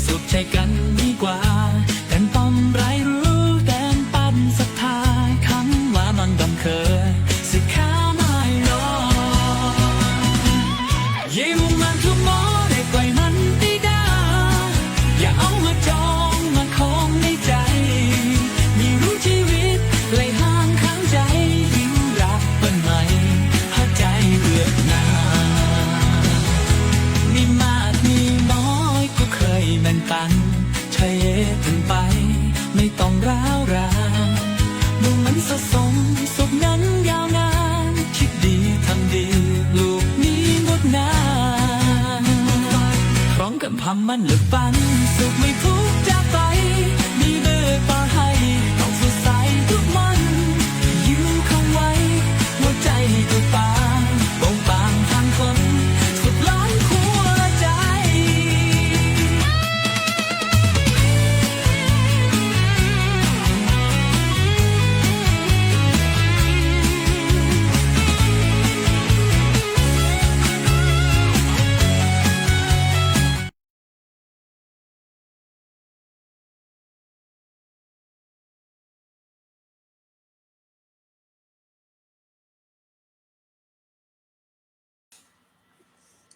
สุขใจกันดีกว่าแต่ป้อมไรรู้แต่ปั้นศรัทธาคำว่ามันบังเคยสิข้าไม่รอยิ่งมันทุกหมอได้ปล่อยมันได้ดาอย่าเอามาจองมาคองในใจมีรู้ชีวิตเลยห่างข้างใจยิ่งรักเป็นไหมหัวใจเบื่อหน่ายมีมากมีน้อยก็เคยแบ่งปันใช้ถึงไปไม่ต้องร้าวรานดูมันสะสมสุขนั้นยาวนานคิดดีทำดีลูกนี้งดงามพร้อมกับพำมันหรือฝันสุขไม่ทุกข์จากไปมีเบอร์ปาให้ต้องสดใสทุกมันยืนคงไว้หัวใจตัวปางบ่งบางทางคนสุดล้านหัวใจ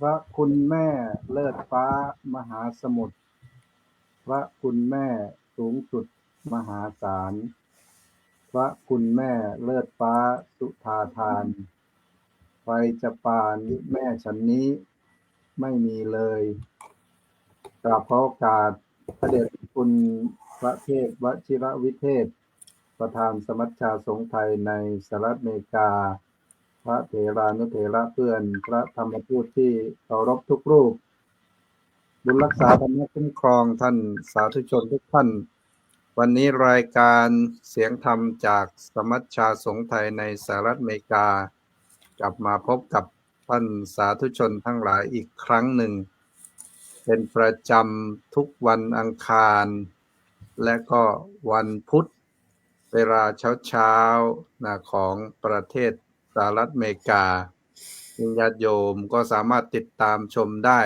พระคุณแม่เลิศฟ้ามหาสมุทรพระคุณแม่สูงสุดมหาศาลพระคุณแม่เลิศฟ้าสุธาทานใครจะปานแม่ฉันนี้ไม่มีเลยกราบขอโอกาสพระเดชคุณพระเทพวชิรวิเทศประธานสมัชชาสงฆ์ไทยในสหรัฐอเมริกาพระเถรานุเถระเพื่อนพระธรรมทูตที่เคารพทุกรูปบุญรักษาธรรมคุ้มครองท่านสาธุชนทุกท่านวันนี้รายการเสียงธรรมจากสมัชชาสงฆ์ไทยในสหรัฐอเมริกากลับมาพบกับท่านสาธุชนทั้งหลายอีกครั้งหนึ่งเป็นประจำทุกวันอังคารและก็วันพุธเวลาเช้าของประเทศสหรัฐอเมริกาญาติโยมก็สามารถติดตามชมได้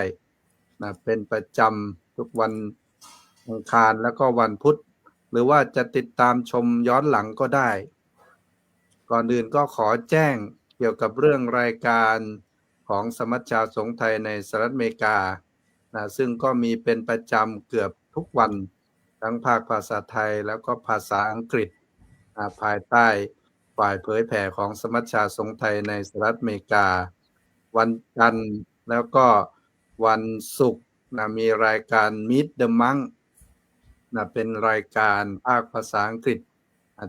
เป็นประจำทุกวันอังคารแล้วก็วันพุธหรือว่าจะติดตามชมย้อนหลังก็ได้ก่อนอื่นก็ขอแจ้งเกี่ยวกับเรื่องรายการของสมัชชาสงฆ์ไทยในสหรัฐอเมริกาซึ่งก็มีเป็นประจำเกือบทุกวันทั้งภาคภาษาไทยแล้วก็ภาษาอังกฤษภายใต้ฝ่ายเผยแผ่ของสมัชชาสงฆ์ไทยในสหรัฐอเมริกาวันจันทร์แล้วก็วันศุกร์มีรายการ Meet the Monk เป็นรายการภาคภาษาอังกฤษ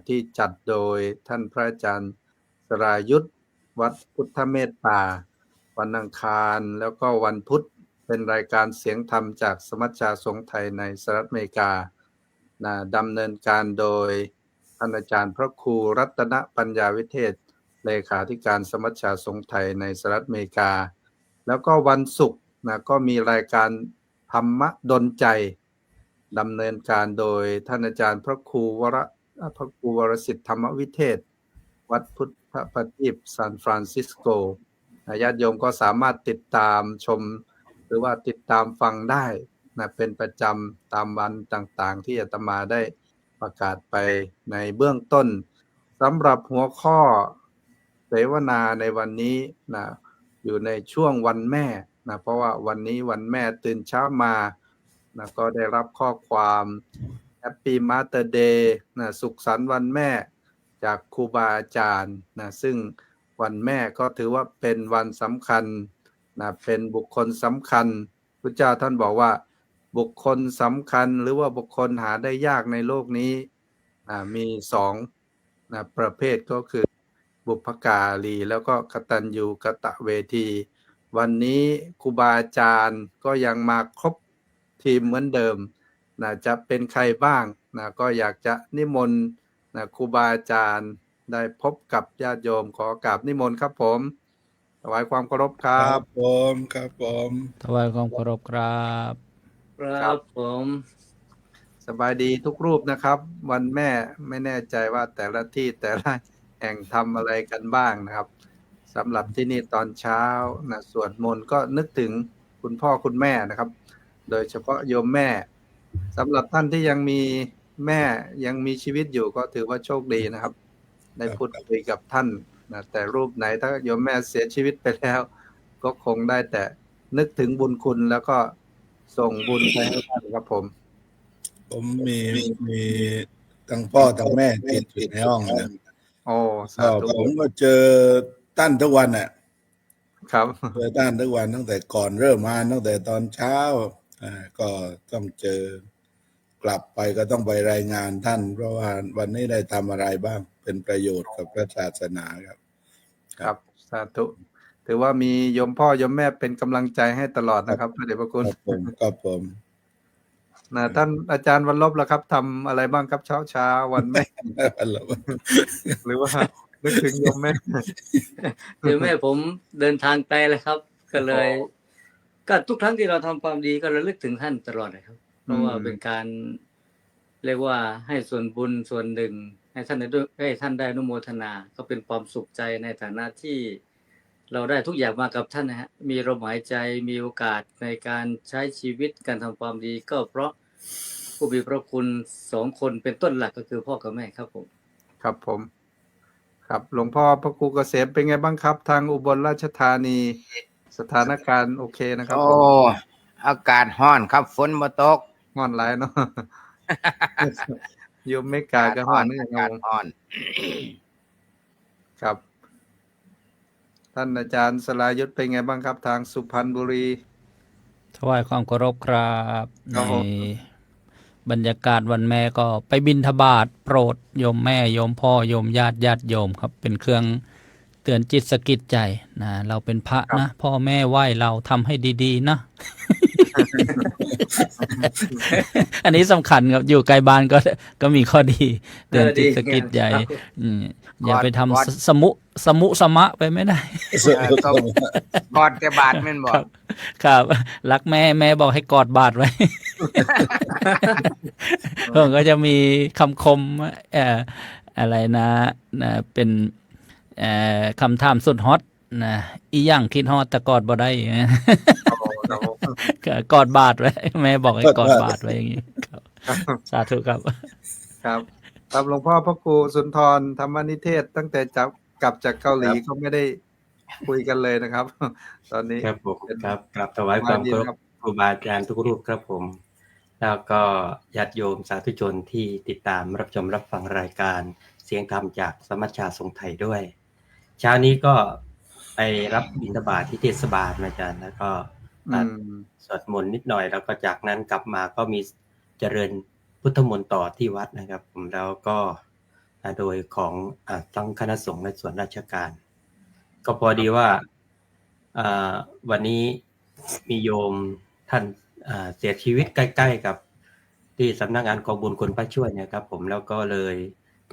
ที่จัดโดยท่านพระอาจารย์สรายุทธวัดพุทธเมตตาวันอังคารแล้วก็วันพุธเป็นรายการเสียงธรรมจากสมัชชาสงฆ์ไทยในสหรัฐอเมริกาดำเนินการโดยท่านอาจารย์พระครูรัตนปัญญาวิเทศเลขาธิการสมัชชาสงฆ์ไทยในสหรัฐอเมริกาแล้วก็วันศุกร์ก็มีรายการธรรมะดลใจดำเนินการโดยท่านอาจารย์พระครูวรสิทธิ์ธรรมวิเทศวัดพุทธประทีปซานฟรานซิสโกญาติโยมก็สามารถติดตามชมหรือว่าติดตามฟังได้เป็นประจำตามวันต่างๆที่อาตมาได้ประกาศไปในเบื้องต้นสำหรับหัวข้อเสวนาในวันนี้อยู่ในช่วงวันแม่เพราะว่าวันนี้วันแม่ตื่นเช้ามาก็ได้รับข้อความ Happy Mother Day สุขสันต์วันแม่จากครูบาอาจารย์ซึ่งวันแม่ก็ถือว่าเป็นวันสำคัญเป็นบุคคลสำคัญพระเจ้าท่านบอกว่าบุคคลสำคัญหรือว่าบุคคลหาได้ยากในโลกนี้มีสองประเภทก็คือบุพการีแล้วก็กตัญญูกตเวทีวันนี้ครูบาอาจารย์ก็ยังมาครบทีมเหมือนเดิมจะเป็นใครบ้างก็อยากจะนิมนต์ครูบาอาจารย์ได้พบกับญาติโยมขอกราบนิมนต์ครับผมถวายความเคารพครับผมถวายความเคารพครับผมสบายดีทุกรูปนะครับวันแม่ไม่แน่ใจว่าแต่ละที่แต่ละแห่งทำอะไรกันบ้างนะครับสำหรับที่นี่ตอนเช้าสวดมนต์ก็นึกถึงคุณพ่อคุณแม่นะครับโดยเฉพาะโยมแม่ สำหรับท่านที่ยังมีแม่ยังมีชีวิตอยู่ก็ถือว่าโชคดีนะครับได้พูดคุยกับท่านนะแต่รูปไหนถ้าโยมแม่เสียชีวิตไปแล้ว ก็คงได้แต่นึกถึงบุญคุณแล้วก็ส่งบุญไปให้ท่านครับผม ผมมีทั้งพ่อทั้งแม่กินอยู่ในห้องนะ โอ้สาธุ ผมก็เจอตั้นทุกวันอ่ะ ครับ เจอตั้นทุกวันตั้งแต่ก่อนเริ่มมาตั้งแต่ตอนเช้าก็ต้องเจอกลับไปก็ต้องไปรายงานท่าน เพราะว่าวันนี้ได้ทำอะไรบ้างเป็นประโยชน์กับพระศาสนาครับ ครับสาธุถือว่ามีโยมพ่อโยมแม่เป็นกำลังใจให้ตลอดนะครับพระเดชพระคุณ ครับผม นะท่านอาจารย์วันลบล่ะครับทำอะไรบ้างครับเช้าวันแม่ หรือว่านึกถึงโยมแม่ คือแม่ผมเดินทางไกลเลยครับ ก็เลย ก็ทุกครั้งที่เราทำความดีก็ระลึกถึงท่านตลอดเลยครับ เพราะว่าเป็นการเรียกว่าให้ส่วนบุญส่วนหนึ่งให้ท่านได้อนุโมทนา ก็เป็นความสุขใจในฐานะที่เราได้ทุกอย่างมากับท่านนะฮะมีลมหายใจมีโอกาสในการใช้ชีวิตการทำความดี ก็เพราะผู้มีพระคุณ2 คนเป็นต้นหลักก็คือพ่อกับแม่ครับผม ครับผม ครับหลวงพ่อพระครูเกษมเป็นไงบ้างครับ ทางอุบลราชธานีสถานการณ์โอเคนะครับ โอ้ ผม อากาศร้อนครับฝนบ่ตก ฮ้อนหลายเนาะ โยมไม่กล้าก็ฮ้อนนี่ อา ค กา รั ศ บ ร้อน ครับ ท่านอาจารย์สลายุทธเป็นไงบ้างครับ ทางสุพรรณบุรี ถวายความเคารพครับ ครั ใน บผม บรรยากาศวันแม่ก็ไปบิณฑบาตโปรดโยมแม่โยมพ่อโยมญาติโยมครับ เป็นเครื่องเตือนจิตสะกิดใจนะเราเป็นพระนะพ่อแม่ไหว้เราทำให้ดีๆนะ อันนี้สำคัญครับอยู่ไกลบ้านก็มีข้อดีเตือนจิตสะกิดใจอย่าไปทำสมุสมะไปไม่ได้ ก็กอดแต่บาทแม่นบ่ ครับรักแม่บอกให้กอดบาทไว้ ผมก็จะมีคำคมอะไรนะเป็นคำถามสุดฮอตนะอีหยังคิดฮอตแต่กอดบ่ได้ กอดบาทไว้ แม่บอกให้กอดบาทไว้อย่างนี้ครับสาธุครับ ครับครับหลวงพ่อพระครูสุนทรธรรมนิเทศตั้งแต่กลับจากเกาหลีก็ไม่ได้คุยกันเลยนะครับ ตอนนี้ ครับผมครับกราบถวายความเคารพครูบาอาจารย์ทุกรูปครับผม แล้วก็ญาติโยมสาธุชนที่ติดตามรับชมรับฟังรายการเสียงธรรมจากสมัชชาทรงไทยด้วย เช้านี้ก็ไปรับบิณฑบาตที่เทศบาลอาจารย์แล้วก็สวดมนต์นิดหน่อย แล้วก็จากนั้นกลับมาก็มีเจริญพุทธมนต์ต่อที่วัดนะครับผมแล้วก็โดยของทั้งคณะสงฆ์และส่วนราชการ ก็พอดีว่าวันนี้มีโยมท่านเสียชีวิตใกล้ๆกับที่สำนักงานกองบุญคนพระช่วยเนี่ยครับผมแล้วก็เลย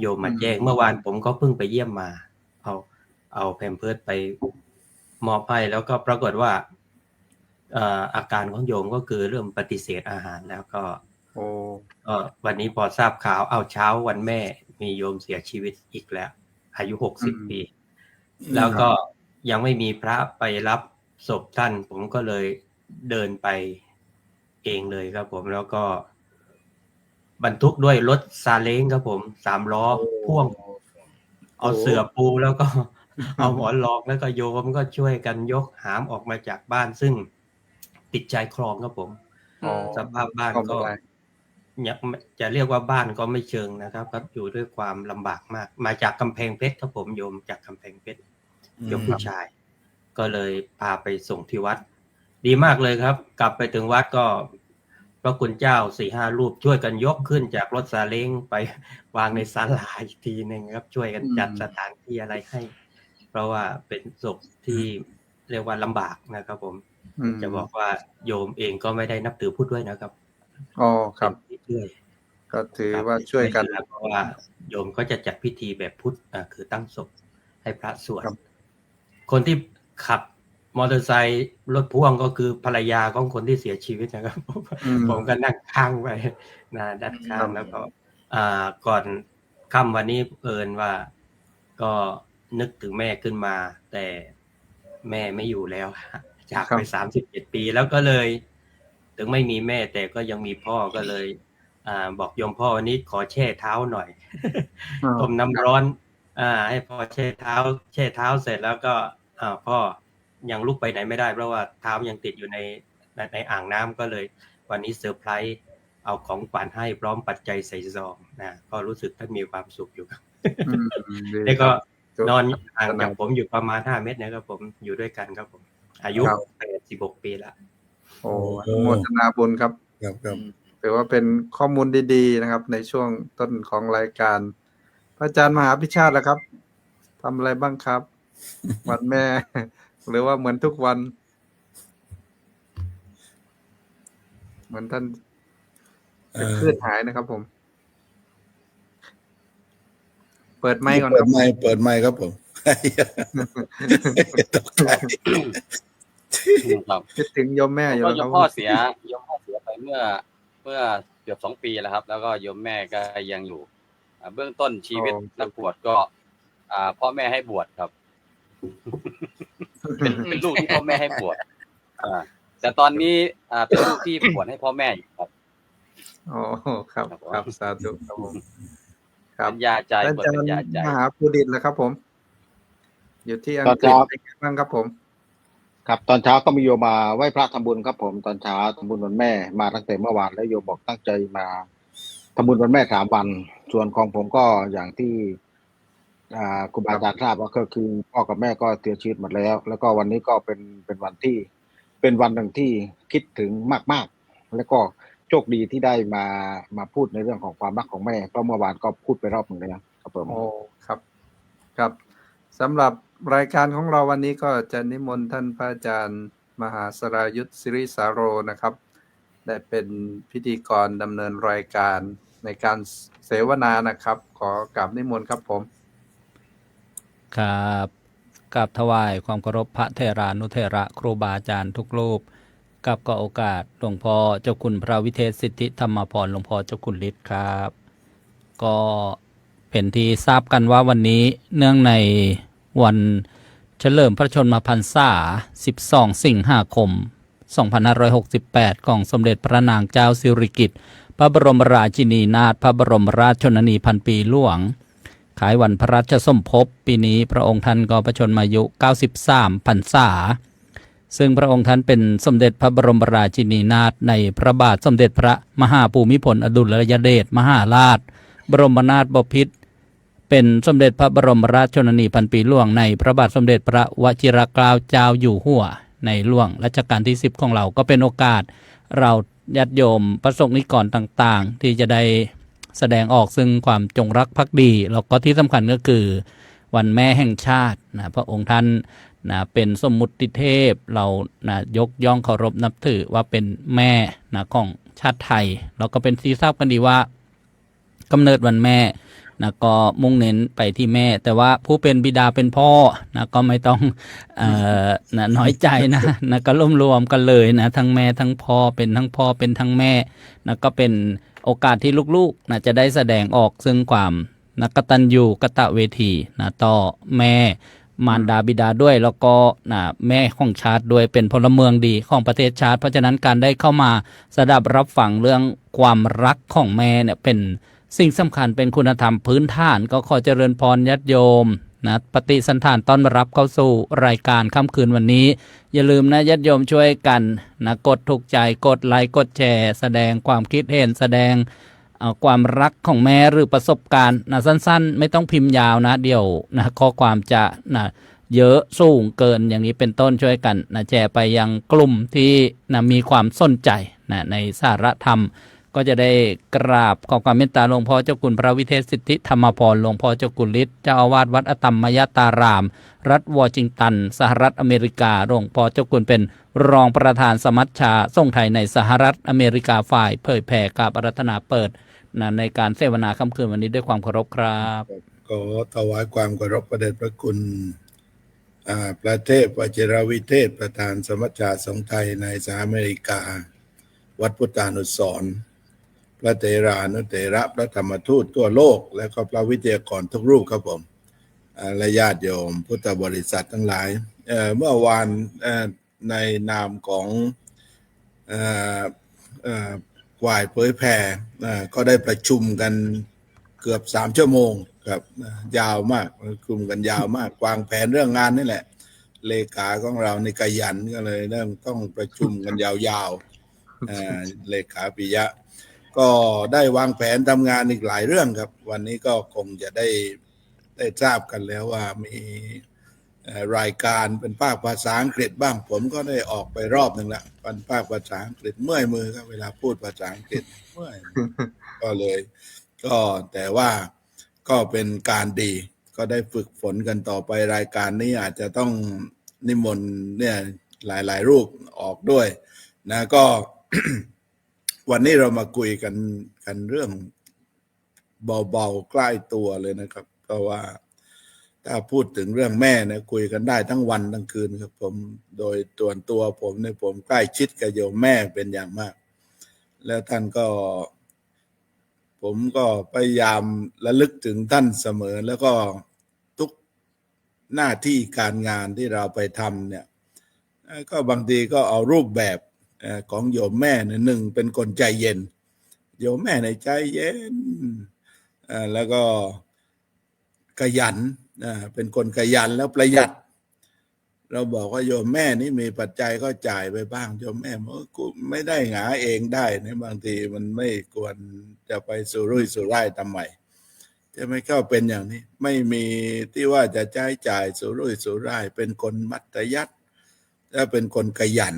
โยมมาแจ้งเมื่อวานผมก็เพิ่งไปเยี่ยมมาเอาแพมเพิร์สไปมอบให้แล้วก็ปรากฏว่าอาการของโยมก็คือเริ่มปฏิเสธอาหารแล้วก็วันนี้พอทราบข่าวเอาเช้าวันแม่มีโยมเสียชีวิตอีกแล้วอายุ60 ปีแล้วก็ยังไม่มีพระไปรับศพท่านผมก็เลยเดินไปเองเลยครับผมแล้วก็บรรทุกด้วยรถซาเล้งครับผม3 ล้อพ่วงเอาเสื่อปูแล้วก็เอาหมอนรองแล้วก็โยมก็ช่วยกันยกหามออกมาจากบ้านซึ่งติดชายคลองครับผมสภาพบ้านก็จะเรียกว่าบ้านก็ไม่เชิงนะครับอยู่ด้วยความลำบากมากมาจากกำแพงเพชรครับผมโยมจากกำแพงเพชรโยมผู้ชายก็เลยพาไปส่งที่วัดดีมากเลยครับกลับไปถึงวัดก็พระคุณเจ้า 4-5 รูปช่วยกันยกขึ้นจากรถซาเล้งไปวางในศาลาอีกทีนึงครับช่วยกันจัดสถานที่อะไรให้เพราะว่าเป็นศพที่เรียกว่าลำบากนะครับผมจะบอกว่าโยมเองก็ไม่ได้นับถือพุทธด้วยนะครับอ๋อครับก็ถือว่าช่วยกันเพราะว่าโยมก็จะจัดพิธีแบบพุทธคือตั้งศพให้พระสวดคนที่ขับมอเตอร์ไซค์รถพ่วงก็คือภรรยาของคนที่เสียชีวิตนะครับผมก็นั่งข้างไปด้านข้างแล้วก็ก่อนค่ำวันนี้ว่าก็นึกถึงแม่ขึ้นมาแต่แม่ไม่อยู่แล้วจากไป37 ปีแล้วก็เลย ถึงไม่มีแม่แต่ก็ยังมีพ่อก็เลยบอกโยมพ่อวันนี้ขอแช่เท้าหน่อย ต้มน้ำร้อนให้พ่อแช่เท้าเสร็จแล้วก็พ่อยังลุกไปไหนไม่ได้เพราะว่าเท้ายังติดอยู่ในอ่างน้ำก็เลยวันนี้เซอร์ไพรส์เอาของขวัญให้พร้อมปัจจัยใส่ซองนะก็รู้สึกท่านมีความสุขอยู่ครับแล้วก็นอนห่างจากผมอยู่ประมาณ5 เมตรนะครับผมอยู่ด้วยกันครับผมอายุ86 ปีแล้วโอ้อนุโมทนาบุญครับถือว่าเป็นข้อมูลดีๆนะครับในช่วงต้นของรายการพระอาจารย์มหาพิชาติล่ะครับทำอะไรบ้างครับ วันแม่ หรือว่าเหมือนทุกวันเหมือนท่านเป็นคลื่นหายนะครับผมเปิดไมค์ก่อนครับเปิดไมค์ครับผมตกใจคิดถึงโยมแม่อยู่แล้วครับโยมพ่อเสียไปเมื่อเกือบ2 ปีแล้วครับแล้วก็โยมแม่ก็ยังอยู่เบื้องต้นชีวิตนักบวชก็พ่อแม่ให้บวชครับ เป็นลูกที่พ่อแม่ให้บวชแต่ตอนนี้เป็นลูกที่บวชให้พ่อแม่อยู่ครับอ๋อครับสาธุครับผมครับปัญญาใจปัญญาใจมหาภูดิตแล้วครับผมอยู่ที่อังกฤษเป็นไงบ้างครับผมครับตอนเช้าก็มีโยมมาไหว้พระทำบุญครับผมตอนเช้าทำบุญวันแม่มาตั้งแต่เมื่อวานแล้วโยมบอกตั้งใจมาทำบุญวันแม่3 วันส่วนของผมก็อย่างที่ครูบาอาจารย์ทราบว่าก็คือพ่อกับแม่ก็เสียชีวิตหมดแล้วก็วันนี้ก็เป็นวันที่เป็นวันหนึ่งที่คิดถึงมากๆแล้วก็โชคดีที่ได้มาพูดในเรื่องของความรักของแม่เพราะเมื่อวานก็พูดไปรอบหนึ่งแล้วครับผมโอ้ครับสำหรับรายการของเราวันนี้ก็จะนิมนต์ท่านพระอาจารย์มหาสรายุทธศิริสาโรนะครับได้เป็นพิธีกรดำเนินรายการในการเสวนานะครับขอกราบนิมนต์ครับผมครับกราบถวายความเคารพพระเถรานุเถระครูบาอาจารย์ทุกรูปกับก็โอกาสหลวงพ่อเจ้าคุณพระวิเทศสิทธิธรรมพรหลวงพ่อเจ้าคุณฤทธิ์ครับก็เป็นที่ทราบกันว่าวันนี้เนื่องในวันเฉลิมพระชนมพรรษา12 สิงหาคม 2568 ของสมเด็จพระนางเจ้าสิริกิติ์พระบรมราชินีนาถพระบรมราชชนนีพันปีหลวงขายวันพระราชสมภพปีนี้พระองค์ท่านก็พระชนมายุ93 พรรษาซึ่งพระองค์ท่านเป็นสมเด็จพระบรมราชินีนาถในพระบาทสมเด็จพระมหาภูมิพลอดุลยเดชมหาราชบรมนาถบพิตรเป็นสมเด็จพระบรมราชชนนีพันปีหลวงในพระบาทสมเด็จพระวชิรเกล้าเจ้าอยู่หัวในหลวงรัชกาลที่10ของเราก็เป็นโอกาสเราญาติโยมประสงค์นิกรต่างๆที่จะได้แสดงออกซึ่งความจงรักภักดีแล้วก็ที่สำคัญก็คือวันแม่แห่งชาตินะพระองค์ท่านนะเป็นสมมุติเทพเรานะยกย่องเคารพนับถือว่าเป็นแม่นะของชาติไทยเราก็เป็นที่ทราบกันดีว่ากำเนิดวันแม่นะก็มุ่งเน้นไปที่แม่แต่ว่าผู้เป็นบิดาเป็นพ่อนะก็ไม่ต้องนะน้อยใจนะก็รวมกันเลยนะทั้งแม่ทั้งพ่อเป็นทั้งพ่อเป็นทั้งแม่นะก็เป็นโอกาสที่ลูกๆนะจะได้แสดงออกซึ่งความกตัญญูกตเวทีนะต่อแม่มารดาบิดาด้วยแล้วก็นะแม่ของชาติด้วยเป็นพลเมืองดีของประเทศชาติเพราะฉะนั้นการได้เข้ามาสดับรับฟังเรื่องความรักของแม่เนี่ยเป็นสิ่งสำคัญเป็นคุณธรรมพื้นฐานก็ขอเจริญพรญาติโยมนะปฏิสันถานต้อนรับเข้าสู่รายการค่ำคืนวันนี้อย่าลืมนะญาติโยมช่วยกันนะกดถูกใจกดไลค์กดแชร์แสดงความคิดเห็นแสดงความรักของแม่หรือประสบการณ์นะสั้นๆไม่ต้องพิมพ์ยาวนะเดี๋ยวนะข้อความจะนะเยอะสูงเกินอย่างนี้เป็นต้นช่วยกันนะแชร์ไปยังกลุ่มที่นะมีความสนใจนะในสาระธรรมก็จะได้กราบขอความเมตตาหลวงพ่อเจ้าคุณพระวิเทศสิทธิธรรมพรหลวงพ่อเจ้าคุณฤทธิ์เจ้าอาวาสวัดอตัมมยตารามรัฐวอชิงตันสหรัฐอเมริกาหลวงพ่อเจ้าคุณเป็นรองประธานสมัชชาส่งไทยในสหรัฐอเมริกาฝ่ายเผยแผ่กับอาราธนาเปิดนะในการเสวนาค่ำคืนวันนี้ด้วยความเคารพครับขอถวายความเคารพพระเดชพระคุณพระเทพวชิรวิเทศประธานสมัชชาสงฆ์ไทยในสหรัฐอเมริกาวัดพุทธานุสรณ์พระเถรานุเถระพระธรรมทูตทั่วโลกและก็พระวิทยากรทุกรูปครับผมและญาติโยมพุทธบริษัททั้งหลายเมื่อวานในนามของ ฝ่ายเผยแผ่ก็ได้ประชุมกันเกือบ3 ชั่วโมงครับยาวมากประชุมกันยาวมากวางแผนเรื่องงานนี่แหละเลขาของเราในขยันก็เลยต้องประชุมกันยาวๆเลขาปิยะก็ได้วางแผนทำงานอีกหลายเรื่องครับวันนี้ก็คงจะได้ทราบกันแล้วว่ามีรายการเป็นภาคภาษาอังกฤษบ้างผมก็ได้ออกไปรอบหนึ่งละเป็นภาคภาษาอังกฤษเมื่อยมือครับเวลาพูดภาษาอังกฤษเมื่อยก็เลยก็แต่ว่าก็เป็นการดีก็ได้ฝึกฝนกันต่อไปรายการนี้อาจจะต้องนิมนต์เนี่ยหลายๆรูปออกด้วยนะก็ วันนี้เรามาคุยกันเรื่องเบาๆใกล้ตัวเลยนะครับเพราะว่าถ้าพูดถึงเรื่องแม่เนี่ยคุยกันได้ทั้งวันทั้งคืนครับผมโดยตัวผมเนี่ยผมใกล้ชิดกับโยมแม่เป็นอย่างมากแล้วท่านก็ผมก็พยายามระลึกถึงท่านเสมอแล้วก็ทุกหน้าที่การงานที่เราไปทำเนี่ยก็บางทีก็เอารูปแบบของโยมแม่เนี่ยหนึ่งเป็นคนใจเย็นโยมแม่ในใจเย็นแล้วก็ขยันเป็นคนขยันแล้วประหยัดเราบอกว่าโยมแม่นี่มีปัจจัยก็จ่ายไปบ้างโยมแม่บอกกูไม่ได้หาเองได้นะบางทีมันไม่ควรจะไปสุรุ่ยสุร่ายทำไมจะไม่เข้าเป็นอย่างนี้ไม่มีที่ว่าจะใช้จ่ายสุรุ่ยสุร่ายเป็นคนมัธยัสถ์ถ้าเป็นคนขยัน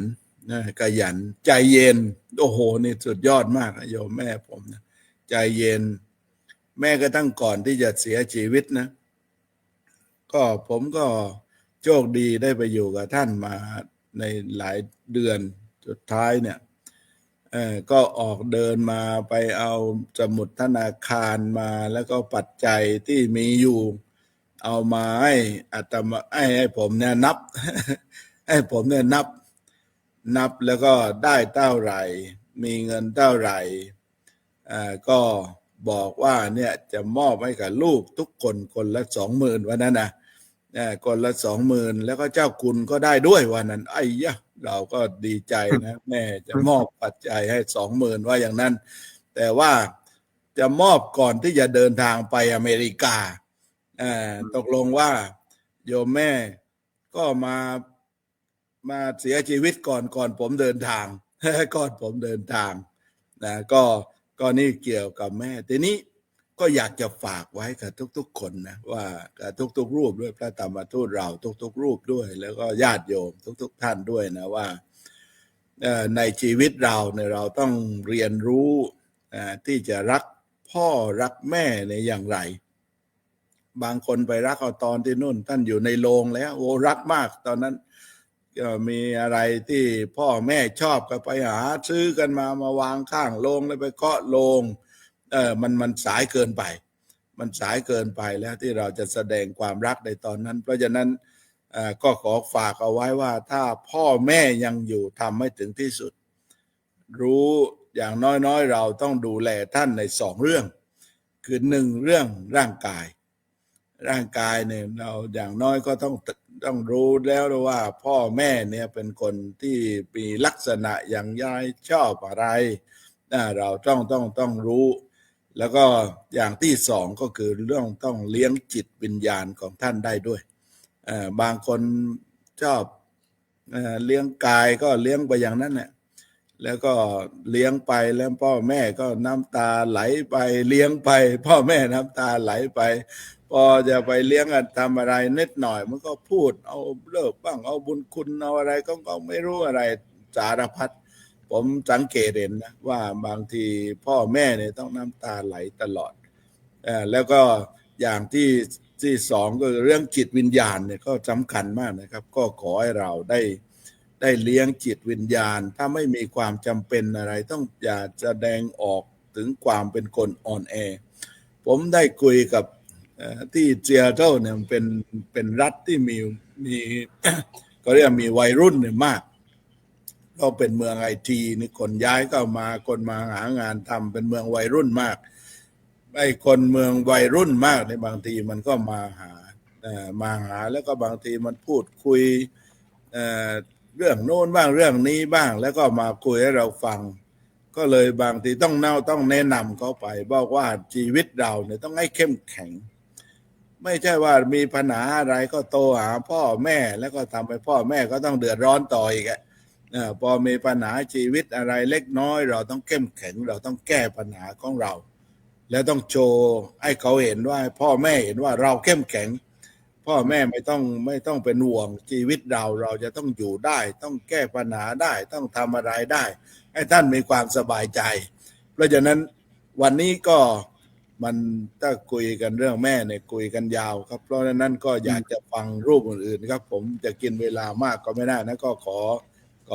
ขยันใจเย็นโอ้โหนี่สุดยอดมากโยมแม่ผมนะใจเย็นแม่ก็ตั้งก่อนที่จะเสียชีวิตนะก็ผมก็โชคดีได้ไปอยู่กับท่านมาในหลายเดือนสุดท้ายเนี่ยก็ออกเดินมาไปเอาสมุดธนาคารมาแล้วก็ปัจจัยที่มีอยู่เอามาให้อาตมาให้ผมเนี่ยนับ ให้ผมเนี่ยนับแล้วก็ได้เท่าไหร่มีเงินเท่าไหร่ก็บอกว่าเนี่ยจะมอบให้กับลูกทุกคนละ 20,000 วันนั้นนะคนละ 20,000แล้วก็เจ้าคุณก็ได้ด้วยวันนั้นไอ้ยะเราก็ดีใจนะแม่จะมอบปัจจัยให้ 20,000ว่าอย่างนั้นแต่ว่าจะมอบก่อนที่จะเดินทางไปอเมริกาตกลงว่าโยมแม่ก็มาเสียชีวิตก่อนผมเดินทาง ก่อนผมเดินทางนะก็นี่เกี่ยวกับแม่ทีนี้ก็อยากจะฝากไว้กับทุกๆคนนะว่ากับทุกๆรูปด้วยพระธรรมทูตเราทุกๆรูปด้วยแล้วก็ญาติโยมทุกๆท่านด้วยนะว่าในชีวิตเราเนี่ยเราต้องเรียนรู้ที่จะรักพ่อรักแม่ในอย่างไรบางคนไปรักเอาตอนที่นู่นท่านอยู่ในโรงแล้วโอ้รักมากตอนนั้นก็มีอะไรที่พ่อแม่ชอบก็ไปหาซื้อกันมาวางข้างโรงแล้วไปเคาะโรงมันสายเกินไปมันสายเกินไปแล้วที่เราจะแสดงความรักในตอนนั้นเพราะฉะนั้นก็ขอฝากเอาไว้ว่าถ้าพ่อแม่ยังอยู่ทำให้ถึงที่สุดรู้อย่างน้อยๆเราต้องดูแลท่านใน2 เรื่องคือ1เรื่องร่างกายเนี่ยเราอย่างน้อยก็ต้องรู้แล้วว่าพ่อแม่เนี่ยเป็นคนที่มีลักษณะอย่างไรชอบอะไรเราต้องรู้แล้วก็อย่างที่2ก็คือเรื่องต้องเลี้ยงจิตวิญญาณของท่านได้ด้วยบางคนชอบเลี้ยงกายก็เลี้ยงไปอย่างนั้นแหละแล้วก็เลี้ยงไปแล้วพ่อแม่ก็น้ำตาไหลไปเลี้ยงไปพ่อแม่น้ำตาไหลไปพอจะไปเลี้ยงกันทำอะไรนิดหน่อยมันก็พูดเอาเลิกบ้างเอาบุญคุณเอาอะไรก็ไม่รู้อะไรสารพัดผมสังเกตเห็นนะว่าบางทีพ่อแม่เนี่ยต้องน้ำตาไหลตลอดแล้วก็อย่างที่2ก็คือเรื่องจิตวิญญาณเนี่ยก็สำคัญมากนะครับก็ขอให้เราได้เลี้ยงจิตวิญญาณถ้าไม่มีความจำเป็นอะไรต้องอย่าแสดงออกถึงความเป็นคนอ่อนแอผมได้คุยกับที่ซีแอตเทิลเนี่ยเป็นรัฐที่มี ก็เรียกมีวัยรุ่นเนี่ยมากก็เป็นเมืองไอทีนี่คนย้ายก็มาคนมาหางานทำเป็นเมืองวัยรุ่นมากไอ้คนเมืองวัยรุ่นมากในบางทีมันก็มาหาแล้วก็บางทีมันพูดคุยเรื่องโน้นบ้างเรื่องนี้บ้างแล้วก็มาคุยให้เราฟัง ก็เลยบางทีต้องแนะนำเขาไปบอกว่าชีวิตเราเนี่ยต้องให้เข้มแข็ง ไม่ใช่ว่ามีปัญหาอะไรก็โทรหาพ่อแม่แล้วก็ทำให้พ่อแม่ก็ต้องเดือดร้อนต่ออีกพอมีปัญหาชีวิตอะไรเล็กน้อยเราต้องเข้มแข็งเราต้องแก้ปัญหาของเรา แล้วต้องโชว์ให้เขาเห็นว่าพ่อแม่เห็นว่าเราเข้มแข็ง พ่อแม่ไม่ต้องเป็นห่วงชีวิตเราจะต้องอยู่ได้ ต้องแก้ปัญหาได้ต้องทำอะไรได้ ให้ท่านมีความสบายใจ เพราะฉะนั้นวันนี้ก็มันถ้าคุยกันเรื่องแม่เนี่ยคุยกันยาวครับเพราะฉะนั้นก็อยากจะฟังรูปอื่นๆครับผมจะกินเวลามากก็ไม่ได้นะก็ข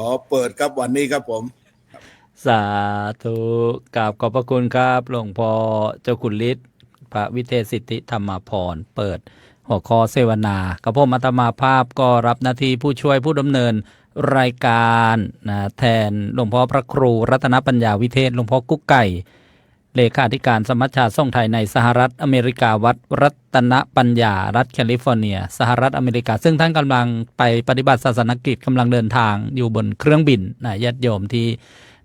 อเปิดครับวันนี้ครับผม สาธุกราบขอบพระคุณครับหลวงพ่อเจ้าคุณฤทธิ์พระวิเทศสิทธิธรรมพรเปิดหัวข้อเสวนากับผมอาตมาภาพก็รับหน้าที่ผู้ช่วยผู้ดำเนินรายการนะแทนหลวงพ่อพระครูรัตนปัญญาวิเทศหลวงพ่อกุ๊กไก่เลขาธิการสมัชชาส่งไทยในสหรัฐอเมริกาวัดรัตนปัญญารัฐแคลิฟอร์เนียสหรัฐอเมริกาซึ่งท่านกำลังไปปฏิบัติศาสนกิจกำลังเดินทางอยู่บนเครื่องบินนะญาติโยมที่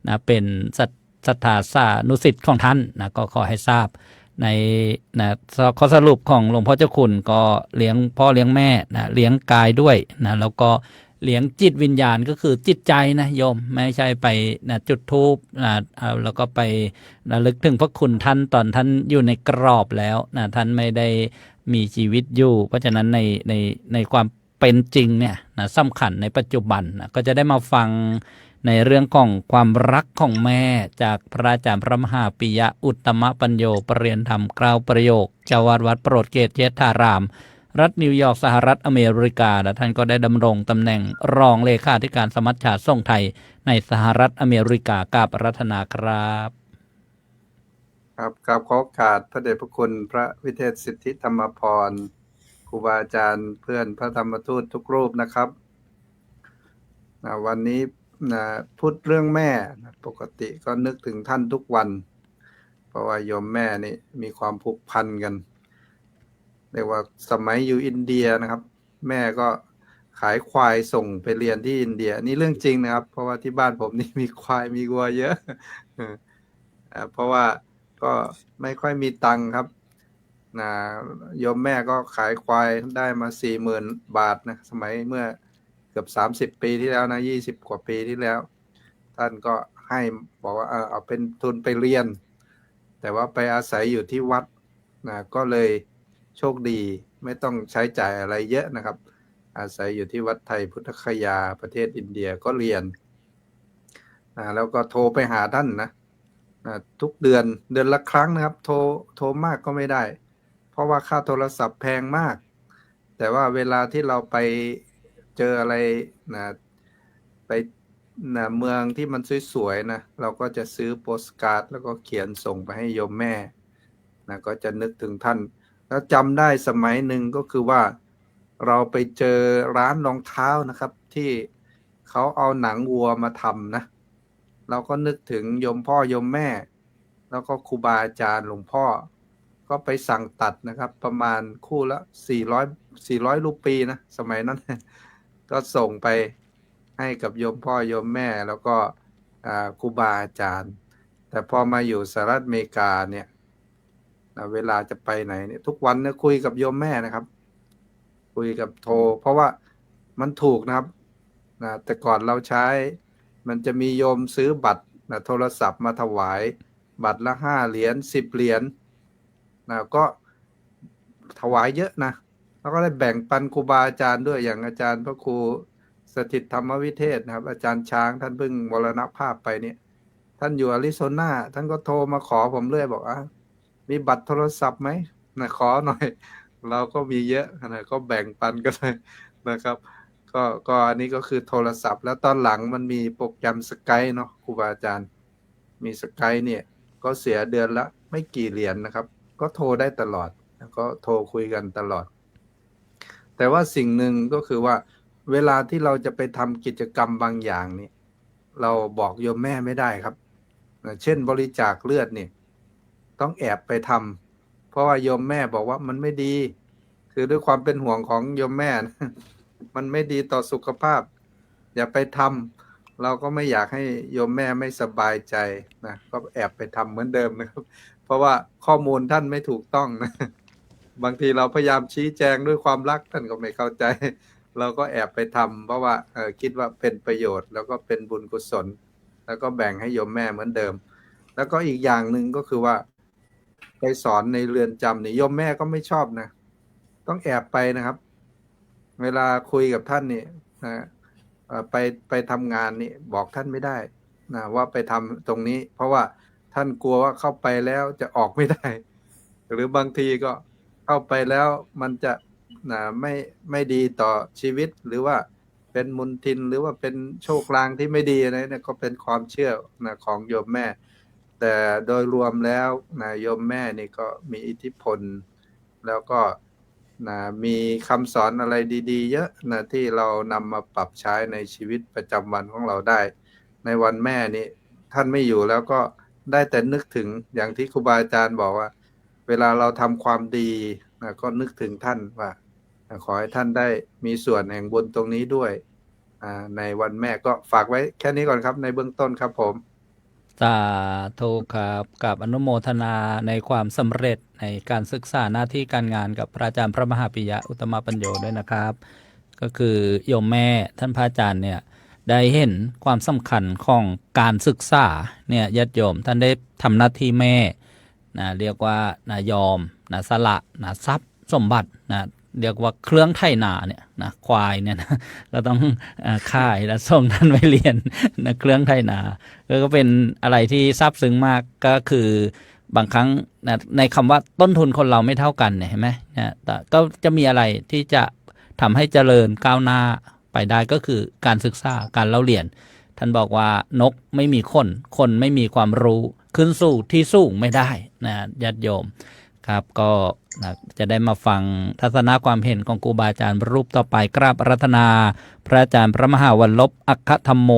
นะเป็นศรัทธาสานุสิทธิ์ของท่านนะก็ขอให้ทราบในนะข้อสรุปของหลวงพ่อเจ้าคุณก็เลี้ยงพ่อเลี้ยงแม่นะเลี้ยงกายด้วยนะแล้วก็เลี้ยงจิตวิญญาณก็คือจิตใจนะโยมไม่ใช่ไปนะจุดธูปนะแล้วก็ไประลึกถึงพระคุณท่านตอนท่านอยู่ในกรอบแล้วนะท่านไม่ได้มีชีวิตอยู่เพราะฉะนั้นในความเป็นจริงเนี่ยนะสำคัญในปัจจุบันนะก็จะได้มาฟังในเรื่องของความรักของแม่จากพระอาจารย์พระมหาปิยะอุตตมปัญโยปรริยนธรรมกล่าวประโยคเจ้าวาดวัดโปรดเกตเยธารามรัฐนิวยอร์กสหรัฐอเมริกาและท่านก็ได้ดำรงตำแหน่งรองเลขาธิการสมัชชาส่งไทยในสหรัฐอเมริกากราบอาราธนาครับครับขอโอกาสพระเดชพระคุณพระวิเทศสิทธิธรรมพรครูบาอาจารย์เพื่อนพระธรรมทูตทุกรูปนะครับวันนี้พูดเรื่องแม่ปกติก็นึกถึงท่านทุกวันเพราะว่าโยมแม่นี่มีความผูกพันกันเรียกว่าสมัยอยู่อินเดียนะครับแม่ก็ขายควายส่งไปเรียนที่อินเดียนี่เรื่องจริงนะครับเพราะว่าที่บ้านผมนี่มีควายมีวัวเยอะเพราะว่าก็ไม่ค่อยมีตังค์ครับโยมแม่ก็ขายควายได้มา 40,000 บาทนะสมัยเมื่อเกือบ30 ปีที่แล้วนะ20 กว่าปีที่แล้วท่านก็ให้บอกว่าเอาเป็นทุนไปเรียนแต่ว่าไปอาศัยอยู่ที่วัดก็เลยโชคดีไม่ต้องใช้จ่ายอะไรเยอะนะครับอาศัยอยู่ที่วัดไทยพุทธคยาประเทศอินเดียก็เรียนแล้วก็โทรไปหาท่านนะทุกเดือนละครั้งนะครับโทรมากก็ไม่ได้เพราะว่าค่าโทรศัพท์แพงมากแต่ว่าเวลาที่เราไปเจออะไรไปเมืองที่มันสวยๆนะเราก็จะซื้อโปสการ์ดแล้วก็เขียนส่งไปให้โยมแม่ก็จะนึกถึงท่านแล้วจำได้สมัยหนึ่งก็คือว่าเราไปเจอร้านรองเท้านะครับที่เขาเอาหนังวัวมาทำนะเราก็นึกถึงโยมพ่อโยมแม่แล้วก็ครูบาอาจารย์หลวงพ่อก็ไปสั่งตัดนะครับประมาณคู่ละ400รูปีนะสมัยนั้น ก็ส่งไปให้กับโยมพ่อโยมแม่แล้วก็ครูบาอาจารย์แต่พอมาอยู่สหรัฐอเมริกาเนี่ยเวลาจะไปไหนเนี่ยทุกวันเนี่ยคุยกับโยมแม่นะครับคุยกับโทรเพราะว่ามันถูกนะครับแต่ก่อนเราใช้มันจะมีโยมซื้อบัตรโทรศัพท์มาถวายบัตรละ5 เหรียญ10 เหรียญก็ถวายเยอะนะแล้วก็ได้แบ่งปันครูบาอาจารย์ด้วยอย่างอาจารย์พระครูสถิตธรรมวิเทศนะครับอาจารย์ช้างท่านเพิ่งมรณภาพไปเนี่ยท่านอยู่อาริโซนาท่านก็โทรมาขอผมเรื่อยบอกมีบัตรโทรศัพท์ไหมขอหน่อยเราก็มีเยอะก็แบ่งปันกันเลยนะครับก็อันนี้ก็คือโทรศัพท์แล้วตอนหลังมันมีโปรแกรมสกายเนาะครูบาอาจารย์มีสกายเนี่ยก็เสียเดือนละไม่กี่เหรียญนะครับก็โทรได้ตลอดแล้วก็โทรคุยกันตลอดแต่ว่าสิ่งหนึ่งก็คือว่าเวลาที่เราจะไปทำกิจกรรมบางอย่างนี่เราบอกโยมแม่ไม่ได้ครับเช่นบริจาคเลือดนี่ต้องแอบไปทำเพราะว่าโยมแม่บอกว่ามันไม่ดีคือด้วยความเป็นห่วงของโยมแม่นะมันไม่ดีต่อสุขภาพอย่าไปทำ เราก็ไม่อยากให้โยมแม่ไม่สบายใจนะก็แอบไปทำเหมือนเดิมนะครับ เพราะว่าข้อมูลท่านไม่ถูกต้องนะ บางทีเราพยายามชี้แจงด้วยความรักท่านก็ไม่เข้าใจ เราก็แอบไปทำเพราะว่าคิดว่าเป็นประโยชน์แล้วก็เป็นบุญกุศล แล้วก็แบ่งให้โยมแม่เหมือนเดิม แล้วก็อีกอย่างหนึ่งก็คือว่าไปสอนในเรือนจำนี่โยมแม่ก็ไม่ชอบนะ ต้องแอบไปนะครับ เวลาคุยกับท่านนี่นะไปทำงานนี่บอกท่านไม่ได้นะว่าไปทำตรงนี้ เพราะว่าท่านกลัวว่าเข้าไปแล้วจะออกไม่ได้ หรือบางทีก็เข้าไปแล้วมันจะนะไม่ดีต่อชีวิตหรือว่าเป็นมลทินหรือว่าเป็นโชคลางที่ไม่ดีอะไรเนี่ยก็เป็นความเชื่อนะของโยมแม่ แต่โดยรวมแล้วนะโยมแม่นี่ก็มีอิทธิพล แล้วก็นะมีคำสอนอะไรดีๆ เยอะนะที่เรานำมาปรับใช้ในชีวิตประจำวันของเราได้ ในวันแม่นี่ท่านไม่อยู่แล้วก็ได้แต่นึกถึงอย่างที่ครูบาอาจารย์บอกว่า เวลาเราทำความดีนะก็นึกถึงท่านว่าขอให้ท่านได้มีส่วนแห่งบุญตรงนี้ด้วยในวันแม่ก็ฝากไว้แค่นี้ก่อนครับในเบื้องต้นครับผม สาธุครับกับอนุโมทนาในความสำเร็จในการศึกษาหน้าที่การงานกับพระอาจารย์พระมหาปิยะอุตตมปัญโยด้วยนะครับ ก็คือโยมแม่ท่านพระอาจารย์เนี่ยได้เห็นความสำคัญของการศึกษาเนี่ยญาติโยมท่านได้ทำหน้าที่แม่นะเรียกว่านะยอมนะสละนะทรัพย์สมบัตินะเรียกว่าเครื่องไถนาเนี่ยนะควายเนี่ยนะเราต้องค่ายและส่งท่านไปเรียนนะเครื่องไถนาก็เป็นอะไรที่ซาบซึ้งมากก็คือบางครั้งนะในคำว่าต้นทุนคนเราไม่เท่ากันเนี่ยเห็นไหมนะแต่ก็จะมีอะไรที่จะทำให้เจริญก้าวหน้าไปได้ก็คือการศึกษาการเล่าเรียนท่านบอกว่านกไม่มีคนไม่มีความรู้ขึ้นสู่ที่สูงไม่ได้นะญาติโยมครับก็นะจะได้มาฟังทัศนะความเห็นของครูบาอาจารย์รูปต่อไปกราบอาราธนาพระอาจารย์พระมหาวัลลบอัคคธรรมโม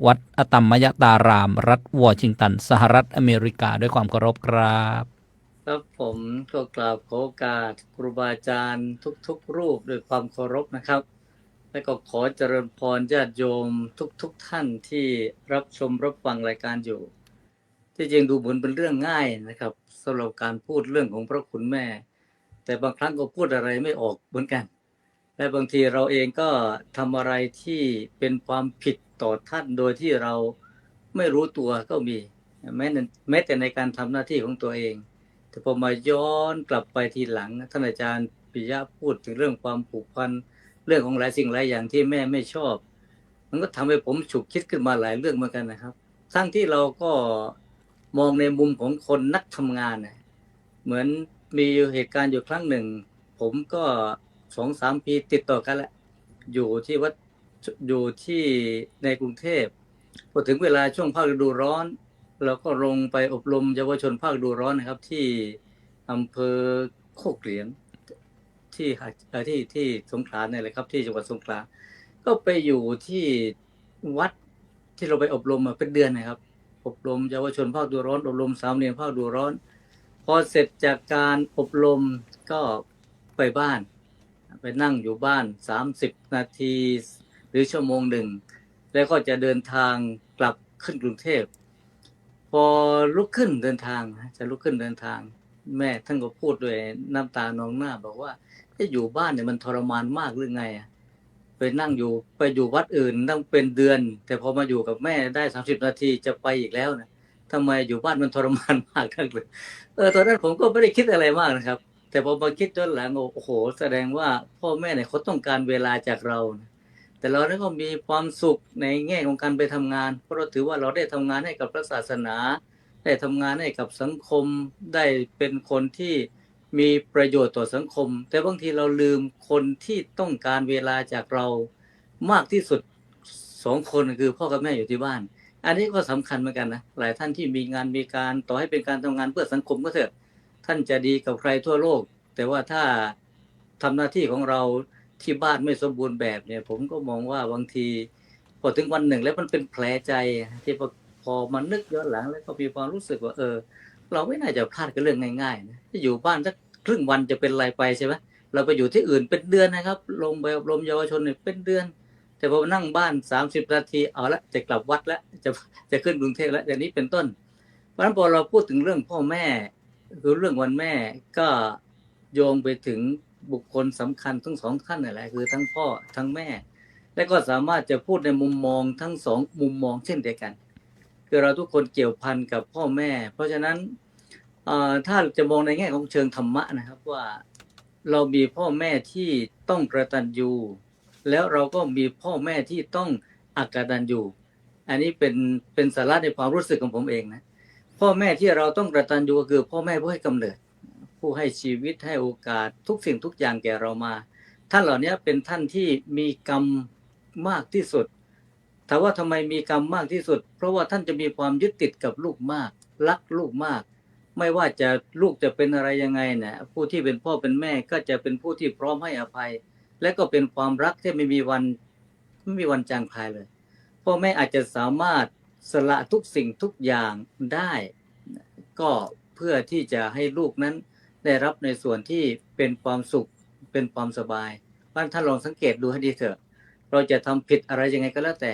วัดอตัมมยตารามรัฐวอชิงตันสหรัฐอเมริกาด้วยความเคารพครับครับผมก็กราบขอโอกาสครูบาอาจารย์ทุกรูปด้วยความเคารพนะครับและก็ขอเจริญพรญาติโยมทุกท่านที่รับชมรับฟังรายการอยู่ที่จริงดูเหมือนเป็นเรื่องง่ายนะครับสำหรับการพูดเรื่องของพระคุณแม่แต่บางครั้งก็พูดอะไรไม่ออกเหมือนกันและบางทีเราเองก็ทำอะไรที่เป็นความผิดต่อท่านโดยที่เราไม่รู้ตัวก็มีแม้แต่ในการทำหน้าที่ของตัวเองแต่พอมาย้อนกลับไปทีหลังท่านอาจารย์ปิยะพูดถึงเรื่องความผูกพันเรื่องของหลายสิ่งหลายอย่างที่แม่ไม่ชอบมันก็ทำให้ผมฉุกคิดขึ้นมาหลายเรื่องเหมือนกันนะครับทั้งที่เราก็มองในมุมของคนนักทำงานนะเหมือนมีเหตุการณ์อยู่ครั้งหนึ่งผมก็ 2-3 ปีติดต่อกันแหละอยู่ที่วัดอยู่ที่ในกรุงเทพพอถึงเวลาช่วงภาคฤดูร้อนเราก็ลงไปอบรมเยาวชนภาคฤดูร้อนนะครับที่อำเภอโคกเหลียงที่สงขลาเนี่ยแหละครับที่จังหวัดสงขลาก็ไปอยู่ที่วัดที่เราไปอบรมมาเป็นเดือนนะครับอบรมเยาวชนภาคฤดูร้อนอบรมสามเณรภาคฤดูร้อนพอเสร็จจากการอบรมก็ไปบ้านไปนั่งอยู่บ้าน30 นาทีหรือชั่วโมงหนึ่งแล้วก็จะเดินทางกลับขึ้นกรุงเทพพอลุกขึ้นเดินทางแม่ท่านก็พูดด้วยน้ำตานองหน้าบอกว่าจะอยู่บ้านเนี่ยมันทรมานมากหรือไงไปอยู่วัดอื่นตั้งเป็นเดือนแต่พอมาอยู่กับแม่ได้30 นาทีจะไปอีกแล้วนะทำไมอยู่บ้านมันทรมานมากทั้งเลยตอนนั้นผมก็ไม่ได้คิดอะไรมากนะครับแต่พอมาคิดย้อนหลังโอ้โหแสดงว่าพ่อแม่เนี่ยเขาต้องการเวลาจากเราแต่เราเนี่ยก็มีความสุขในแง่ของการไปทำงานเพราะเราถือว่าเราได้ทำงานให้กับพระศาสนาได้ทำงานให้กับสังคมได้เป็นคนที่มีประโยชน์ต่อสังคมแต่บางทีเราลืมคนที่ต้องการเวลาจากเรามากที่สุด2 คนคือพ่อกับแม่อยู่ที่บ้านอันนี้ก็สำคัญเหมือนกันนะหลายท่านที่มีงานมีการต่อให้เป็นการทำงานเพื่อสังคมก็เถอะท่านจะดีกับใครทั่วโลกแต่ว่าถ้าทำหน้าที่ของเราที่บ้านไม่สมบูรณ์แบบเนี่ยผมก็มองว่าบางทีพอถึงวันหนึ่งแล้วมันเป็นแผลใจที่พอมานึกย้อนหลังแล้วก็มีความรู้สึกว่าเราไม่น่าจะพลาดกับเรื่องง่ายๆนะที่อยู่บ้านสักครึ่งวันจะเป็นไรไปใช่ไหมเราไปอยู่ที่อื่นเป็นเดือนนะครับลงไปอบรมเยาวชนเนี่ยเป็นเดือนแ แต่พอนั่งบ้าน30 นาทีเอาละจะกลับวัดแล้วจะขึ้นกรุงเทพแล้วอย่างนี้เป็นต้น เพราะฉะนั้นพอเราพูดถึงเรื่องพ่อแม่คือเรื่องวันแม่ก็โยงไปถึงบุคคลสำคัญทั้งสองท่านนั่นแหละคือทั้งพ่อทั้งแม่ และก็สามารถจะพูดในมุมมองทั้งสองมุมมองเช่นเดียวกันคือเราทุกคนเกี่ยวพันกับพ่อแม่ เพราะฉะนั้นถ้าจะมองในแง่ของเชิงธรรมะนะครับว่าเรามีพ่อแม่ที่ต้องกตัญญูแล้วเราก็มีพ่อแม่ที่ต้องอกตัญญูอันนี้เป็นสาระในความรู้สึกของผมเองนะพ่อแม่ที่เราต้องกตัญญูก็คือพ่อแม่ผู้ให้กำเนิดผู้ให้ชีวิตให้โอกาสทุกสิ่งทุกอย่างแก่เรามาท่านเหล่านี้เป็นท่านที่มีกรรมมากที่สุดถามว่าทำไมมีกรรมมากที่สุดเพราะว่าท่านจะมีความยึดติดกับลูกมากรักลูกมากไม่ว่าจะลูกจะเป็นอะไรยังไงเนี่ยผู้ที่เป็นพ่อเป็นแม่ก็จะเป็นผู้ที่พร้อมให้อภัยและก็เป็นความรักที่ไม่มีวันจางคลายเลยพ่อแม่อาจจะสามารถสละทุกสิ่งทุกอย่างได้ก็เพื่อที่จะให้ลูกนั้นได้รับในส่วนที่เป็นความสุขเป็นความสบายบ้านท่านลองสังเกตดูให้ดีเถอะเราจะทำผิดอะไรยังไงก็แล้วแต่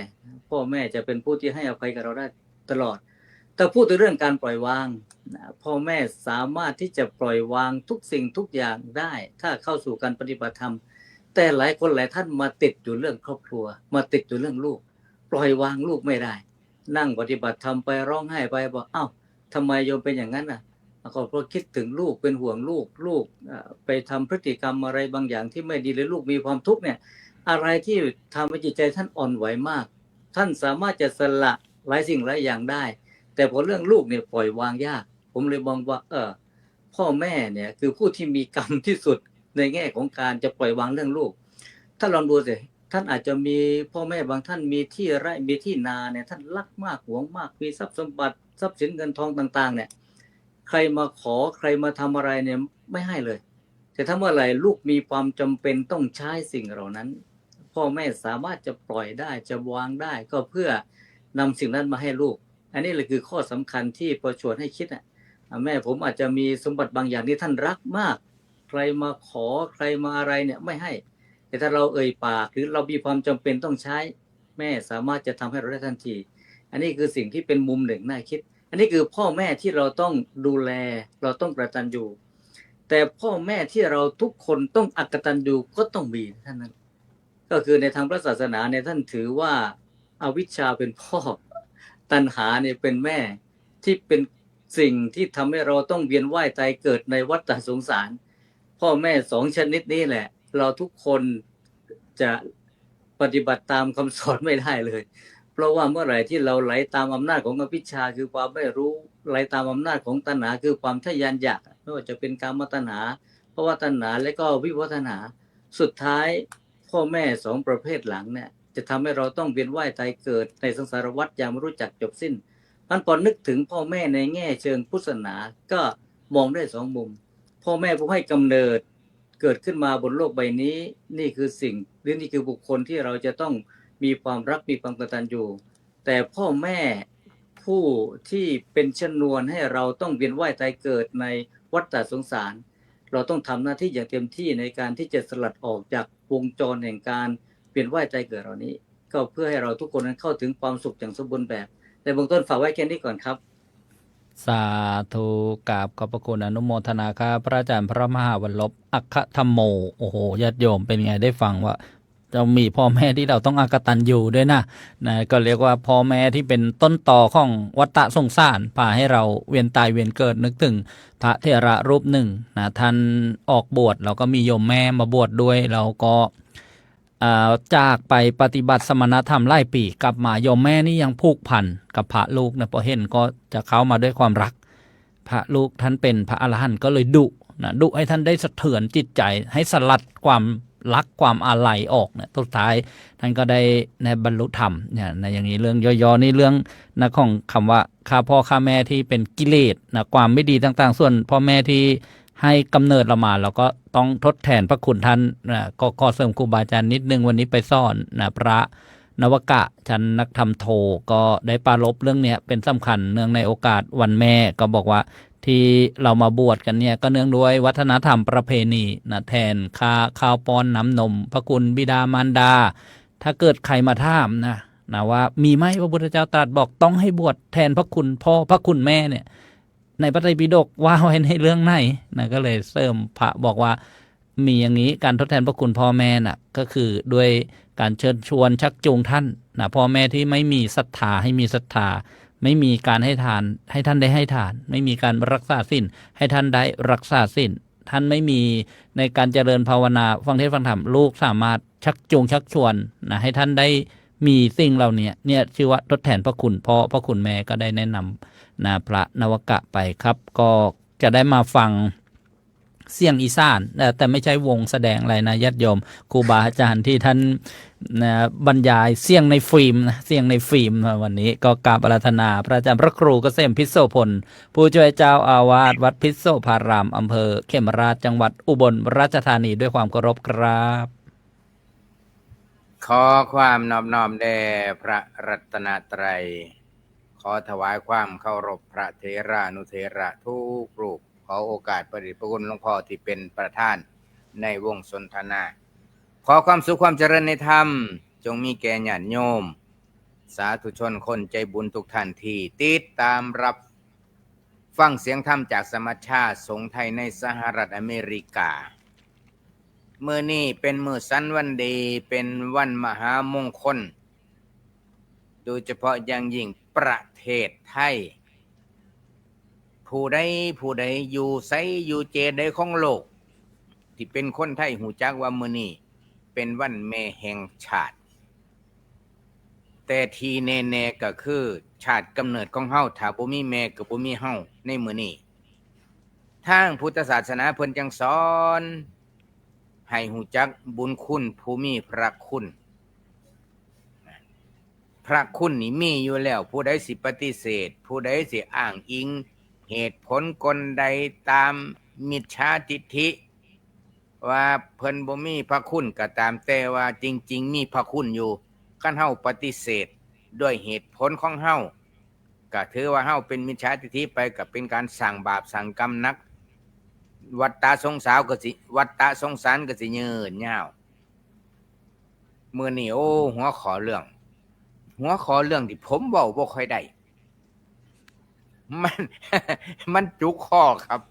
พ่อแม่จะเป็นผู้ที่ให้อภัยกับเราได้ตลอดแต่พูดถึงเรื่องการปล่อยวางพ่อแม่สามารถที่จะปล่อยวางทุกสิ่งทุกอย่างได้ถ้าเข้าสู่การปฏิบัติธรรมแต่หลายคนหลายท่านมาติดอยู่เรื่องครอบครัวมาติดอยู่เรื่องลูกปล่อยวางลูกไม่ได้นั่งปฏิบัติธรรมไปร้องไห้ไปบอกเอ้าทำไมโยมเป็นอย่างนั้นก็เพราะคิดถึงลูกเป็นห่วงลูกไปทำพฤติกรรมอะไรบางอย่างที่ไม่ดีเลยลูกมีความทุกข์เนี่ยอะไรที่ทำให้จิตใจท่านอ่อนไหวมากท่านสามารถจะสละหลายสิ่งหลายอย่างได้แต่พอเรื่องลูกเนี่ยปล่อยวางยากผมเลยมองว่าพ่อแม่เนี่ยคือผู้ที่มีกรรมที่สุดในแง่ของการจะปล่อยวางเรื่องลูกถ้าลองดูสิท่านอาจจะมีพ่อแม่บางท่านมีที่ไร่มีที่นาเนี่ยท่านรักมากหวงมากมีทรัพย์สมบัติทรัพย์สินเงินทองต่างๆเนี่ยใครมาขอใครมาทำอะไรเนี่ยไม่ให้เลยแต่ถ้าเมื่อไหร่ลูกมีความจำเป็นต้องใช้สิ่งเหล่านั้นพ่อแม่สามารถจะปล่อยได้จะวางได้ก็เพื่อนำสิ่งนั้นมาให้ลูกอันนี้เลยคือข้อสำคัญที่ประชวนให้คิดแม่ผมอาจจะมีสมบัติบางอย่างที่ท่านรักมากใครมาขอใครมาอะไรเนี่ยไม่ให้แต่ถ้าเราเอ่ยปากหรือเรามีความจำเป็นต้องใช้แม่สามารถจะทำให้เราได้ทันทีอันนี้คือสิ่งที่เป็นมุมหนึ่งน่าคิดอันนี้คือพ่อแม่ที่เราต้องดูแลเราต้องกตัญญูแต่พ่อแม่ที่เราทุกคนต้องอกตัญญูก็ต้องมีท่านนั้นก็คือในทางพระศาสนาเนี่ยท่านถือว่าอวิชชาเป็นพ่อตัณหาเนี่ยเป็นแม่ที่เป็นสิ่งที่ทำให้เราต้องเวียนว่ายตายเกิดในวัฏสงสารพ่อแม่สองชนิดนี้แหละเราทุกคนจะปฏิบัติตามคำสอนไม่ได้เลยเพราะว่าเมื่อไหร่ที่เราไหลตามอำนาจของอวิชชาคือความไม่รู้ไหลตามอำนาจของตัณหาคือความทะยานอยากไม่ว่าจะเป็นกามตัณหาภวตัณหาและก็วิภวตัณหาสุดท้ายพ่อแม่สองประเภทหลังเนี่ยจะทำให้เราต้องเวียนว่ายตายเกิดในสังสารวัฏอย่างไม่รู้จักจบสิ้นมันพอนึกถึงพ่อแม่ในแง่เชิงพุทธศาสนาก็มองได้สองมุมพ่อแม่ผู้ให้กำเนิดเกิดขึ้นมาบนโลกใบนี้นี่คือสิ่งหรือนี่คือบุคคลที่เราจะต้องมีความรักมีความกตัญญูแต่พ่อแม่ผู้ที่เป็นชนวนให้เราต้องเวียนว่ายตายเกิดในวัฏสงสารเราต้องทำหน้าที่อย่างเต็มที่ในการที่จะสลัดออกจากวงจรแห่งการเวียนว่ายตายเกิดเหล่านี้ก็เพื่อให้เราทุกคนนั้นเข้าถึงความสุขอย่างสมบูรณ์แบบแต่เบื้องต้นฝากไว้แค่นี้ก่อนครับสาธุกราบขอบพระคุณอนุโมทนาครับพระอาจารย์พระมหาวรลบอัคคธรรมโมโอ้โหญาติโยมเป็นไงได้ฟังว่าจะมีพ่อแม่ที่เราต้องอกตัญญูด้วยนะก็เรียกว่าพ่อแม่ที่เป็นต้นต่อของวัฏสงสารพาให้เราเวียนตายเวียนเกิดนึกถึงพระเถระรูปหนึ่งท่านออกบวชเราก็มีโยมแม่มาบวชด้วยเราก็จากไปปฏิบัติสมณธรรมไล่ปีกลับมาโยมแม่นี่ยังผูกพันกับพระลูกนะพอเห็นก็จะเข้ามาด้วยความรักพระลูกท่านเป็นพระอรหันต์ก็เลยดุให้ท่านได้สะเทือนจิตใจให้สลัดความรักความอาลัยออกเนี่ยสุดท้ายท่านก็ได้ในบรรลุธรรมเนี่ยในอย่างนี้เรื่องย่อๆนี่เรื่องนะของคำว่าข้าพ่อข้าแม่ที่เป็นกิเลสนะความไม่ดีต่างๆส่วนพ่อแม่ที่ให้กำเนิดเรามาเราก็ต้องทดแทนพระคุณท่านนะก็ขอเสริมครูบาอาจารย์นิดนึงวันนี้ไปสอนนะพระนวกะชั้นนักธรรมโทก็ได้ปรารภเรื่องเนี้ยเป็นสำคัญเนื่องในโอกาสวันแม่ก็บอกว่าที่เรามาบวชกันเนี่ยก็เนื่องด้วยวัฒนธรรมประเพณีนะแทนข้าวป้อนน้ำนมพระคุณบิดามารดา ถ้าเกิดใครมาถามนะว่ามีไหมพระพุทธเจ้าตรัสบอกต้องให้บวชแทนพระคุณพ่อพระคุณแม่เนี่ยในพระไตรปิฎกว่าไว้ในเรื่องไหนนะก็เลยเสริมพระบอกว่ามีอย่างนี้การทดแทนพระคุณพ่อแม่น่ะก็คือด้วยการเชิญชวนชักจูงท่านนะพ่อแม่ที่ไม่มีศรัทธาให้มีศรัทธาไม่มีการให้ทานให้ท่านได้ให้ทานไม่มีการรักษาศีลให้ท่านได้รักษาศีลท่านไม่มีในการเจริญภาวนาฟังเทศน์ฟังธรรมลูกสามารถชักจูงชักชวนนะให้ท่านได้มีสิ่งเหล่านี้เนี่ยชื่อว่าทดแทนพระคุณพ่อพระคุณแม่ก็ได้แนะนำนะพระนวกะไปครับก็จะได้มาฟังเสียงอีสานแต่ไม่ใช่วงแสดงอะไรนะญาติโยมครูบาอาจารย์ที่ท่านนะบรรยายเสียงในฟิล์มนะเสียงในฟิล์มวันนี้ก็กราบอาราธนาพระอาจารย์พระครูเกษมพิโสพลผู้ช่วยเจ้าอาวาสวัดพิโสภารามอำเภอเขมราชจังหวัดอุบลราชธานีด้วยความเคารพครับ ขอความนอบน้อมแด่พระรัตนตรัยขอถวายความเคารพพระเถรานุเถระทุกรูปขอโอกาสประดิษฐ์พระคุณหลวงพ่อที่เป็นประธานในวงสนทนาขอความสุขความเจริญในธรรมจงมีแก่ญาติโยมสาธุชนคนใจบุญทุกท่านที่ติดตามรับฟังเสียงธรรมจากสมัชชาสงฆ์ไทยในสหรัฐอเมริกามื้อนี้เป็นมื้อสันวันดีเป็นวันมหามงคลโดยเฉพาะอย่างยิ่งประเทศไทยผู้ใดอยู่ไสอยู่เจใดของโลกที่เป็นคนไทยหูจักว่ามื้อนี้เป็นวันแม่แห่งชาติแต่ที่แน่ๆก็คือชาติกำเนิดของเฮาถ้าบ่มีแม่ก็บ่มีเฮาในมื้อนี้ทางพุทธศาสนาเพิ่นจังสอนให้หูจักบุญคุณผู้มีพระคุณพระคุณนี่มีอยู่แล้วผู้ใดสิปฏิเสธผู้ใดสิอ้างอิงเหตุผลกลใดตามมิจฉาทิฏฐิว่าเพิ่นบ่มีพระคุณก็ตามแต่ว่าจริงๆมีพระคุณอยู่คันเฮาปฏิเสธด้วยเหตุผลของเฮาก็ถือว่าเฮาเป็นมิจฉาทิฏฐิไปก็เป็นการสั่งบาปสั่งกรรมนักวัฏฏะสงสารก็สิวัฏฏะสงสารก็สิยืดยาวมื้อนี้หัวข้อเรื่องที่ผมเว้าบ่ค่อยได้มัน มันจุกคอครับ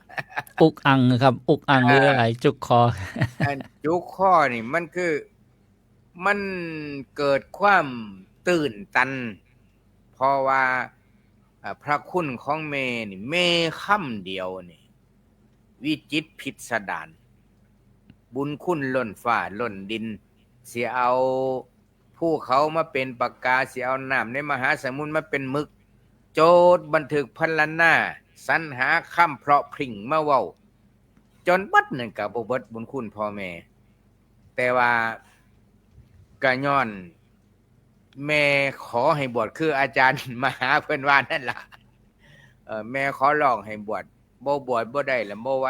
อุกอังครับอุกอังหรืออะไรจุกคอ จุกคอนี่มันคือมันเกิดความตื่นตันเพราะว่าพระคุณของแม่นี่แม่คำเดียวนี่วิจิตรพิสดารบุญคุณล้นฟ้าล้นดินสิเอาภูเขามาเป็นปากกาสิเอาน้ำในมหาสมุทรมาเป็นหมึกโจทย์บันทึกพรรณนาสรรหาคำเพราะพริ่งมาเว้าจนบัดนั่นก็บ่เบิดบุญคุณพ่อแม่แต่ว่าก็ย้อนแม่ขอให้บวชคืออาจารย์มหาเพิ่นว่านั่นล่ะแม่ขอร้องให้บวชบ่บวชบ่ได้แล้วบ่ไหว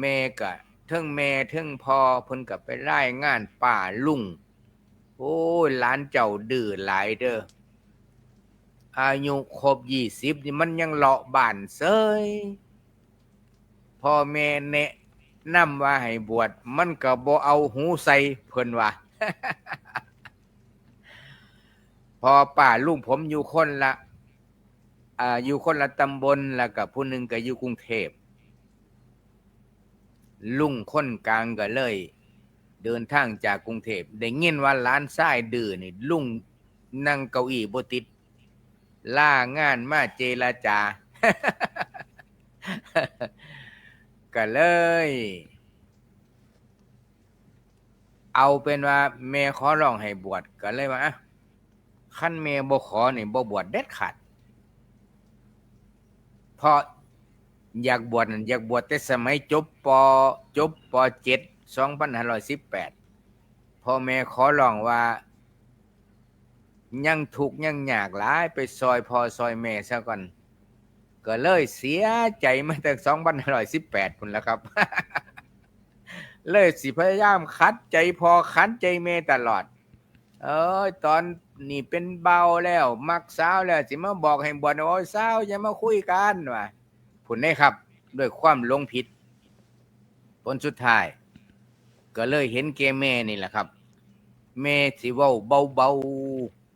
แม่ก็เทิงแม่เทิงพ่อเพิ่นก็ไปรายงานป้าลุงโอ้ยหลานเจ้าดื้อหลายเด้ออายุครบ20นี่มันยังเลาะบ้านเซยพ่อแม่แนะนำว่าให้บวชมันก็บ่เอาหูใส่เพิ่นว่า พอป้าลุงผมอยู่คนละตำบลแล้วก็ผู้หนึงก็อยู่กรุงเทพลุงคนกลางก็เลยเดินทางจากกรุงเทพได้ยินว่าหลานชายดื้อนี่ลุงนั่งเก้าอี้บ่ติดล่างานมาเจรจา ก็เลยเอาเป็นว่าแม่ขอร้องให้บวชก็เลยว่าคันแม่บ่ขอนี่บ่บวชเด็ดขาดเพราะอยากบวชแต่สมัยจบป .7 2518พ่อแม่ขอร้องว่ายังทุกข์ยังยากหลายไปซอยพ่อซอยแม่ซะก่อนก็เลยเสียใจมาตั้ง2518พุ่นแล้วครับ เลยสิพยายามขัดใจพ่อขัดใจแม่ตลอดตอนนี่เป็นเบาแล้วมักสาวแล้วสิมาบอกให้บวชโอ้ยสาวอย่ามาคุยกันว่าพุ่นได้ครับด้วยความหลงผิดผลสุดท้ายก็เลยเห็นแก่แม่นี่แหละครับ แม่สิเว้าเบา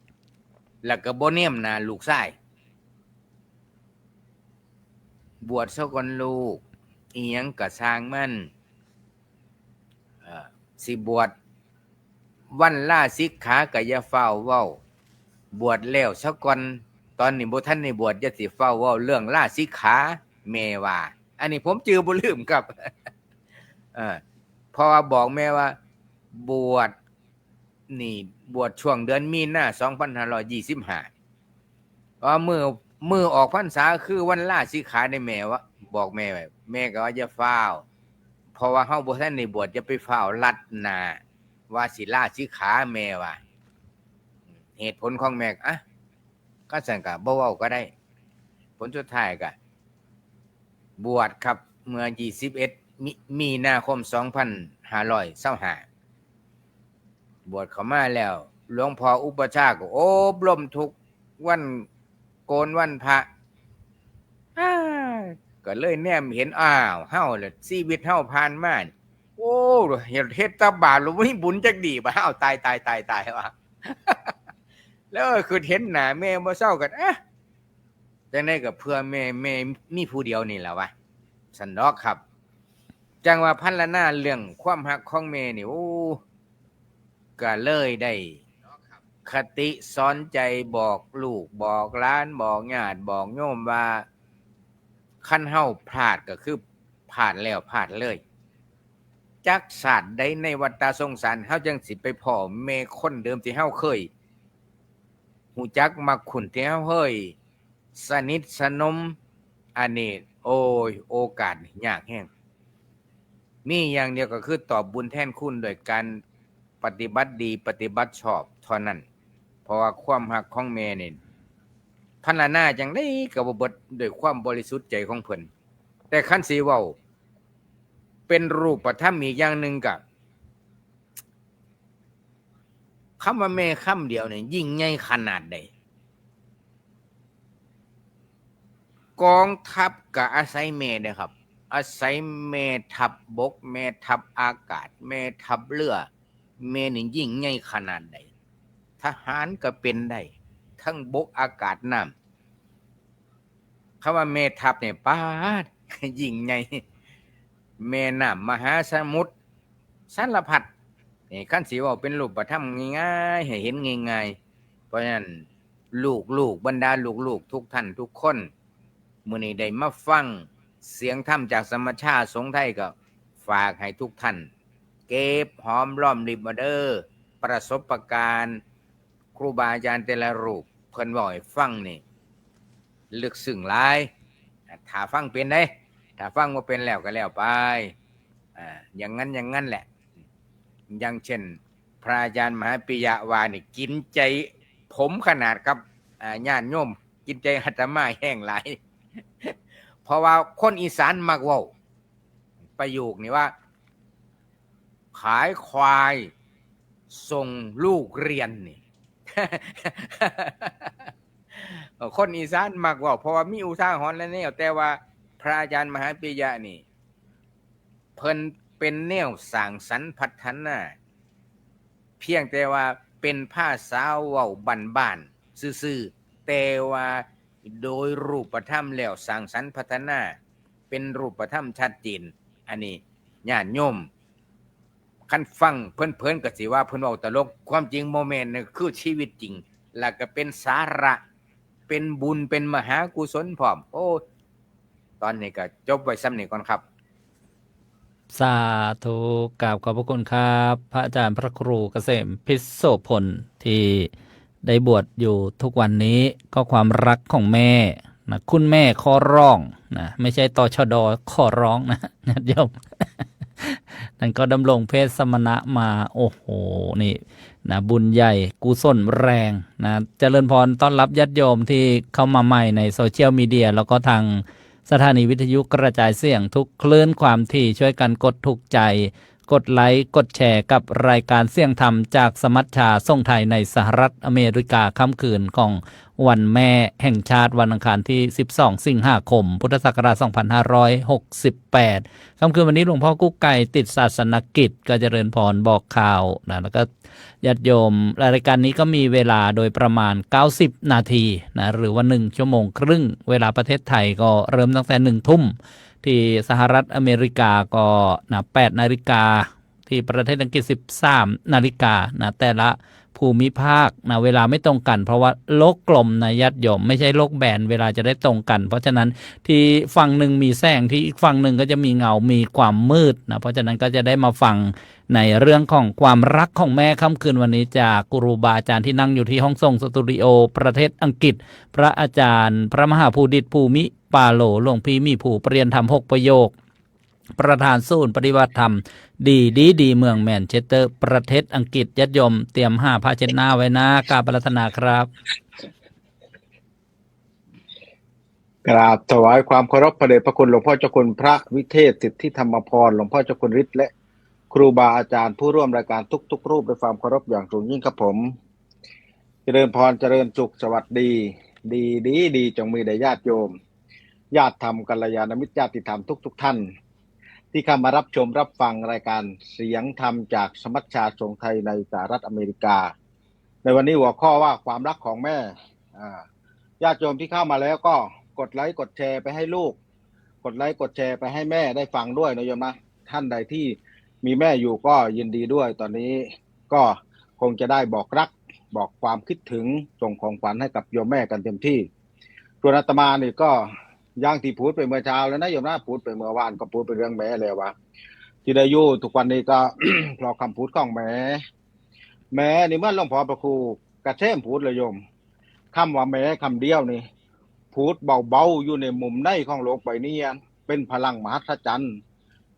ๆแล้วก็บ่เนียมหน้าลูกชายบวชซะก่อนลูกอีหยังก็สร้างมันสิบวชวันลาสิกขาก็อย่าเฝ้าเว้าบวชแล้วซะก่อนตอนนี้บ่ทันได้บวชอย่าสิเฝ้าเว้าเรื่องลาสิกขาแม่ว่าอันนี้ผมจือบ่ลืมครับ เพราะว่าบอกแม่ว่าบวชนี่บวชช่วงเดือนมีนา2525ว่ามือออกพรรษาคือวันลาสิกขาในแม่ว่าบอกแม่ไว้แม่ก็ว่าอย่าฟ้าวเพราะว่าเฮาบ่ทันได้บวชอย่าไปฟ้าวลัดหน้าว่าสิลาสิกขาแม่ว่าเหตุผลของแม่ก็สั่นก็บ่เว้าก็ได้ผลสุดท้ายก็บวชครับเมื่อ21มีนาคม2525บวชเข้ามาแล้วหลวงพ่ออุปชฌาย์ก็อบรมทุกวันโกนวันพระก็เลยแนมเห็นเฮาแหละชีวิตเฮาผ่านมาโอ้เฮ็ดตาบาปหรือบ่มีบุญจักดีบ่ตายว่ะ แล้วคือเห็นหน้าแม่บ่เศร้ากันจังได๋ก็เพื่อแม่มีผู้เดียวนี่แหละวะซั่นดอกครับจังว่าพันละนาเรื่องความรักของแม่นี่ก็เลยได้คติสอนใจบอกลูกบอกหลานบอกญาติบอกโยมว่าคันเฮาพลาดก็คือพลาดแล้วพลาดเลยจักศาสตร์ใดในวัฏสงสารเฮาจังสิไปพ้อแม่คนเดิมที่เฮาเคยฮู้จักมักคุ้นที่เฮาเคยสนิทสนมอันนี้โอกาสยากแฮงมีอย่างเดียวก็คือตอบบุญแทนคุณโดยการปฏิบัติดีปฏิบัติชอบเท่านั้นเพราะว่าความรักของแม่นี่พันละนาจังได๋ก็บ่เบิดด้วยความบริสุทธิ์ใจของเพิ่นแต่คันสิเว้าเป็นรูปธรรมอีกอย่างหนึ่งก็คำว่าแม่คำเดียวนี่ยิ่งใหญ่ขนาดใดกองทัพก็อาศัยแม่เด้อครับอาศัยแม่ทัพบกแม่ทัพอากาศแม่ทัพเรือแม่นี่ยิ่งใหญ่ขนาดใดทหารก็เป็นได้ทั้งบกอากาศน้ำคำว่าแม่ทัพเนี่ยป้าดยิ่งใหญ่แม่น้ำมหาสมุทรสารพัดนี่คันสิเว้าเป็นรูปธรรมง่ายๆให้เห็นง่ายๆเพราะฉะนั้นลูกบรรดาลูกทุกท่านทุกคนมื้อนี้ได้มาฟังเสียงธรรมจากสมชาสงฆ์ไทยก็ฝากให้ทุกท่านเก็บหอมรอมริบมาเด้อประสบการณ์ครูบาอาจารย์แต่ละรูปเพิ่นเว้าให้ฟังนี่ลึกซึ้งหลายถ้าฟังเป็นได้ถ้าฟังบ่เป็นแล้วก็แล้วไปอย่างนั้นแหละอย่างเช่นพระอาจารย์มหาปิยะวานี่กินใจผมขนาดครับญาติโยมกินใจอาตมาแห้งหลาย เพราะว่าคนอีสานมักเว้าประโยคนี้ว่าขายควายส่งลูกเรียนนี่ คนอีสานมักเว้าเพราะว่ามีอุทาหรณ์และแนวแต่ว่าพระอาจารย์มหาปิยะนี่เพิ่นเป็นแนวสร้างสรรค์พัฒนาเพียงแต่ว่าเป็นภาษาเว้าบ้านๆซื่อๆแต่ว่าโดยรูปธรรมแล้วสร้างสรรค์พัฒนาเป็นรูปธรรมชัดเจนอันนี้ญาติโยมคันฟังเพิ่นก็สิว่าเพิ่นเว้าตลกความจริงโมเมนต์นี่คือชีวิตจริงแล้วก็เป็นสาระเป็นบุญเป็นมหากุศลพร้อมตอนนี้ก็จบไว้ซ้ำนี้ก่อนครับสาธุกราบขอบพระคุณครับพระอาจารย์พระครูเกษมพิโสพลที่ได้บวชอยู่ทุกวันนี้ก็ความรักของแม่นะคุณแม่ขอร้องนะไม่ใช่ตชดขอร้องนะญาติโยม นั่นก็ดำรงเพศสมณะมาโอ้โหนี่นะบุญใหญ่กุศลแรงนะเจริญพรต้อนรับญาติโยมที่เข้ามาใหม่ในโซเชียลมีเดียแล้วก็ทางสถานีวิทยุกระจายเสียงทุกคลื่นความถี่ช่วยกันกดถูกใจ กดไลค์กดแชร์กับรายการเสี่ยงธรรมจากสมัชชาส่งไทยในสหรัฐอเมริกาค่ำคืนของวันแม่แห่งชาติวันอังคารที่12สิงหาคมพุทธศักราช2568ค่ำคืนวันนี้หลวงพ่อกุ๊กไก่ติดศาสนกิจก็เจริญพรบอกข่าวนะแล้วก็ญาติโยมรายการนี้ก็มีเวลาโดยประมาณ90นาทีนะหรือว่า1ชั่วโมงครึ่งเวลาประเทศไทยก็เริ่มตั้งแต่1ทุ่มที่สหรัฐอเมริกาก็8นาฬิกาที่ประเทศอังกฤษ13นาฬิกานะแต่ละภูมิภาคนะเวลาไม่ตรงกันเพราะว่าโลกกลมนะญาติโยมไม่ใช่โลกแบนเวลาจะได้ตรงกันเพราะฉะนั้นที่ฝั่งหนึ่งมีแสงที่อีกฝั่งหนึ่งก็จะมีเงามีความมืดนะเพราะฉะนั้นก็จะได้มาฟังในเรื่องของความรักของแม่ค่ำคืนวันนี้จากครูบาอาจารย์ที่นั่งอยู่ที่ห้องส่งสตูดิโอประเทศอังกฤษพระอาจารย์พระมหาภูดิษฐ์ภูมิปาโลหลวงพี่มีผู้เปลี่ยนธรรม6ประโยคประธานศูนย์ปฏิบัติธรรมดีเมืองแมนเชสเตอร์ประเทศอังกฤษญาติโยมเตรียมผ้าเช็ดหน้าไว้นะกราบอาราธนาครับ กราบถวายความเคารพพระเดชพระคุณหลวงพ่อเจ้าคุณพระวิเทศสิทธิธรรมพรหลวงพ่อเจ้าคุณฤทธิ์และครูบาอาจารย์ผู้ร่วมรายการทุกรูปด้วยความเคารพอย่างสูงยิ่งครับผมเจริญพรเจริญสุขสวัสดีดีจงมีแด่ญาติโยมญาติธรรมกัลยาณมิตรญาติธรรมทุกท่านที่เข้ามารับชมรับฟังรายการเสียงธรรมจากสมัชชาสงฆ์ไทยในสหรัฐอเมริกาในวันนี้หัวข้อว่าความรักของแม่ญาติโยมที่เข้ามาแล้วก็กดไลค์กดแชร์ไปให้ลูกกดไลค์กดแชร์ไปให้แม่ได้ฟังด้วยนะโยมนะท่านใดที่มีแม่อยู่ก็ยินดีด้วยตอนนี้ก็คงจะได้บอกรักบอกความคิดถึงส่งของขวัญให้กับโยมแม่กันเต็มที่ส่วนอาตมานี่ก็ย่างที่พูดไปเมื่อเช้าแล้วนะโยมนะพูดไปเมื่อวานก็พูดไปเรื่องแม่แล้ววะที่ได้อยู่ทุกวันนี้ก็ เพราะคำพูดของแม่นี่เมื่อหลวงพ่อพระครูกระเทมพูดเลยโยมคำว่าแม่คำเดียวนี่พูดเบาๆอยู่ในมุมในของโลกใบนี้เป็นพลังมหัศจรรย์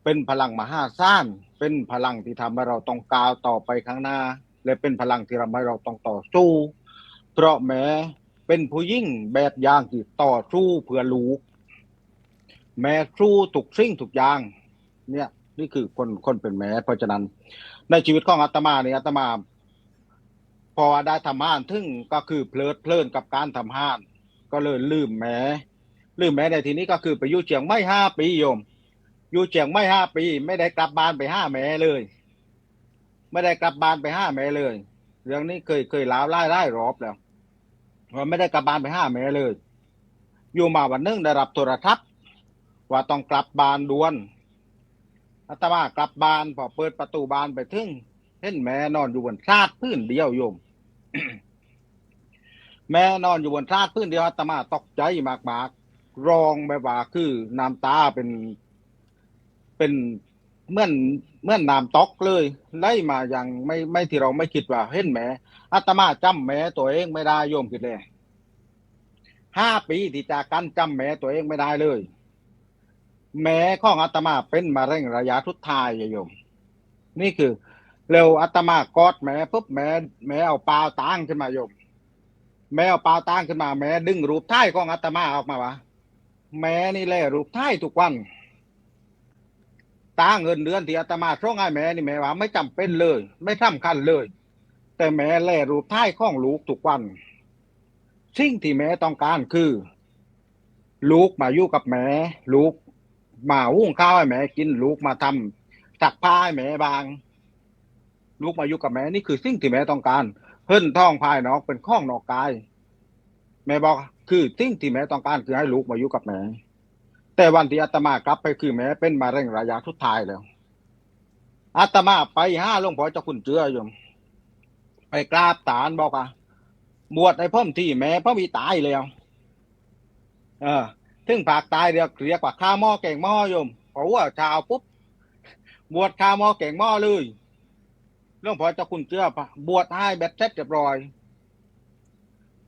เป็นพลังมหาศาลเป็นพลังที่ทำให้เราต้องก้าวต่อไปข้างหน้าและเป็นพลังที่ทำให้เราต้องต่อสู้เพราะแม่เป็นผู้ยิ่งแบบอย่างที่ต่อสู้เพื่อลูกแม่สู้ทุกสิ่งทุกอย่างเนี่ยนี่คือคนเป็นแม่เพราะฉะนั้นในชีวิตของอาตมาเนี่ยอาตมาพอได้ทำงานถึงก็คือเพลินกับการทำงานก็เลยลืมแม่ในทีนี้ก็คือไปอยู่เชียงใหม่5 ปีโยมอยู่เชียงใหม่5 ปีไม่ได้กลับบ้านไปหาแม่เลยไม่ได้กลับบ้านไปหาแม่เลยเรื่องนี้เคยเล่าไล่รอบแล้วว่าไม่ได้กลับบ้านไปหาแม่เลยอยู่มาวันนึงได้รับโทรทัศน์ว่าต้องกลับบ้านด่วนอาตมากลับบ้านพอเปิดประตูบ้านไปถึงเห็นแม่นอนอยู่บนซาดพื้นเดียวโยม แม่นอนอยู่บนซาดพื้นเดียวอาตมาตกใจมากๆร้องแบบว่าคือน้ำตาเป็นเหมือนน้ำตกเลยไล่มาอย่างไม่ที่เราไม่คิดว่าเห็นแม่อาตมาจำแม่ตัวเองไม่ได้โยมคิดเลย5 ปีที่จากกันจำแม่ตัวเองไม่ได้เลยแม่ของอาตมาเป็นมะเร็งระยะสุดท้ายโยมนี่คือเร็วอาตมากอดแม่ปุ๊บแม่เอาปาวตั้งขึ้นมาโยมแม่เอาปาวตั้งขึ้นมาแม่ดึงรูปถ่ายของอาตมาออกมาวะแม่นี่แหละรูปถ่ายทุกวันตั้งเงินเดือนที่อาตมาส่งให้แม่นี่แม่ว่าไม่จำเป็นเลยไม่สำคัญเลยแต่แม่แลรูปถ่ายของลูกทุกวันสิ่งที่แม่ต้องการคือลูกมาอยู่กับแม่ลูกมาหุงข้าวให้แม่กินลูกมาทำซักผ้าให้แม่บางลูกมาอยู่กับแม่นี่คือสิ่งที่แม่ต้องการเพิ่นท้องภายนอกเป็นข้องนอกกายแม่บอกคือสิ่งที่แม่ต้องการคือให้ลูกมาอยู่กับแม่แต่วันที่อาตมากลับไปคือแม่เป็นมะเร็งระยะสุดท้ายแล้วอาตมาไปหาหลวงพ่อเจ้าคุณเจือโยมไปกราบศาลบอกว่าบวชให้พ่อมที่แม่พ่อมีตายแล้วถึงผากตายเรียกว่าข้าหม้อแกงหม้อโยมเพราะว่าชาวปุ๊บบวชข้าหม้อแกงหม้อเลยหลวงพ่อเจ้าคุณเจือบวชให้แบบเสร็จเรียบร้อย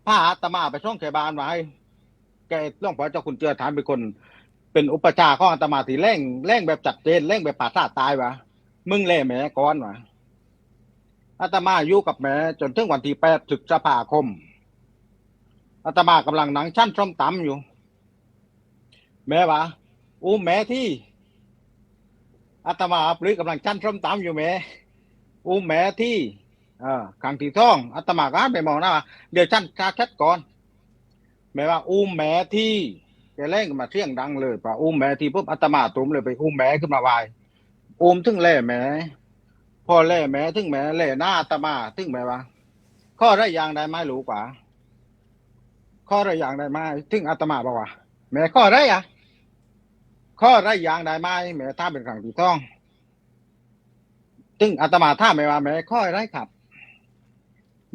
พาอาตมาไปช่องแขบานไว้แกหลวงพ่อเจ้าคุณเจือถามเป็นคนเป็นอุปชาของอาตมาที่เร่งแบบจัดเจนเร่งแบบป่าซาตายวะมึงเล่แม่ก้อนวะอาตมาอยู่กับแม่จนถึงวันที่8 พฤษภาคมอาตมากำลังนั่งชั้นส้มตำอยู่แม่วะแม่ที่ อาตมาปรื้อกำลังชั้นส้มตำอยู่แม่อุ้มแม่ที่ขังที่ท้องอาตมาก็หันไปมองหน้าว่าเดี๋ยวชั้นชาชัดก่อนแม่ว่าอุ้มแม่ที่แกเล่นมาเสียงดังเลยป่ะอุ้มแม่ที่ปุ๊บอาตมาตุ้มเลยไปอุ้มแม่ขึ้นมาไหวอุ้มถึงแล่แม่พอแล่แม่ถึงแม่แล่หน้าอาตมาถึงแม่ว่าข้อได้อย่างใดไม่รู้กว่าข้อได้อย่างใดไม่ถึงอาตมาบอกว่าแม่ข้อได้อะข้อได้อย่างใดไม่แม่ถ้าเป็นขังที่ท้องซึ่งอาตมาถ้าไม่ว่าแม่ข้ออะไรครับ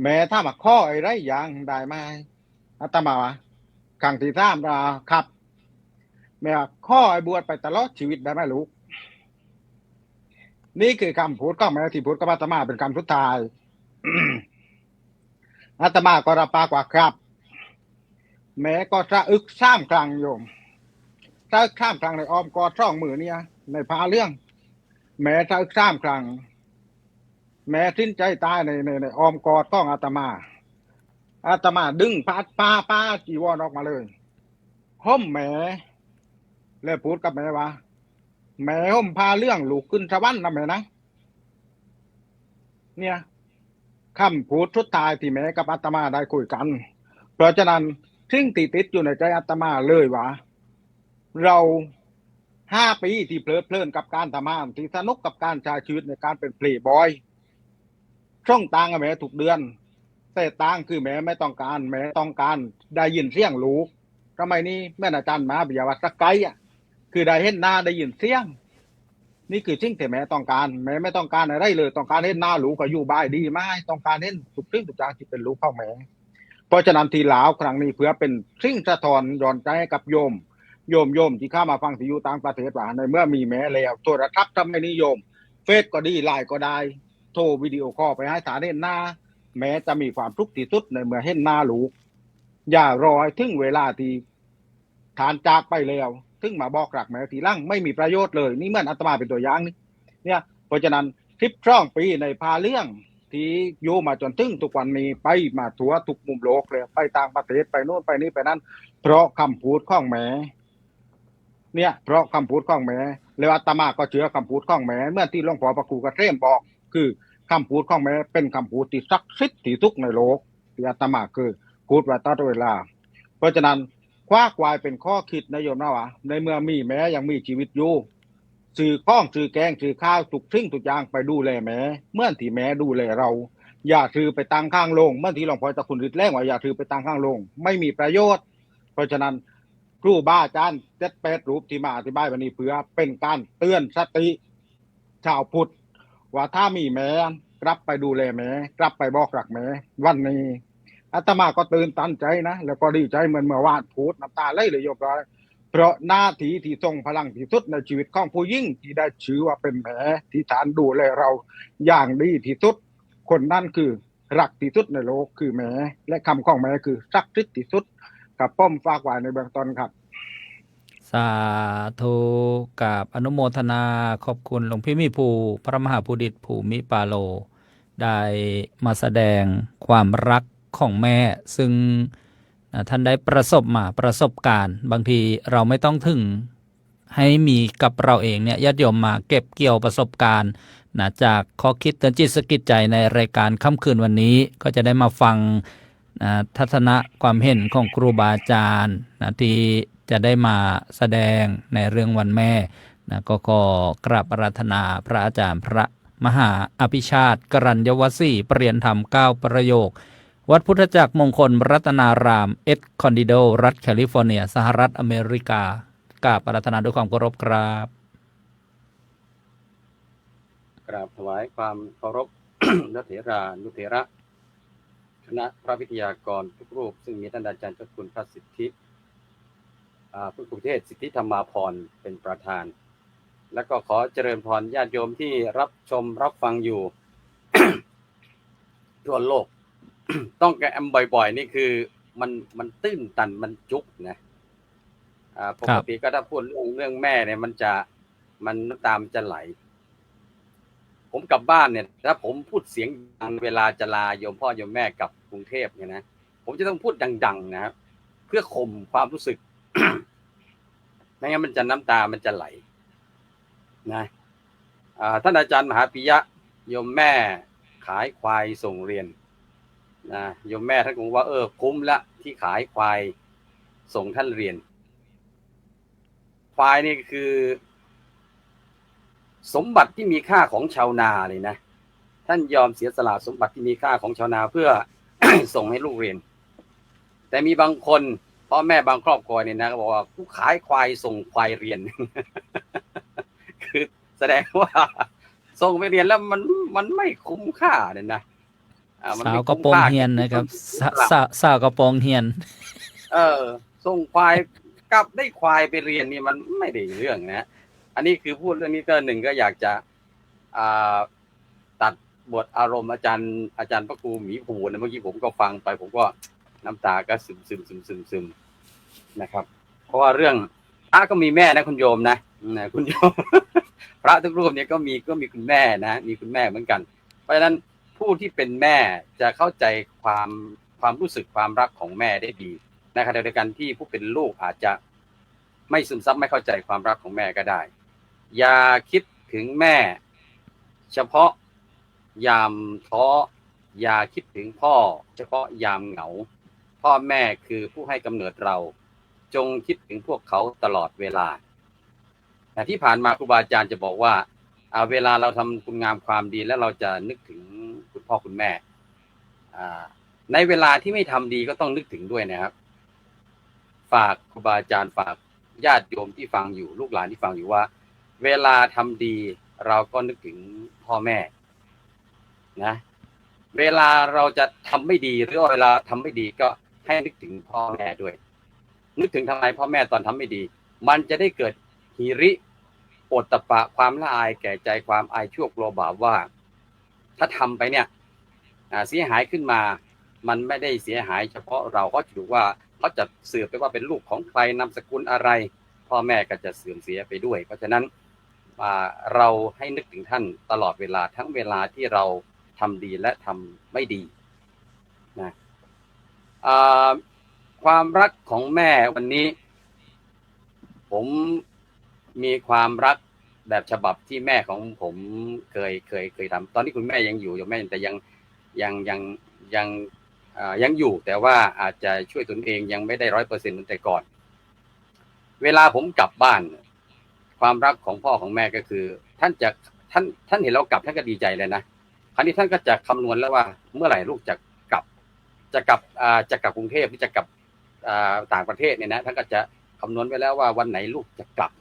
แม่ถ้ามาข้ออะไรอย่างได้ไหมอาตมาว่าขังที่ท่ามครับแม่ข้อไอ้บวชไปตลอดชีวิตได้ไหมลูกนี่คือคำพูดก็แม่ที่พูดกับอาตมาเป็นคำสุดท้าย อาตมาก็รับปากว่าครับ แม่ก็สะอึกซ้ำครั้งโยมสะอึกซ้ำครั้งในอ้อมกอดช่องมือเนี่ยในพาเรื่อง แม่สะอึกซ้ำครั้งแม่สิ้นใจตายในอ้อมกอดของอาตมาดึงป้าจีวรออกมาเลยห่มแม่แล้วพูดกับแม่ว่าแม่ห่มพาเรื่องลูกขึ้นสวรรค์นะแม่นะเนี่ยคำพูดสุดท้ายที่แม่กับอาตมาได้คุยกันเพราะฉะนั้นสิ่งติดอยู่ในใจอาตมาเลยว่าเรา5 ปีที่เพลิดเพลินกับการทำงานที่สนุกกับการใช้ชีวิตในการเป็นเพลย์บอยช่องต่างกับแม่ทุกเดือนแต่ต่างคือแม่ไม่ต้องการแม่ต้องการได้ยินเสียงลูกทำไมนี่แม่อาจารย์มาบิยาวัสไกอ่ะคือได้เห็นหน้าได้ยินเสียงนี่คือสิ่งที่แม่ต้องการแม่ไม่ต้องการอะไรเลยต้องการเห็นหน้าลูกก็อยู่บ้านดีไหมต้องการเห็นทุกสิ่งทุกอย่างที่เป็นลูกของแม่เพราะฉะนั้นทีหลาวครั้งนี้เพื่อเป็นสิ่งสะท้อนย้อนใจให้กับโยมที่เข้ามาฟังที่อยู่ต่างประเทศว่าในเมื่อมีแม่แล้วโทรทัศน์ทำไมนิยมเฟซก็ดีไลน์ก็ได้โทรวิดีโอคอลไปให้ฐานเห็นหน้าแม้จะมีความทุกข์ที่สุดในเมื่อเห็นหน้าลูกอย่ารอถึงเวลาที่ฐานจากไปแล้วถึงมาบอกรักแม่ทีหลังไม่มีประโยชน์เลยนี่เหมือนอาตมาเป็นตัวอย่างนี่เนี่ยเพราะฉะนั้น12 ปีในพาเรื่องที่อยู่มาจนถึงทุกวันนี้ไปมาทั่วทุกมุมโลกเลยไปต่างประเทศไปโน่นไปนี่ไปนั่นเพราะคำพูดของแม่เนี่ยเพราะคำพูดของแม่แล้วอาตมาก็เชื่อคำพูดของแม่เมื่อที่หลวงพ่อพระครูกระเทมบอกคือคำพูดของแม่เป็นคำพูดที่ศักดิ์สิทธิ์ที่สุดในโลกที่อาตมาคือพูดไว้ตลอดเวลาเพราะฉะนั้นคว้าควายเป็นข้อคิดนะโยมนะวะในเมื่อมีแม่ยังมีชีวิตอยู่สื่อข้องสื่อแกงสื่อข้าวทุกสิ่งทุกอย่างไปดูแลแม่เมื่อที่แม่ดูแลเราอย่าถือไปตั้งข้างลงเมื่อที่หลวงพ่อเจ้าคุณฤทธิ์แรงว่าอย่าถือไปตั้งข้างลงไม่มีประโยชน์เพราะฉะนั้นครูบาอาจารย์7-8 รูปที่มาอธิบายวันนี้เพื่อเป็นการเตือนสติชาวพุทธว่าถ้ามีแม่กลับไปดูแลแม่กลับไปบอกรักแม่วันนี้อาตมาก็ตื่นตันใจนะแล้วก็ดีใจเหมือนเมื่อวานพูดน้ำตาไหลเลยโยมร้อยเพราะหน้าที่ที่ทรงพลังที่สุดในชีวิตของผู้หญิงที่ได้ชื่อว่าเป็นแม่ที่ฐานดูแลเราอย่างดีที่สุดคนนั้นคือรักที่สุดในโลกคือแม่และคำของแม่คือศักดิ์สิทธิ์ที่สุดกับป้อมฝากไว้ในเบื้องต้นครับสาธุกับอนุโมทนาขอบคุณหลวงพี่มีภูพระมหาภูดิตภูมิปาโลได้มาแสดงความรักของแม่ซึ่งท่านได้ประสบการณ์บางทีเราไม่ต้องถึงให้มีกับเราเองเนี่ยญาติโยมมาเก็บเกี่ยวประสบการณ์จากข้อคิดเตือนจิตสะกิดใจในรายการค่ำคืนวันนี้ก็จะได้มาฟังทัศนะความเห็นของครูบาอาจารย์ที่จะได้มาแสดงในเรื่องวันแม่ก็กราบอาราธนาพระอาจารย์พระมหาอภิชาติกรัญยวสีเปลี่ยนธรรม9 ประโยควัดพุทธจักรมงคลรัตนารามเอ็ดคอนดิโดรัฐแคลิฟอร์เนียสหรัฐอเมริกากราบอาราธนาด้วยความเคารพครับกราบถวายความเคารพ นักเถรานุเถระคณะพระวิทยากรทุกรูปซึ่งมีท่านอาจารย์เจ้าคุณพระสิทธิพระครูเทศสิทธิธรรมาภรณ์เป็นประธาน และก็ขอเจริญพรญาติโยมที่รับชมรับฟังอยู่ ทั่วโลก ต้องแกมบ่อยๆนี่คือมันตื้นตันมันจุกนะปกติก็ถ้าพูดเรื่องแม่เนี่ยมันน้ำตามันจะไหลผมกลับบ้านเนี่ยถ้าผมพูดเสียงดังเวลาจะลาโยมพ่อโยมแม่กลับกรุงเทพเนี่ยนะผมจะต้องพูดดังๆนะครับเพื่อข่มความรู้สึก ไม่งั้นมันจะน้ำตามันจะไหลนะ ท่านอาจารย์มหาปิยะโยมแม่ขายควายส่งเรียนนะโยมแม่ท่านคงว่าคุ้มละที่ขายควายส่งท่านเรียนควายนี่คือสมบัติที่มีค่าของชาวนาเลยนะท่านยอมเสียสละสมบัติที่มีค่าของชาวนาเพื่อ ส่งให้ลูกเรียนแต่มีบางคนพ่อแม่บางครอบครัวเนี่ยนะก็บอกว่าผู้ขายควายส่งควายเรียน คือแสดงว่าส่งไปเรียนแล้วมันไม่คุ้มค่าเนี่ยนะสาวกระโปรงเฮียนนะครับสาวกระโปรงเฮียนส่งควายกลับได้ควายไปเรียนนี่มันไม่ได้เรื่องนะอันนี้คือพูดเรื่องนี้ก็หนึ่งก็อยากจะตัดบทอารมณ์อาจารย์พระครูหมีภูนะเมื่อกี้ผมก็ฟังไปผมก็น้ำตาก็ซึมนะครับเพราะว่าเรื่องพระก็มีแม่นะคุณโยมนะคุณโยม พระทุกรูปเนี่ยก็มีคุณแม่นะมีคุณแม่เหมือนกันเพราะฉะนั้นผู้ที่เป็นแม่จะเข้าใจความรู้สึกความรักของแม่ได้ดีในขณะเดียวกันที่ผู้เป็นลูกอาจจะไม่ซึมซับไม่เข้าใจความรักของแม่ก็ได้อย่าคิดถึงแม่เฉพาะยามท้ออย่าคิดถึงพ่อเฉพาะยามเหงาพ่อแม่คือผู้ให้กำเนิดเราจงคิดถึงพวกเขาตลอดเวลาแต่ที่ผ่านมาครูบาอาจารย์จะบอกว่าเวลาเราทำคุณงามความดีแล้วเราจะนึกถึงคุณพ่อคุณแม่ในเวลาที่ไม่ทำดีก็ต้องนึกถึงด้วยนะครับฝากครูบาอาจารย์ฝากญาติโยมที่ฟังอยู่ลูกหลานที่ฟังอยู่ว่าเวลาทำดีเราก็นึกถึงพ่อแม่นะเวลาเราจะทำไม่ดีหรือเวลาทำไม่ดีก็ให้นึกถึงพ่อแม่ด้วยนึกถึงทำไมพ่อแม่ตอนทำไม่ดีมันจะได้เกิดหิริโอตตัปปะความละอายแก่ใจความอายชั่วกลัวบาปว่าถ้าทำไปเนี่ยเสียหายขึ้นมามันไม่ได้เสียหายเฉพาะเราก็ถือว่าเขาจะสืบไปว่าเป็นลูกของใครนามสกุลอะไรพ่อแม่ก็จะเสื่อมเสียไปด้วยเพราะฉะนั้นเราให้นึกถึงท่านตลอดเวลาทั้งเวลาที่เราทำดีและทำไม่ดีนะความรักของแม่วันนี้ผมมีความรักแบบฉบับที่แม่ของผมเคยทำตอนที่คุณแม่ยังอยู่แม่แต่ยังอยู่แต่ว่าอาจจะช่วยตนเองยังไม่ได้ 100% เหมือนแต่ก่อนเวลาผมกลับบ้านความรักของพ่อของแม่ก็คือท่านเห็นเรากลับท่านก็ดีใจเลยนะคราวนี้ท่านก็จะคำนวณแล้วว่าเมื่อไหร่ลูกจะกลับกรุงเทพหรือจะกลับต่างประเทศเนี่ยนะท่านก็จะคำนวณไว้แล้วว่าวันไหนลูกจะกลับ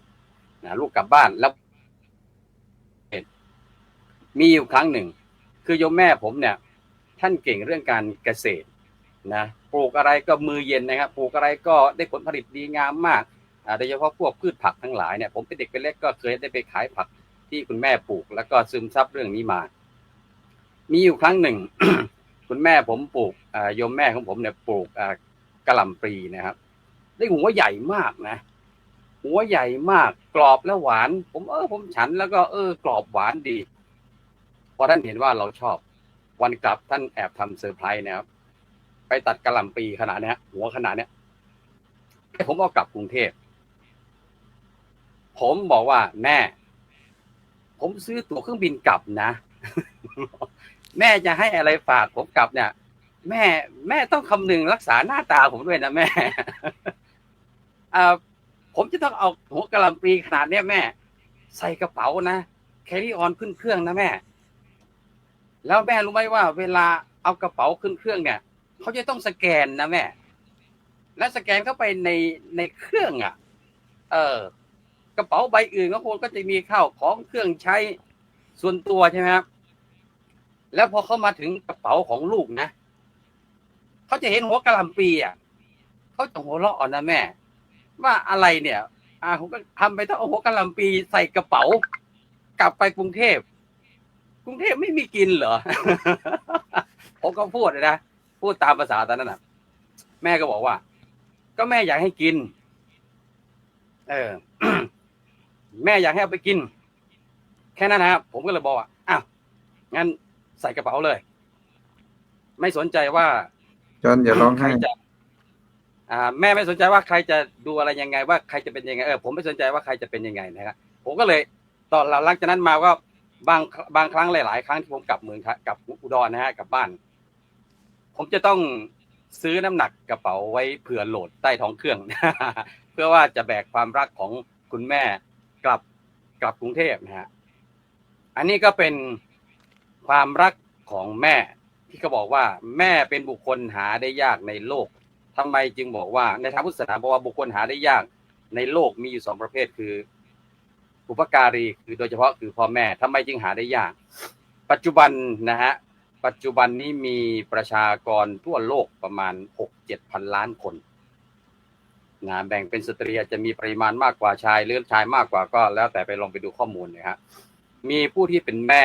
ลูกกลับบ้านแล้วมีอยู่ครั้งหนึ่งคือโยมแม่ผมเนี่ยท่านเก่งเรื่องการเกษตรนะปลูกอะไรก็มือเย็นนะครับปลูกอะไรก็ได้ผลผลิตดีงามมากโดยเฉพาะพวกพืชผักทั้งหลายเนี่ยผมเป็นเด็กเป็นเล็กก็เคยได้ไปขายผักที่คุณแม่ปลูกแล้วก็ซึมซับเรื่องนี้มามีอยู่ครั้งหนึ่ง คุณแม่ผมปลูกโยมแม่ของผมเนี่ยปลูกกะหล่ำปลีนะครับได้หัวใหญ่มากนะหัวใหญ่มากกรอบและหวานผมฉันแล้วก็กรอบหวานดีพอท่านเห็นว่าเราชอบวันกลับท่านแอบทำเซอร์ไพรส์นะครับไปตัดกะหล่ำปลีขนาดนี้หัวขนาดนี้ให้ผมเอากลับกรุงเทพผมบอกว่าแม่ผมซื้อตั๋วเครื่องบินกลับนะ แม่จะให้อะไรฝากผมกลับเนี่ยแม่ต้องคำนึงรักษาหน้าตาผมด้วยนะแม่ ผมจะต้องเอาหัวกะหล่ำปลีขนาดนี้แม่ใส่กระเป๋านะแครี่ออนขึ้นเครื่องนะแม่แล้วแม่รู้ไหมว่าเวลาเอากระเป๋าขึ้นเครื่องเนี่ยเขาจะต้องสแกนนะแม่และสแกนเข้าไปในเครื่องกระเป๋าใบอื่นก็คงก็จะมีข้าวของเครื่องใช้ส่วนตัวใช่ไหมครับแล้วพอเขามาถึงกระเป๋าของลูกนะเขาจะเห็นหัวกะหล่ำปลีเขาจะหัวเราะนะแม่ว่าอะไรเนี่ยผมก็ทำไปต้องเอาหัวกะหล่ำปลีใส่กระเป๋ากลับไปกรุงเทพไม่มีกินเหรอ ผมก็พูดเลยนะพูดตามภาษาตอนนั้นนะแม่ก็บอกว่าก็แม่อยากให้กิน แม่อยากให้เอาไปกินแค่นั้นนะครับผมก็เลยบอกว่าอ้าวงั้นใส่กระเป๋าเลยไม่สนใจว่าจอนอย่าร้องไห้แม่ไม่สนใจว่าใครจะดูอะไรยังไงว่าใครจะเป็นยังไงผมไม่สนใจว่าใครจะเป็นยังไงนะครับผมก็เลยตอนหลังจากนั้นมาก็ บางครั้งหลายๆครั้งที่ผมกลับเมืองกลับอุดรนะฮะกลับบ้านผมจะต้องซื้อน้ำหนักกระเป๋าไว้เผื่อโหลดใต้ท้องเครื่อง เพื่อว่าจะแบกความรักของคุณแม่กลับกรุงเทพนะฮะอันนี้ก็เป็นความรักของแม่ที่เขาบอกว่าแม่เป็นบุคคลหาได้ยากในโลกทำไมจึงบอกว่าในทางพุทธศาสนาบอกว่าบุคคลหาได้ยากในโลกมีอยู่2ประเภทคือบุพการีคือโดยเฉพาะคือพ่อแม่ทำไมจึงหาได้ยากปัจจุบันนะฮะปัจจุบันนี้มีประชากรทั่วโลกประมาณ 6-7 พันล้านคนนะแบ่งเป็นสตรีอาจจะมีปริมาณมากกว่าชายหรือชายมากกว่าก็แล้วแต่ไปลองไปดูข้อมูลนะฮะมีผู้ที่เป็นแม่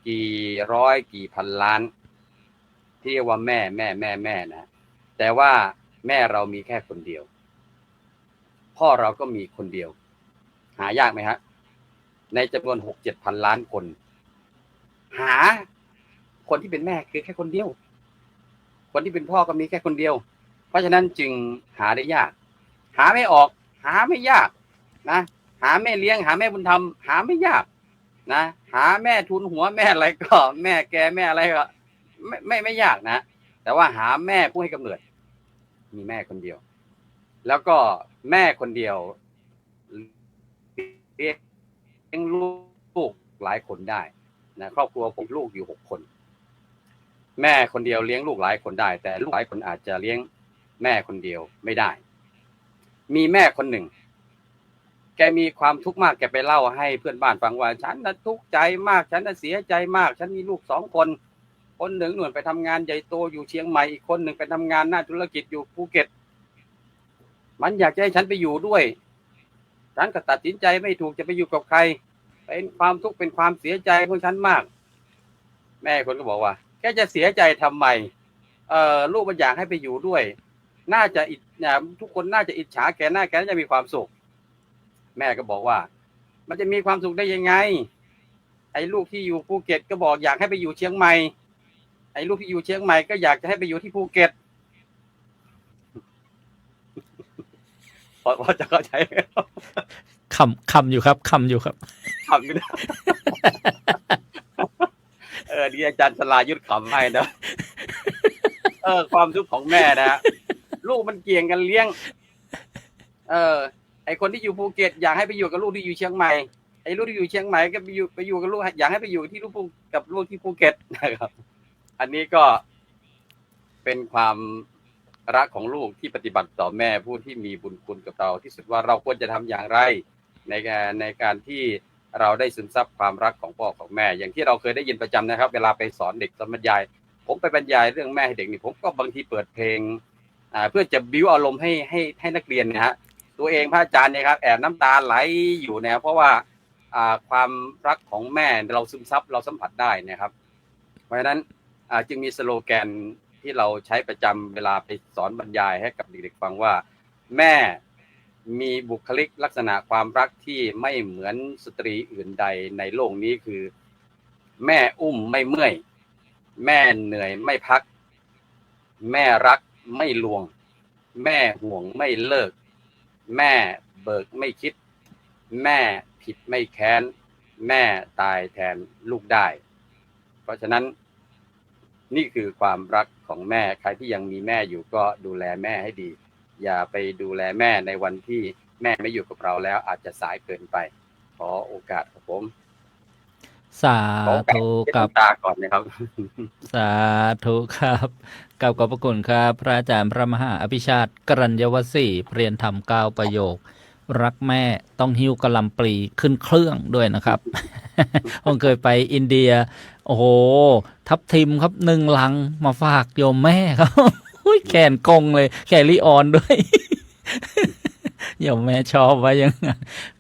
กี่ร้อยกี่พันล้านที่เรียกว่าแม่นะแต่ว่าแม่เรามีแค่คนเดียวพ่อเราก็มีคนเดียวหายากไหมฮะในจำนวน 6-7 พันล้านคนหาคนที่เป็นแม่คือแค่คนเดียวคนที่เป็นพ่อก็มีแค่คนเดียวเพราะฉะนั้นจึงหาได้ยากหาไม่ออกหาไม่ยากนะหาแม่เลี้ยงหาแม่บุญธรรมหาไม่ยากนะหาแม่ทุนหัวแม่อะไรก็แม่แกแม่อะไรก็ไม่ยากนะแต่ว่าหาแม่ผู้ให้กำเนิดมีแม่คนเดียวแล้วก็แม่คนเดียวเลี้ยงลูกหลายคนได้นะครอบครัวผมลูกอยู่6 คนแม่คนเดียวเลี้ยงลูกหลายคนได้แต่ลูกหลายคนอาจจะเลี้ยงแม่คนเดียวไม่ได้มีแม่คนหนึ่งแกมีความทุกข์มากแกไปเล่าให้เพื่อนบ้านฟังว่าฉันน่ะทุกข์ใจมากฉันน่ะเสียใจมากฉันมีลูก2 คนคนหนึ่งหน่วยไปทำงานใหญ่โตอยู่เชียงใหม่อีกคนหนึ่งไปทำงานหน้าธุรกิจอยู่ภูเก็ตมันอยากจะให้ฉันไปอยู่ด้วยฉันก็ตัดสินใจไม่ถูกจะไปอยู่กับใครเป็นความทุกข์เป็นความเสียใจของฉันมากแม่คนก็บอกว่าแกจะเสียใจทำไมลูกมันอยากให้ไปอยู่ด้วยน่าจะทุกคนน่าจะอิจฉาแกน่าจะมีความสุขแม่ก็บอกว่ามันจะมีความสุขได้ยังไงไอ้ลูกที่อยู่ภูเก็ตก็บอกอยากให้ไปอยู่เชียงใหม่ไอ้ลูกที่อยู่เชียงใหม่ก็อยากจะให้ไปอยู่ที่ภูเก็ตพอจะเข้าใจคำอยู่ครับคำอยู่ครับคำอยู่นะดีอาจารย์สลายุทธขำให้นะความทุกข์ของแม่นะลูกมันเกี่ยงกันเลี้ยงไอคนที่อยู่ภูเก็ตอยากให้ไปอยู่กับลูกที่อยู่เชียงใหม่ไอลูกที่อยู่เชียงใหม่ก็ไปอยู่กับลูกอยากให้ไปอยู่ที่ลูกกับลูกที่ภูเก็ตนะครับอันนี้ก็เป็นความรักของลูกที่ปฏิบัติต่อแม่ผู้ที่มีบุญคุณกับเราที่สุดว่าเราควรจะทำอย่างไรในการที่เราได้ซึมซับความรักของพ่อของแม่อย่างที่เราเคยได้ยินประจำนะครับเวลาไปสอนเด็กสอนบรรยายผมไปบรรยายเรื่องแม่ให้เด็กนี่ผมก็บางทีเปิดเพลงเพื่อจะบิ้วอารมณ์ให้นักเรียนนะฮะตัวเองพระอาจารย์เนี่ยครับแอบน้ำตาไหลอยู่นะเพราะว่าความรักของแม่เราซึมซับเราสัมผัสได้นะครับเพราะฉะนั้นจึงมีสโลแกนที่เราใช้ประจำเวลาไปสอนบรรยายให้กับเด็กๆฟังว่าแม่มีบุคลิกลักษณะความรักที่ไม่เหมือนสตรีอื่นใดในโลกนี้คือแม่อุ้มไม่เมื่อยแม่เหนื่อยไม่พักแม่รักไม่ลวงแม่ห่วงไม่เลิกแม่เบิกไม่คิดแม่ผิดไม่แค้นแม่ตายแทนลูกได้เพราะฉะนั้นนี่คือความรักของแม่ใครที่ยังมีแม่อยู่ก็ดูแลแม่ให้ดีอย่าไปดูแลแม่ในวันที่แม่ไม่อยู่กับเราแล้วอาจจะสายเกินไปขอโอกาสครับผมสาธุกับตาก่อนนะครับสาธุครับกับขอบพระคุณครับพระอาจารย์พระมหาอภิชาติกรัญยวสีเรียนธรรม9 ประโยครักแม่ต้องหิ้วกะหล่ำปลีขึ้นเครื่องด้วยนะครับ ผมเคยไปอินเดียโอ้โหทับทิมครับ1 ลังมาฝากโยมแม่ครับแขนกงเลยแครี่ออนด้วย โยมแม่ชอบว่ายัง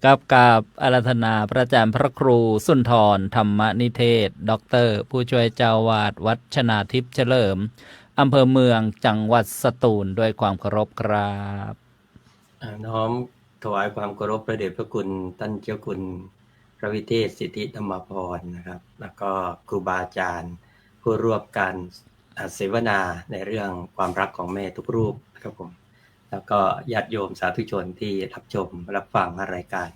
กับอาราธนาพระอาจารย์พระครูสุนทรธรรมนิเทศด็อกเตอร์ผู้ช่วยเจ้าวาดวัดชนาทิพย์เฉลิมอำเภอเมืองจังหวัดสตูลด้วยความเคารพครับน้อมถวายความเคารพพระเดชพระคุณท่านเจ้าคุณพระวิเทศสิทธิธรรมพรนะครับแล้วก็ครูบาอาจารย์ผู้ร่วมการเสวนาในเรื่องความรักของแม่ทุกรูปครับผมแล้วก็ญาติโยมสาธุชนที่รับชมรับฟังรายการ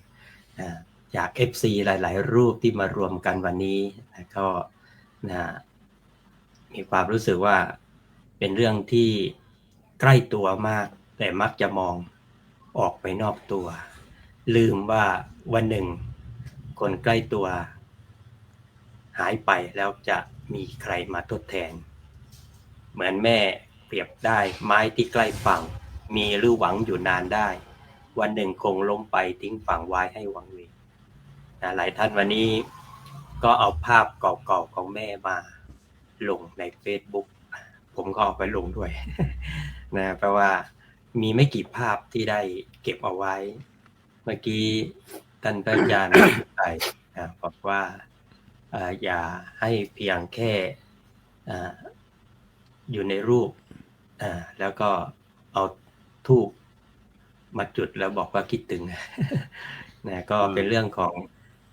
จาก FC หลายๆรูปที่มารวมกันวันนี้นะก็นะมีความรู้สึกว่าเป็นเรื่องที่ใกล้ตัวมากแต่มักจะมองออกไปนอกตัว ลืมว่าวันหนึ่งคนใกล้ตัวหายไปแล้วจะมีใครมาทดแทนเหมือนแม่เปรียบได้ไม้ที่ใกล้ฝั่งมีหรือหวังอยู่นานได้วันหนึ่งคงล้มไปทิ้งฝั่งไว้ให้วังเวงหลายท่านวันนี้ก็เอาภาพเก่าๆของแม่มาลงใน Facebook ผมก็เอาไปลงด้วยนะเพราะว่ามีไม่กี่ภาพที่ได้เก็บเอาไว้เมื่อกี้ท่านอาจารย์ไปบอกว่าอย่าให้เพียงแค่อยู่ในรูปแล้วก็เอาธูปมาจุดแล้วบอกว่าคิดถึงนะก็เป็นเรื่องของ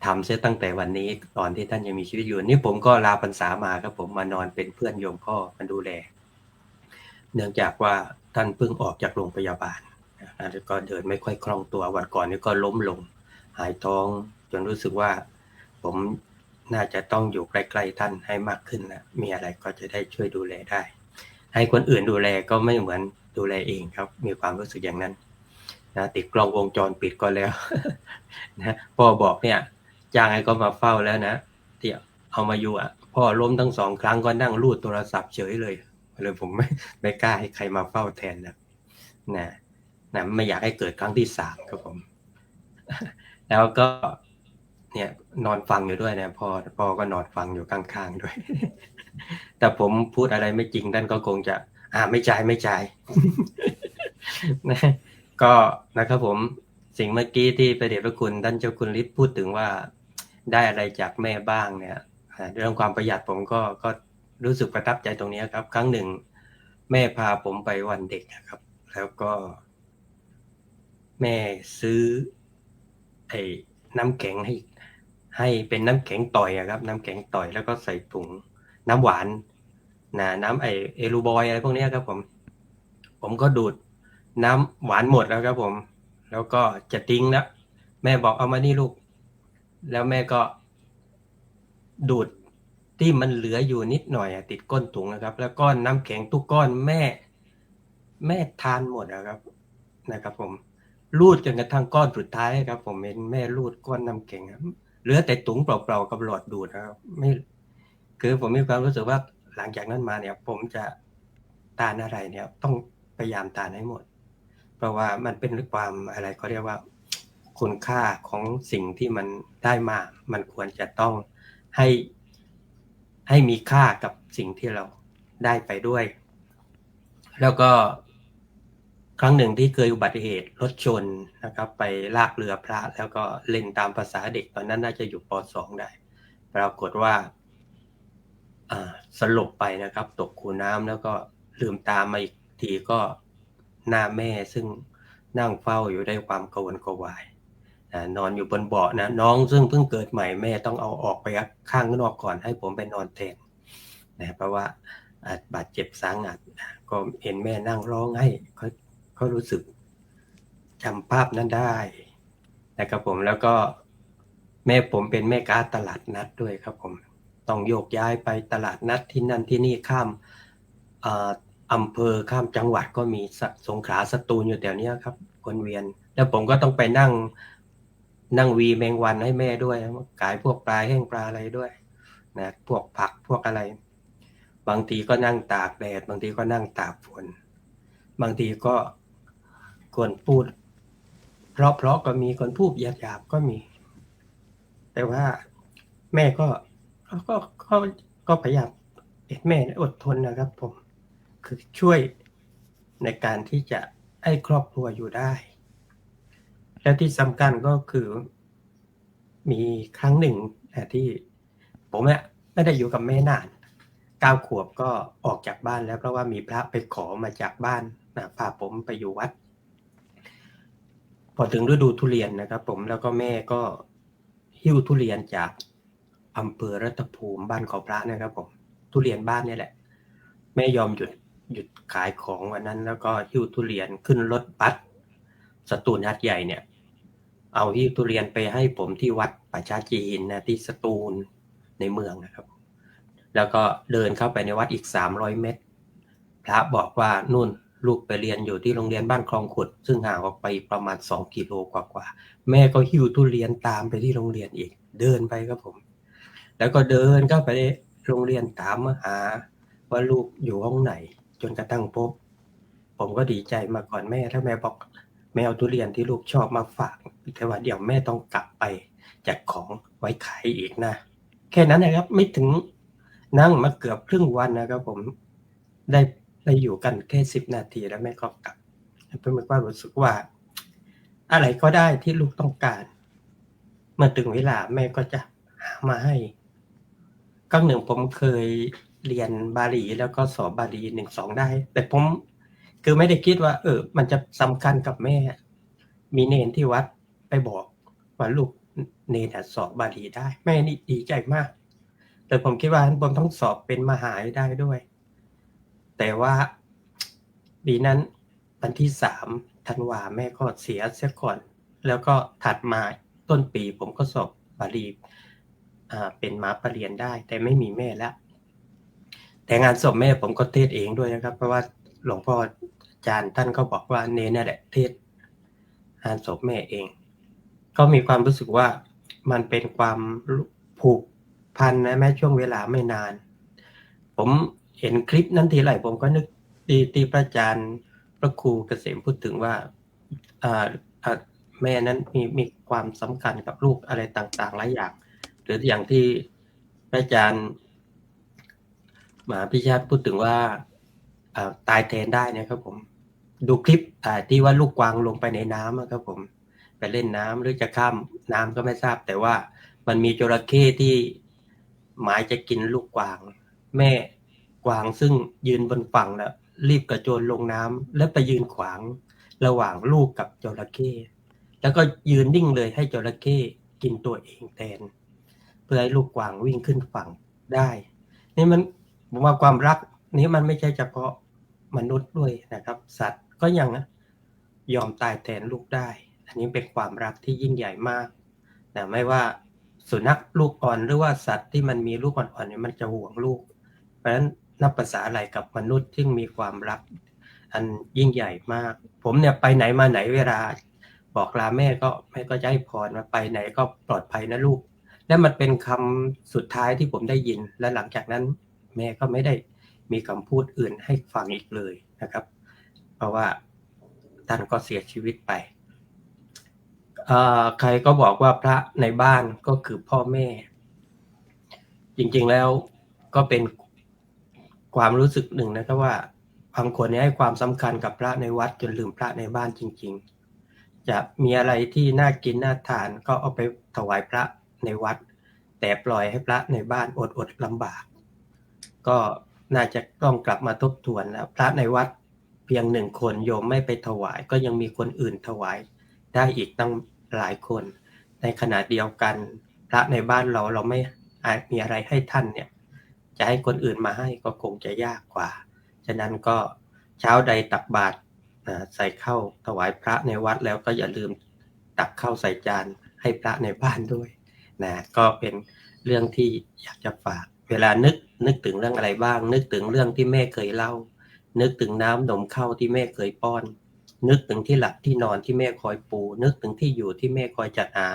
ทำเสียตั้งแต่วันนี้ตอนที่ท่านยังมีชีวิตอยู่นี่ผมก็ลาพรรษามาครับผมมานอนเป็นเพื่อนโยมพ่อมาดูแลเนื่องจากว่าท่านเพิ่งออกจากโรงพยาบาลแล้วก็เดินไม่ค่อยคล่องตัววันก่อนนี้ก็ล้มลงหายท้องจนรู้สึกว่าผมน่าจะต้องอยู่ใกล้ๆท่านให้มากขึ้นนะมีอะไรก็จะได้ช่วยดูแลได้ให้คนอื่นดูแลก็ไม่เหมือนดูแลเองครับมีความรู้สึกอย่างนั้นนะติดกล้องวงจรปิดก็แล้วนะพ่อบอกเนี่ยจ้างให้เขามาเฝ้าแล้วนะที่เอามาอยู่พ่อล้มทั้ง2 ครั้งก็นั่งรูดโทรศัพท์เฉยเลยผมไม่กล้าให้ใครมาเฝ้าแทนนะไม่อยากให้เกิดครั้งที่3ครับผมแล้วก็เนี่ยนอนฟังอยู่ด้วยนะพ่อก็นอนฟังอยู่ข้างๆด้วยแต่ผมพูดอะไรไม่จริงท่านก็คงจะไม่จ่ายนะก็นะครับผมสิ่งเมื่อกี้ที่พระเดชพระคุณท่านเจ้าคุณฤทธิ์พูดถึงว่าได้อะไรจากแม่บ้างเนี่ยเรื่องความประหยัดผมก็รู้สึกประทับใจตรงนี้ครับครั้งหนึ่งแม่พาผมไปวันเด็กครับแล้วก็แม่ซื้อไอ้น้ำแข็งให้เป็นน้ำแข็งต่อยครับน้ำแข็งต่อยแล้วก็ใส่ถุงน้ำหวานน้ำเอลูบอยอะไรพวกนี้ครับผมก็ดูดน้ำหวานหมดแล้วครับผมแล้วก็จะทิ้งนะแม่บอกเอามานี่ลูกแล้วแม่ก็ดูดที่มันเหลืออยู่นิดหน่อยติดก้นถุงนะครับแล้วก้อนน้ำแข็งทุกก้อนแม่ทานหมดนะครับผมรูดจนกระทั่งก้อนสุดท้ายครับผมเห็นแม่รูดก้อนน้ำแข็งเหลือแต่ถุงเปล่าๆกับหลอดดูดนะครับไม่คือผมมีความรู้สึกว่าหลังจากนั้นมาเนี่ยผมจะทานอะไรเนี่ยต้องพยายามทานให้หมดเพราะว่ามันเป็นความอะไรเขาเรียกว่าคุณค่าของสิ่งที่มันได้มามันควรจะต้องให้มีค่ากับสิ่งที่เราได้ไปด้วยแล้วก็ครั้งหนึ่งที่เคยอุบัติเหตุรถชนนะครับไปลากเรือพระแล้วก็เล่นตามภาษาเด็กตอนนั้นน่าจะอยู่ป.2 ได้ปรากฏว่าสลบไปนะครับตกคูน้ำแล้วก็ลืมตามาอีกทีก็หน้าแม่ซึ่งนั่งเฝ้าอยู่ด้วยความกระวนกระวายนอนอยู่บนเบาะนะน้องซึ่งเพิ่งเกิดใหม่แม่ต้องเอาออกไปข้างนอกก่อนให้ผมไปนอนแทนนะเพราะว่าบาดเจ็บสาหัสก็เห็นแม่นั่งร้องให้เขารู้สึกจำภาพนั้นได้นะครับผมแล้วก็แม่ผมเป็นแม่ค้าตลาดนัดด้วยครับผมต้องโยกย้ายไปตลาดนัดที่นั่นที่นี่ข้ามอำเภอข้ามจังหวัดก็มีสงขลาสตูลอยู่แถวนี้ครับวนเวียนแล้วผมก็ต้องไปนั่งวีแมงวันให้แม่ด้วยขายพวกปลาแห้งปลาอะไรด้วยนะพวกผักพวกอะไรบางทีก็นั่งตากแดดบางทีก็นั่งตากฝนบางทีก็คนพูดเพราะก็มีคนพูดหยาบๆก็มีแต่ว่าแม่ก็พยายามแม่อดทนนะครับผมคือช่วยในการที่จะให้ครอบครัวอยู่ได้และที่สำคัญก็คือมีครั้งหนึ่งที่ผมไม่ได้อยู่กับแม่นาน9 ขวบก็ออกจากบ้านแล้วเพราะว่ามีพระไปขอมาจากบ้านพาผมไปอยู่วัดพอถึงฤดูทุเรียนนะครับผมแล้วก็แม่ก็หิ้วทุเรียนจากอำเภอรัตภูมิบ้านเขาพระนะครับผมทุเรียนบ้านนี่แหละแม่ยอมหยุดขายของวันนั้นแล้วก็หิ้วทุเรียนขึ้นรถบัสสตูลหัดใหญ่เนี่ย เอาหิ้วทุเรียนไปให้ผมที่วัดป่าช้าจีนนะที่สตูลในเมืองนะครับแล้วก็เดินเข้าไปในวัดอีก300 เมตรพระบอกว่านู่นลูกไปเรียนอยู่ที่โรงเรียนบ้านคลองขุดซึ่งห่างออกไปประมาณ2 กิโลกว่าแม่ก็หิ้วทุเรียนตามไปที่โรงเรียนอีกเดินไปครับผมแล้วก็เดินเข้าไปในโรงเรียนถามหาว่าลูกอยู่ห้องไหนจนกระทั่งพบผมก็ดีใจมาก่อนแม่ถ้าแม่บอกแม่เอาทุเรียนที่ลูกชอบมาฝากแต่ว่าเดี๋ยวแม่ต้องกลับไปจัดของไว้ขายอีกนะแค่นั้นนะครับไม่ถึงนั่งมาเกือบครึ่งวันนะครับผมได้อยู่กันแค่10 นาทีแล้วแม่ก็กลับเป็นความรู้สึกว่าอะไรก็ได้ที่ลูกต้องการเมื่อถึงเวลาแม่ก็จะหามาให้ครั้งหนึ่งผมเคยเรียนบาลีแล้วก็สอบบาลี1-2ได้แต่ผมคือไม่ได้คิดว่ามันจะสำคัญกับแม่มีเนรที่วัดไปบอกว่าลูกเนรสอบบาลีได้แม่นี่ดีใจมากแต่ผมคิดว่าผมต้องสอบเป็นมหาได้ด้วยแต่ว่าปีนั้นวันที่3 ธันวาแม่ก็เสียก่อนแล้วก็ถัดมาต้นปีผมก็สอบบาลีเป็นมหาปรริญญาได้แต่ไม่มีแม่แล้วแต่งานศพแม่ผมก็เทศเองด้วยนะครับเพราะว่าหลวงพ่ออาจารย์ท่านก็บอกว่าเนรนี่แหละเทศงานศพแม่เองก็มีความรู้สึกว่ามันเป็นความผูกพันนะแม้ช่วงเวลาไม่นานผมเห็นคลิปนั้นทีไรผมก็นึกตีพระอาจารย์พระครูเกษมพูดถึงว่าแม่นั้นมีความสำคัญกับลูกอะไรต่างๆหลายอย่างหรืออย่างที่พระอาจารย์มหาพิชาติพูดถึงว่าตายแทนได้นะครับผมดูคลิปที่ว่าลูกกวางลงไปในน้ำครับผมไปเล่นน้ำหรือจะข้ามน้ำก็ไม่ทราบแต่ว่ามันมีจระเข้ที่หมายจะกินลูกกวางแม่กวางซึ่งยืนบนฝั่งแล้วรีบกระโจนลงน้ำแล้วไปยืนขวางระหว่างลูกกับจระเข้แล้วก็ยืนนิ่งเลยให้จระเข้กินตัวเองแทนเพื่อให้ลูกกวางวิ่งขึ้นฝั่งได้นี่มันผมว่าความรักนี้มันไม่ใช่เฉพาะมนุษย์ด้วยนะครับสัตว์ก็ยังยอมตายแทนลูกได้อันนี้เป็นความรักที่ยิ่งใหญ่มากแต่ไม่ว่าสุนัขลูกอ่อนหรือว่าสัตว์ที่มันมีลูกอ่อนๆเนี่ยมันจะห่วงลูกเพราะฉะนั้นนับภาษาอะไรกับมนุษย์ที่มีความรักอันยิ่งใหญ่มากผมเนี่ยไปไหนมาไหนเวลาบอกลาแม่ก็จะให้พรว่าไปไหนก็ปลอดภัยนะลูกและมันเป็นคำสุดท้ายที่ผมได้ยินและหลังจากนั้นแม่ก็ไม่ได้มีคำพูดอื่นให้ฟังอีกเลยนะครับเพราะว่าท่านก็เสียชีวิตไปใครก็บอกว่าพระในบ้านก็คือพ่อแม่จริงๆแล้วก็เป็นความรู้สึกหนึ่งนะครับว่าบางคนให้ความสำคัญกับพระในวัดจนลืมพระในบ้านจริงๆจะมีอะไรที่น่ากินน่าทานก็เอาไปถวายพระในวัดแต่ปล่อยให้พระในบ้านอดลำบากก็น่าจะต้องกลับมาทบทวนแล้วพระในวัดเพียง1 คนโยมไม่ไปถวายก็ยังมีคนอื่นถวายได้อีกตั้งหลายคนในขณะเดียวกันพระในบ้านเราไม่มีอะไรให้ท่านเนี่ยจะให้คนอื่นมาให้ก็คงจะยากกว่าฉะนั้นก็เช้าใดตักบาตรใส่ข้าวถวายพระในวัดแล้วก็อย่าลืมตักข้าวใส่จานให้พระในบ้านด้วยนะก็เป็นเรื่องที่อยากจะฝากเวลานึกถึงเรื่องอะไรบ้างนึกถึงเรื่องที่แม่เคยเล่านึกถึงน้ำนมข้าวที่แม่เคยป้อนนึกถึงที่หลับที่นอนที่แม่คอยปูนึกถึงที่อยู่ที่แม่คอยจัดหา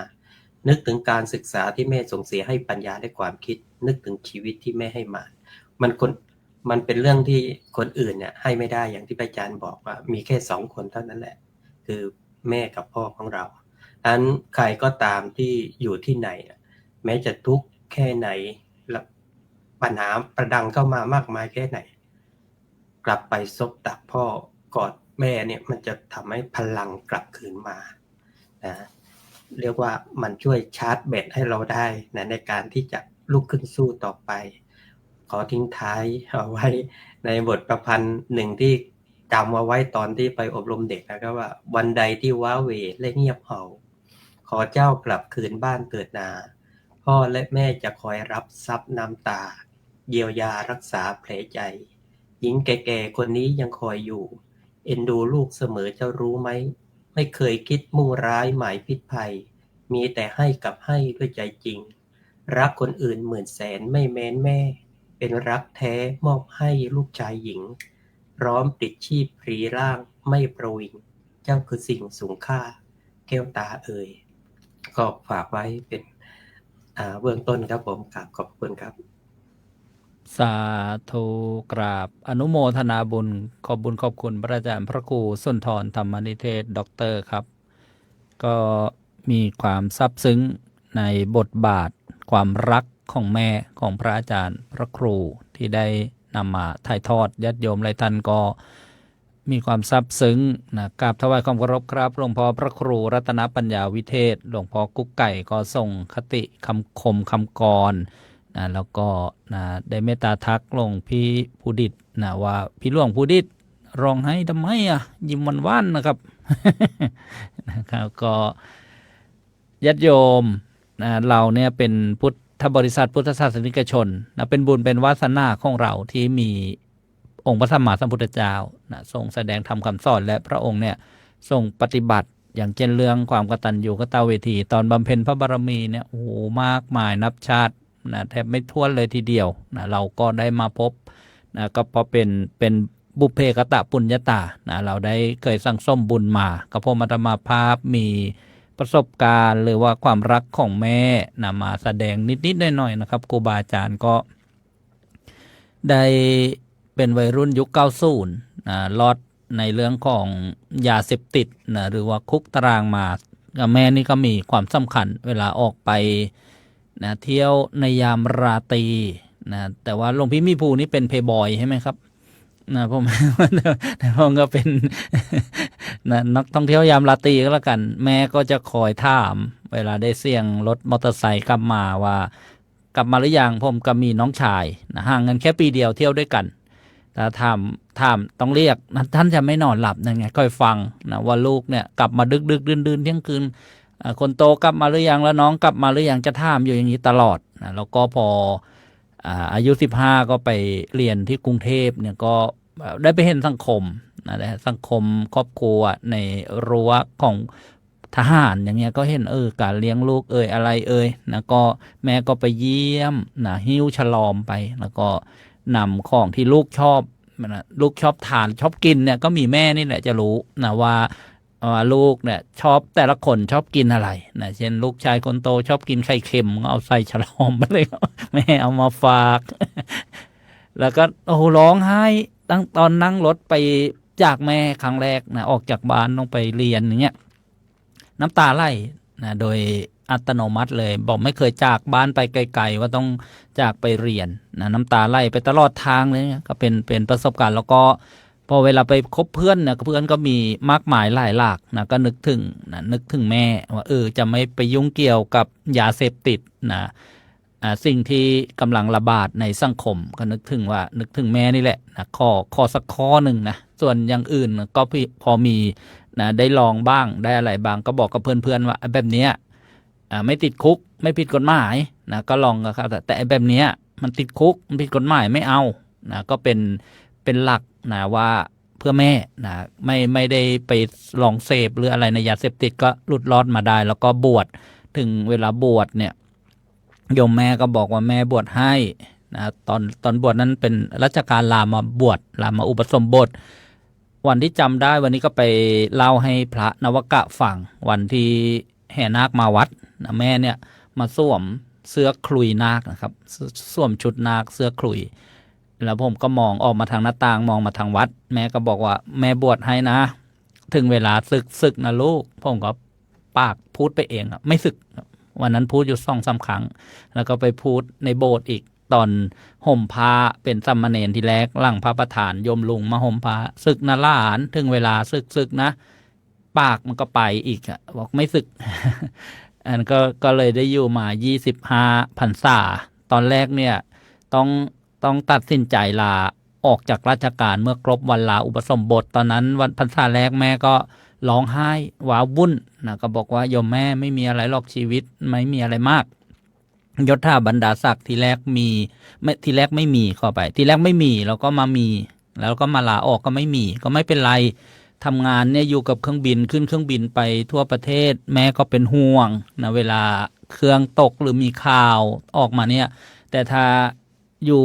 นึกถึงการศึกษาที่แม่ส่งเสียให้ปัญญาและความคิดนึกถึงชีวิตที่แม่ให้มามันเป็นเรื่องที่คนอื่นเนี่ยให้ไม่ได้อย่างที่อาจารย์บอกว่ามีแค่2 คนเท่านั้นแหละคือแม่กับพ่อของเราอันใครก็ตามที่อยู่ที่ไหนแม้จะทุกข์แค่ไหนปัญหาประดังเข้ามามากมายแค่ไหนกลับไปซบตักพ่อกอดแม่เนี่ยมันจะทำให้พลังกลับคืนมานะเรียกว่ามันช่วยชาร์จแบตให้เราได้นะในการที่จะลุกขึ้นสู้ต่อไปขอทิ้งท้ายเอาไว้ในบทประพันธ์หนึ่งที่จำเอาไว้ตอนที่ไปอบรมเด็กนะครับว่าวันใดที่ว้าเหวและเงียบเหาขอเจ้ากลับคืนบ้านเกิดนาพ่อและแม่จะคอยรับซับน้ำตาเยียวยารักษาแผลใจหญิงแก่ๆคนนี้ยังคอยอยู่เอ็นดูลูกเสมอเจ้ารู้ไหม ไม่เคยคิดมุ่งร้ายหมายพิษภัย มีแต่ให้กับให้ด้วยใจจริง รักคนอื่นหมื่นแสนไม่แม้นแม่ เป็นรักแท้มอบให้ลูกชายหญิง พร้อมปลิดชีพพรีร่างไม่ประวิง เจ้าคือสิ่งสูงค่า แก้วตาเอ่ยก็ฝากไว้เป็นเบื้องต้นครับผมครับขอบคุณครับ สาธุกราบอนุโมทนาบุญขอบบุญขอบคุณพระอาจารย์พระครูสุนทรธรรมนิเทศด็อกเตอร์ครับ ก็มีความซาบซึ้งในบทบาทความรักของแม่ของพระอาจารย์พระครูที่ได้นำมาถ่ายทอดญาติโยมหลายท่านก็มีความซาบซึ้งนะกราบถวายความเคารพครับหลวงพ่อพระครูรัตนปัญญาวิเทศหลวงพ่อกุ๊กไก่ก็ส่งคติคำคมคำกรนะแล้วก็นะได้เมตตาทักหลวงพี่ผู้ดิษฐ์นะว่าพี่หลวงผู้ดิษฐ์ร้องให้ทำไมยิ้มหวานๆนะครับ นะครับก็ญาติโยมนะเราเนี่ยเป็นพุทธบริษัทพุทธศาสนิกชนนะเป็นบุญเป็นวาสนาของเราที่มีองค์พระสัมมาสัมพุทธเจ้านะทรงแสดงธรรมคำสอนและพระองค์เนี่ยทรงปฏิบัติอย่างเช่นเรื่องความกตัญญูกตเวทีตอนบำเพ็ญพระบารมีเนี่ยโอ้โหมากมายนับชาตินะแทบไม่ถ้วนเลยทีเดียวนะเราก็ได้มาพบนะก็เพราะเป็นบุพเพกตปุญญาตานะเราได้เคยสั่งสมบุญมาก็พอมาธรรมภาพมีประสบการณ์หรือว่าความรักของแม่นะมาแสดงนิดๆหน่อยๆนะครับครูบาอาจารย์ก็ได้เป็นวัยรุ่นยุค 90 นะลอดในเรื่องของยาเสพติดนะหรือว่าคุกตารางมาแม่นี่ก็มีความสำคัญเวลาออกไปนะเที่ยวในยามราตรีนะแต่ว่าหลวงพี่มีภูนี่เป็นเพย์บอยใช่ไหมครับนะผม แต่ผมก็เป็น นะนักท่องเที่ยวยามราตรีก็แล้วกันแม่ก็จะคอยถามเวลาได้เสี่ยงรถมอเตอร์ไซค์กลับมาว่ากลับมาหรือยังผมก็มีน้องชายนะห่างกันแค่ปีเดียวเที่ยวด้วยกันแต่ถามต้องเรียกนะท่านจะไม่นอนหลับนั่นไงค่อยฟังนะว่าลูกเนี่ยกลับมาดึกดื่นเที่ยงคืนคนโตกลับมาหรือยังแล้วน้องกลับมาหรือยังจะถามอยู่อย่างนี้ตลอดนะแล้วก็พออายุ15ก็ไปเรียนที่กรุงเทพเนี่ยก็ได้ไปเห็นสังคมนะสังคมครอบครัวในรั้วของทหารอย่างเงี้ยก็เห็นการเลี้ยงลูกอะไรนะก็แม่ก็ไปเยี่ยมนะหิ้วฉลอมไปแล้วก็นำของที่ลูกชอบนะลูกชอบทานชอบกินเนี่ยก็มีแม่นี่แหละจะรู้นะว่าลูกเนี่ยชอบแต่ละคนชอบกินอะไรนะเช่นลูกชายคนโตชอบกินไข่เค็มก็เอาใส่ฉลอมไปเลย แม่เอามาฝาก แล้วก็โอ้ร้องไห้ตั้งตอนนั่งรถไปจากแม่ครั้งแรกนะออกจากบ้านต้องไปเรียนอย่างเงี้ยน้ำตาไหลนะโดยอัตโนมัติเลยบอกไม่เคยจากบ้านไปไกลๆว่าต้องจากไปเรียนนะน้ำตาไหลไปตลอดทางเลยก็เป็นประสบการณ์แล้วก็พอเวลาไปคบเพื่อนเนี่ยเพื่อนก็มีมากมายหลายหลากนะก็นึกถึงแม่ว่าจะไม่ไปยุ่งเกี่ยวกับยาเสพติดนะสิ่งที่กำลังระบาดในสังคมก็นึกถึงแม่นี่แหละนะข้อสักข้อหนึ่งนะส่วนอย่างอื่นก็พอมีนะได้ลองบ้างได้อะไรบ้างก็บอกกับเพื่อนๆว่าแบบเนี้ยไม่ติดคุกไม่ผิดกฎหมายนะก็ลองกันครับแต่แบบเนี้ยมันติดคุกมันผิดกฎหมายไม่เอานะก็เป็นหลักนะว่าเพื่อแม่นะไม่ได้ไปลองเสพหรืออะไรในยาเสพติดก็หลุดรอดมาได้แล้วก็บวชถึงเวลาบวชเนี่ยโยมแม่ก็บอกว่าแม่บวชให้นะตอนบวชนั้นเป็นรัชกาลลามาบวชลามาอุปสมบทวันที่จำได้วันนี้ก็ไปเล่าให้พระนวกะฟังวันที่แห่นาคมาวัดนะแม่เนี่ยมาสวมเสื้อคลุยนาคนะครับสวมชุดนาคเสื้อคลุยแล้วผมก็มองออกมาทางหน้าต่างมองมาทางวัดแม่ก็บอกว่าแม่บวชให้นะถึงเวลาศึกนะลูกผมก็ปากพูดไปเองไม่ศึกวันนั้นพูดอยู่2-3 ครั้งแล้วก็ไปพูดในโบสถ์อีกตอนห่มผ้าเป็นสามเณรทีแรกหลังพระประธานโยมลุงมาห่มผ้าศึกนะหลานถึงเวลาศึกนะปากมันก็ไปอีกบอกไม่ศึก อันก็เลยได้อยู่มา25 พรรษาตอนแรกเนี่ยต้องตัดสินใจลาออกจากราชการเมื่อครบวันลาอุปสมบทตอนนั้นวันพรรษาแรกแม่ก็ร้องไห้ว้าวุ่นนะก็บอกว่าโยมแม่ไม่มีอะไรหรอกชีวิตไม่มีอะไรมากยศถาบรรดาศักดิ์ทีแรกไม่มีเข้าไปทีแรกไม่มีแล้วก็มามีแล้วก็มาลาออกก็ไม่มีก็ไม่เป็นไร ทำงานเนี่ยอยู่กับเครื่องบินขึ้นเครื่องบินไปทั่วประเทศ แม่ก็เป็นห่วงนะเวลาเครื่องตกหรือมีข่าวออกมาเนี่ยแต่ถ้าอยู่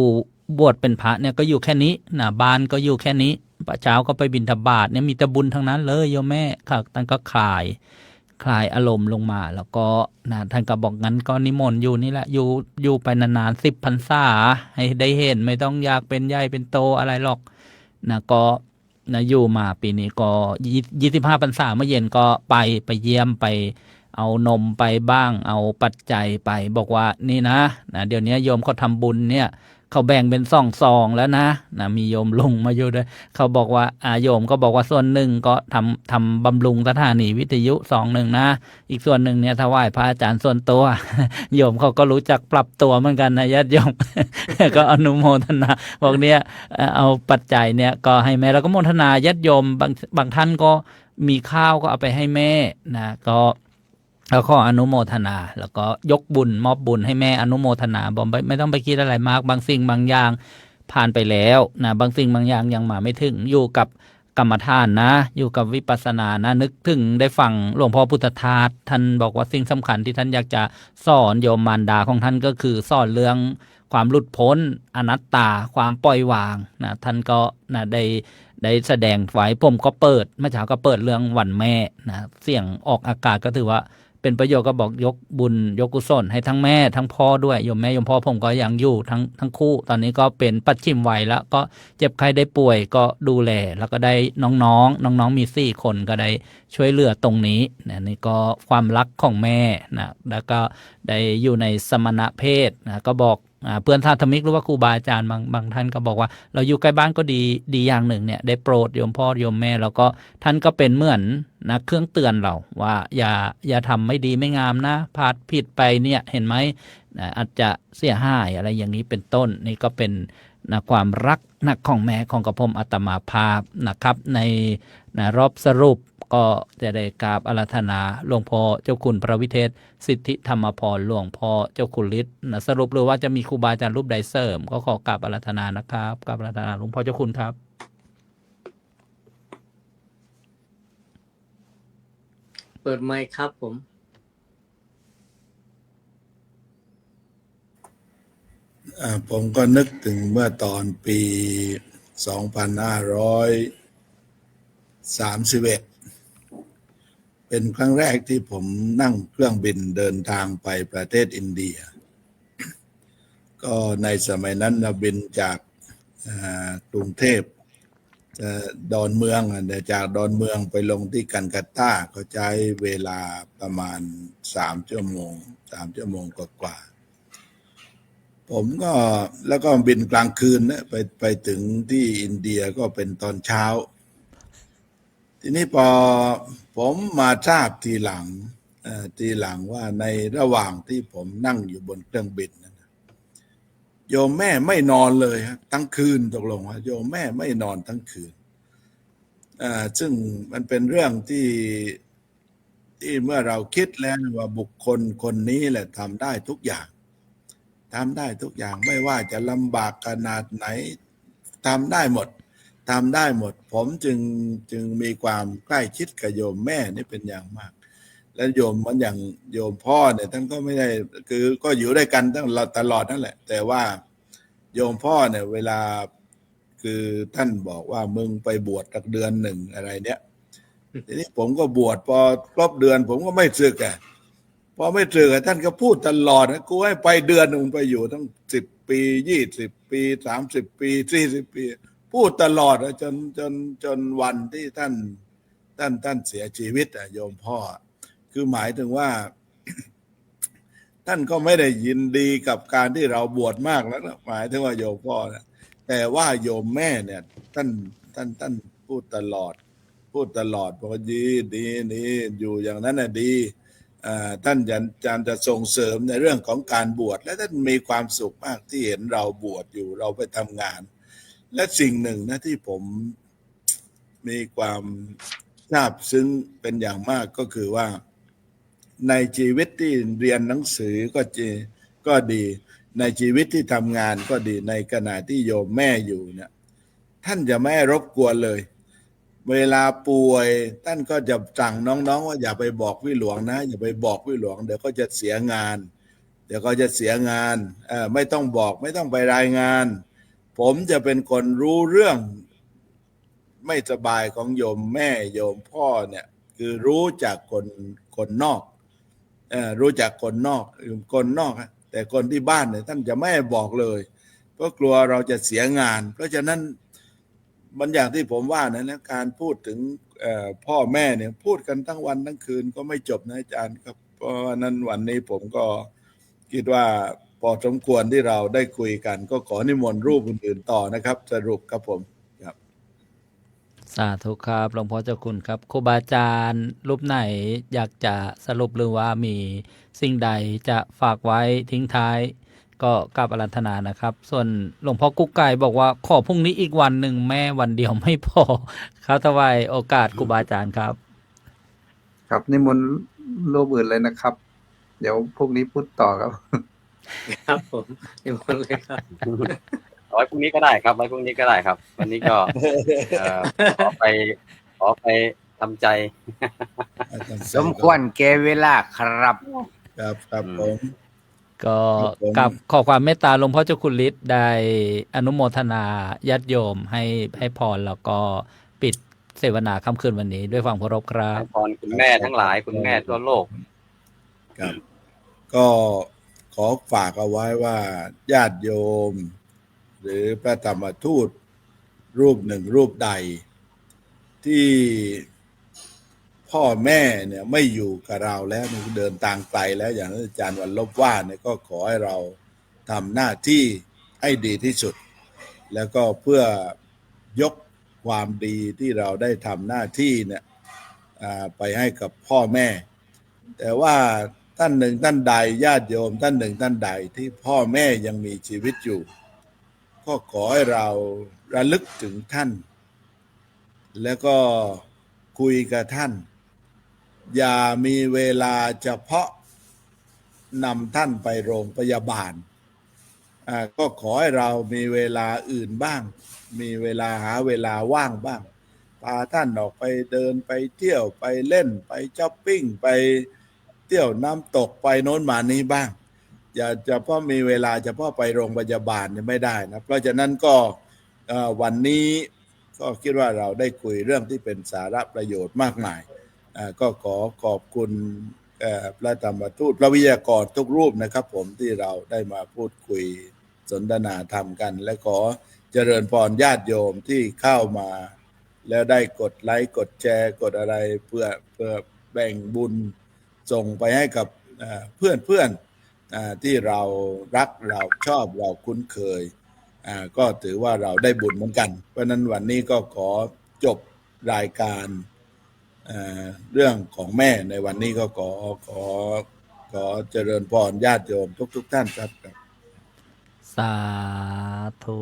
บวชเป็นพระเนี่ยก็อยู่แค่นี้นะบ้านก็อยู่แค่นี้เช้าก็ไปบิณฑบาตเนี่ยมีแต่บุญทั้งนั้นเลยโยมแม่ค่ะท่านก็คลายอารมณ์ลงมาแล้วก็นะท่านก็บอกงั้นก็นิมนต์อยู่นี่แหละอยู่ไปนานๆ10 พรรษาให้ได้เห็นไม่ต้องอยากเป็นใหญ่เป็นโตอะไรหรอกนะก็นะอยู่มาปีนี้ก็25 พรรษาเมื่อเย็นก็ไปเยี่ยมไปเอานมไปบ้างเอาปัจจัยไปบอกว่านี่นะเดี๋ยวนี้โยมเขาทำบุญเนี่ยเขาแบ่งเป็นซองแล้วนะมีโยมลงมาอยู่ด้วยเขาบอกว่าโยมก็บอกว่าส่วนหนึ่งก็ทำบำรุงสถานีวิทยุ2 นะอีกส่วนหนึ่งเนี่ยถวายพระอาจารย์ส่วนตัว โยมเขาก็รู้จักปรับตัวเหมือนกันนะญาติโยม ก็อนุโมทนาบอกเนี่ยเอาปัจจัยเนี่ยก็ให้แม่แล้วก็โมทนาญาติโยมบางท่านก็มีข้าวก็เอาไปให้แม่นะก็แล้วก็อนุโมทนาแล้วก็ยกบุญมอบบุญให้แม่อนุโมทนาบอกไม่ต้องไปคิดอะไรมากบางสิ่งบางอย่างผ่านไปแล้วนะบางสิ่งบางอย่างยังมาไม่ถึงอยู่กับกรรมฐานนะอยู่กับวิปัสสนานะนึกถึงได้ฟังหลวงพ่อพุทธทาสท่านบอกว่าสิ่งสำคัญที่ท่านอยากจะสอนโยมมารดาของท่านก็คือสอนเรื่องความหลุดพ้นอนัตตาความปล่อยวางนะท่านก็นะได้แสดงไว้ผมก็เปิดเมื่อเช้าก็เปิดเรื่องวันแม่นะเสียงออกอากาศก็ถือว่าเป็นประโยชน์ก็บอกยกบุญยกกุศลให้ทั้งแม่ทั้งพ่อด้วยโยมแม่โยมพ่อผมก็ยังอยู่ทั้งคู่ตอนนี้ก็เป็นปัจฉิมวัยแล้วก็เจ็บไข้ได้ป่วยก็ดูแลแล้วก็ได้น้องมี4 คนก็ได้ช่วยเหลือตรงนี้นะนี่ก็ความรักของแม่นะแล้วก็ได้อยู่ในสมณเพศนะก็บอกเพื่อนธาตุมิกหรือว่าครูบาอาจารย์บางท่านก็บอกว่าเราอยู่ใกล้บ้านก็ดีอย่างหนึ่งเนี่ยได้โปรดโยมพ่อโยมแม่แล้วก็ท่านก็เป็นเหมือนนะเครื่องเตือนเราว่าอย่าทำไม่ดีไม่งามนะพลาดผิดไปเนี่ยเห็นไหมอาจจะเสียหายอะไรอย่างนี้เป็นต้นนี่ก็เป็นนะความรักนะของแม่ของกระผมอาตมาภาพนะครับในรอบสรุปก็จะได้กราบอาราธนาหลวงพ่อเจ้าคุณพระวิเทศสิทธิธรรมพรหลวงพ่อเจ้าคุณฤทธิ์สรุปหรือว่าจะมีครูบาอาจารย์รูปใดเสริมก็ขอกราบอาราธนานะครับกราบอาราธนาหลวงพ่อเจ้าคุณครับเปิดไมค์ครับผม ผมก็นึกถึงเมื่อตอนปี 2531 เป็นครั้งแรกที่ผมนั่งเครื่องบินเดินทางไปประเทศอินเดีย ก็ในสมัยนั้นเราบินจากกรุงเทพดอนเมืองจากดอนเมืองไปลงที่กัลกัตตาก็ใช้เวลาประมาณ3 ชั่วโมงกว่าผมก็แล้วก็บินกลางคืนนะไปถึงที่อินเดียก็เป็นตอนเช้าทีนี้พอผมมาทราบทีหลังว่าในระหว่างที่ผมนั่งอยู่บนเครื่องบินนะโยมแม่ไม่นอนเลยทั้งคืนตกลงว่าโยมแม่ไม่นอนทั้งคืนซึ่งมันเป็นเรื่องที่เมื่อเราคิดแล้วว่าบุคคลคนนี้แหละทำได้ทุกอย่างไม่ว่าจะลำบากขนาดไหนทำได้หมดผมจึงมีความใกล้ชิดกับโยมแม่นี่เป็นอย่างมากและโยมมันอย่างโยมพ่อเนี่ยท่านก็ไม่ได้คือก็อยู่ด้วยกันตลอดนั่นแหละแต่ว่าโยมพ่อเนี่ยเวลาคือท่านบอกว่ามึงไปบวชสักเดือนหนึ่งอะไรเนี่ยทีนี้ผมก็บวชพอครบเดือนผมก็ไม่สึกพอไม่สึกท่านก็พูดตลอดนะกูให้ไปเดือนนึงไปอยู่ตั้ง10 ปี20 ปี30 ปี40 ปีพูดตลอดจนวันที่ท่านเสียชีวิตโยมพ่อคือหมายถึงว่า ท่านก็ไม่ได้ยินดีกับการที่เราบวชมากแล้วนะหมายถึงว่าโยมพ่อนะแต่ว่าโยมแม่เนี่ยท่านพูดตลอดบอกว่าดีนี่อยู่อย่างนั้นน่ะดีท่านจะส่งเสริมในเรื่องของการบวชและท่านมีความสุขมากที่เห็นเราบวชอยู่เราไปทำงานและสิ่งหนึ่งนะที่ผมมีความซาบซึ้งเป็นอย่างมากก็คือว่าในชีวิตที่เรียนหนังสือก็ดีในชีวิตที่ทำงานก็ดีในขณะที่โยมแม่อยู่เนี่ยท่านจะไม่รบกวนเลย เวลาป่วยท่านก็จะสั่งน้องๆว่าอย่าไปบอกพี่หลวงนะอย่าไปบอกพี่หลวงเดี๋ยวก็จะเสียงาน เดี๋ยวก็จะเสียงานไม่ต้องบอกไม่ต้องไปรายงาน ผมจะเป็นคนรู้เรื่องไม่สบายของโยมแม่โยมพ่อเนี่ยคือรู้จากคนนอกรู้จักคนนอกฮะแต่คนที่บ้านเนี่ยท่านจะไม่บอกเลยเพราะกลัวเราจะเสียงาน เพราะฉะนั้นมันอย่างที่ผมว่านะการพูดถึงพ่อแม่เนี่ยพูดกันทั้งวันทั้งคืนก็ไม่จบนะอาจารย์ครับเพราะนั้นวันนี้ผมก็คิดว่าพอสมควรที่เราได้คุยกันก็ขอนิมนต์รูปอื่นๆต่อนะครับสรุปครับผมครับ สาธุครับหลวงพ่อเจ้าคุณครับครูบาอาจารย์รูปไหนอยากจะสรุปหรือว่ามีสิ่งใดจะฝากไว้ทิ้งท้าย ก็กราบอารัธนานะครับ ส่วนหลวงพ่อกุ๊กไก่บอกว่าขอพรุ่งนี้อีกวันหนึ่งแม่วันเดียวไม่พอครับถวายโอกาสครูบาอาจารย์ครับ ครับนิมนต์รูปอื่นเลยนะครับ เดี๋ยวพวกนี้พูดต่อครับ ครับผมนิมนต์เลยครับ เอาไว้พรุ่งนี้ก็ได้ครับไว้พรุ่งนี้ก็ได้ครับ วันนี้ก็ขอไปทำใจ สมควรแก่เวลาครับ ครับผม ก็กับขอความเมตตาหลวงพ่อเจ้าคุณฤทธิ์ได้อนุโมทนาญาติโยมให้พรแล้วก็ปิดเสวนาค่ำคืนวันนี้ด้วยความเคารพครับ ให้พรคุณแม่ทั้งหลายคุณแม่ทั่วโลก ครับก็ขอฝากเอาไว้ว่าญาติโยม หรือพระธรรมทูตรูปหนึ่งรูปใด ที่พ่อแม่เนี่ยไม่อยู่กับเราแล้วเดินทางไกลแล้วอย่างที่อาจารย์วันลบว่าเนี่ยก็ขอให้เราทำหน้าที่ให้ดีที่สุด แล้วก็เพื่อยกความดีที่เราได้ทำหน้าที่เนี่ยไปให้กับพ่อแม่ แต่ว่าท่านหนึ่งท่านใดญาติโยมท่านหนึ่งท่านใดที่พ่อแม่ยังมีชีวิตอยู่ ก็ขอให้เราระลึกถึงท่าน แล้วก็คุยกับท่าน อย่ามีเวลาเฉพาะนำท่านไปโรงพยาบาลก็ขอให้เรามีเวลาอื่นบ้าง มีเวลาหาเวลาว่างบ้างพาท่านออกไปเดินไปเที่ยวไปเล่นไปช้อปปิ้งไปเที่ยวน้ำตกไปโน้นมานี้บ้าง อย่าเฉพาะมีเวลาเฉพาะไปโรงพยาบาลเนี่ยไม่ได้นะเพราะฉะนั้นก็วันนี้ก็คิดว่าเราได้คุยเรื่องที่เป็นสาระประโยชน์มากมายก็ขอขอบคุณพระธรรมทูตพระวิทยากรทุกรูปนะครับผมที่เราได้มาพูดคุยสนทนาธรรมกัน และขอเจริญพรญาติโยมที่เข้ามาแล้วได้กดไลค์กดแชร์กดอะไรเพื่อแบ่งบุญส่งไปให้กับเพื่อนที่เรารักเราชอบเราคุ้นเคยก็ถือว่าเราได้บุญเหมือนกันเพราะนั้นวันนี้ก็ขอจบรายการเรื่องของแม่ในวันนี้ก็ขอเจริญพรญาติโยมทุกท่านครับสาธุ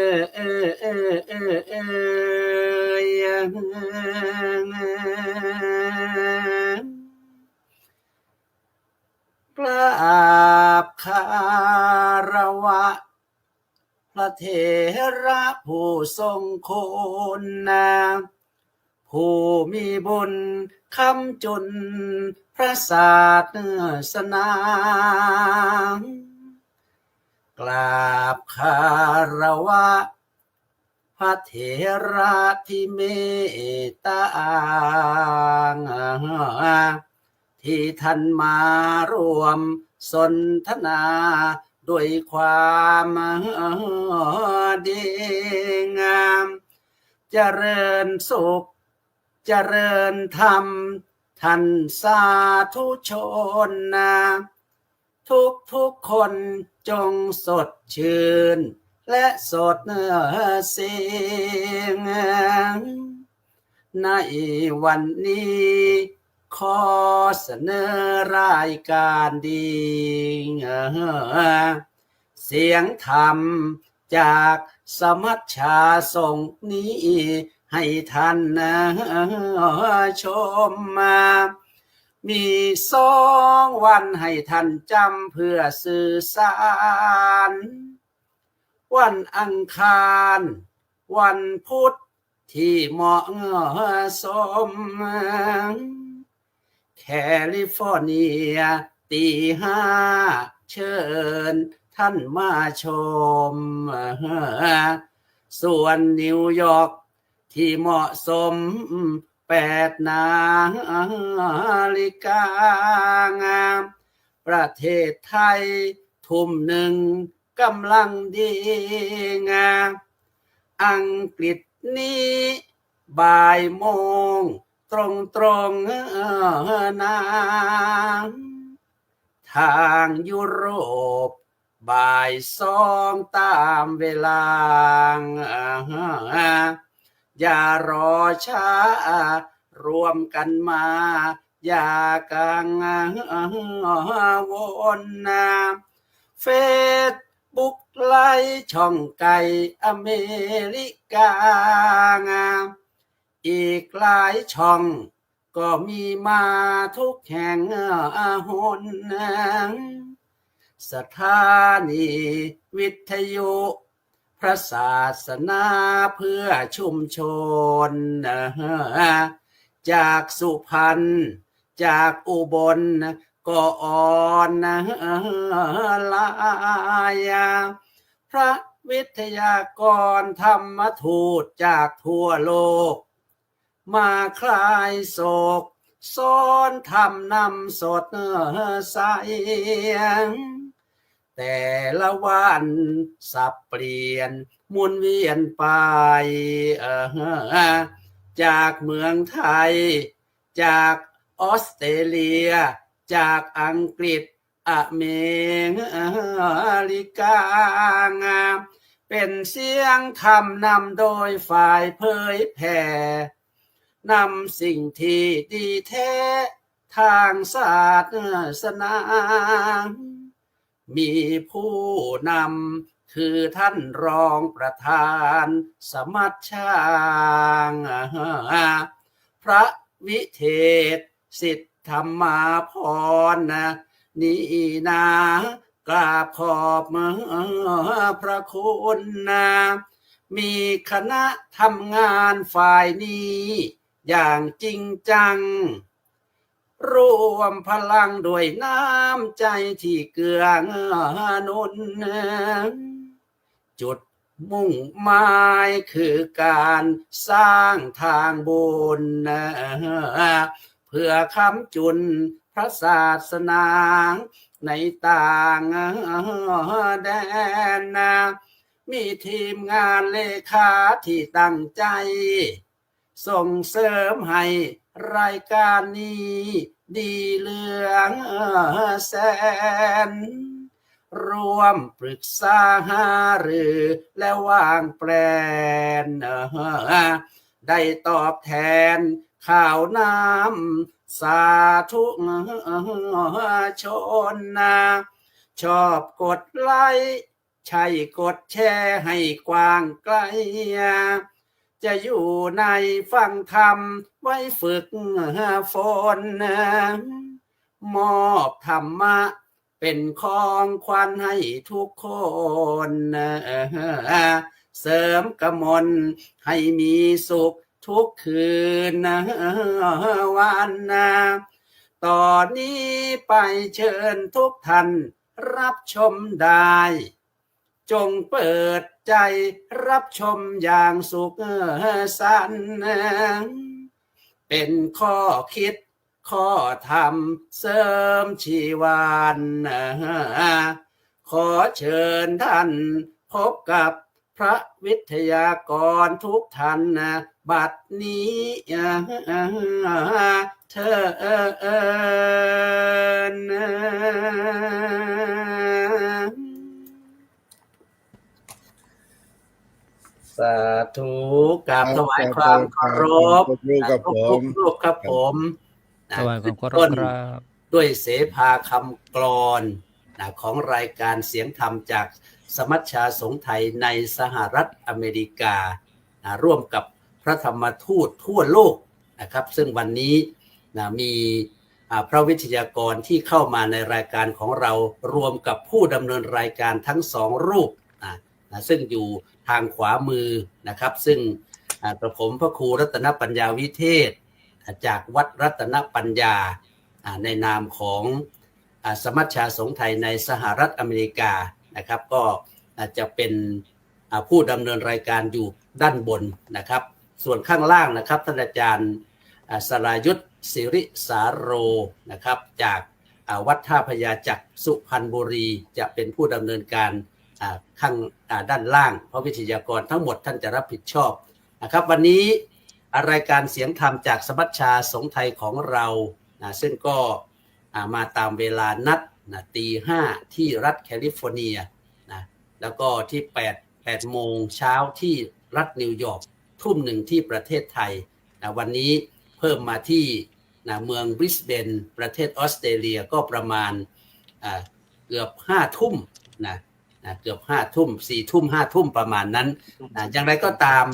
เอกราบคารวะพระเถระผู้ทรงคุณนะผู้มีบุญคำจุนพระศาสนากราบคารวะพระเถระที่เมตตาที่ท่านมารวมสนทนาด้วยความดีงามเจริญสุขเจริญธรรมท่านสาธุชนนะทุกคนจงสดชื่นและสดเสียงในวันนี้ขอเสนอรายการดีเสียงธรรมจากสมัชชาส่งนี้ให้ท่านชมมามี2 วันให้ท่านจำเพื่อสื่อสารวันอังคารวันพุธที่เหมาะสมแคลิฟอร์เนียตี5เชิญท่านมาชมส่วนนิวยอร์กที่เหมาะสม8 นาฬิกางามประเทศไทยทุ่ม 1กำลังดีงามอังกฤษนี้บ่ายโมงตรงนาทางยุโรปบ่าย2ตามเวลาอย่ารอช้ารวมกันมาอย่ากังวลนะเฟซบุ๊กไลฟ์ช่องไก่อเมริกางามอีกหลายช่องก็มีมาทุกแห่งหนสถานีวิทยุพระศาสนาเพื่อชุมชนจากสุพรรณจากอุบลก็อ่อนลายพระวิทยากรธรรมทูตจากทั่วโลกมาคลายโศกสอนธรรมนำสดใสแต่ละวันสับเปลี่ยนหมุนเวียนไปจากเมืองไทยจากออสเตรเลียจากอังกฤษอเมริกางามเป็นเสียงธรรมนำโดยฝ่ายเผยแผ่นำสิ่งที่ดีแท้ทางศาสนามีผู้นำคือท่านรองประธานสมัชชาพระวิเทศสิทธธรรมาพรนี่นากราบขอบพระคุณมีคณะทำงานฝ่ายนี้อย่างจริงจังรวมพลังด้วยน้ำใจที่เกื้อหนุนจุดมุ่งหมายคือการสร้างทางบุญเพื่อค้ำจุนพระศาสนาในต่างแดนมีทีมงานเลขาที่ตั้งใจส่งเสริมให้รายการนี้ดีเหลืองแสน ร่วมปรึกษาหารือและวางแปลนได้ตอบแทนข่าวน้ำสาธุชนชอบกดไลค์ใช่กดแชร์ให้กว้างไกลจะอยู่ในฟังธรรมไว้ฝึกฝนมอบธรรมะเป็นของขวัญให้ทุกคนเสริมกมลให้มีสุขทุกคืนวันตอนนี้ไปเชิญทุกท่านรับชมได้จงเปิดใจรับชมอย่างสุขสันต์เป็นข้อคิดข้อธรรมเสริมชีวันขอเชิญท่านพบกับพระวิทยากรทุกท่านบัดนี้เธอสาธุกราบถวายความเคารพ ครับผม ทุกครับผม ถวายความเคารพ ต้น ครับ ด้วยเสภาคำกลอนของรายการเสียงธรรมจากสมัชชาสงฆ์ไทยในสหรัฐอเมริการ่วมกับพระธรรมทูตทั่วโลกนะครับซึ่งวันนี้มีพระวิทยากรที่เข้ามาในรายการของเรารวมกับผู้ดำเนินรายการทั้งสองรูปซึ่งอยู่ทางขวามือนะครับซึ่งกระผมพระครูรัตนปัญญาวิเทศจากวัดรัตนปัญญาในนามของสมัชชาสงฆ์ไทยในสหรัฐอเมริกานะครับก็จะเป็นผู้ดำเนินรายการอยู่ด้านบนนะครับส่วนข้างล่างนะครับท่านอาจารย์สรายุทธศิริสาโรนะครับจากวัดท่าพญาจักรสุพรรณบุรีจะเป็นผู้ดำเนินการข้างด้านล่างเพราะวิทยากรทั้งหมดท่านจะรับผิดชอบนะครับวันนี้รายการเสียงธรรมจากสมัชชาสงฆ์ไทยของเราซึ่งก็มาตามเวลานัดตี 5ที่รัฐแคลิฟอร์เนียแล้วก็ที่8 โมงเช้าที่รัฐนิวยอร์กทุ่ม 1ที่ประเทศไทยวันนี้เพิ่มมาที่เมืองบริสเบนประเทศออสเตรเลียก็ประมาณเกือบ5 ทุ่มเกือบ5 ทุ่ม4 ทุ่ม5 ทุ่มประมาณนั้นอย่างไรก็ตาม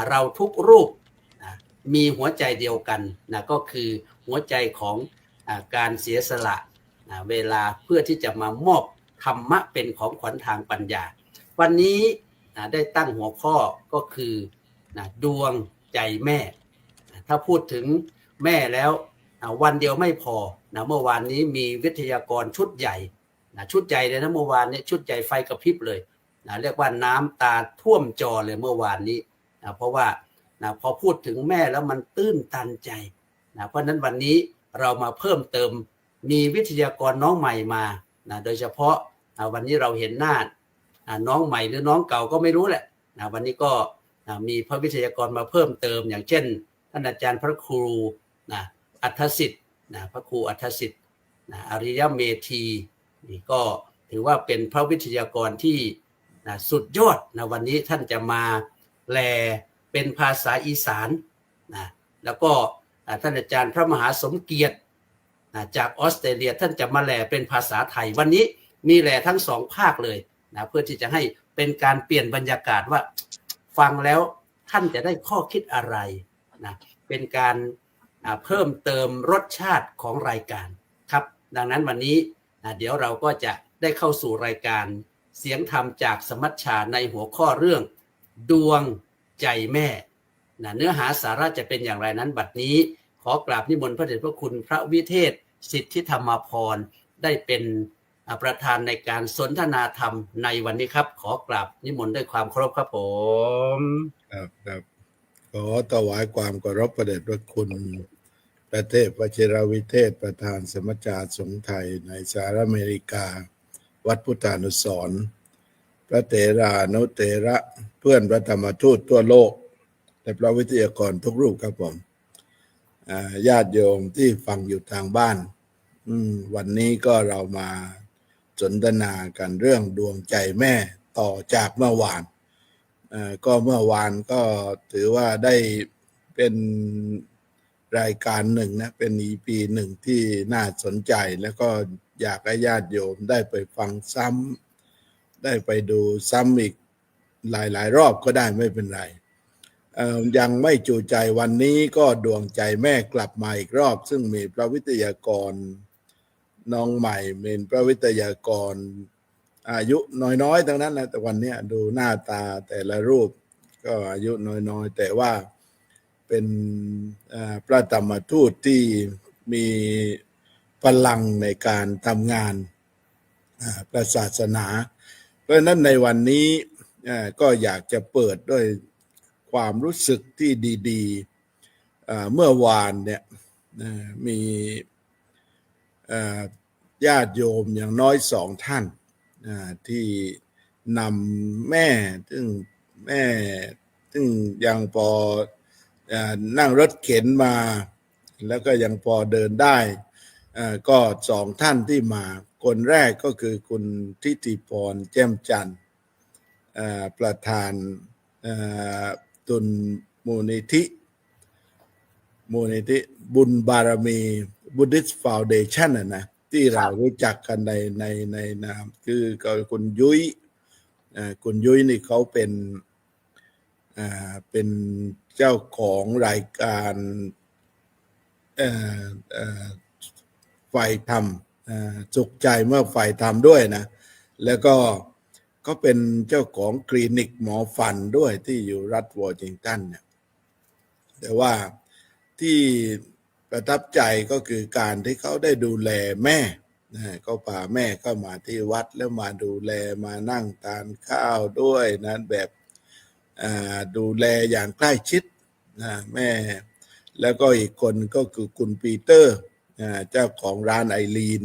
เราทุกรูปมีหัวใจเดียวกันก็คือหัวใจของการเสียสละเวลาเพื่อที่จะมามอบธรรมะเป็นของขวัญทางปัญญาวันนี้ได้ตั้งหัวข้อก็คือดวงใจแม่ถ้าพูดถึงแม่แล้ววันเดียวไม่พอเมื่อวานนี้มีวิทยากรชุดใหญ่ชุดใหญ่เลยนะเมื่อวานนี้ชุดใหญ่ไฟกระพริบเลยเรียกว่าน้ำตาท่วมจอเลยเมื่อวานนี้เพราะว่าพอพูดถึงแม่แล้วมันตื้นตันใจเพราะนั้นวันนี้เรามาเพิ่มเติมมีวิทยากรน้องใหม่มาโดยเฉพาะวันนี้เราเห็นหน้าน้องใหม่หรือน้องเก่าก็ไม่รู้แหละวันนี้ก็มีพระวิทยากรมาเพิ่มเติมอย่างเช่นท่านอาจารย์พระครูอัฏฐสิทธิ์พระครูอัฏฐสิทธิ์อริยเมธีนี่ก็ถือว่าเป็นพระวิทยากรที่สุดยอดวันนี้ท่านจะมาแปลเป็นภาษาอีสานแล้วก็ท่านอาจารย์พระมหาสมเกียรติจากออสเตรเลียท่านจะมาแปลเป็นภาษาไทยวันนี้มีแปลทั้งสองภาคเลยเพื่อที่จะให้เป็นการเปลี่ยนบรรยากาศว่าฟังแล้วท่านจะได้ข้อคิดอะไรเป็นการเพิ่มเติมรสชาติของรายการครับดังนั้นวันนี้เดี๋ยวเราก็จะได้เข้าสู่รายการเสียงธรรมจากสมัชชาในหัวข้อเรื่องดวงใจแม่เนื้อหาสาระจะเป็นอย่างไรนั้นบัดนี้ขอกราบนิมนต์พระเดชพระคุณพระวิเทศสิทธิธรรมพรได้เป็นประธานในการสนทนาธรรมในวันนี้ครับขอกราบนิมนต์ด้วยความเคารพครับผมครับขอถวายความเคารพพระเดชพระคุณพระเทพวชิรวิเทศประธานสมัชชาสงฆ์ไทยในสหรัฐอเมริกาวัดพุทธานุสรณ์พระเถรานุเถระเพื่อนพระธรรมทูตทั่วโลกและพระวิทยากรทุกรูปครับผมญาติโยมที่ฟังอยู่ทางบ้านวันนี้ก็เรามา สนทนากันเรื่องดวงใจแม่ต่อจากเมื่อวานก็เมื่อวานก็ถือว่าได้เป็นรายการหนึ่งนะเป็น EP หนึ่งที่น่าสนใจแล้วก็อยากให้ญาติโยมได้ไปฟังซ้ำได้ไปดูซ้ำอีกหลายๆรอบก็ได้ไม่เป็นไรยังไม่จูใจวันนี้ก็ดวงใจแม่กลับมาอีกรอบซึ่งมีพระวิทยากรน้องใหม่เป็นพระวิทยากรอายุน้อยๆทั้งนั้นนะแต่วันนี้ดูหน้าตาแต่ละรูปก็อายุน้อยๆแต่ว่าเป็นพระธรรมทูตที่มีพลังในการทำงานพระศาสนาเพราะฉะนั้นในวันนี้ก็อยากจะเปิดด้วยความรู้สึกที่ดีๆเมื่อวานเนี่ยมีญาติโยมอย่างน้อย2 ท่านที่นำแม่ซึ่งยังพอนั่งรถเข็นมาแล้วก็ยังพอเดินได้ก็2 ท่านที่มาคนแรกก็คือคุณทิติพรแจ่มจันทร์ประธานตุลมูลนิธิบุญบารมีBuddhist Foundationนะที่เรารู้จักกันในนามคือคุณยุ้ยคุณยุ้ยนี่เขาเป็นเจ้าของรายการฝ่ายธรรมสุขใจเมื่อฝ่ายธรรมด้วยนะแล้วก็เป็นเจ้าของคลินิกหมอฟันด้วยที่อยู่รัฐวอชิงตันเนี่ยแต่ว่าที่ประทับใจก็คือการที่เขาได้ดูแลแม่เขาพาแม่เข้ามาที่วัดแล้วมาดูแลมานั่งทานข้าวด้วยนะแบบดูแลอย่างใกล้ชิดแม่แล้วก็อีกคนก็คือคุณปีเตอร์เจ้าของร้านไอรีน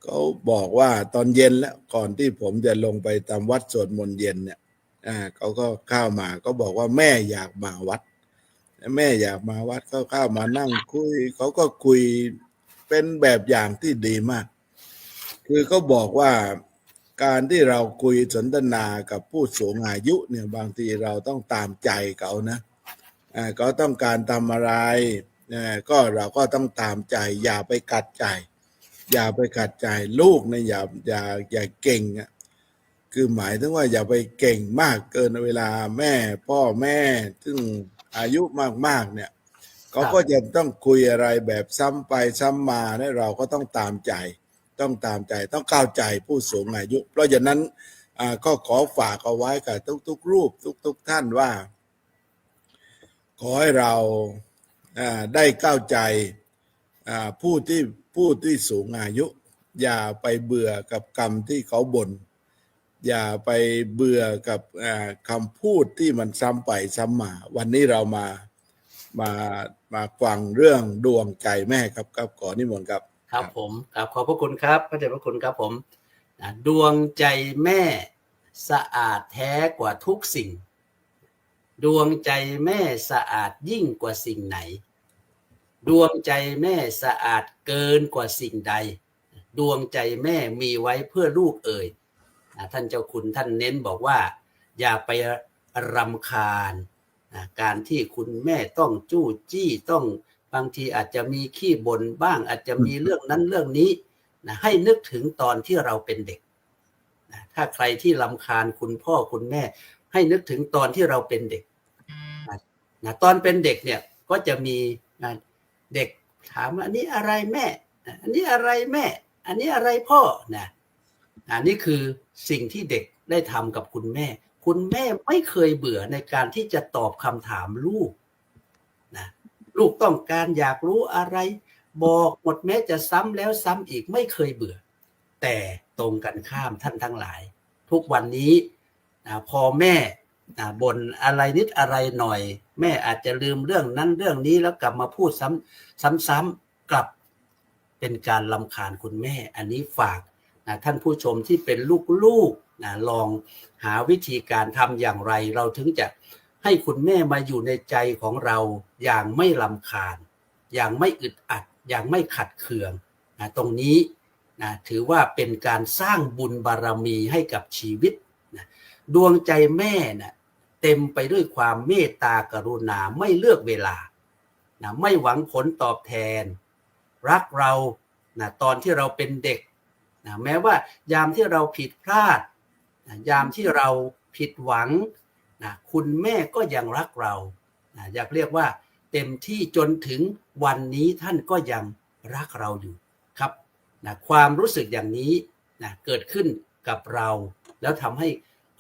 เขาบอกว่าตอนเย็นแล้วก่อนที่ผมจะลงไปทำวัดสวดมนต์เย็นเนี่ยเขาก็เข้ามาก็บอกว่าแม่อยากมาวัดเขาเข้ามานั่งคุยเขาก็คุยเป็นแบบอย่างที่ดีมากคือเขาบอกว่าการที่เราคุยสนทนากับผู้สูงอายุเนี่ยบางทีเราต้องตามใจเขานะเขาต้องการทำอะไรก็เราก็ต้องตามใจอย่าไปขัดใจลูกนะอย่าเก่งคือหมายถึงว่าอย่าไปเก่งมากเกินเวลาพ่อแม่ซึ่งอายุมากๆเนี่ยเขาก็จะต้องคุยอะไรแบบซ้ำไปซ้ำมาเนี่ยเราก็ต้องตามใจต้องเข้าใจผู้สูงอายุเพราะฉะนั้นก็ขอฝากเอาไว้กับทุกรูปทุกท่านว่าขอให้เราได้เข้าใจผู้ที่สูงอายุอย่าไปเบื่อกับคำที่เขาบ่นอย่าไปเบื่อกับคำพูดที่มันซ้ำไปซ้ำมาวันนี้เรามาฟังเรื่องดวงใจแม่ครับขอนิมนต์ครับครับผมครับขอบพระคุณครับพระเดชพระคุณครับผมดวงใจแม่สะอาดแท้กว่าทุกสิ่งดวงใจแม่สะอาดยิ่งกว่าสิ่งไหนดวงใจแม่สะอาดเกินกว่าสิ่งใดดวงใจแม่มีไว้เพื่อลูกเอ่ยท่านเจ้าคุณท่านเน้นบอกว่าอย่าไปรำคาญการที่คุณแม่ต้องจู้จี้ต้องบางทีอาจจะมีขี้บ่นบ้างอาจจะมีเรื่องนั้นเรื่องนี้ให้นึกถึงตอนที่เราเป็นเด็กถ้าใครที่รำคาญคุณพ่อคุณแม่ให้นึกถึงตอนที่เราเป็นเด็กตอนเป็นเด็กเนี่ยก็จะมีเด็กถามว่าอันนี้อะไรแม่อันนี้อะไรแม่อันนี้อะไรพ่อนี่คือสิ่งที่เด็กได้ทำกับคุณแม่ไม่เคยเบื่อในการที่จะตอบคำถามลูกลูกต้องการอยากรู้อะไรบอกหมดแม้จะซ้ำแล้วซ้ำอีกไม่เคยเบื่อแต่ตรงกันข้ามท่านทั้งหลายทุกวันนี้พอแม่บ่นอะไรนิดอะไรหน่อยแม่อาจจะลืมเรื่องนั้นเรื่องนี้แล้วกลับมาพูดซ้ำๆกลับเป็นการรำคาญคุณแม่อันนี้ฝากท่านผู้ชมที่เป็นลูกๆลองหาวิธีการทำอย่างไรเราถึงจะให้คุณแม่มาอยู่ในใจของเราอย่างไม่รำคาญอย่างไม่อึดอัดอย่างไม่ขัดเคืองตรงนี้ ถือว่าเป็นการสร้างบุญบารมีให้กับชีวิตนะดวงใจแม่นะเต็มไปด้วยความเมตตากรุณาไม่เลือกเวลานะไม่หวังผลตอบแทนรักเรานะตอนที่เราเป็นเด็กนะแม้ว่ายามที่เราผิดพลาดนะยามที่เราผิดหวังนะคุณแม่ก็ยังรักเรานะอยากเรียกว่าเต็มที่จนถึงวันนี้ท่านก็ยังรักเราอยู่ครับนะความรู้สึกอย่างนี้นะเกิดขึ้นกับเราแล้วทำให้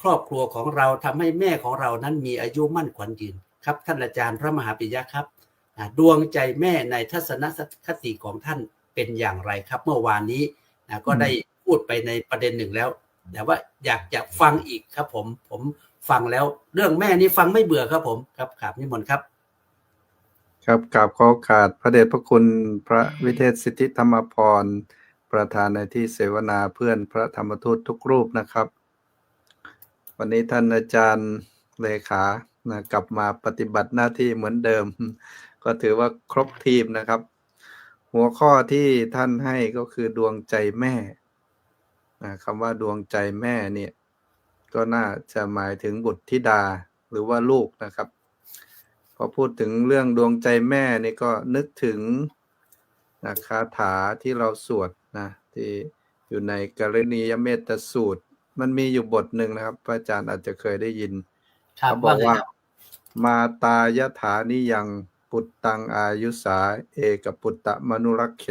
ครอบครัวของเราทำให้แม่ของเรานั้นมีอายุมั่นขวัญยืนครับท่านอาจารย์พระมหาปิยะครับดวงใจแม่ในทัศนคติของท่านเป็นอย่างไรครับเมื่อวานนี้ก็ได้พูดไปในประเด็นหนึ่งแล้วแต่ว่าอยากจะฟังอีกครับผมฟังแล้วเรื่องแม่นี้ฟังไม่เบื่อครับผมครับครับนิมนต์ครับครับกราบขอโอกาสพระเดชพระคุณพระวิเทศสิทธิธรรมพรประธานในที่เสวนาเพื่อนพระธรรมทูตทุกรูปนะครับวันนี้ท่านอาจารย์เลขานะกลับมาปฏิบัติหน้าที่เหมือนเดิมก็ถือว่าครบทีมนะครับหัวข้อที่ท่านให้ก็คือดวงใจแม่คำว่าดวงใจแม่เนี่ยก็น่าจะหมายถึงบุตรธิดาหรือว่าลูกนะครับพอพูดถึงเรื่องดวงใจแม่นี่ก็นึกถึงคาถาที่เราสวดนะที่อยู่ในกรณียเมตสูตรมันมีอยู่บทหนึ่งนะครับพระอาจารย์อาจจะเคยได้ยินเขาบอกว่ามาตายถานิยังปุตตังอายุสาเอกปุตตมนุรักเข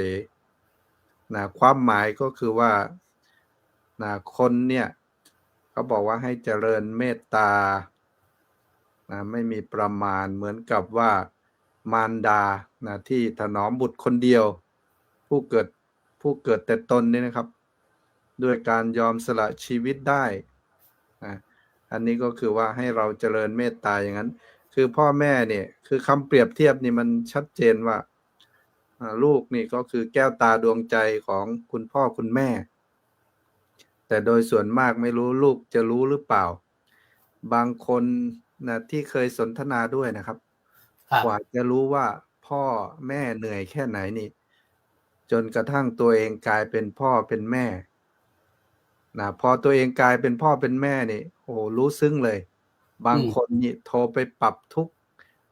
ความหมายก็คือว่าคนเนี่ยเขาบอกว่าให้เจริญเมตตาไม่มีประมาณเหมือนกับว่ามารดาที่ถนอมบุตรคนเดียวผู้เกิดแต่ตนนี่นะครับด้วยการยอมสละชีวิตได้อันนี้ก็คือว่าให้เราเจริญเมตตาอย่างนั้นคือพ่อแม่เนี่ยคือคำเปรียบเทียบนี่มันชัดเจนว่าลูกนี่ก็คือแก้วตาดวงใจของคุณพ่อคุณแม่แต่โดยส่วนมากไม่รู้ลูกจะรู้หรือเปล่าบางคนที่เคยสนทนาด้วยนะครับกว่าจะรู้ว่าพ่อแม่เหนื่อยแค่ไหนนี่จนกระทั่งตัวเองกลายเป็นพ่อเป็นแม่พอตัวเองกลายเป็นพ่อเป็นแม่นี่โอ้รู้ซึ้งเลยบางคนนี่โทรไปปรับทุกข์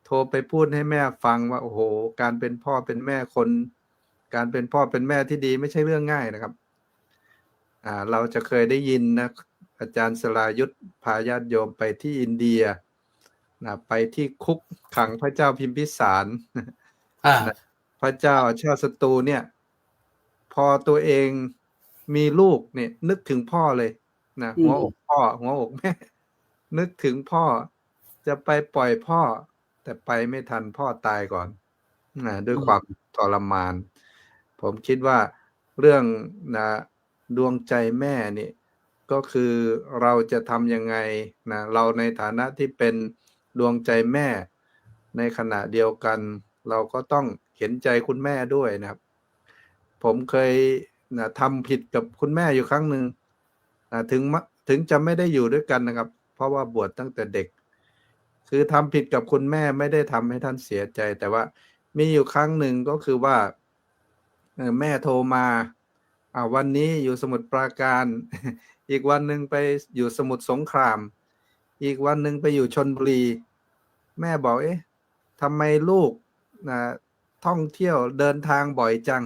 โทรไปพูดให้แม่ฟังว่าโอ้โหการเป็นพ่อเป็นแม่การเป็นพ่อเป็นแม่ที่ดีไม่ใช่เรื่องง่ายนะครับเราจะเคยได้ยินนะอาจารย์สรายุทธพาญาติโยมไปที่อินเดียไปที่คุกขังพระเจ้าพิมพิสารพระเจ้าชาติศัตรูเนี่ยพอตัวเองมีลูกเนี่ยนึกถึงพ่อเลยหัวอกพ่อหัวอกแม่นึกถึงพ่อจะไปปล่อยพ่อแต่ไปไม่ทันพ่อตายก่อนด้วยความทรมานผมคิดว่าเรื่องดวงใจแม่นี่ก็คือเราจะทำยังไงเราในฐานะที่เป็นดวงใจแม่ในขณะเดียวกันเราก็ต้องเห็นใจคุณแม่ด้วยนะครับผมเคยทำผิดกับคุณแม่อยู่ครั้งหนึ่งถึงจะไม่ได้อยู่ด้วยกันนะครับเพราะว่าบวชตั้งแต่เด็กคือทำผิดกับคุณแม่ไม่ได้ทำให้ท่านเสียใจแต่ว่ามีอยู่ครั้งหนึ่งก็คือว่าแม่โทรมาวันนี้อยู่สมุทรปราการอีกวันหนึ่งไปอยู่สมุทรสงครามอีกวันหนึ่งไปอยู่ชลบุรีแม่บอกทำไมลูกท่องเที่ยวเดินทางบ่อยจัง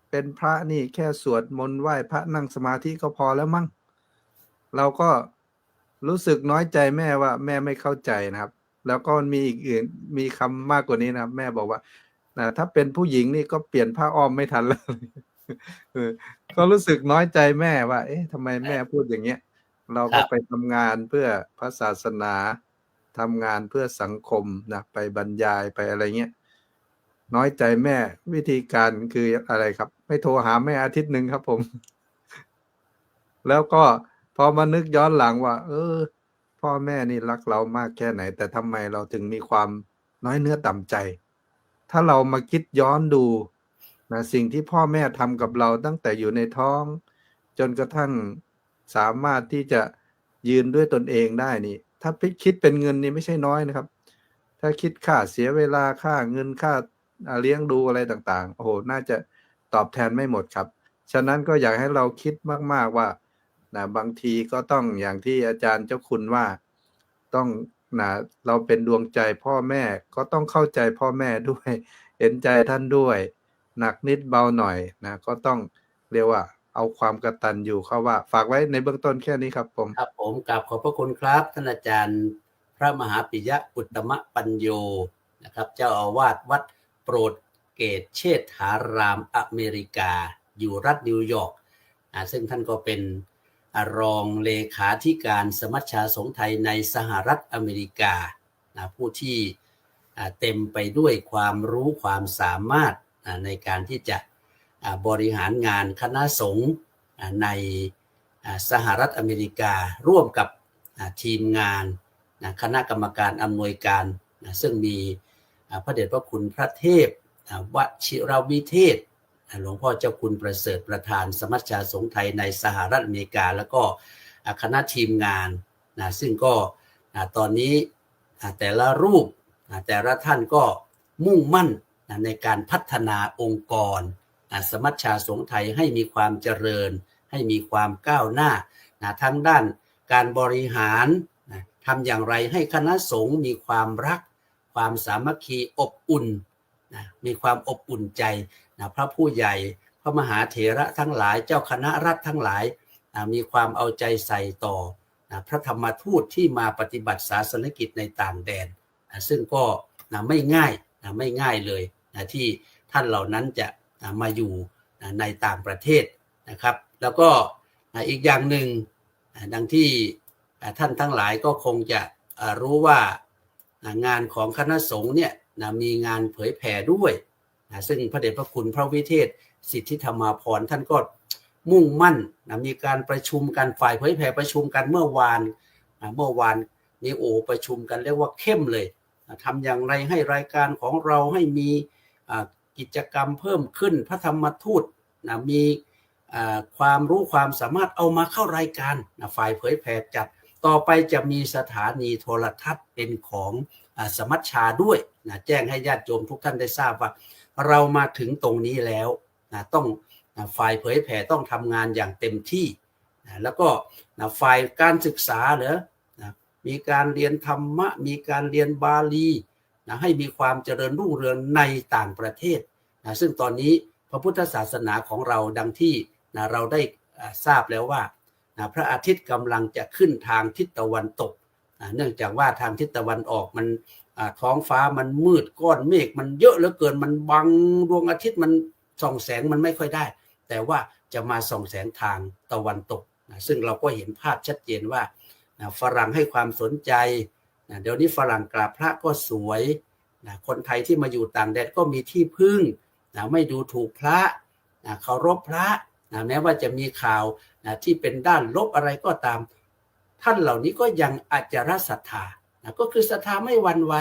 เป็นพระนี่แค่สวดมนต์ไหว้พระนั่งสมาธิก็พอแล้วมั้งเราก็รู้สึกน้อยใจแม่ว่าแม่ไม่เข้าใจนะครับแล้วก็มีอีกอื่นมีคำมากกว่านี้นะครับแม่บอกว่าถ้าเป็นผู้หญิงนี่ก็เปลี่ยนผ้าอ้อมไม่ทันแล้วก็รู้สึกน้อยใจแม่ว่าทำไมแม่พูดอย่างเงี้ยเราก็ไปทำงานเพื่อพระศาสนาทำงานเพื่อสังคมไปบรรยายไปอะไรเงี้ยน้อยใจแม่วิธีการคืออะไรครับไม่โทรหาแม่อาทิตย์หนึ่งครับผมแล้วก็พอมานึกย้อนหลังว่าพ่อแม่นี่รักเรามากแค่ไหนแต่ทำไมเราถึงมีความน้อยเนื้อต่ำใจถ้าเรามาคิดย้อนดูสิ่งที่พ่อแม่ทำกับเราตั้งแต่อยู่ในท้องจนกระทั่งสามารถที่จะยืนด้วยตนเองได้นี่ถ้าคิดเป็นเงินนี่ไม่ใช่น้อยนะครับถ้าคิดค่าเสียเวลาค่าเงินค่าเลี้ยงดูอะไรต่างๆโอ้โหน่าจะตอบแทนไม่หมดครับ ฉะนั้นก็อยากให้เราคิดมากๆว่านะบางทีก็ต้องอย่างที่อาจารย์เจ้าคุณว่าต้องนะเราเป็นดวงใจพ่อแม่ก็ต้องเข้าใจพ่อแม่ด้วย เห็นใจท่านด้วย หนักนิดเบาหน่อยนะก็ต้องเรียกว่าเอาความกตัญญูเข้าว่าฝากไว้ในเบื้องต้นแค่นี้ครับผม ครับผมกราบขอบพระคุณครับท่านอาจารย์พระมหาปิยะอุตตมปัญโยนะครับเจ้าอาวาสวัดโปรดเกตเชษฐารามอเมริกาอยู่รัฐนิวยอร์กซึ่งท่านก็เป็นรองเลขาธิการสมัชชาสงฆ์ไทยในสหรัฐอเมริกาผู้ที่เต็มไปด้วยความรู้ความสามารถในการที่จะบริหารงานคณะสงฆ์ในสหรัฐอเมริการ่วมกับทีมงานคณะกรรมการอำนวยการซึ่งมีพระเดชพระคุณพระเทพวชิรวิเทศหลวงพ่อเจ้าคุณประเสริฐประธานสมัชชาสงฆ์ไทยในสหรัฐอเมริกาแล้วก็คณะทีมงานซึ่งก็ตอนนี้แต่ละรูปแต่ละท่านก็มุ่งมั่นในการพัฒนาองค์กรสมัชชาสงฆ์ไทยให้มีความเจริญให้มีความก้าวหน้าทั้งด้านการบริหารทำอย่างไรให้คณะสงฆ์มีความรักความสามัคคีอบอุ่นมีความอบอุ่นใจพระผู้ใหญ่พระมหาเถระทั้งหลายเจ้าคณะรัฐทั้งหลายมีความเอาใจใส่ต่อพระธรรมทูตที่มาปฏิบัติศาสนกิจในต่างแดนซึ่งก็ไม่ง่ายเลยที่ท่านเหล่านั้นจะมาอยู่ในต่างประเทศนะครับแล้วก็อีกอย่างหนึ่งดังที่ท่านทั้งหลายก็คงจะรู้ว่างานของคณะสงฆ์เนี่ยมีงานเผยแผ่ด้วยซึ่งพระเดชพระคุณพระวิเทศสิทธิธรรมาภรณ์ท่านก็มุ่งมั่นมีการประชุมกันฝ่ายเผยแผ่ประชุมกันเมื่อวานนี้ประชุมกันเรียกว่าเข้มเลยทำอย่างไรให้รายการของเราให้มีกิจกรรมเพิ่มขึ้นพระธรรมทูตมีความรู้ความสามารถเอามาเข้ารายการฝ่ายเผยแผ่จัดต่อไปจะมีสถานีโทรทัศน์เป็นของสมัชชาด้วยแจ้งให้ญาติโยมทุกท่านได้ทราบว่าเรามาถึงตรงนี้แล้วต้องฝ่ายเผยแผ่ต้องทำงานอย่างเต็มที่แล้วก็ฝ่ายการศึกษามีการเรียนธรรมะมีการเรียนบาลีให้มีความเจริญรุ่งเรืองในต่างประเทศซึ่งตอนนี้พระพุทธศาสนาของเราดังที่เราได้ทราบแล้วว่าพระอาทิตย์กำลังจะขึ้นทางทิศตะวันตกเนื่องจากว่าทางทิศตะวันออกมันท้องฟ้ามันมืดก้อนเมฆมันเยอะเหลือเกินมันบังดวงอาทิตย์มันส่องแสงมันไม่ค่อยได้แต่ว่าจะมาส่องแสงทางตะวันตกซึ่งเราก็เห็นภาพชัดเจนว่าฝรั่งให้ความสนใจเดี๋ยวนี้ฝรั่งกราบพระก็สวยคนไทยที่มาอยู่ต่างแดนก็มีที่พึ่งไม่ดูถูกพระเคารพพระแม้ว่าจะมีข่าวที่เป็นด้านลบอะไรก็ตามท่านเหล่านี้ก็ยังอาจารศรัทธาก็คือศรัทธาไม่หวั่นไหว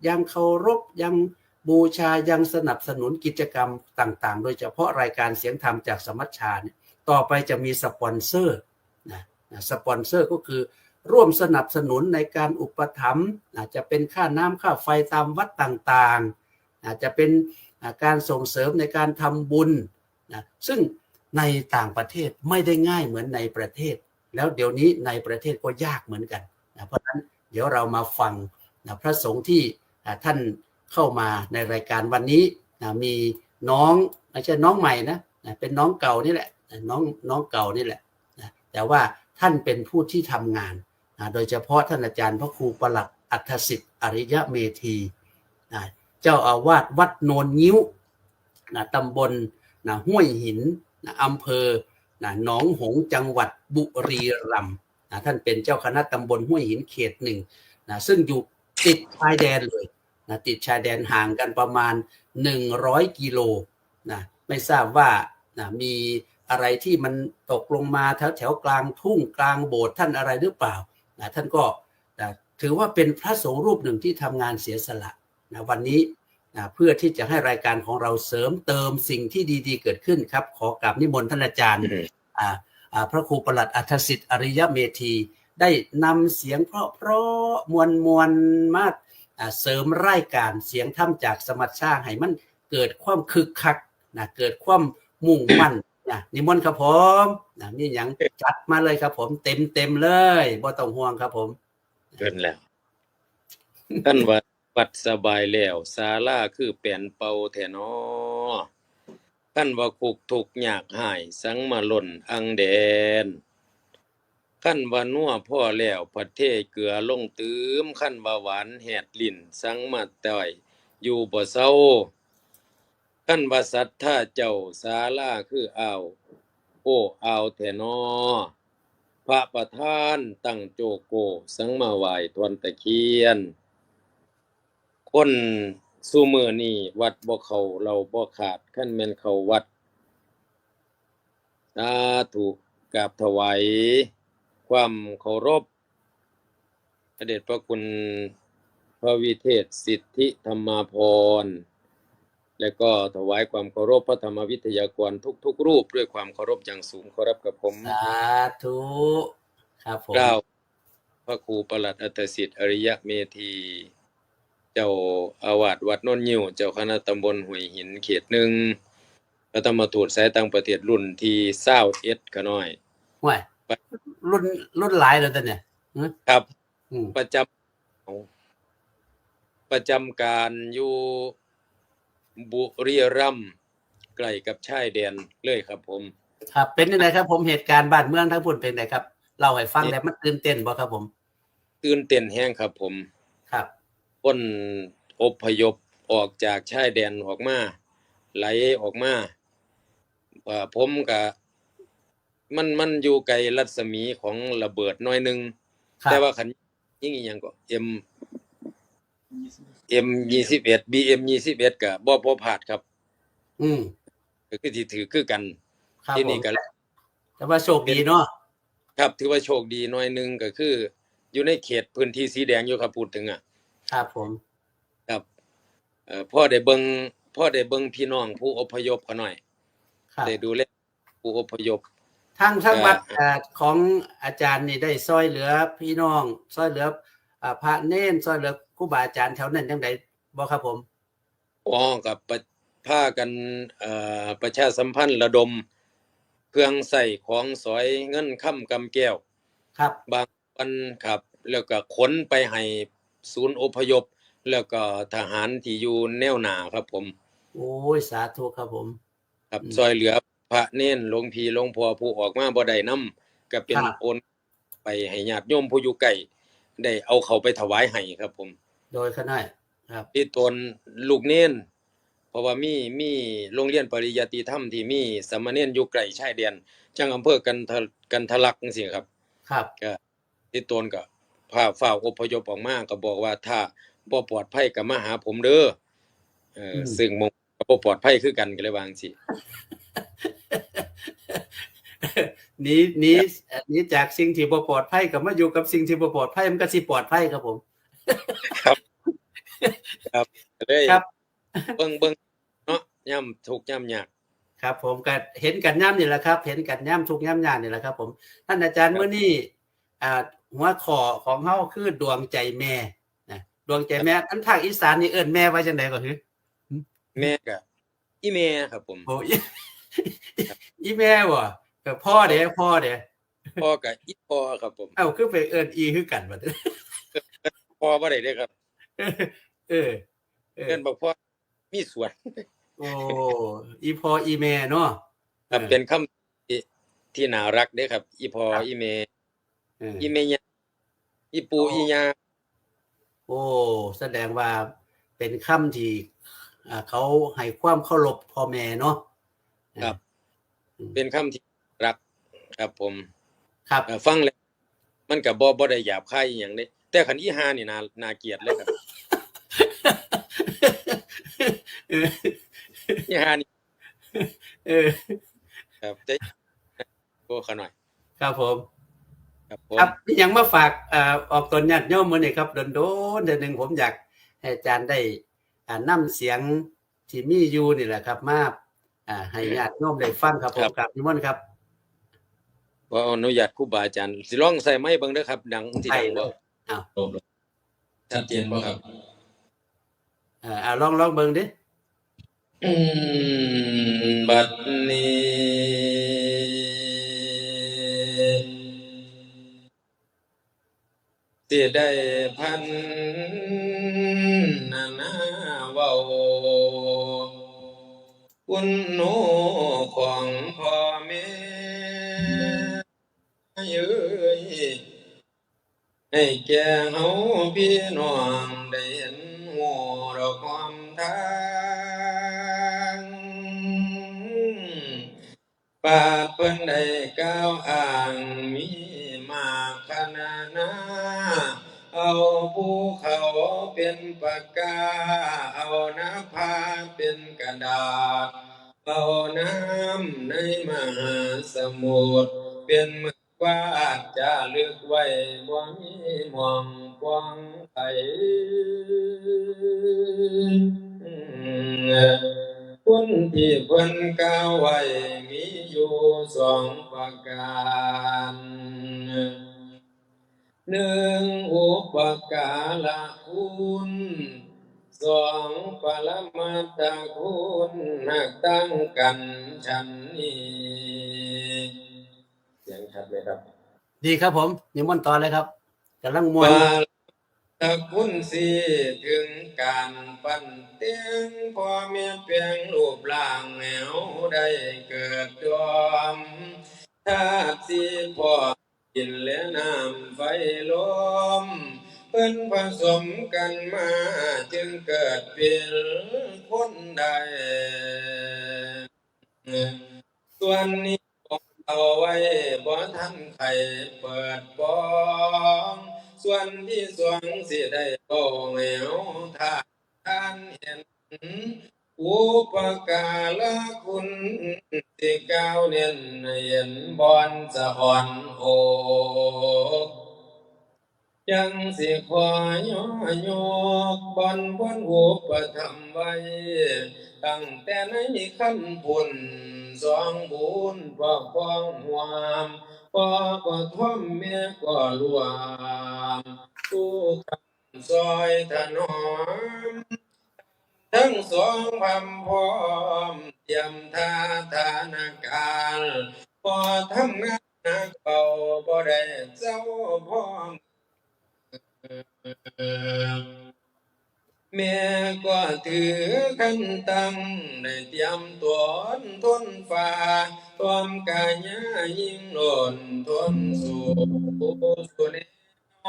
ยังเคารพยังบูชายังสนับสนุนกิจกรรมต่างๆโดยเฉพาะรายการเสียงธรรมจากสมัชชาเนี่ยต่อไปจะมีสปอนเซอร์สปอนเซอร์ก็คือร่วมสนับสนุนในการอุปถัมภ์อาจจะเป็นค่าน้ำค่าไฟตามวัดต่างๆอาจจะเป็นการส่งเสริมในการทำบุญซึ่งในต่างประเทศไม่ได้ง่ายเหมือนในประเทศแล้วเดี๋ยวนี้ในประเทศก็ยากเหมือนกันเพราะฉะนั้นเดี๋ยวเรามาฟังพระสงฆ์ที่ท่านเข้ามาในรายการวันนี้มีน้องไม่ใช่น้องใหม่นะเป็นน้องเก่านี่แหละน้องเก่านี่แหละแต่ว่าท่านเป็นผู้ที่ทำงานโดยเฉพาะท่านอาจารย์พระครูประหลัดอัฏฐสิทธิ์อริยเมธีเจ้าอาวาสวัดโนนงิ้วตำบลห้วยหินอำเภอหนองหงส์จังหวัดบุรีรัมย์ท่านเป็นเจ้าคณะตำบลห้วยหินเขต1ซึ่งอยู่ติดชายแดนเลยติดชายแดนห่างกันประมาณ100กิโลไม่ทราบว่ามีอะไรที่มันตกลงมาแถวกลางทุ่งกลางโบสถ์ท่านอะไรหรือเปล่าท่านก็ถือว่าเป็นพระสงฆ์รูปหนึ่งที่ทำงานเสียสละวันนี้เพื่อที่จะให้รายการของเราเสริมเติมสิ่งที่ดีๆเกิดขึ้นครับขอกราบนิมนต์ท่านอาจารย์พระครูประหลัดอัฏฐสิทธิ์อริยเมธีได้นำเสียงเพราะมวลมาเสริมรายการเสียงธรรมจากสมัชชาให้มันเกิดความคึกคักเกิดความมุ่งมั่น นิมนต์ครับผมมีหยังจัดมาเลยครับผมเต็มเลยบ่ต้องห่วงครับผม เกินแล้วท่านวัดสบายแล้วศาลาคือแป้นเป่าแท้น้อท่านว่าคุกทุกข์ยากหายสังมาหล่นอังแดนขั้นว่านัวพ่อแล้วผัดเทเกลือลงตืมขั้นว่าหวานแหดลิ้นสังมาต่อยอยู่บ่เศร้าขั้นว่าศรัทธาเจ้าศาลาคืออ่าวโอ้อ่าวแท้น้อพระประธานตั้งโจโกสังมาไหว้ทวนตะเคียนคนซุมื้อนี้วัดบ่เข้าเราบ่ขาดคันแม่นเข้าวัดสาธุกราบถวายความเคารพพระเดชพระคุณพระวิเทศสิทธิธรรมาภรณ์และก็ถวายความเคารพพระธรรมวิทยากรทุกๆรูปด้วยความเคารพอย่างสูงขอรับกับผม สาธุครับผม กล่าวพระครูประหลัดอัตสิทธิ์อริยเมธีเจ้าอาวาสวัดโนนยิวเจ้าคณะตำบลห้วยหินเขตหนึ่งพระธรรมทูตสายต่างประเทศรุ่นที่21ขะน้อย ห่วยรุ่นหลายแล้วแต่เนี่ยฮะ ครับ อืม ประจำการอยู่บุรีรัมย์ใกล้กับชายแดนเลยครับผม ครับเป็นยังไงครับผมเหตุการณ์บ้านเมืองทั้งพุ่นเป็นไงครับเล่าให้ฟังแล้วมันตื่นเต้นบ่ครับผม ตื่นเต้นแห้งครับผม ครับ คนอพยพออกจากชายแดนออกมาไหลออกมาผมก็มันอยู่ไกลรัศมีของระเบิดน้อยหนึง ครับ แต่ว่าคันยิ่งอีหยังก็ M21 BM21 ก็บ่พลาดครับ อืม ก็คือที่ถือคือกัน ครับ ที่ ผ นี่ ม ก็ แต่ว่าโชคดีเนาะ ครับถือว่าโชคดีหน่อยหนึงก็คือ อยู่ในเขตพื้นที่สีแดงอยู่ครับพูดถึงอ่ะ ครับผม ครับพ่อได้เบิ่งพี่น้องผู้อพยพเขาหน่อย ครับ ได้ดูแลผู้อพยพ ทางวัดของอาจารย์นี่ได้ซอยเหลือพี่น้องซอยเหลือพระเนนซอยเหลือครูบาอาจารย์แถวนั้นจังไดบ่ครับผม กับพากันประชาสัมพันธ์ระดมเครื่องใส่ของสอยเงินค่ำกำแก้ว ครับ บางวันครับแล้วก็ขนไปให้ศูนย์อพยพ แล้วก็ทหารที่อยู่แนวหน้าครับผม โอ้ยสาธุครับผม ครับซอยเหลือพระเน้นหลวงพี่หลวงพ่อผู้ออกมาบ่ได้นำก็เป็น ครับ โอนไปให้ญาติโยมผู้อยู่ใกล้ได้เอาเขาไปถวายให้ครับผม โดยขน้อยครับ ที่ตนลูกเน้นเพราะว่ามีโรงเรียนปริยัติธรรมที่มีสามเณรอยู่ใกล้ชายแดนจังอำเภอกันทะลักจังซี่ครับ ครับ ก็ที่ตนก็พาฝ่าอพยพออกมาก็บอกว่าถ้าบ่ปลอดภัยก็มาหาผมเด้อซึ่งมงก็บ่ปลอดภัยคือกันก็เลยว่าจังซี่ หนีจากสิ่งที่บ่ปลอดภัยก็มาอยู่กับสิ่งที่บ่ปลอดภัยมันก็สิปลอดภัยครับผม ครับก็เลย ครับ เบิ่งเนาะยามทุกข์ยามยาก ครับผมก็เห็นกันย่ำนี่แหละครับ เห็นกันย่ำทุกย่ำยานนี่แหละครับผมท่านอาจารย์มื้อนี้หัวข้อของเฮาคือดวงใจแม่นะดวงใจแม่อันภาคอีสานนี่เอิ้นแม่ว่าจังได๋ก็คือ แม่ก็อีแม่ครับผม โอ้ย อีแม่บ่ก็พ่อเด้ พ่อก็อีพ่อครับผม เอ้าคือไปเอิ้นอีคือกันบัด พ่อบ่ได้เด้อครับ เออ เอิ้นบอกพ่อมีสวน โอ้อีพ่ออีแม่เนาะ ครับเป็นคำที่น่ารักเด้อครับ อีพ่ออีแม่ อีแม่ย่าอีปู่อีย่า โอ้แสดงว่าเป็นคำที่เขาให้ความเคารพพ่อแม่เนาะ ครับ เป็นคำที่รักครับผม ครับ ฟังแล้วมันก็บ่ได้หยาบคายอีหยังเด้แต่คันอีห่านี่น่าเกลียดเลยครับ อีห่านี่ เออ ครับแต่โอ้ขะหน่อย ครับผม ครับผม ครับมีหยังมาฝากออกตนญาติโยมมื้อนี้ครับโดนๆเดือนหนึงผมอยากให้อาจารย์ได้นำเสียงที่มีอยู่นี่แหละครับมาให้ญาติโยมได้ฟังครับผมครับนิมนต์ครับ ขออนุญาตครูบาอาจารย์สิลองใส่ไม้เบิ่งเด้อครับดังที่ดังบ่ อ้าว ชัดเจนบ่ครับ ลองเบิ่งดิ บัดนี้สิได้พันนาเว้าคุณหนูของพ่อแม่เอ้ยให้แก่เฮาพี่น้องได้เห็นหัวดอกความทางปาดเพิ่นได้กล่าวอ้างมีมากขนาดนาเอาภูเขาเป็นปากกาเอาน้ำพาเป็นกระดาษเอาน้ำในมหาสมุทรเป็นหมึกวาดจะลึกไว้บ่มีหมองกว้างไผคุณที่เพิ่นกล่าวไว้มีอยู่สองประการหนึ่งอุปการะคุณสองปรมัตถคุณหักตั้งกันฉันนี้เสียงชัดไหมครับ ดีครับผมนิมนต์ต่อเลยครับกำลังมว ป น าตะคุณสีถึงการปั้นเตียงพ่อแม่เพียงรูปร่างแนวได้เกิดจอมธาตุสีพ่อดินและน้ำไฟลมเพิ่นผสมกันมาจึงเกิดเป็นคนใดส่วนนี้ผมเอาไว้บ่ทันใครเปิดปองส่วนที่สวงสิได้โตแหวท่านเห็นอุปการะคุณสิก้าวเน้นเห็นบอนสะอ่อนโอกยังสิขอยอยกบอนบนอุปธรรมไว้ตั้งแต่ในขั้นพุ่นสองบุญพ่อพ้องหวามพ่อก็ท่อมแม่ก็รวมผู้คำซอยถนอมทั้งสองพำพร้อมเตรียมท่าทานการพอทำงานหนักเบาบ่ได้เจ้าพ่อแม่ก็ถือขันตั้งได้เตรียมตัวทนฝ่าความกายยิ่งหล่นทนสู่สุแนว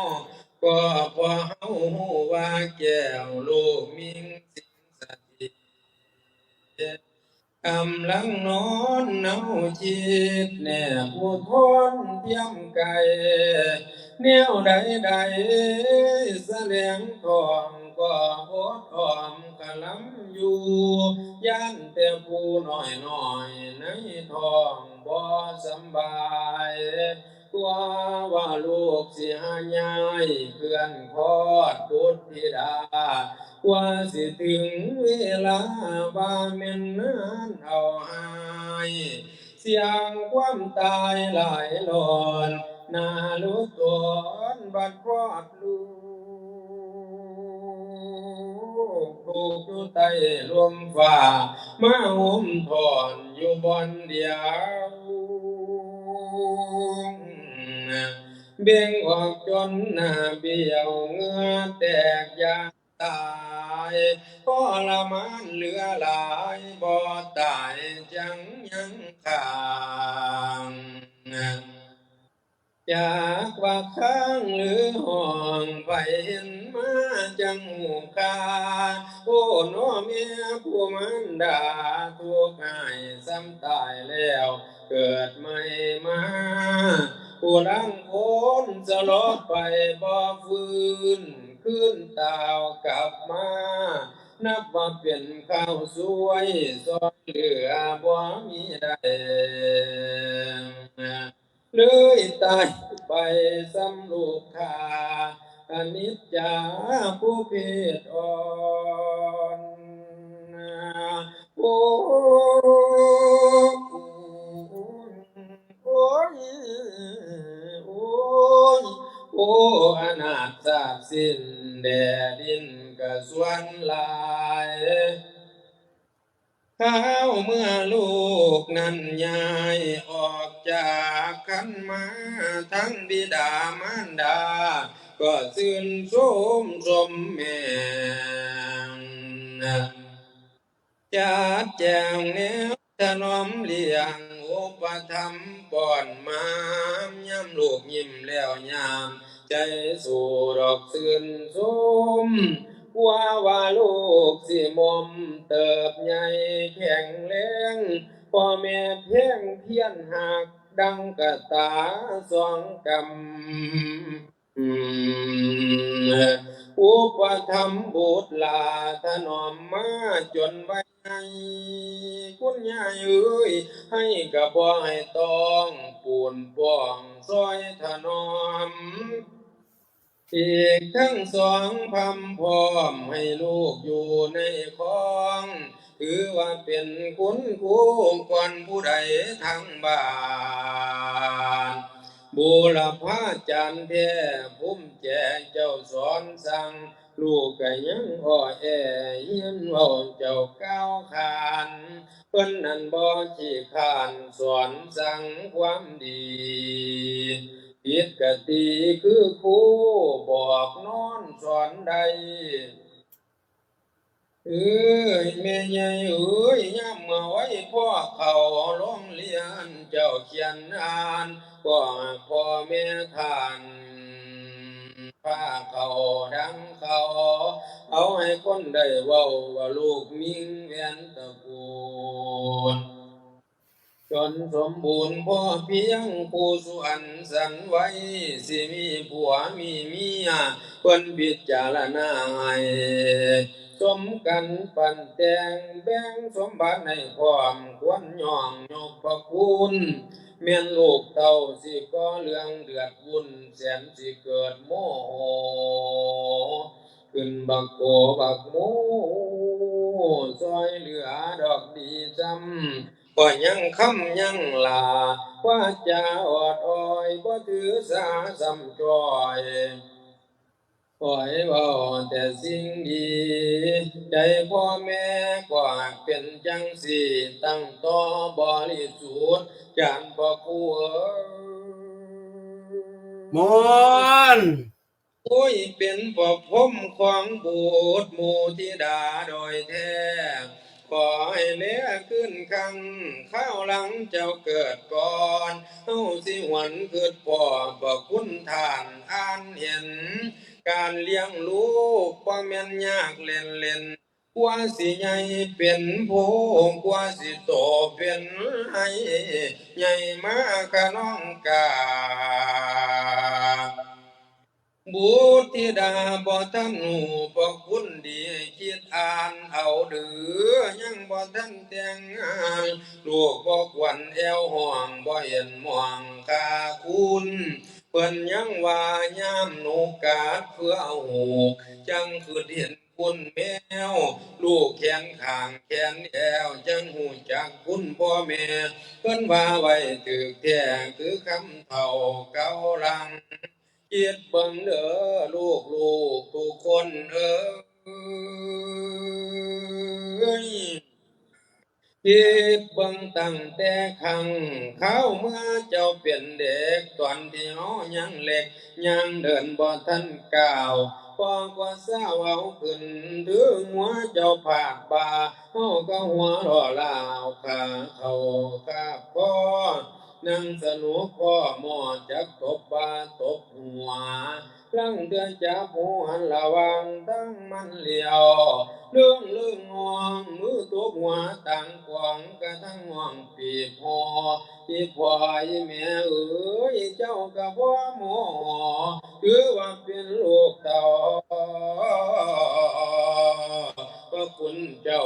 ก็พอเฮาฮู้ว่าแก้วลูกมิ่งสิ่งสถิตกำลังนอนเนาจิตแน่ผู้ทนเพียมไกลแนวใดแสดงทองก็อดอ้อมกะลำอยู่ย่านแต่ผู้น้อยในท้องบ่สำบายกลัวว่าลูกสิหายายเพื่อนคลอดบุตรธิดากว่าสิถึงเวลาว่าแม่นนานเอาหายเสียงความตายหลายหลอนนาลุตนบัดคลอดลูกอยู่ใต้ลมฟ้ามาห่มถอนอยู่บอนเดียวเบ่งออกจนหน้าเบี้ยวเหงื่อแตกยางตายทรมานเหลือหลายบ่ตายจังยังข้างจากว่าข้างหรือห้องไปเห็นมาจังหูคาโอ้น้อเมียผู้มันดาทุกข์หายซ้ำตายแล้วเกิดใหม่มาผู้ลังคนจะลบไปบ่ฟื้นขึ้นตาวกลับมานับว่าเป็นข้าวสวยซอยเหลือบ่มีใดเลยตายไปสำลูกคาอนิจจาผู้เพศอ่อนโอ้โอ้ยโอ้ยโอ้อนาถสาบสิ้น แดดดินกะสวนหลาย เมื่อก่อนเฮาสิได้ยินเสียงสถิต กำลังนอนเนาจิตแน่ผู้ทนเพียมไกลแนวใดแสดงทองก็อดอ้อมกะลำอยู่ย่านแต่ผู้น้อย ข้าวเมื่อลูกนั้นย้ายออกจากคันมาทั้งบิดามารดา ก็ชื่นชมสมแม่ จัดแจงแนวถนอมเลี้ยงอุปถัมภ์ป้อนมามย้ำลูกยิ้มแล้วยามใจสู่ดอกชื่นชมว่าลูกสิมอมเติบใหญ่แข็งแรงพ่อแม่เพียงเพียนหักดังกะตาสองกำ อุปถัมภ์บุตรหลาถนอมมาจนใบใหญ่คุณยายเอ้ยให้กระบ่ให้ต้องปูนป้องซอยถนอม อีกทั้งสองพำพร้อมให้ลูกอยู่ในคลองถือว่าเป็นคุณครูก่อนผู้ใดทั้งบ้านบูรพาจารย์แท้ภูมิแจเจ้าสอนสั่งลูกก็ยังอ่อแอเฮียนเว้าเจ้าก้าวขานเพิ่นนั้นบ่ขี้ข้านสอนสั่งความดีผิดกติคือครูบอกนอนสอนใดเอ้ยแม่ใหญ่เอ้ยย่ำมาไว้พ่อเขาโรงเรียนเจ้าเขียนอ่านก็พ่อแม่ท่านพาเขาดังเขาเอาให้คนได้เว้าว่าลูกมิ่งแวนตระกูล จนสมบูรณ์พอเพียงผู้สุอันสันไว้สิมีผัวมีเมียเพิ่นพิจารณาให้สมกันปันแต่งแบ่งสมบัติให้พร้อมควรย่องยกพระคุณแม่นลูกเต้าสิก่อเรื่องเดือดวุ่นแสนสิเกิดโมโหขึ้นบักโกบักโมซอยเหลือดอกดีจำ ก็ยังคำยังลาว่าจะอดอ้อยบ่ถือสาสำจอยปล่อยเว้าแต่สิ่งดีใจพ่อแม่ก็เป็นจังสี่ตั้งต่อบริสุทธิ์จานพ่อครูเอ้ย มนต์ โอ้ยเป็นพ่อพรหมของบุตรหมู่ธิดาโดยแท้ ขอให้เลี้ยขึ้นคำข้าวหลังเจ้าเกิดก่อนเฮาสิหวนเกิดพ่อบ่คุณท่านอ่านเห็น การเลี้ยงลูกบ่แม่นยากเล่นกว่าสิใหญ่เป็นโพกว่าสิโตเป็นไห้ใหญ่มากะน้องกา บุตรธิดาบ่ทันหูบ่คุณดีคิดอ่านเอาเดือยังบ่ทันแต่งงานลูกบ่ควรแอวห่วงบ่เห็นมองค่าคุณเพิ่นยังว่ายามหนูกาดเพื่อเอาหูจังคือเห็นคุณแมวลูกแขนข้างแขนแอวจังหูจักคุณพ่อแม่เพิ่นว่าไว้ถึกแท้คือคำเฒ่าเก่าลัง คิดเบิ่งเด้อลูกทุกคนเอ้ยคิดเบิ่งตั้งแต่ครั้งเข้าเมื่อเจ้าเป็นเด็กตอนที่เฮายังเล็กยังเดินบ่ทันก้าวพอก็สาวเอาขึ้นถึงหัวเจ้าผากบ่าเฮาก็หัวเราะลาวขาเขาขาพ่อ นั่งสนุกพ่อหมอจักตบบาตบหัวลังเดือนจับหัวหันระวังตั้งมันเหลียวเรื่องงวงมือตบหัวต่างขวางกระทั่งงวงปีพอที่พ่อยแม่เอ๋ยเจ้ากับพ่อหมอถือว่าเป็นลูกเต่าพระคุณเจ้า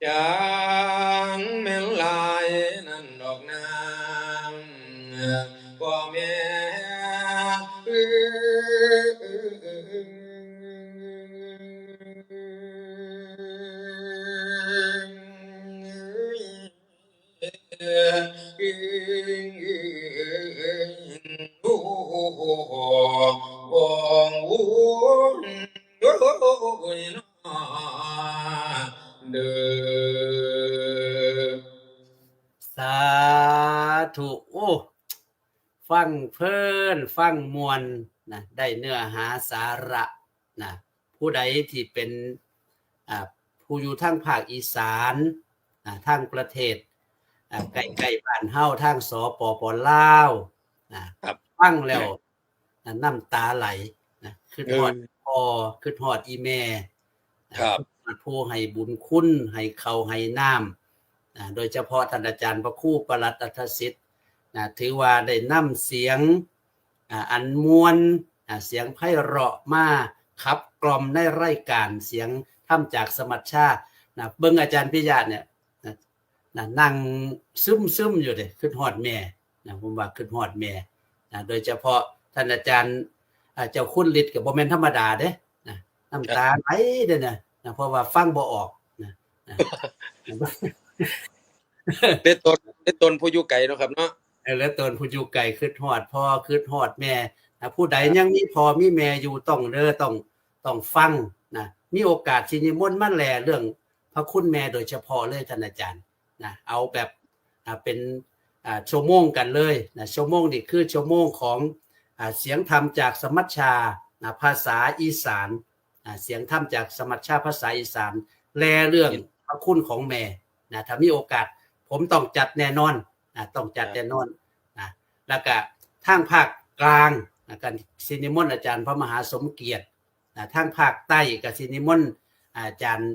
จางแม่นลายนั่นดอกนางพ่อแม่โอ้โหโอ้โหโอ้ยน้อ ฟังเพลินฟังมวลนะได้เนื้อหาสาระนะผู้ใดที่เป็นผู้อยู่ทางภาคอีสานทางประเทศใกล้ๆบ้านเฮาทางสปป.ลาวนะครับฟังแล้วน้ำตาไหลนะขึ้นฮอดพ่อขึ้นฮอดอีแม่ครับ ผู้ให้บุญคุณให้ข้าวให้น้ำโดยเฉพาะท่านอาจารย์พระครูปลัดอัธสิทธิ์ถือว่าได้นำเสียงอันมวลเสียงไพเราะมาขับกล่อมในรายการเสียงทำจากสมัชชาเบิ่งอาจารย์พิยาเนี่ยนั่งซึมๆอยู่เลยขึ้นฮอดแม่ผมว่าขึ้นฮอดแม่โดยเฉพาะท่านอาจารย์เจ้าคุณฤทธิ์ก็บ่แม่นธรรมดาเด้น้ำตาไหลเด้อนะเพราะว่าฟังบ่ออกเป็นตนผู้อยู่ไกลเนาะครับเนาะแล้วตนผู้อยู่ไกลขึ้นฮอดพ่อขึ้นฮอดแม่ผู้ใดยังมีพ่อมีแม่อยู่ต้องฟังมีโอกาสสินิมนต์มาแลเรื่องพระคุณแม่โดยเฉพาะเลยท่านอาจารย์เอาแบบเป็นชั่วโมงกันเลยชั่วโมงนี่คือชั่วโมงของเสียงธรรมจากสมัชชาภาษาอีสานเสียงธรรมจากสมัชชาภาษาอีสานแลเรื่องพระคุณของแม่ถ้ามีโอกาสผมต้องจัดแน่นอนต้องจัดแน่นอนแล้วก็ทางภาคกลางกันสินิมนต์อาจารย์พระมหาสมเกียรติทางภาคใต้กับสินิมนต์อาจารย์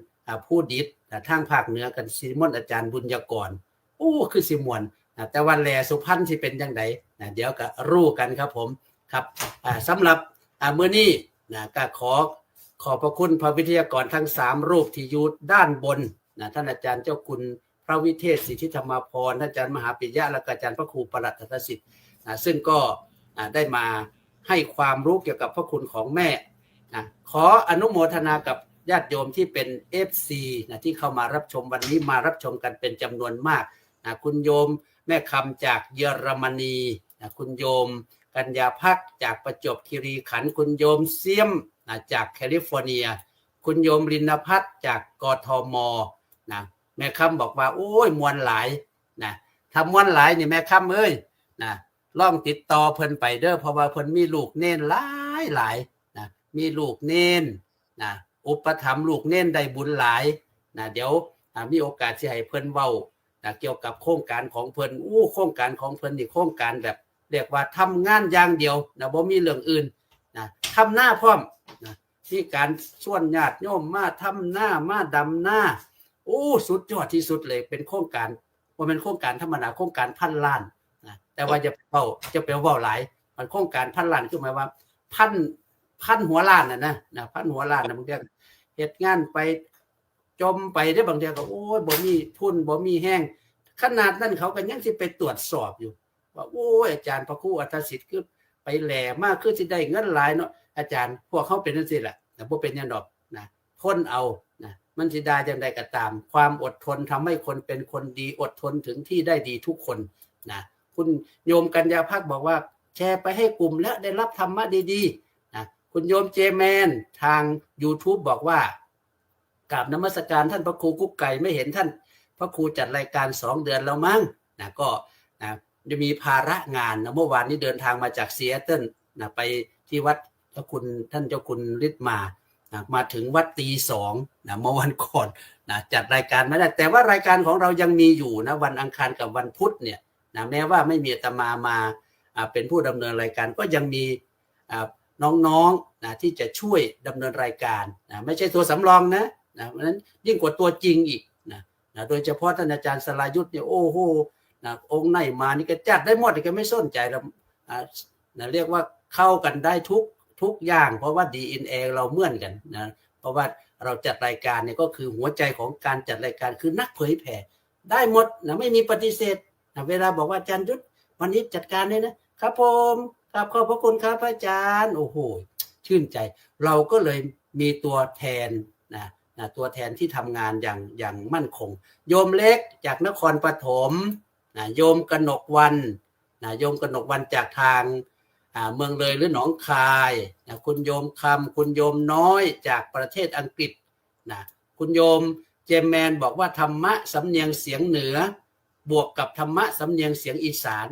ผู้ดิษฐ์ทางภาคเหนือกันสินิมนต์อาจารย์บุญยกรคือสิมวนแต่ว่าแลสุพรรณสิเป็นจังไดเดี๋ยวก็รู้กันครับผมครับสำหรับมื้อนี้ก็ขอบพระคุณพระวิทยากรทั้ง3รูปที่อยู่ด้านบนท่านอาจารย์เจ้าคุณพระวิเทศสิทธิธรรมพรท่านอาจารย์มหาปิยะและอาจารย์พระครูปลัดอัธสิทธิ์ซึ่งก็ได้มาให้ความรู้เกี่ยวกับพระคุณของแม่ขออนุโมทนากับญาติโยมที่เป็น FC ที่เข้ามารับชมวันนี้มารับชมกันเป็นจำนวนมากคุณโยมแม่คำจากเยอรมนีคุณโยมกัญญาภักดิ์จากประจวบคีรีขันธ์คุณโยมเสียมจากแคลิฟอร์เนียคุณโยมรินพัฒน์จากกทมแม่คำบอกว่าโอ้ยมวลหลายทำมวลหลายนี่แม่คำเอ้ยลองติดต่อเพิ่นไปเด้อเพราะว่าเพิ่นมีลูกเน้นหลายมีลูกเน้นอุปถัมภ์ลูกเน้นได้บุญหลายเดี๋ยวมีโอกาสสิให้เพิ่นเว้าเกี่ยวกับโครงการของเพิ่นโครงการของเพิ่นนี่โครงการแบบเรียกว่าทำงานอย่างเดียวบ่มีเรื่องอื่นทำหน้าพร้อมที่การส่วนญาติโยมมาทำหน้ามาดำหน้าสุดยอดที่สุดเลยเป็นโครงการว่าเป็นโครงการธรรมดาโครงการพันล้านแต่ว่าจะเว้าหลายมันโครงการพันล้านคือหมายว่าพันหัวล้านพันหัวล้านบางทีเฮ็ดงานไปจมไปได้บางทีก็โอ้ยบ่มีทุนบ่มีแห้งขนาดนั้นเขาก็ยังสิไปตรวจสอบอยู่ว่าโอ้ยอาจารย์พระครูอัธสิทธิ์คือไปแหล่มากคือสิได้เงินหลายเนาะอาจารย์พวกเขาเป็นจังซี่แหละแต่บ่เป็นหยังดอกทนเอามันสิได้จังได๋ก็ตามความอดทนทำให้คนเป็นคนดีอดทนถึงที่ได้ดีทุกคนคุณโยมกัญญาภักดิ์บอกว่าแชร์ไปให้กลุ่มและได้รับธรรมะดีๆคุณโยมเจแมนทาง YouTube บอกว่ากราบนมัสการท่านพระครูกุ๊กไก่ไม่เห็นท่านพระครูจัดรายการ2เดือนแล้วมั้งก็จะมีภาระงานเมื่อวานนี้เดินทางมาจากซีแอตเทิลไปที่วัดท่านเจ้าคุณฤทธิ์มาถึงวัดตี2เมื่อวันก่อนจัดรายการไม่ได้แต่ว่ารายการของเรายังมีอยู่วันอังคารกับวันพุธเนี่ยแม้ว่าไม่มีอาตมาเป็นผู้ดำเนินรายการก็ยังมีน้องๆที่จะช่วยดำเนินรายการไม่ใช่ตัวสำรองเพราะฉะนั้นยิ่งกว่าตัวจริงอีกโดยเฉพาะท่านอาจารย์สรายุทธ์เนี่ยโอ้โหองค์ไหนมานี่ก็จัดได้หมดก็ไม่สนใจเราเรียกว่าเข้ากันได้ทุกอย่างเพราะว่า DNA เราเหมือนกันเพราะว่าเราจัดรายการเนี่ยก็คือหัวใจของการจัดรายการคือนักเผยแผ่ได้หมดไม่มีปฏิเสธเวลาบอกว่าอาจารย์ยุทธวันนี้จัดการเลยนะครับผมครับขอบพระคุณครับอาจารย์โอ้โหชื่นใจเราก็เลยมีตัวแทนตัวแทนที่ทำงานอย่างมั่นคงโยมเล็กจากนครปฐมโยมกนกวันโยมกนกวันจากทางเมืองเลยหรือหนองคายคุณโยมคำคุณโยมน้อยจากประเทศอังกฤษคุณโยมเจมแมนบอกว่าธรรมะสำเนียงเสียงเหนือบวกกับธรรมะสำเนียงเสียงอีสาน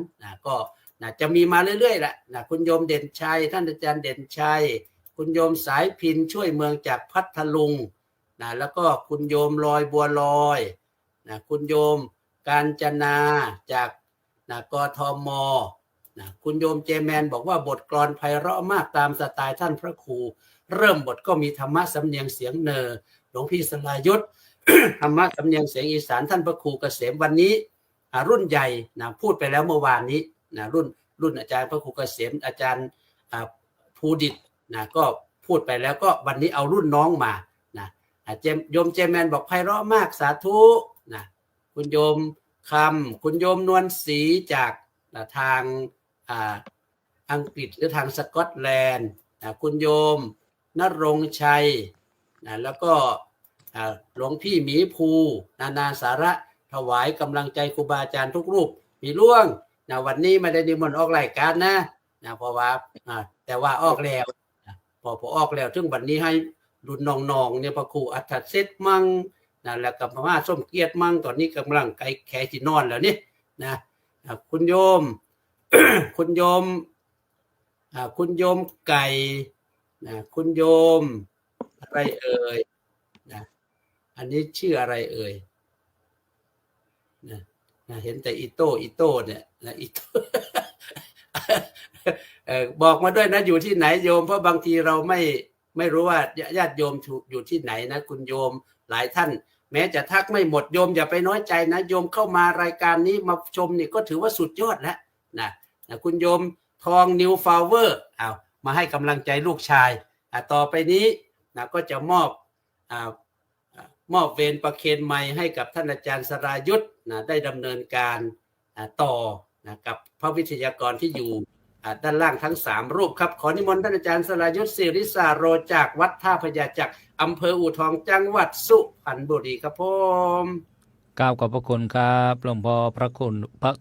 ก็ นะจะมีมาเรื่อยๆแหละนะคุณโยมเด่นชัยท่านอาจารย์เด่นชัยคุณโยมสายพินช่วยเมืองจากพัทลุงนะแล้วก็คุณโยมลอยบัวลอยนะคุณโยมกาญจนาจากนะกทมนะคุณโยมเจแมนบอกว่าบทกลอนไพเราะมากตามสไตล์ท่านพระครูเริ่มบทก็มีธรรมะสำเนียงเสียงเนอหลวงพี่สลายุทธ ธรรมะสำเนียงเสียงอีสานท่านพระครูเกษมวันนี้รุ่นใหญ่นะพูดไปแล้วเมื่อวานนี้นะรุ่นอาจารย์พระครูเกษมอาจารย์ภูดิตนะก็พูดไปแล้วก็วันนี้เอารุ่นน้องมานะโยมเจแมนบอกไพเราะมากสาธุนะคุณโยมคำคุณโยมนวลศรีจากทางอังกฤษหรือทางสกอตแลนด์นะคุณโยมณรงค์ชัยนะแล้วก็หลวงพี่หมีภูนานาสาระถวายกำลังใจครูบาอาจารย์ทุกรูปมีล่วงนะวันนี้ไม่ได้นิมนต์ออกรายการนะเพราะว่าแต่ว่าออกแล้วพอออกแล้วถึงวันนี้ให้รุ่นน้องๆเนี่ยพระครูอัฏฐเซตมั่งนะแล้วกับพม่าส้มเกียรติมั่งตอนนี้กำลังแขจินอนแล้วนี่นะคุณโยม คุณโยมไก่นะคุณโยมอะไรเอ่ยนะอันนี้ชื่ออะไรเอ่ยนะเห็นแต่อีโต้เนี่ยนะอีโต้ บอกมาด้วยนะอยู่ที่ไหนโยมเพราะบางทีเราไม่รู้ว่าญาติโยมอยู่ที่ไหนนะคุณโยมหลายท่านแม้จะทักไม่หมดโยมอย่าไปน้อยใจนะโยมเข้ามารายการนี้มาชมนี่ก็ถือว่าสุดยอดแล้วนะคุณโยมทองนิวฟาวเวอร์มาให้กำลังใจลูกชายต่อไปนี้นะก็จะมอบเวรประเคนไมค์ให้กับท่านอาจารย์สรายุทธนะได้ดำเนินการต่อนะกับพระวิทยากรที่อยู่ด้านล่างทั้ง3รูปครับขอนิมนต์ท่านอาจารย์สรายุทธศิริสาโรจากวัดท่าพญาจักรอำเภออู่ทองจังหวัดสุพรรณบุรีครับผมกราบขอบพระคุณครับหลวงพ่อพระ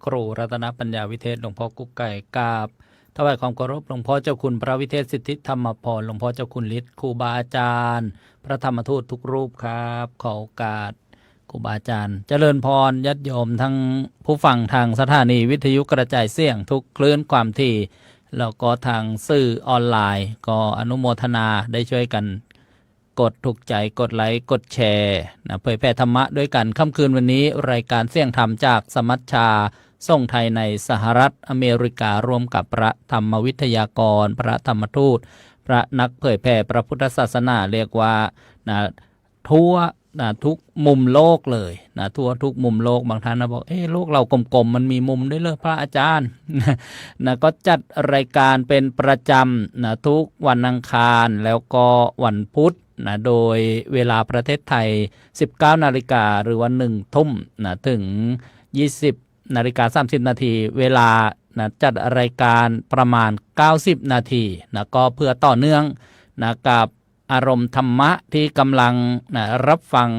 ครูรัตนปัญญาวิเทศหลวงพ่อกุ๊กไก่กราบถวายความเคารพหลวงพ่อเจ้าคุณพระวิเทศสิทธิธรรมพรหลวงพ่อเจ้าคุณฤทธิ์ครูบาอาจารย์พระธรรมทูตทุกรูปครับขอโอกาสครูบาอาจารย์เจริญพรญาติโยมทั้งผู้ฟังทางสถานีวิทยุกระจายเสียงทุกคลื่นความถี่แล้วก็ทางสื่อออนไลน์ก็อนุโมทนาได้ช่วยกันกดถูกใจกดไลค์กดแชร์นะเผยแผ่ธรรมะด้วยกันค่ำคืนวันนี้รายการเสียงธรรมจากสมัชชาส่งไทยในสหรัฐอเมริการ่วมกับพระธรรมวิทยากรพระธรรมทูตพระนักเผยแผ่พระพุทธศาสนาเรียกว่าทั่วทุกมุมโลกเลยทั่วทุกมุมโลกบางท่านบอกโลกเรากลมๆมันมีมุมด้วยเลยพระอาจารย์ก็จัดรายการเป็นประจำทุกวันอังคารแล้วก็วันพุธโดยเวลาประเทศไทย 19 นาฬิกาหรือว่า 1 ทุ่มถึง 20 นาฬิกา 30 นาทีเวลาจัดรายการประมาณ 90 นาทีก็เพื่อต่อเนื่องกับอารมณ์ธรรมะที่กำลังรับฟัง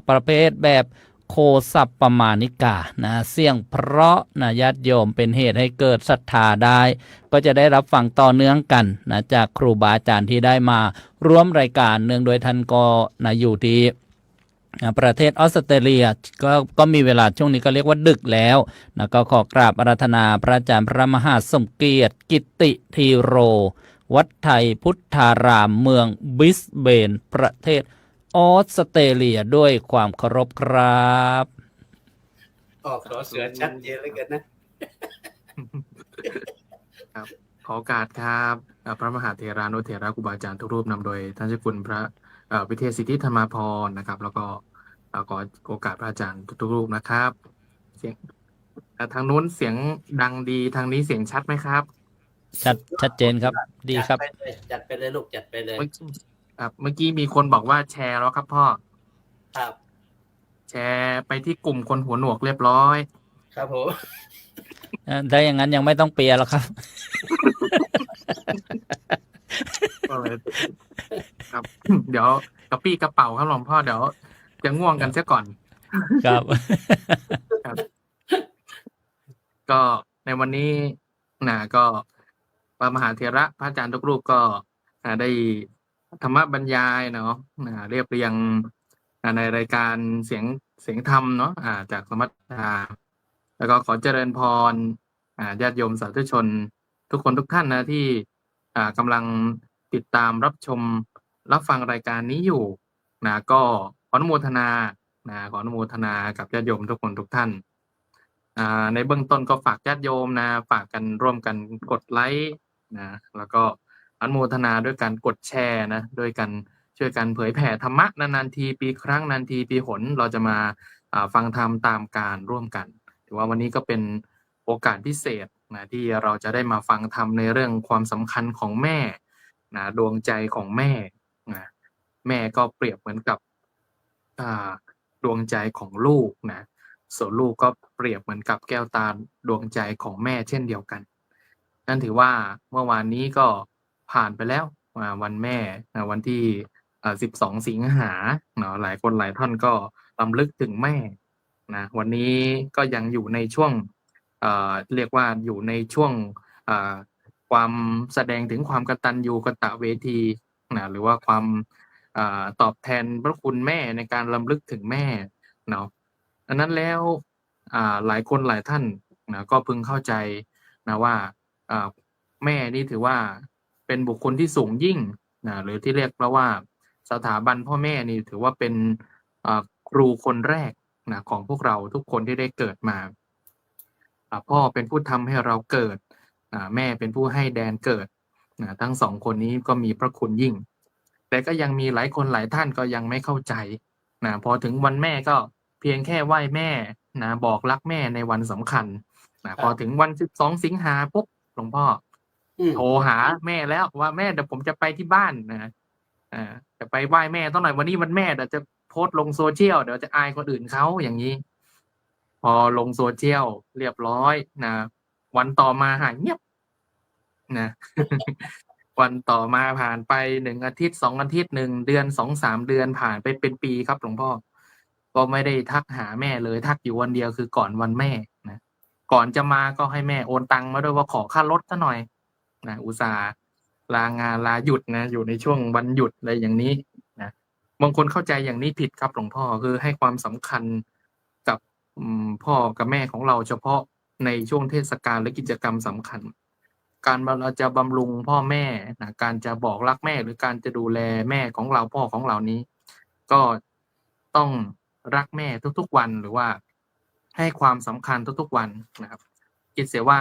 ประเภทแบบโคสัปปมาณิกาเสียงเพราะญาติโยมเป็นเหตุให้เกิดศรัทธาได้ก็จะได้รับฟังต่อเนื่องกันจากครูบาอาจารย์ที่ได้มาร่วมรายการเนื่องโดยท่านก็อยู่ที่ประเทศออสเตรเลียก็มีเวลาช่วงนี้ก็เรียกว่าดึกแล้วก็ขอกราบอาราธนาพระอาจารย์พระมหาสมเกียรติกิตติธีโรวัดไทยพุทธารามเมืองบริสเบนประเทศออสเตรเลียด้วยความเคารพครับออกขอเสือชัดเจนเลยกันนะครับขอโอกาสครับพระมหาเถรานุเถระครูบาอาจารย์ทุกรูปนำโดยท่านเจ้าคุณพระวิเทศสิทธิธรรมาภรณ์นะครับแล้วก็ขอโอกาสพระอาจารย์ทุกรูปนะครับเสียงทางนู้นเสียงดังดีทางนี้เสียงชัดไหมครับชัดเจนครับดีครับจัดไปเลยลูกจัดไปเลยเมื่อกี้มีคนบอกว่าแชร์แล้วครับพ่อครับแชร์ไปที่กลุ่มคนหัวหนวกเรียบร้อยครับผมถ้าอย่างนั้นยังไม่ต้องเปียหรอกครับครับเดี๋ยวกระปี้กระเป๋าครับหลวงพ่อเดี๋ยวจะง่วงกันเสียก่อนครับก็ในวันนี้ก็พระมหาเถระพระอาจารย์ทุกรูปก็ได้ธรรมบรรยายเนาะเรียบเรียงในรายการเสียงธรรมเนาะจากสมัชชาแล้วก็ขอเจริญพร ญาติโยมสาธุชนทุกคนทุกท่านนะที่กำลังติดตามรับชมรับฟังรายการนี้อยู่นะก็ขออนุโมทนาขออนุโมทนากับญาติโยมทุกคนทุกท่านในเบื้องต้นก็ฝากญาติโยมนะฝากกันร่วมกันกดไลค์นะแล้วก็อนุโมทนาด้วยการกดแชร์นะด้วยกันช่วยกันเผยแผ่ธรรมะนานๆทีปีครั้งนานทีปีหนเราจะมาฟังธรรมตามการร่วมกันถือว่าวันนี้ก็เป็นโอกาสพิเศษนะที่เราจะได้มาฟังธรรมในเรื่องความสำคัญของแม่นะดวงใจของแม่นะแม่ก็เปรียบเหมือนกับดวงใจของลูกนะส่วนลูกก็เปรียบเหมือนกับแก้วตาดวงใจของแม่เช่นเดียวกันนั่นถือว่าเมื่อวานนี้ก็ผ่านไปแล้ววันแม่วันที่12 สิงหาเนาะหลายคนหลายท่านก็รำลึกถึงแม่นะวันนี้ก็ยังอยู่ในช่วงเรียกว่าอยู่ในช่วงความแสดงถึงความกตัญญูกตเวทีนะหรือว่าความตอบแทนพระคุณแม่ในการรำลึกถึงแม่เนาะอันนั้นแล้วหลายคนหลายท่านนะก็พึงเข้าใจนะว่าแม่นี่ถือว่าเป็นบุคคลที่สูงยิ่งนะหรือที่เรียกว่าสถาบันพ่อแม่นี่ถือว่าเป็นครูคนแรกนะของพวกเราทุกคนที่ได้เกิดมาพ่อเป็นผู้ทำให้เราเกิดแม่เป็นผู้ให้แดนเกิดทั้งสองคนนี้ก็มีพระคุณยิ่งแต่ก็ยังมีหลายคนหลายท่านก็ยังไม่เข้าใจนะพอถึงวันแม่ก็เพียงแค่ไหว้แม่นะบอกรักแม่ในวันสำคัญนะพอถึงวัน12 สิงหาปุ๊บหลวงพ่อโทรหาแม่แล้วว่าแม่เดี๋ยวผมจะไปที่บ้านนะจะไปไหว้แม่ต้องหน่อยวันนี้วันแม่เดี๋ยวจะโพสต์ลงโซเชียลเดี๋ยวจะอายคนอื่นเขาอย่างนี้พอลงโซเชียลเรียบร้อยนะวันต่อมาหายเงียบนะ วันต่อมาผ่านไป1 อาทิตย์2 อาทิตย์1 เดือน 2-3 เดือนผ่านไปเป็นปีครับหลวงพ่อก็ไม่ได้ทักหาแม่เลยทักอยู่วันเดียวคือก่อนวันแม่นะก่อนจะมาก็ให้แม่โอนตังค์มาด้วยว่าขอค่ารถซะหน่อยนะอุตส่าห์ลางานลาหยุดนะอยู่ในช่วงวันหยุดอะไรอย่างนี้นะบางคนเข้าใจอย่างนี้ผิดครับหลวงพ่อคือให้ความสำคัญกับพ่อกับแม่ของเราเฉพาะในช่วงเทศกาลและกิจกรรมสำคัญการเราจะบำรุงพ่อแม่นะการจะบอกรักแม่หรือการจะดูแลแม่ของเราพ่อของเรานี้ก็ต้องรักแม่ทุกๆวันหรือว่าให้ความสำคัญทุกๆวันนะครับคิดเสียว่า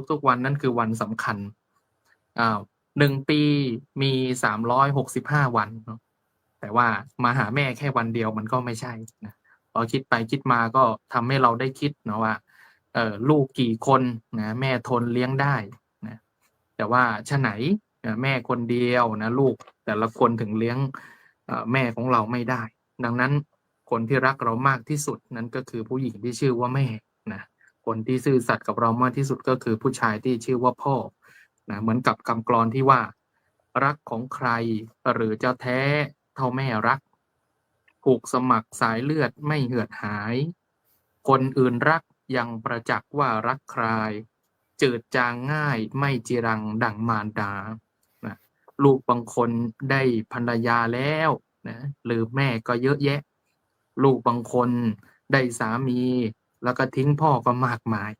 ทุกๆวันนั้นคือวันสำคัญ1 ปีมี365 วันเนาะแต่ว่ามาหาแม่แค่วันเดียวมันก็ไม่ใช่นะพอคิดไปคิดมาก็ทำให้เราได้คิดเนาะว่าลูกกี่คนนะแม่ทนเลี้ยงได้นะแต่ว่าฉะไหนแม่คนเดียวนะลูกแต่ละคนถึงเลี้ยงแม่ของเราไม่ได้ดังนั้นคนที่รักเรามากที่สุดนั้นก็คือผู้หญิงที่ชื่อว่าแม่นะคนที่ซื่อสัตย์กับเรามากที่สุดก็คือผู้ชายที่ชื่อว่าพ่อนะเหมือนกับคำกลอนที่ว่ารักของใครหรือจะแท้เท่าแม่รักผูกสมัครสายเลือดไม่เหือดหายคนอื่นรักยังประจักษ์ว่ารักใครจืดจางง่ายไม่จีรังดั่งมารดานะลูกบางคนได้ภรรยาแล้วนะหรือแม่ก็เยอะแยะลูกบางคนได้สามีแล้วก็ทิ้งพ่อก็มากมาย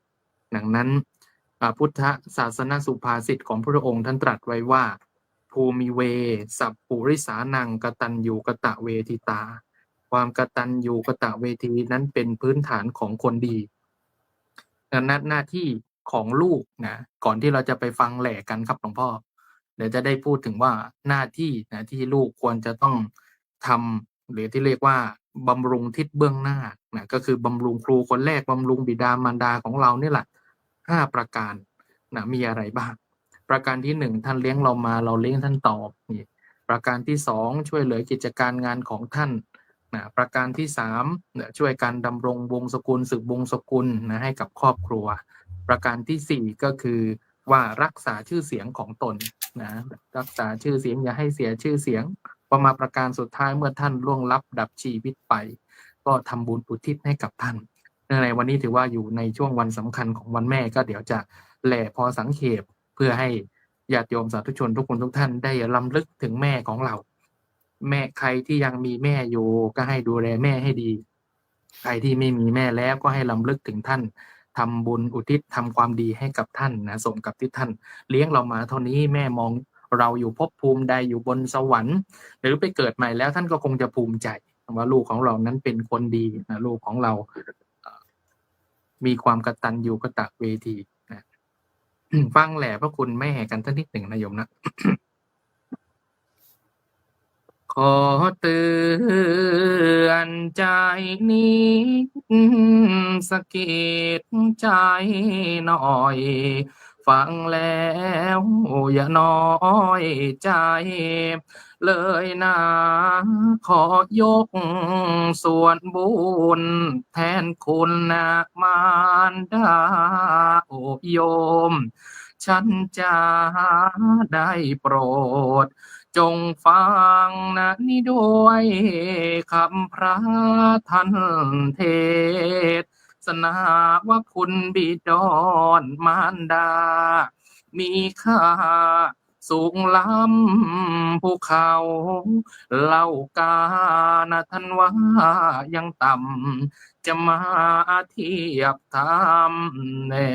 ดังนั้นพุทธศาสนสุภาษิตของพระองค์ท่านตรัสไว้ว่าภูมิเวสัพปุริสานังกตัญญูกตเวทิตาความกตัญญูกตเวทีนั้นเป็นพื้นฐานของคนดีดังนั้นหน้าที่ของลูกนะก่อนที่เราจะไปฟังแหล่กันครับหลวงพ่อเดี๋ยวจะได้พูดถึงว่าหน้าที่นะที่ลูกควรจะต้องทำหรือที่เรียกว่าบำรุงทิศเบื้องหน้านะก็คือบำรุงครูคนแรกบำรุงบิดามารดาของเรานี่แหละ5 ประการนะมีอะไรบ้างประการที่1ท่านเลี้ยงเรามาเราเลี้ยงท่านตอบนี่ประการที่2ช่วยเหลือกิจการงานของท่านนะประการที่3นะช่วยการดำรงวงศกุลสืบวงศกุลนะให้กับครอบครัวประการที่4ก็คือว่ารักษาชื่อเสียงของตนนะรักษาชื่อเสียงอย่าให้เสียชื่อเสียงพอมาประการสุดท้ายเมื่อท่านล่วงลับดับชีวิตไปก็ทำบุญอุทิศให้กับท่านในวันนี้ถือว่าอยู่ในช่วงวันสำคัญของวันแม่ก็เดี๋ยวจะแหล่พอสังเขปเพื่อให้ญาติโยมสาธุชนทุกคนทุกท่านได้รำลึกถึงแม่ของเราแม่ใครที่ยังมีแม่อยู่ก็ให้ดูแลแม่ให้ดีใครที่ไม่มีแม่แล้วก็ให้รำลึกถึงท่าน ทำบุญอุทิศทำความดีให้กับท่านนะสมกับที่ท่านเลี้ยงเรามาเท่านี้แม่มองเราอยู่ภพภูมิใดอยู่บนสวรรค์หรือไปเกิดใหม่แล้วท่านก็คงจะภูมิใจว่าลูกของเรานั้นเป็นคนดีนะลูกของเรามีความกตัญญูกตเวทีนะ ฟังแหละพระคุณแม่กันสักนิดหนึ่งนะโยมนะ ขอเตือนใจนี้สะกิดใจหน่อย ฟังแล้วอย่าน้อยใจ เลยนะขอยกส่วนบุญแทนคุณนะมารดาโอโยม ฉันจะได้โปรด จงฟังนะนี่ด้วยคำพระท่านเทศนาว่าคุณบิดรมารดา มีค่าสูงล้ำภูเขาเล่ากานะท่านว่ายังต่ำจะมาเทียบทำแน่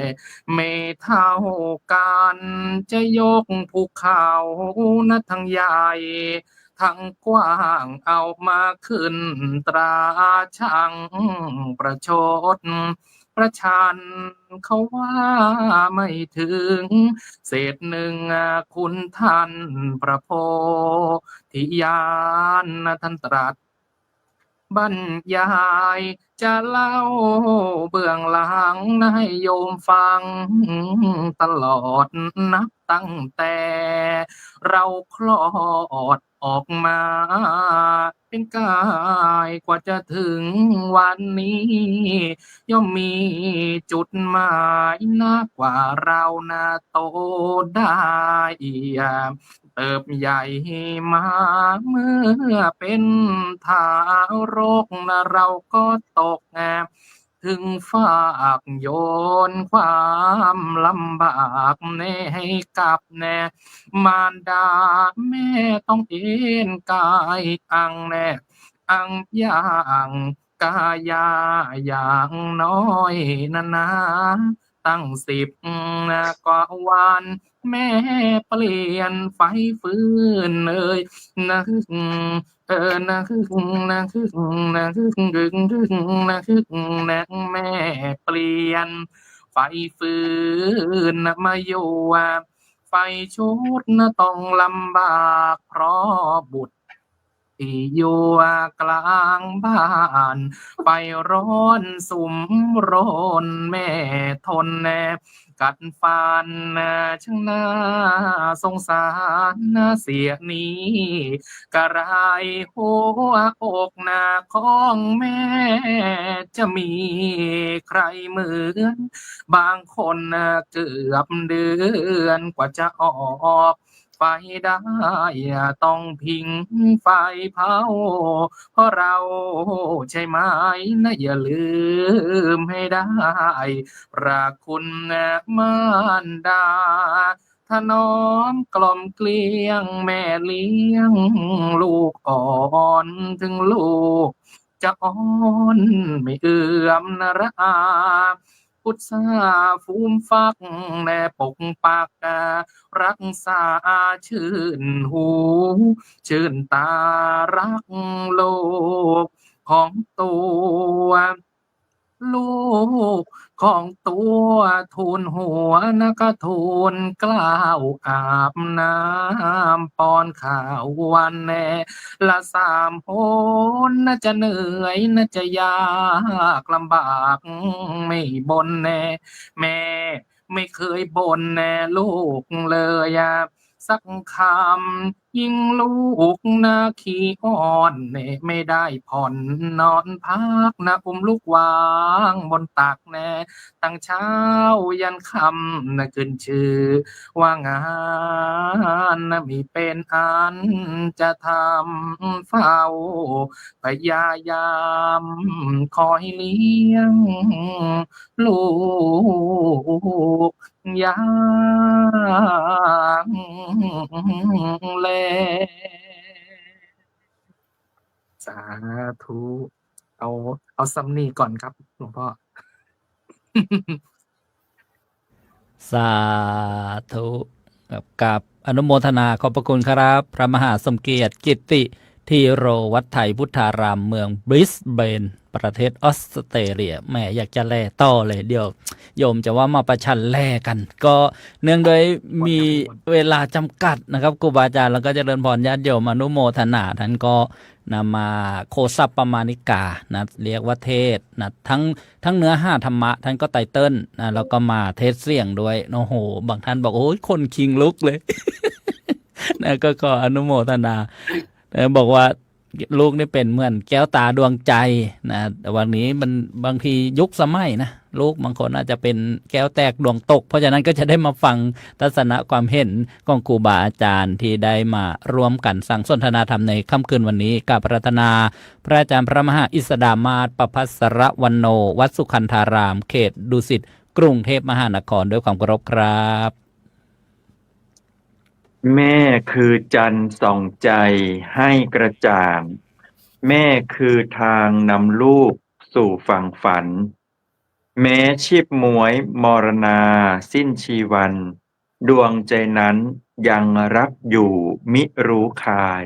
ไม่เท่ากันจะยกภูเขานะทั้งใหญ่ทั้งกว้างเอามาขึ้นตราช่างประชด ประชันเขาว่าไม่ถึงเศษหนึ่งคุณท่านพระโพธิญาณท่านตรัสบรรยายจะเล่าเบื้องหลังให้โยมฟังตลอดนับตั้งแต่เราคลอดออกมาเป็นกายกว่าจะถึงวันนี้ย่อมมีจุดหมายนักกว่าเรานะโตได้เติบใหญ่มาเมื่อเป็นทารกนะเราก็ตกถึงฝากโยนความลำบากแน่ให้กับแน่มารดาแม่ต้องเอ็นกายอังแน่อังอย่างกายาอย่างน้อยนะตั้ง10กว่าวันแม่เปลี่ยนไฟฟื้นเลยนะนะนะแม่เปลี่ยนไฟฟื้นมาอยู่ไฟชุดต้องลำบากเพราะบุตรที่อยู่กลางบ้านไฟร้อนสุ่มร้อนแม่ทนแน่กัดฟันช่างน่าสงสารเสียนี้กระไรหัวอกหน้าของแม่จะมีใครเหมือนบางคนเกือบเดือนกว่าจะออกไฟได้ต้องพิงไฟเผาเพราะเราใช่ไหมนะอย่าลืมให้ได้พระคุณมารดาถนอมกล่อมเกลี้ยงแม่เลี้ยงลูกอ่อนถึงลูกจะอ่อนไม่เอื้อมนราพุทธาฟูมฟักแน่ปกปักรักษาชื่นหูชื่นตารักโลกของตัวลูกของตัวทูลหัวนะก็ทูลกล้าวอาบน้ำป้อนข้าววันแน่ละ3 หนน่าจะเหนื่อยน่าจะยากลำบากไม่บ่นแน่แม่ไม่เคยบ่นแน่ลูกเลยสักคำยิ่งลูกนะขี้อ่อนไม่ได้ผ่อนนอนพักนะอุ้มลูกวางบนตักแน่ตั้งเช้ายันค่ำนะขึ้นชื่อว่างานนะมีเป็นอันจะทำเฝ้าพยายามคอยเลี้ยงลูกอย่างแลสาธุเอาซ้ำนี่ก่อนครับหลวงพ่อ สาธุกับอนุโมทนาขอบพระคุณครับ พระมหาสมเกียรติกิตติทีโรวัดไทยพุทธารามเมืองบริสเบนประเทศออสเตรเลียแหมอยากจะแล่ต่อเลยเดี๋ยวโยมจะว่ามาประชันแล่กัน ก็เนื่องโดยมีเวลาจำกัดนะครับครูบาอาจารย์แล้วก็เจริญพรญาติโยมอนุโมทนาท่านก็นำมาโคสัปปมาณิกานะเรียกว่าเทศนะทั้งเนื้อห้าธรรมะท่านก็ไตเติ้ลนะแล้วก็มาเทศเสียงด้วยโอ้โหบางท่านบอกโอ้ยคนคิงลุกเลย นะก็ขออนุโมทนาบอกว่าลูกนี่เป็นเหมือนแก้วตาดวงใจนะแต่วันนี้มันบางทียุคสมัยนะลูกบางคนอาจจะเป็นแก้วแตกดวงตกเพราะฉะนั้นก็จะได้มาฟังทัศนะความเห็นของครูบาอาจารย์ที่ได้มาร่วมกันสั่งสนทนาธรรมในค่ำคืนวันนี้กับปรารถนาพระอาจารย์พระมหาอิสดามาศประภัสรวันโนวัดสุขันธารามเขตดุสิตกรุงเทพมหานครด้วยความเคารพครับ แม่คือจันทร์ส่องใจให้กระจ่างแม่คือทางนำลูกสู่ฝั่งฝันแม้ชีพมวยมรณาสิ้นชีวันดวงใจนั้นยังรักอยู่มิรู้คาย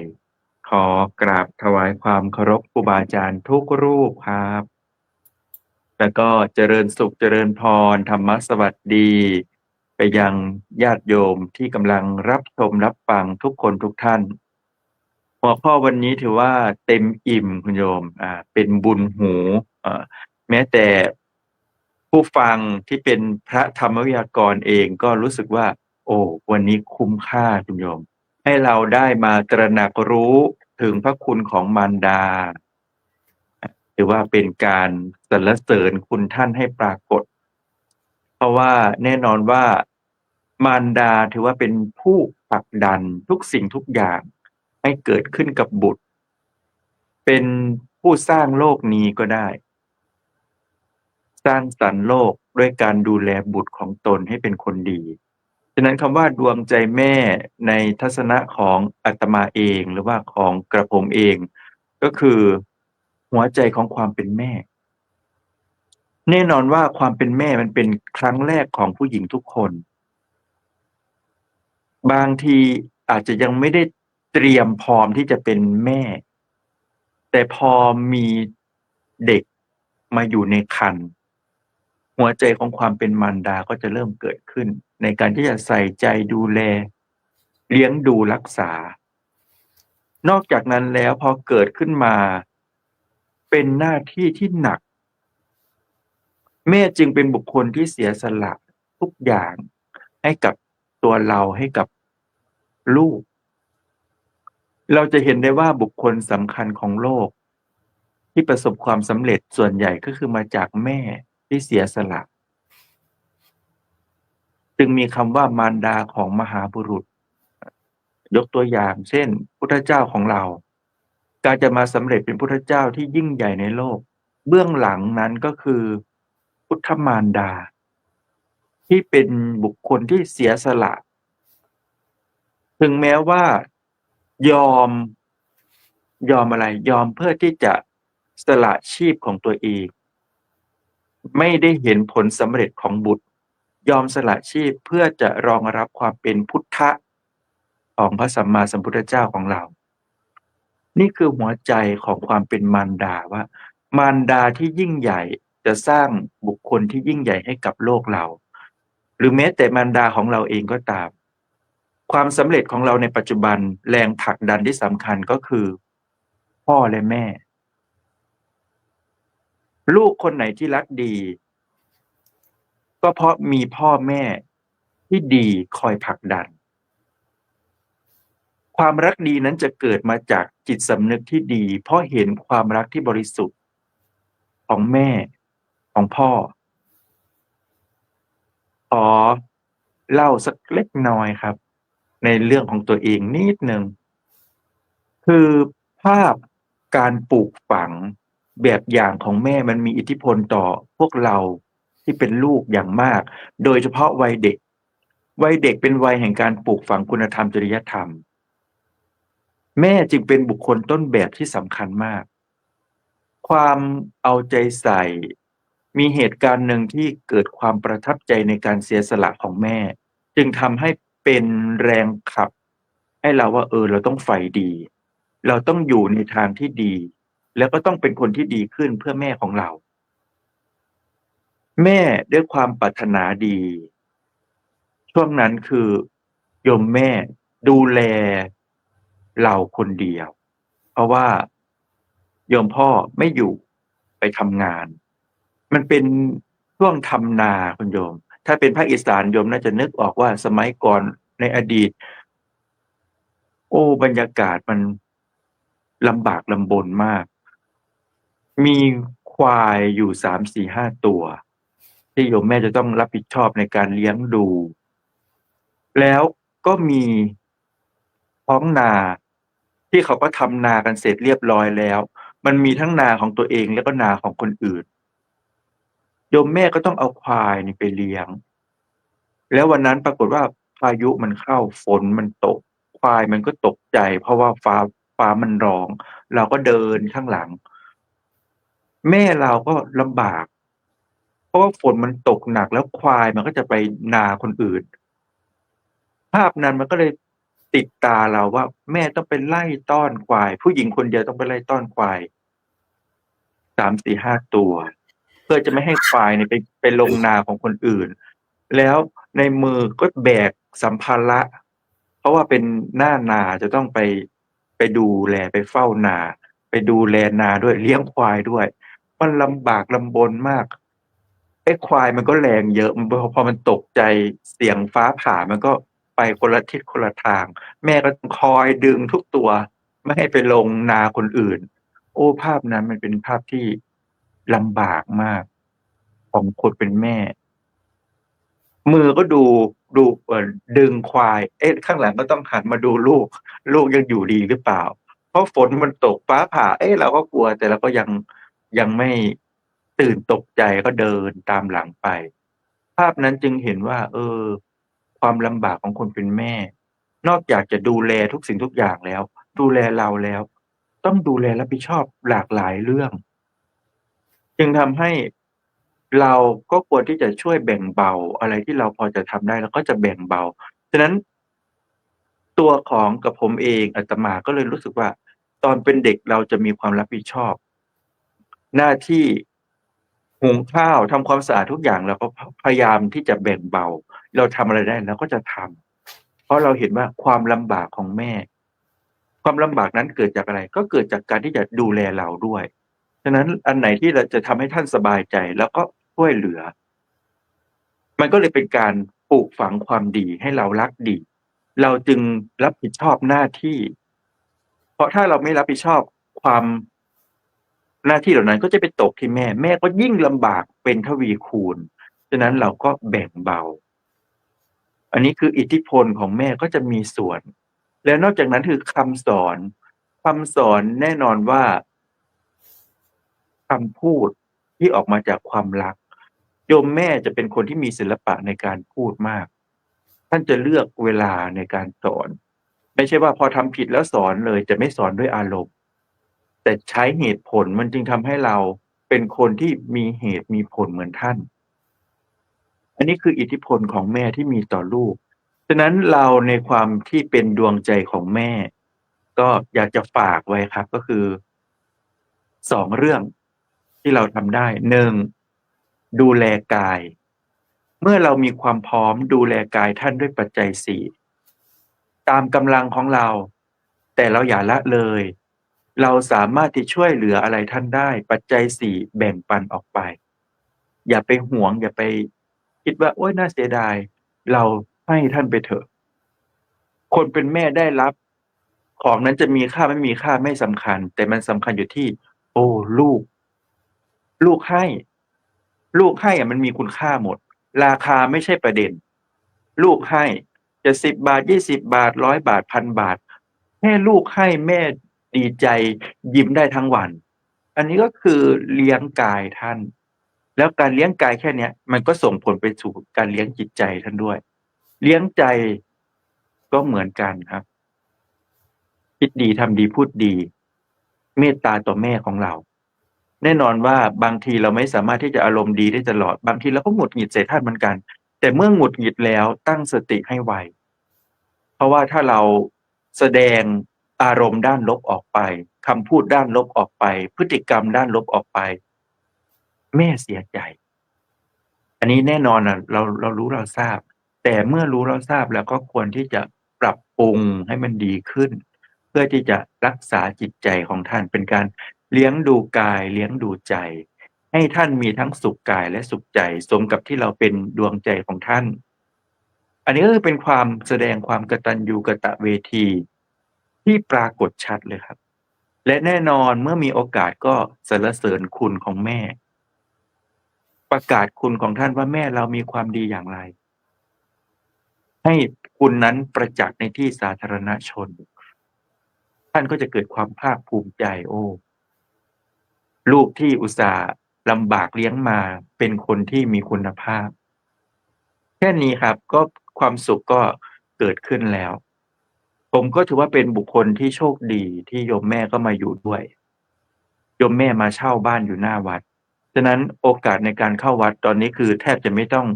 ขอกราบถวายความเคารพครูบาอาจารย์ทุกรูปครับแล้วก็เจริญสุขเจริญพรธรรมสวัสดีไปยังญาติโยมที่กำลังรับชมรับฟังทุกคนทุกท่านหัวข้อวันนี้ถือว่าเต็มอิ่มคุณโยมเป็นบุญหูแม้แต่ผู้ฟังที่เป็นพระธรรมวิทยากรเองก็รู้สึกว่าโอ้วันนี้คุ้มค่าคุณโยมให้เราได้มาตระหนักรู้ถึงพระคุณของมารดาถือว่าเป็นการสรรเสริญคุณท่านให้ปรากฏเพราะว่าแน่นอนว่ามารดาถือว่าเป็นผู้ผลักดันทุกสิ่งทุกอย่างให้เกิดขึ้นกับบุตรเป็นผู้สร้างโลกนี้ก็ได้สร้างสรรค์โลกด้วยการดูแลบุตรของตนให้เป็นคนดีฉะนั้นคำว่าดวงใจแม่ในทัศนะของอาตมาเองหรือว่าของกระผมเองก็คือหัวใจของความเป็นแม่แน่นอนว่าความเป็นแม่มันเป็นครั้งแรกของผู้หญิงทุกคนบางทีอาจจะยังไม่ได้เตรียมพร้อมที่จะเป็นแม่แต่พอมีเด็กมาอยู่ในครรภ์หัวใจของความเป็นมารดาก็จะเริ่มเกิดขึ้นในการที่จะใส่ใจดูแลเลี้ยงดูรักษานอกจากนั้นแล้วพอเกิดขึ้นมาเป็นหน้าที่ที่หนักแม่จึงเป็นบุคคลที่เสียสละทุกอย่างให้กับตัวเราให้กับลูกเราจะเห็นได้ว่าบุคคลสำคัญของโลกที่ประสบความสำเร็จส่วนใหญ่ก็คือมาจากแม่ที่เสียสละจึงมีคำว่ามารดาของมหาบุรุษยกตัวอย่างเช่นพุทธเจ้าของเราการจะมาสำเร็จเป็นพุทธเจ้าที่ยิ่งใหญ่ในโลกเบื้องหลังนั้นก็คือพุทธมารดาที่เป็นบุคคลที่เสียสละถึงแม้ว่ายอมอะไรยอมเพื่อที่จะสละชีพของตัวเองไม่ได้เห็นผลสำเร็จของบุตรยอมสละชีพเพื่อจะรองรับความเป็นพุทธะของพระสัมมาสัมพุทธเจ้าของเรานี่คือหัวใจของความเป็นมารดาว่ามารดาที่ยิ่งใหญ่จะสร้างบุคคลที่ยิ่งใหญ่ให้กับโลกเราหรือแม้แต่มารดาของเราเองก็ตามความสำเร็จของเราในปัจจุบันแรงผลักดันที่สำคัญก็คือพ่อและแม่ลูกคนไหนที่รักดีก็เพราะมีพ่อแม่ที่ดีคอยผลักดันความรักดีนั้นจะเกิดมาจากจิตสำนึกที่ดีเพราะเห็นความรักที่บริสุทธิ์ของแม่ของพ่อขอเล่าสักเล็กน้อยครับในเรื่องของตัวเองนิดนึงคือภาพการปลูกฝังแบบอย่างของแม่มันมีอิทธิพลต่อพวกเราที่เป็นลูกอย่างมากโดยเฉพาะวัยเด็กเป็นวัยแห่งการปลูกฝังคุณธรรมจริยธรรมแม่จึงเป็นบุคคลต้นแบบที่สำคัญมากความเอาใจใส่ มีเหตุการณ์หนึ่งที่เกิดความประทับใจในการเสียสละของแม่ จึงทำให้เป็นแรงขับ ให้เราว่าเราต้องใฝ่ดี เราต้องอยู่ในทางที่ดี แล้วก็ต้องเป็นคนที่ดีขึ้นเพื่อแม่ของเรา แม่ด้วยความปรารถนาดี ช่วงนั้นคือโยมแม่ดูแลเราคนเดียว เพราะว่าโยมพ่อไม่อยู่ไปทำงาน มันเป็นช่วงทำนาคุณโยม ถ้าเป็นภาคอีสานโยมน่าจะนึกออกว่าสมัยก่อนในอดีต บรรยากาศมันลำบากลำบนมาก มีควายอยู่3-4-5 ตัว ที่โยมแม่จะต้องรับผิดชอบในการเลี้ยงดู แล้วก็มีท้องนาที่เขาก็ทำนากันเสร็จเรียบร้อยแล้ว มันมีทั้งนาของตัวเองแล้วก็นาของคนอื่น โยมแม่ก็ต้องเอาควายนี่ไปเลี้ยง แล้ววันนั้นปรากฏว่าพายุมันเข้าฝนมันตก ควายมันก็ตกใจ เพราะว่าฟ้ามันร้อง เราก็เดินข้างหลัง แม่เราก็ลำบาก เพราะว่าฝนมันตกหนักแล้วควายมันก็จะไปนาคนอื่น ภาพนั้นมันก็เลยติดตาเราว่า แม่ต้องไปไล่ต้อนควาย ผู้หญิงคนเดียวต้องไปไล่ต้อนควาย3-4-5 ตัว เพื่อจะไม่ให้ควายเนี่ยไปลงนาของคนอื่น แล้วในมือก็แบกสัมภาระ เพราะว่าเป็นหน้านาจะต้องไปดูแลไปเฝ้านา ไปดูแลนาด้วยเลี้ยงควายด้วย มันลำบากลำบนมาก ไอ้ควายมันก็แรงเยอะพอมันตกใจเสียงฟ้าผ่ามันก็ไปคนละทิศคนละทาง แม่ก็คอยดึงทุกตัวไม่ให้ไปลงนาคนอื่น ภาพนั้นมันเป็นภาพที่ลำบากมากของคนเป็นแม่ มือก็ดูดึงควาย ข้างหลังก็ต้องหันมาดูลูกยังอยู่ดีหรือเปล่า เพราะฝนมันตกฟ้าผ่า เราก็กลัวแต่เราก็ยังไม่ตื่นตกใจก็เดินตามหลังไป ภาพนั้นจึงเห็นว่า ความลำบากของคนเป็นแม่ นอกจากจะดูแลทุกสิ่งทุกอย่างแล้ว ดูแลเราแล้ว ต้องดูแลรับผิดชอบหลากหลายเรื่อง จึงทำให้เราก็ควรที่จะช่วยแบ่งเบาอะไรที่เราพอจะทำได้เราก็จะแบ่งเบา ฉะนั้น ตัวของกับผมเองอาตมาก็เลยรู้สึกว่า ตอนเป็นเด็กเราจะมีความรับผิดชอบ หน้าที่หุงข้าวทำความสะอาดทุกอย่างเราก็พยายามที่จะแบ่งเบา เราทำอะไรได้เราก็จะทำเพราะเราเห็นว่าความลำบากของแม่ ความลำบากนั้นเกิดจากอะไร ก็เกิดจากการที่จะดูแลเราด้วย ฉะนั้นอันไหนที่เราจะทำให้ท่านสบายใจแล้วก็ช่วยเหลือ มันก็เลยเป็นการปลูกฝังความดีให้เรารักดี เราจึงรับผิดชอบหน้าที่ เพราะถ้าเราไม่รับผิดชอบความหน้าที่เหล่านั้นก็จะไปตกที่แม่ แม่ก็ยิ่งลำบากเป็นทวีคูณ ฉะนั้นเราก็แบ่งเบา อันนี้คืออิทธิพลของแม่ก็จะมีส่วน และนอกจากนั้นคือคำสอนแน่นอนว่าคำพูดที่ออกมาจากความรัก โยมแม่จะเป็นคนที่มีศิลปะในการพูดมาก ท่านจะเลือกเวลาในการสอน ไม่ใช่ว่าพอทำผิดแล้วสอนเลยจะไม่สอนด้วยอารมณ์ แต่ใช้เหตุผลมันจึงทำให้เราเป็นคนที่มีเหตุมีผลเหมือนท่าน อันนี้คืออิทธิพลของแม่ที่มีต่อลูก ฉะนั้นเราในความที่เป็นดวงใจของแม่ ก็อยากจะฝากไว้ครับ ก็คือ2เรื่องที่เราทำได้ 1. ดูแลกาย เมื่อเรามีความพร้อมดูแลกายท่านด้วยปัจจัย4ตามกำลังของเรา แต่เราอย่าละเลย เราสามารถที่ช่วยเหลืออะไรท่านได้ปัจจัย4แบ่งปันออกไป อย่าไปหวงอย่าไปคิดว่าโอ๊ยน่าเสียดายเราให้ท่านไปเถอะ คนเป็นแม่ได้รับของนั้นจะมีค่าไม่มีค่าไม่สำคัญ แต่มันสำคัญอยู่ที่ ลูกให้มันมีคุณค่าหมด ราคาไม่ใช่ประเด็น ลูกให้จะ10 บาท20 บาท100 บาท1,000 บาทแค่ลูกให้แม่ดีใจยิ้มได้ทั้งวัน อันนี้ก็คือเลี้ยงกายท่าน แล้วการเลี้ยงกายแค่เนี้ยมันก็ส่งผลไปสู่การเลี้ยงจิตใจท่านด้วย เลี้ยงใจก็เหมือนกันครับคิดดีทำดีพูดดี เมตตาต่อแม่ของเรา แน่นอนว่าบางทีเราไม่สามารถที่จะอารมณ์ดีได้ตลอดบางทีเราก็หงุดหงิดใส่ท่านเหมือนกัน แต่เมื่อหงุดหงิดแล้วตั้งสติให้ไวเพราะว่าถ้าเราแสดงอารมณ์ด้านลบออกไปคำพูดด้านลบออกไปพฤติกรรมด้านลบออกไปแม่เสียใจอันนี้แน่นอนเรารู้เราทราบแต่เมื่อรู้เราทราบแล้วก็ควรที่จะปรับปรุงให้มันดีขึ้นเพื่อที่จะรักษาจิตใจของท่านเป็นการเลี้ยงดูกายเลี้ยงดูใจให้ท่านมีทั้งสุขกายและสุขใจสมกับที่เราเป็นดวงใจของท่านอันนี้ก็คือเป็นความแสดงความกตัญญูกตเวทีที่ปรากฏชัดเลยครับและแน่นอนเมื่อมีโอกาสก็สรรเสริญคุณของแม่ประกาศคุณของท่านว่าแม่เรามีความดีอย่างไรให้คุณนั้นประจักษ์ในที่สาธารณชนท่านก็จะเกิดความภาคภูมิใจโอ้ลูกที่อุตส่าห์ลำบากเลี้ยงมาเป็นคนที่มีคุณภาพแค่นี้ครับก็ความสุขก็เกิดขึ้นแล้วผมก็ถือว่าเป็นบุคคลที่โชคดีที่โยมแม่ก็มาอยู่ด้วยโยมแม่มาเช่าบ้านอยู่หน้าวัดฉะนั้นโอกาสในการเข้าวัดตอนนี้คือแทบจะไม่ต้อง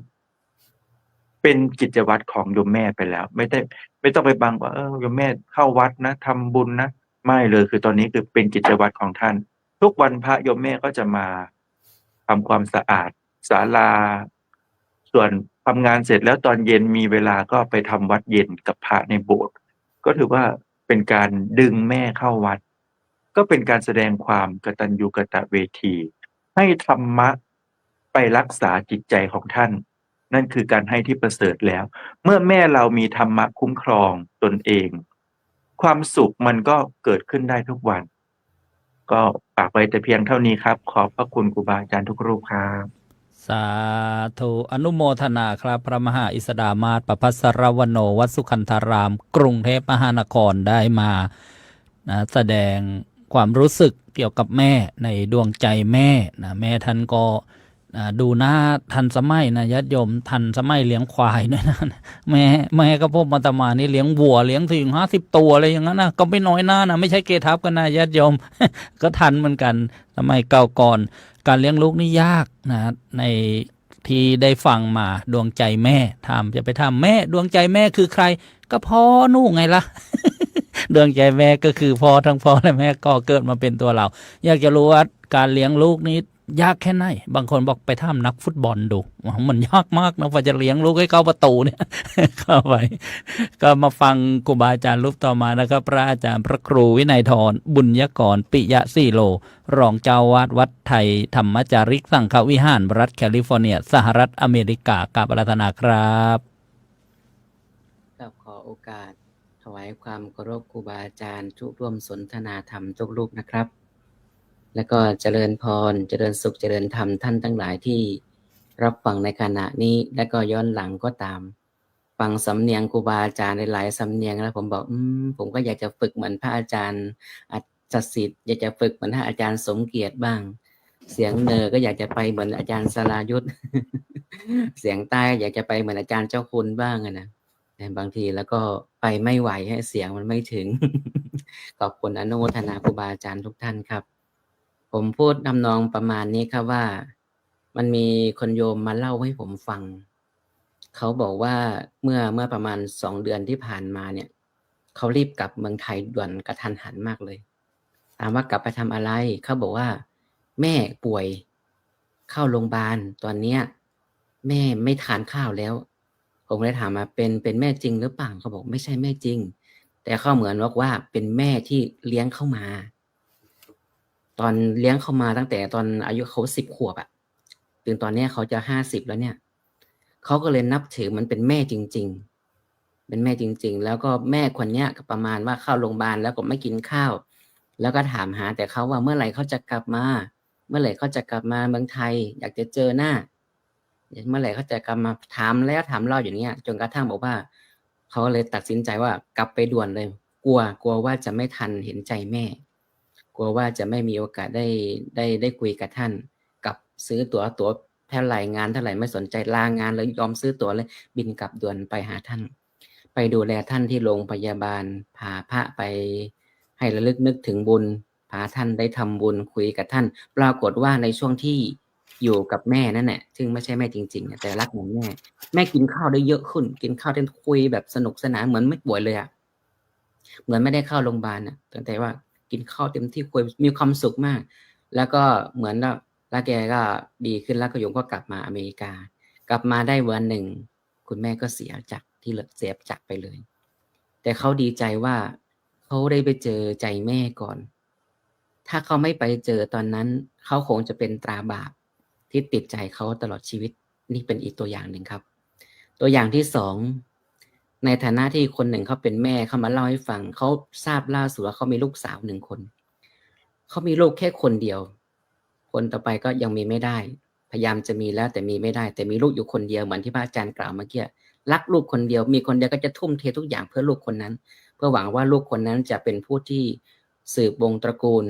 เป็นกิจวัตรของโยมแม่ไปแล้วไม่ต้องไปบังว่าโยมแม่เข้าวัดนะทำบุญนะไม่เลยคือตอนนี้คือเป็นกิจวัตรของท่านทุกวันพระโยมแม่ก็จะมาทำความสะอาดศาลาส่วนทำงานเสร็จแล้วตอนเย็นมีเวลาก็ไปทำวัดเย็นกับพระในโบสถ์ก็ถือว่าเป็นการดึงแม่เข้าวัดก็เป็นการแสดงความกตัญญูกตเวทีให้ธรรมะไปรักษาจิตใจของท่านนั่นคือการให้ที่ประเสริฐแล้วเมื่อแม่เรามีธรรมะคุ้มครองตนเองความสุขมันก็เกิดขึ้นได้ทุกวันก็ฝากไว้แต่เพียงเท่านี้ครับขอบพระคุณครูบาอาจารย์ทุกรูปครับสาธุอนุโมทนาครับพระมหาอิสดามาศประภัสรวโนวัดสุขันธารามกรุงเทพมหานครได้มาแสดงความรู้สึกเกี่ยวกับแม่ในดวงใจแม่นะแม่ท่านก็ดูหน้าทันสมัยนะญาติโยมทันสมัยเลี้ยงควายด้วยนะแม่ก็พบมาตมานี่เลี้ยงวัวเลี้ยงถึง50 ตัวอะไรอย่างนั้นนะก็ไม่น้อยหน้านะไม่ใช่เกทับกันนะญาติโยม ก็ทันเหมือนกันสมัยเก่าก่อนการเลี้ยงลูกนี่ยากนะในที่ได้ฟังมาดวงใจแม่ถามจะไปถามแม่ดวงใจแม่คือใครก็พ่อนู่ไงล่ะ ดวงใจแม่ก็คือพ่อทั้งพ่อและแม่ก็เกิดมาเป็นตัวเราอยากจะรู้ว่าการเลี้ยงลูกนี้ยากแค่ไหนบางคนบอกไปถามนักฟุตบอลดูมันยากมากนะว่าจะเลี้ยงลูกให้เข้าประตูเนี่ย เข้าไปก็มาฟังครูบาอาจารย์รูปต่อมานะครับพระอาจารย์พระครูวินัยธรบุญยกรปิยะสีโลรองเจ้าวาดวัดไทยธรรมจาริกสังฆวิหารรัฐแคลิฟอร์เนียสหรัฐอเมริกากราบอาราธนาครับกับขอโอกาสถวายความเคารพครูบาอาจารย์ทุกร่วมสนทนาธรรมทุกรูปนะครับและก็เจริญพรเจริญสุขเจริญธรรมท่านทั้งหลายที่รับฟังในขณะนี้และก็ย้อนหลังก็ตามฟังสำเนียงครูบาอาจารย์หลายสำเนียงแล้วผมบอกผมก็อยากจะฝึกเหมือนพระอาจารย์ศักดิ์สิทธิ์อยากจะฝึกเหมือนอาจารย์สมเกียรติบ้างเสียงเนอก็อยากจะไปเหมือนอาจารย์สรายุทธ เสียงใต้อยากจะไปเหมือนอาจารย์เจ้าคุณบ้างนะแต่บางทีแล้วก็ไปไม่ไหวให้เสียงมันไม่ถึง ขอบคุณอนุโมทนาครูบาอาจารย์ทุกท่านครับผมพูดนำนองประมาณนี้ครับว่ามันมีคนโยมมาเล่าให้ผมฟังเขาบอกว่าเมื่อประมาณ2 เดือนที่ผ่านมาเนี่ยเขารีบกลับเมืองไทยด่วนกระทันหันมากเลยถามว่ากลับไปทำอะไรเขาบอกว่าแม่ป่วยเข้าโรงพยาบาลตอนเนี้ยแม่ไม่ทานข้าวแล้วผมเลยถามมาเป็นแม่จริงหรือเปล่าเขาบอกไม่ใช่แม่จริงแต่เขาเหมือนว่าเป็นแม่ที่เลี้ยงเข้ามาตอนเลี้ยงเข้ามาตั้งแต่ตอนอายุเขา10 ขวบอะถึงตอนนี้เขาจะ50แล้วเนี่ยเขาก็เลยนับถือมันเป็นแม่จริงๆเป็นแม่จริงๆแล้วก็แม่คนเนี้ยก็ประมาณว่าเข้าโรงพยาบาลแล้วก็ไม่กินข้าวแล้วก็ถามหาแต่เขาว่าเมื่อไหร่เขาจะกลับมาเมื่อไหร่เขาจะกลับมาเมืองไทยอยากจะเจอหน้าเมื่อไหร่เขาจะกลับมาถามแล้วถามเล่าอย่างเงี้ยจนกระทั่งบอกว่าเขาเลยตัดสินใจว่ากลับไปด่วนเลยกลัวว่าจะไม่ทันเห็นใจแม่กลัวว่าจะไม่มีโอกาสได้คุยกับท่านกับซื้อตั๋วเท่าไหร่งานเท่าไหร่ไม่สนใจลางานเลยยอมซื้อตั๋วเลยบินกลับด่วนไปหาท่านไปดูแลท่านที่โรงพยาบาลพาพระไปให้ระลึกนึกถึงบุญพ าท่านได้ทำบุญคุยกับท่าน ปรากฏว่าในช่วงที่อยู่กับแม่นั่นแหละซึ่งไม่ใช่แม่จริงๆแต่รักเหมือนแม่แม่กินข้าวได้เยอะขึ้นกินข้าวได้คุยแบบสนุกสนานเหมือนไม่ป่วยเลยเหมือนไม่ได้เข้าโรงพยาบาลแต่ว่ากินข้าวเต็มที่คุยมีความสุขมากแล้วก็เหมือนแล้วแกก็ดีขึ้นแล้วก็โยมก็กลับมาอเมริกากลับมาได้วันหนึ่งคุณแม่ก็เสียจากไปเลยแต่เขาดีใจว่าเขาได้ไปเจอใจแม่ก่อนถ้าเขาไม่ไปเจอตอนนั้นเขาคงจะเป็นตราบาปที่ติดใจเขาตลอดชีวิตนี่เป็นอีกตัวอย่างหนึ่งครับตัวอย่างที่สองในฐานะที่คนหนึ่งเขาเป็นแม่เขามาเล่าให้ฟังเขาทราบล่าสุดว่าเขามีลูกสาว1 คนเขามีลูกแค่คนเดียวคนต่อไปก็ยังมีไม่ได้พยายามจะมีแล้วแต่มีไม่ได้แต่มีลูกอยู่คนเดียวเหมือนที่พระอาจารย์กล่าวเมื่อกี้รักลูกคนเดียวมีคนเดียวก็จะทุ่มเททุกอย่างเพื่อลูกคนนั้นเพื่อหวังว่าลูกคนนั้นจะเป็นผู้ที่สืบวงตระกูล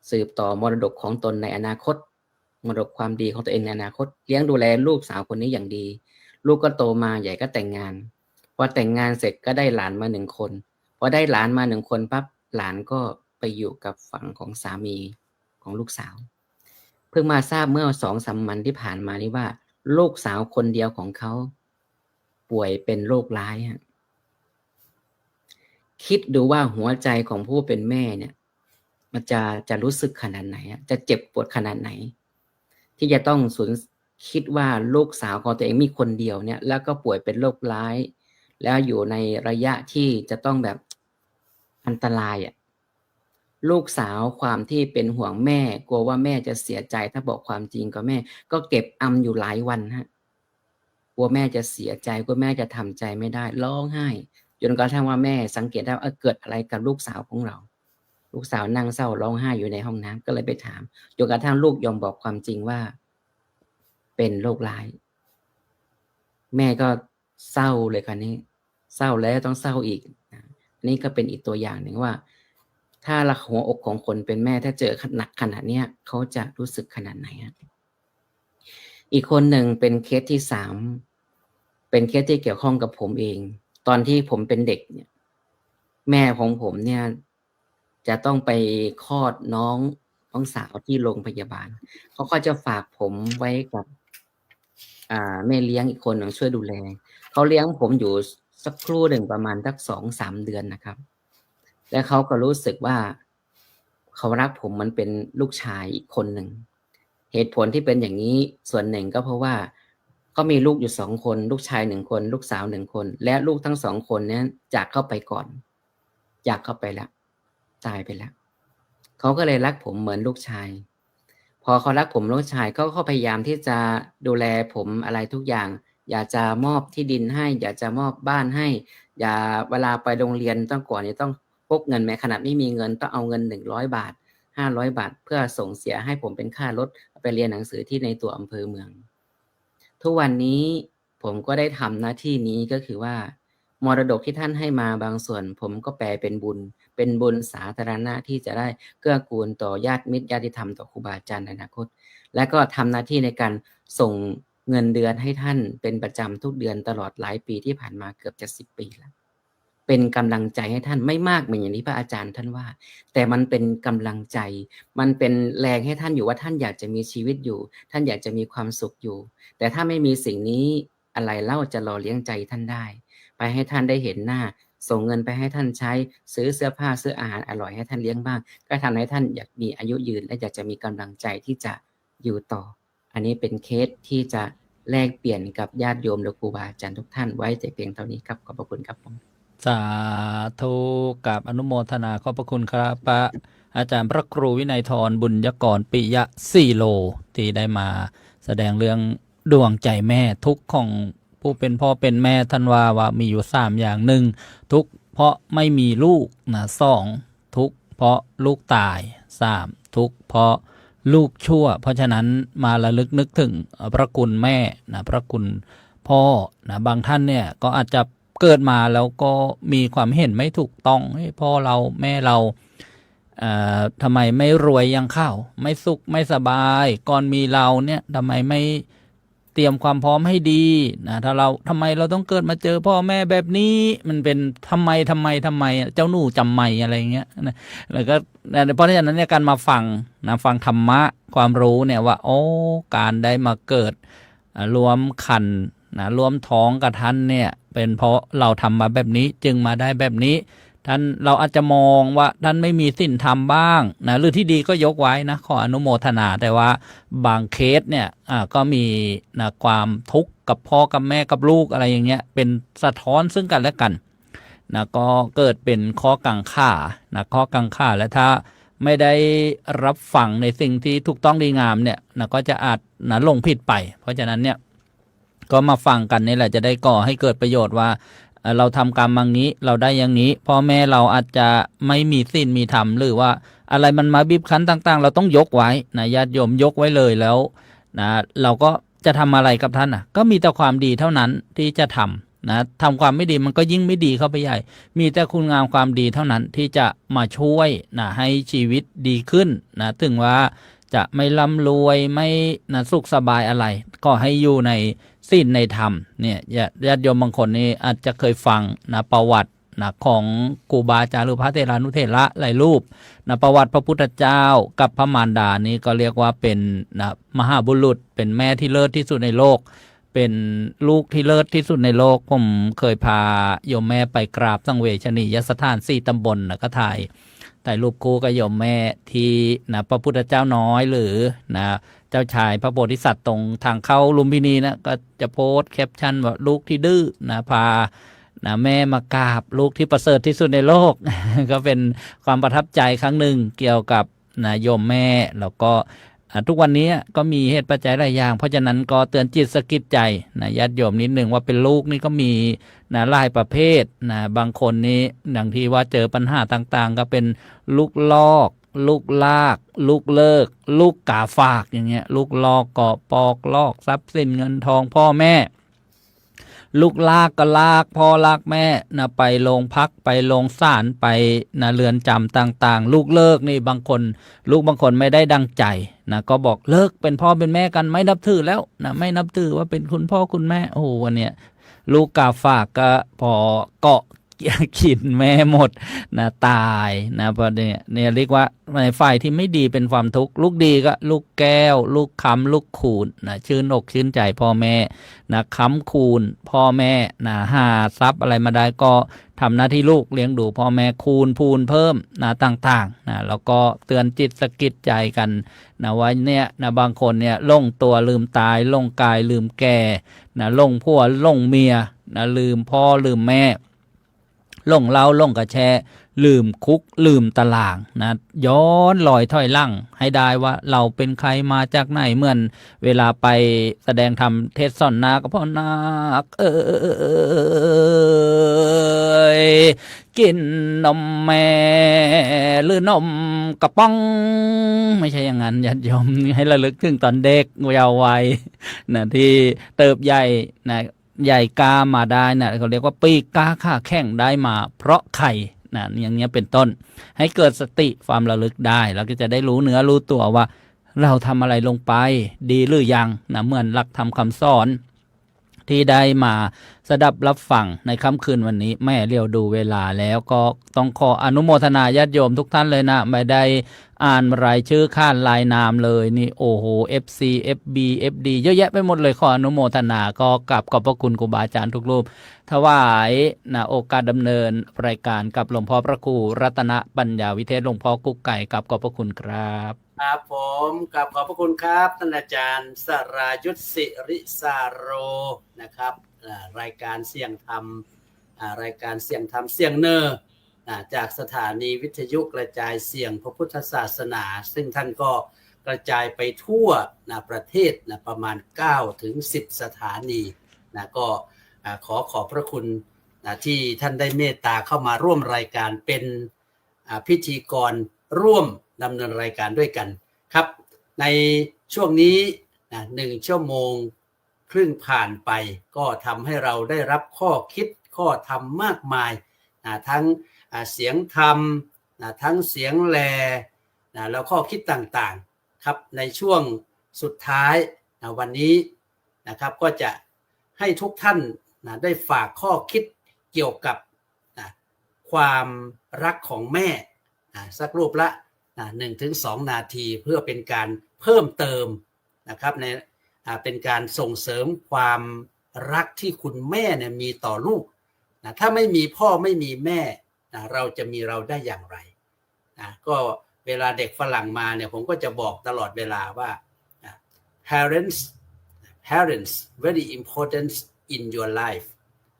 สืบต่อมรดกของตนในอนาคตมรดกความดีของตัวเองในอนาคตเลี้ยงดูแลลูกสาวคนนี้อย่างดีลูกก็โตมาใหญ่ก็แต่งงานพอแต่งงานเสร็จก็ได้หลานมา1 คนพอได้หลานมา1 คนปั๊บหลานก็ไปอยู่กับฝั่งของสามีของลูกสาวเพิ่งมาทราบเมื่อ2-3 วันที่ผ่านมานี้ว่าลูกสาวคนเดียวของเขาป่วยเป็นโรคร้ายคิดดูว่าหัวใจของผู้เป็นแม่เนี่ยมันจะรู้สึกขนาดไหนจะเจ็บปวดขนาดไหนที่จะต้องคิดว่าลูกสาวของตัวเองมีคนเดียวเนี่ยแล้วก็ป่วยเป็นโรคร้ายแล้วอยู่ในระยะที่จะต้องแบบอันตรายลูกสาวความที่เป็นห่วงแม่กลัวว่าแม่จะเสียใจถ้าบอกความจริงกับแม่ก็เก็บอำอยู่หลายวันกลัวแม่จะเสียใจกลัวแม่จะทำใจไม่ได้ร้องไห้จนกระทั่งว่าแม่สังเกตได้ว่าเกิดอะไรกับลูกสาวของเราลูกสาวนั่งเศร้าร้องไห้อยู่ในห้องน้ำก็เลยไปถามจนกระทั่งลูกยอมบอกความจริงว่าเป็นโรคร้ายแม่ก็เศร้าเลยค่ะนี้เศร้าแล้วต้องเศร้าอีกนี่ก็เป็นอีกตัวอย่างหนึ่งว่าถ้าละหัวอกของคนเป็นแม่ถ้าเจอหนักขนาดนี้เขาจะรู้สึกขนาดไหนอีกคนหนึ่งเป็นเคสที่3เป็นเคสที่เกี่ยวข้องกับผมเองตอนที่ผมเป็นเด็กเนี่ยแม่ของผมเนี่ยจะต้องไปคลอดน้องสาวที่โรงพยาบาลเขาก็จะฝากผมไว้กับแม่เลี้ยงอีกคนหนึ่งช่วยดูแลเขาเลี้ยงผมอยู่สักครู่หนึ่งประมาณสัก2-3 เดือนนะครับและเขาก็รู้สึกว่าเขารักผมมันเป็นลูกชายอีกคนหนึ่งเหตุผลที่เป็นอย่างนี้ส่วนหนึ่งก็เพราะว่าเขามีลูกอยู่2 คนลูกชาย1 คนลูกสาว1 คนและลูกทั้ง2 คนนี้จากเข้าไปก่อนจากเข้าไปแล้วตายไปแล้วเขาก็เลยรักผมเหมือนลูกชายพอเขารักผมลูกชายเขาพยายามที่จะดูแลผมอะไรทุกอย่างอยากจะมอบที่ดินให้อยากจะมอบบ้านให้อย่าเวลาไปโรงเรียนก่อนนี้ต้องพกเงินแม้ขนาดไม่มีเงินต้องเอาเงิน100 บาท500 บาทเพื่อส่งเสียให้ผมเป็นค่ารถไปเรียนหนังสือที่ในตัวอำเภอเมืองทุกวันนี้ผมก็ได้ทำหน้าที่นี้ก็คือว่ามรดกที่ท่านให้มาบางส่วนผมก็แปลเป็นบุญสาธารณะที่จะได้เกื้อกูลต่อญาติมิตรญาติธรรมต่อครูบาอาจารย์ในอนาคตและก็ทำหน้าที่ในการส่งเงินเดือนให้ท่านเป็นประจำทุกเดือนตลอดหลายปีที่ผ่านมาเกือบจะ10 ปีแล้วเป็นกำลังใจให้ท่านไม่มากเหมือนอย่างที่พระอาจารย์ท่านว่าแต่มันเป็นกำลังใจมันเป็นแรงให้ท่านอยู่ว่าท่านอยากจะมีชีวิตอยู่ท่านอยากจะมีความสุขอยู่แต่ถ้าไม่มีสิ่งนี้อะไรเล่าจะหล่อเลี้ยงใจท่านได้ไปให้ท่านได้เห็นหน้าส่งเงินไปให้ท่านใช้ซื้อเสื้อผ้าซื้ออาหารอร่อยให้ท่านเลี้ยงบ้างก็ทำให้ท่านอยากมีอายุยืนและอยากจะมีกำลังใจที่จะอยู่ต่ออันนี้เป็นเคสที่จะแลกเปลี่ยนกับญาติโยมและครูบาอาจารย์ทุกท่านไว้แต่เพียงเท่านี้ครับขอบพระคุณครับผมสาธุกับอนุโมทนาขอบพระคุณครับพระอาจารย์พระครูวินัยธรบุญยกรปิยะ4 โลที่ได้มาแสดงเรื่องดวงใจแม่ทุกข์ของผู้เป็นพ่อเป็นแม่ท่านว่ามีอยู่3 อย่าง1ทุกข์เพราะไม่มีลูกนะ2ทุกข์เพราะลูกตาย3ทุกข์เพราะลูกชั่วเพราะฉะนั้นมาระลึกนึกถึงพระคุณแม่นะพระคุณพ่อนะบางท่านเนี่ยก็อาจจะเกิดมาแล้วก็มีความเห็นไม่ถูกต้องพ่อเราแม่เราทำไมไม่รวยอย่างเขาไม่สุขไม่สบายก่อนมีเราเนี่ยทำไมไม่ เตรียมความพร้อมให้ดีนะถ้าเราทำไมเราต้องเกิดมาเจอพ่อแม่แบบนี้มันเป็นทำไมเจ้าหนูจำไม่อะไรเงี้ยนะแล้วก็เพราะฉะนั้นเนี่ยการมาฟังนะฟังธรรมะความรู้เนี่ยว่าโอ้การได้มาเกิดรวมขันนะรวมท้องกับท่านเนี่ยเป็นเพราะเราทำมาแบบนี้จึงมาได้แบบนี้ท่านเราอาจจะมองว่าท่านไม่มีศีลธรรมบ้างนะหรือที่ดีก็ยกไว้นะขออนุโมทนาแต่ว่าบางเคสเนี่ยก็มีนะความทุกข์กับพ่อกับแม่กับลูกอะไรอย่างเงี้ยเป็นสะท้อนซึ่งกันและกันนะก็เกิดเป็นข้อกังขานะข้อกังขาและถ้าไม่ได้รับฟังในสิ่งที่ถูกต้องดีงามเนี่ยนะก็จะอาจนะหลงผิดไปเพราะฉะนั้นเนี่ยก็มาฟังกันนี่แหละจะได้ก่อให้เกิดประโยชน์ว่าเราทำกรรมบางนี้เราได้อย่างนี้พ่อแม่เราอาจจะไม่มีศีลมีธรรมหรือว่าอะไรมันมาบีบคั้นต่างๆเราต้องยกไว้นะญาติโยมยกไว้เลยแล้วนะเราก็จะทำอะไรกับท่านก็มีแต่ความดีเท่านั้นที่จะทำนะทำความไม่ดีมันก็ยิ่งไม่ดีเข้าไปใหญ่มีแต่คุณงามความดีเท่านั้นที่จะมาช่วยนะให้ชีวิตดีขึ้นนะถึงว่าจะไม่ร่ำรวยไม่นะสุขสบายอะไรก็ให้อยู่ในศีลในธรรมเนี่ยญาติโยมบางคนนี่อาจจะเคยฟังนะประวัตินะของครูบาอาจารย์หรือพระเถรานุเถระหลายรูปนะประวัติพระพุทธเจ้ากับพระมารดานี่ก็เรียกว่าเป็นนะมหาบุรุษเป็นแม่ที่เลิศที่สุดในโลกเป็นลูกที่เลิศที่สุดในโลกผมเคยพาโยมแม่ไปกราบสังเวชนียสถาน4 ตำบลนะก็ถ่ายรูปคู่กับโยมแม่ที่นะพระพุทธเจ้าน้อยหรือนะเจ้าชายพระโพธิสัตว์ตรงทางเข้าลุมพินีนะก็จะโพสต์แคปชั่นว่าลูกที่ดื้อนะพานะแม่มากราบลูกที่ประเสริฐที่สุดในโลก ก็เป็นความประทับใจครั้งหนึ่งเกี่ยวกับนะโยมแม่แล้วก็ทุกวันนี้ก็มีเหตุปัจจัยหลายอย่างเพราะฉะนั้นก็เตือนจิตสะกิดใจนะญาติโยมนิดหนึ่งว่าเป็นลูกนี่ก็มีนะหลายประเภทนะบางคนนี้อย่างที่ว่าเจอปัญหาต่างๆก็เป็นลูกลอกลูกลากลูกเลิกลูกกาฝากอย่างเงี้ยลูกลอกเกาะปอกลอกทรัพย์สินเงินทองพ่อแม่ลูกลากก็ลากพ่อลากแม่นะไปโรงพักไปโรงศาลไปนะเรือนจำต่างๆลูกเลิกนี่บางคนลูกบางคนไม่ได้ดังใจนะก็บอกเลิกเป็นพ่อเป็นแม่กันไม่นับถือแล้วนะไม่นับถือว่าเป็นคุณพ่อคุณแม่โอ้โหวันเนี้ยลูกกาฝากก็พอเกาะกินแม่หมดนะตายนะเพราะเนี่ยเรียกว่าในฝ่ายที่ไม่ดีเป็นความทุกข์ลูกดีก็ลูกแก้วลูกค้ำลูกขูดนะชื่นอกชื่นใจพ่อแม่นะค้ำคูณพ่อแม่นะหาทรัพย์อะไรมาได้ก็ทำหน้าที่ลูกเลี้ยงดูพ่อแม่คูณพูนเพิ่มนะต่างๆนะแล้วก็เตือนจิตสะกิดใจกันนะว่าเนี่ยนะบางคนเนี่ยล่งตัวลืมตายล่งกายลืมแก่นะล่งผัวล่งเมียนะลืมพ่อลืมแม่ล่งเล้าล่งกระแชลืมคุกลืมตารางนะย้อนลอยถอยลั่งให้ได้ว่าเราเป็นใครมาจากไหนเหมือนเวลาไปแสดงธรรมเทศน์สอนนาก็พ่อนาคกินนมแม่หรือนมกระป๋องไม่ใช่อย่างนั้นญาติโยมให้ระลึกถึงตอนเด็กเยาว์วัยนะที่เติบใหญ่นะใหญ่กามาได้นะเขาเรียกว่าปีกกาขาแข้งได้มาเพราะไข่นะอย่างเงี้ยเป็นต้นให้เกิดสติความระลึกได้แล้วก็จะได้รู้เนื้อรู้ตัวว่าเราทำอะไรลงไปดีหรือยังนะเหมือนหลักธรรมคำสอนที่ได้มาสดับรับฟังในค่ำคืนวันนี้แม่เรียวดูเวลาแล้วก็ต้องขออนุโมทนาญาติโยมทุกท่านเลยนะไม่ได้อ่านรายชื่อข้านลายนามเลยนี่โอ้โห FC FB FD เยอะแยะไปหมดเลยขออนุโมทนาก็กราบขอบพระคุณครูบาอาจารย์ทุกรูปถวายนะโอกาสดำเนินรายการกับหลวงพ่อพระครูรัตนปัญญาวิเทศหลวงพ่อกุ๊กไก่กับขอบพระคุณครับครับผมกับขอบพระคุณครับท่านอาจารย์สรายุทธศิริสาโรนะครับรายการเสี่ยงธรรมรายการเสี่ยงธรรมเสี่ยงเนอจากสถานีวิทยุกระจายเสียงพระพุทธศาสนาซึ่งท่านก็กระจายไปทั่วประเทศประมาณ9 ถึง 10 สถานีก็ขอบพระคุณที่ท่านได้เมตตาเข้ามาร่วมรายการเป็นพิธีกรร่วมดำเนินรายการด้วยกันครับในช่วงนี้1 ชั่วโมงครึ่งผ่านไปก็ทำให้เราได้รับข้อคิดข้อธรรมมากมายทั้งเสียงธรรมทั้งเสียงแลแล้วข้อคิดต่างๆครับในช่วงสุดท้ายวันนี้ นะครับก็จะให้ทุกท่านนะได้ฝากข้อคิดเกี่ยวกับนะความรักของแม่นะสักรูปละ1-2 นาทีเพื่อเป็นการเพิ่มเติมนะครับในเป็นการส่งเสริมความรักที่คุณแม่เนี่ยมีต่อลูกนะถ้าไม่มีพ่อไม่มีแม่นะเราจะมีเราได้อย่างไรนะก็เวลาเด็กฝรั่งมาเนี่ยผมก็จะบอกตลอดเวลาว่า parents very important in your life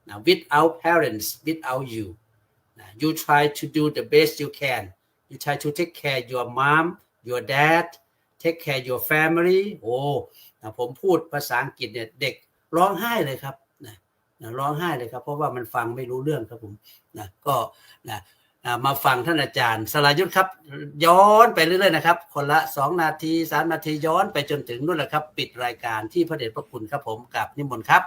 now without parents without you you try to do the best you can you try to take care your mom your dad take care your family โอ้ผมพูดภาษาอังกฤษเนี่ยเด็กร้องไห้เลยครับร้องไห้เลยครับเพราะว่ามันฟังไม่รู้เรื่องครับผมก็มาฟังท่านอาจารย์สรายุทธครับย้อนไปเรื่อยๆนะครับคนละ2 นาที3 นาทีย้อนไปจนถึงนู่นแหละครับปิดรายการที่พระเดชพระคุณครับผมกับนิมนต์ครับ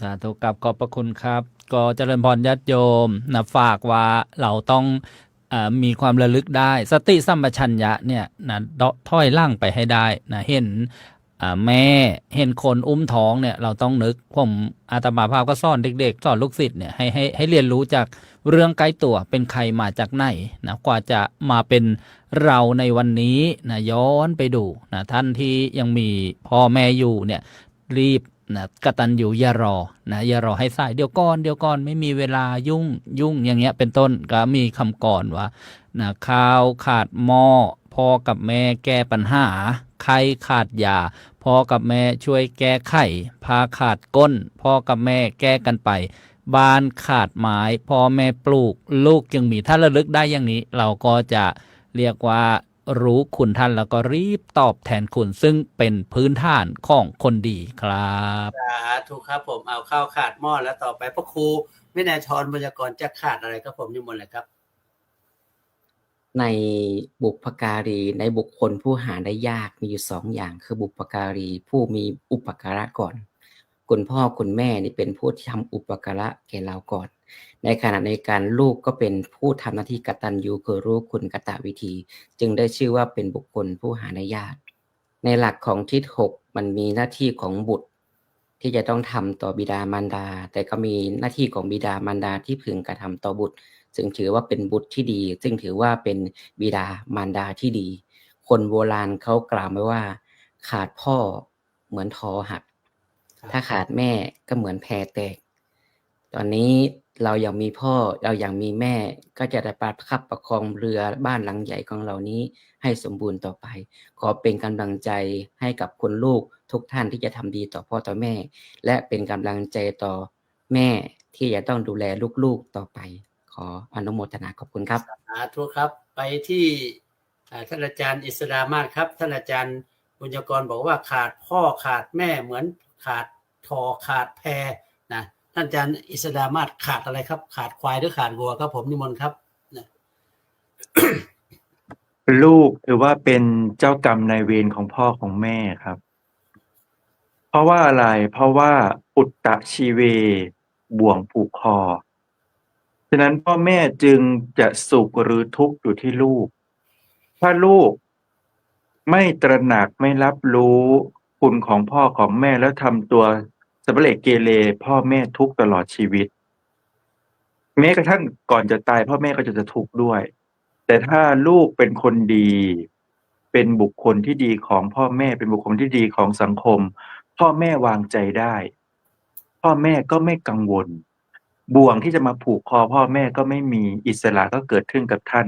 สาธุกับขอบพระคุณครับก็เจริญพรญาติโยมนะฝากว่าเราต้องมีความระลึกได้สติสัมปชัญญะเนี่ยนะถ้อยล่างไปให้ได้นะเห็นแม่เห็นคนอุ้มท้องเนี่ยเราต้องนึกผมอาตมาภาพก็สอนเด็กๆสอนลูกศิษย์เนี่ยให้เรียนรู้จากเรื่องใกล้ตัวเป็นใครมาจากไหนนะกว่าจะมาเป็นเราในวันนี้นะย้อนไปดูนะท่านที่ยังมีพ่อแม่อยู่เนี่ยรีบนะกตัญญูอย่ารอนะอย่ารอให้สายเดี๋ยวก่อนไม่มีเวลายุ่งอย่างเงี้ยเป็นต้นก็มีคำก่อนว่านะข้าวขาดหม้อพ่อกับแม่แก้ปัญหาไข้ขาดยาพ่อกับแม่ช่วยแก้ไขพาขาดก้นพ่อกับแม่แก้กันไปบ้านขาดไม้พ่อแม่ปลูกลูกยังมีถ้าระลึกได้อย่างนี้เราก็จะเรียกว่ารู้คุณท่านแล้วก็รีบตอบแทนคุณซึ่งเป็นพื้นฐานของคนดีครับถูกครับผมเอาข้าวขาดหม้อแล้วต่อไปพระครูวินัยธรบุญกรจะขาดอะไรครับผมนิมนต์เลยครับในบุพการีในบุคคลผู้หาได้ยากมีอยู่2 อย่างคือบุพการีผู้มีอุปการะก่อนคุณพ่อคุณแม่นี่เป็นผู้ที่ทำอุปการะแก่เราก่อนในขณะในการลูกก็เป็นผู้ทำหน้าที่กตัญญูคือรู้คุณกตวิธีจึงได้ชื่อว่าเป็นบุคคลผู้หาได้ยากในหลักของทิศ6มันมีหน้าที่ของบุตรที่จะต้องทำต่อบิดามารดาแต่ก็มีหน้าที่ของบิดามารดาที่พึงกระทำต่อบุตรซึ่งถือว่าเป็นบุตรที่ดีซึ่งถือว่าเป็นบิดามารดาที่ดีคนโบราณเขากล่าวไว้ว่าขาดพ่อเหมือนทอหักถ้าขาดแม่ก็เหมือนแพแตกตอนนี้เราอยากมีพ่อเราอยากมีแม่ก็จะได้ประคับประคองเรือบ้านหลังใหญ่ของเรานี้ให้สมบูรณ์ต่อไปขอเป็นกำลังใจให้กับคุณลูกทุกท่านที่จะทำดีต่อพ่อต่อแม่และเป็นกำลังใจต่อแม่ที่จะต้องดูแลลูกๆต่อไปขออนุโมทนาขอบคุณครับสาธุครับไปที่ท่านอาจารย์อิสรามาศครับท่านอาจารย์บุญกรบอกว่าขาดพ่อขาดแม่เหมือนขาดทอขาดแพนะท่านอาจารย์อิสรามาศขาดอะไรครับขาดควายหรือขาดวัวครับผมนิมนต์ครับลูกถือว่าเป็นเจ้ากรรมนายเวรของพ่อของแม่ครับเพราะว่าอะไรเพราะว่าอุตตชีเวบ่วงผูกคอฉะนั้นพ่อแม่จึงจะสุขหรือทุกข์อยู่ที่ลูกถ้าลูกไม่ตระหนักไม่รับรู้คุณของพ่อของแม่แล้วทำตัวสับเปะเกเรพ่อแม่ทุกข์ตลอดชีวิตแม้กระทั่งก่อนจะตายพ่อแม่ก็จะทุกข์ด้วยแต่ถ้าลูกเป็นคนดีเป็นบุคคลที่ดีของพ่อแม่เป็นบุคคลที่ดีของสังคมพ่อแม่วางใจได้พ่อแม่ก็ไม่กังวลบ่วงที่จะมาผูกคอพ่อแม่ก็ไม่มีอิสระก็เกิดขึ้นกับท่าน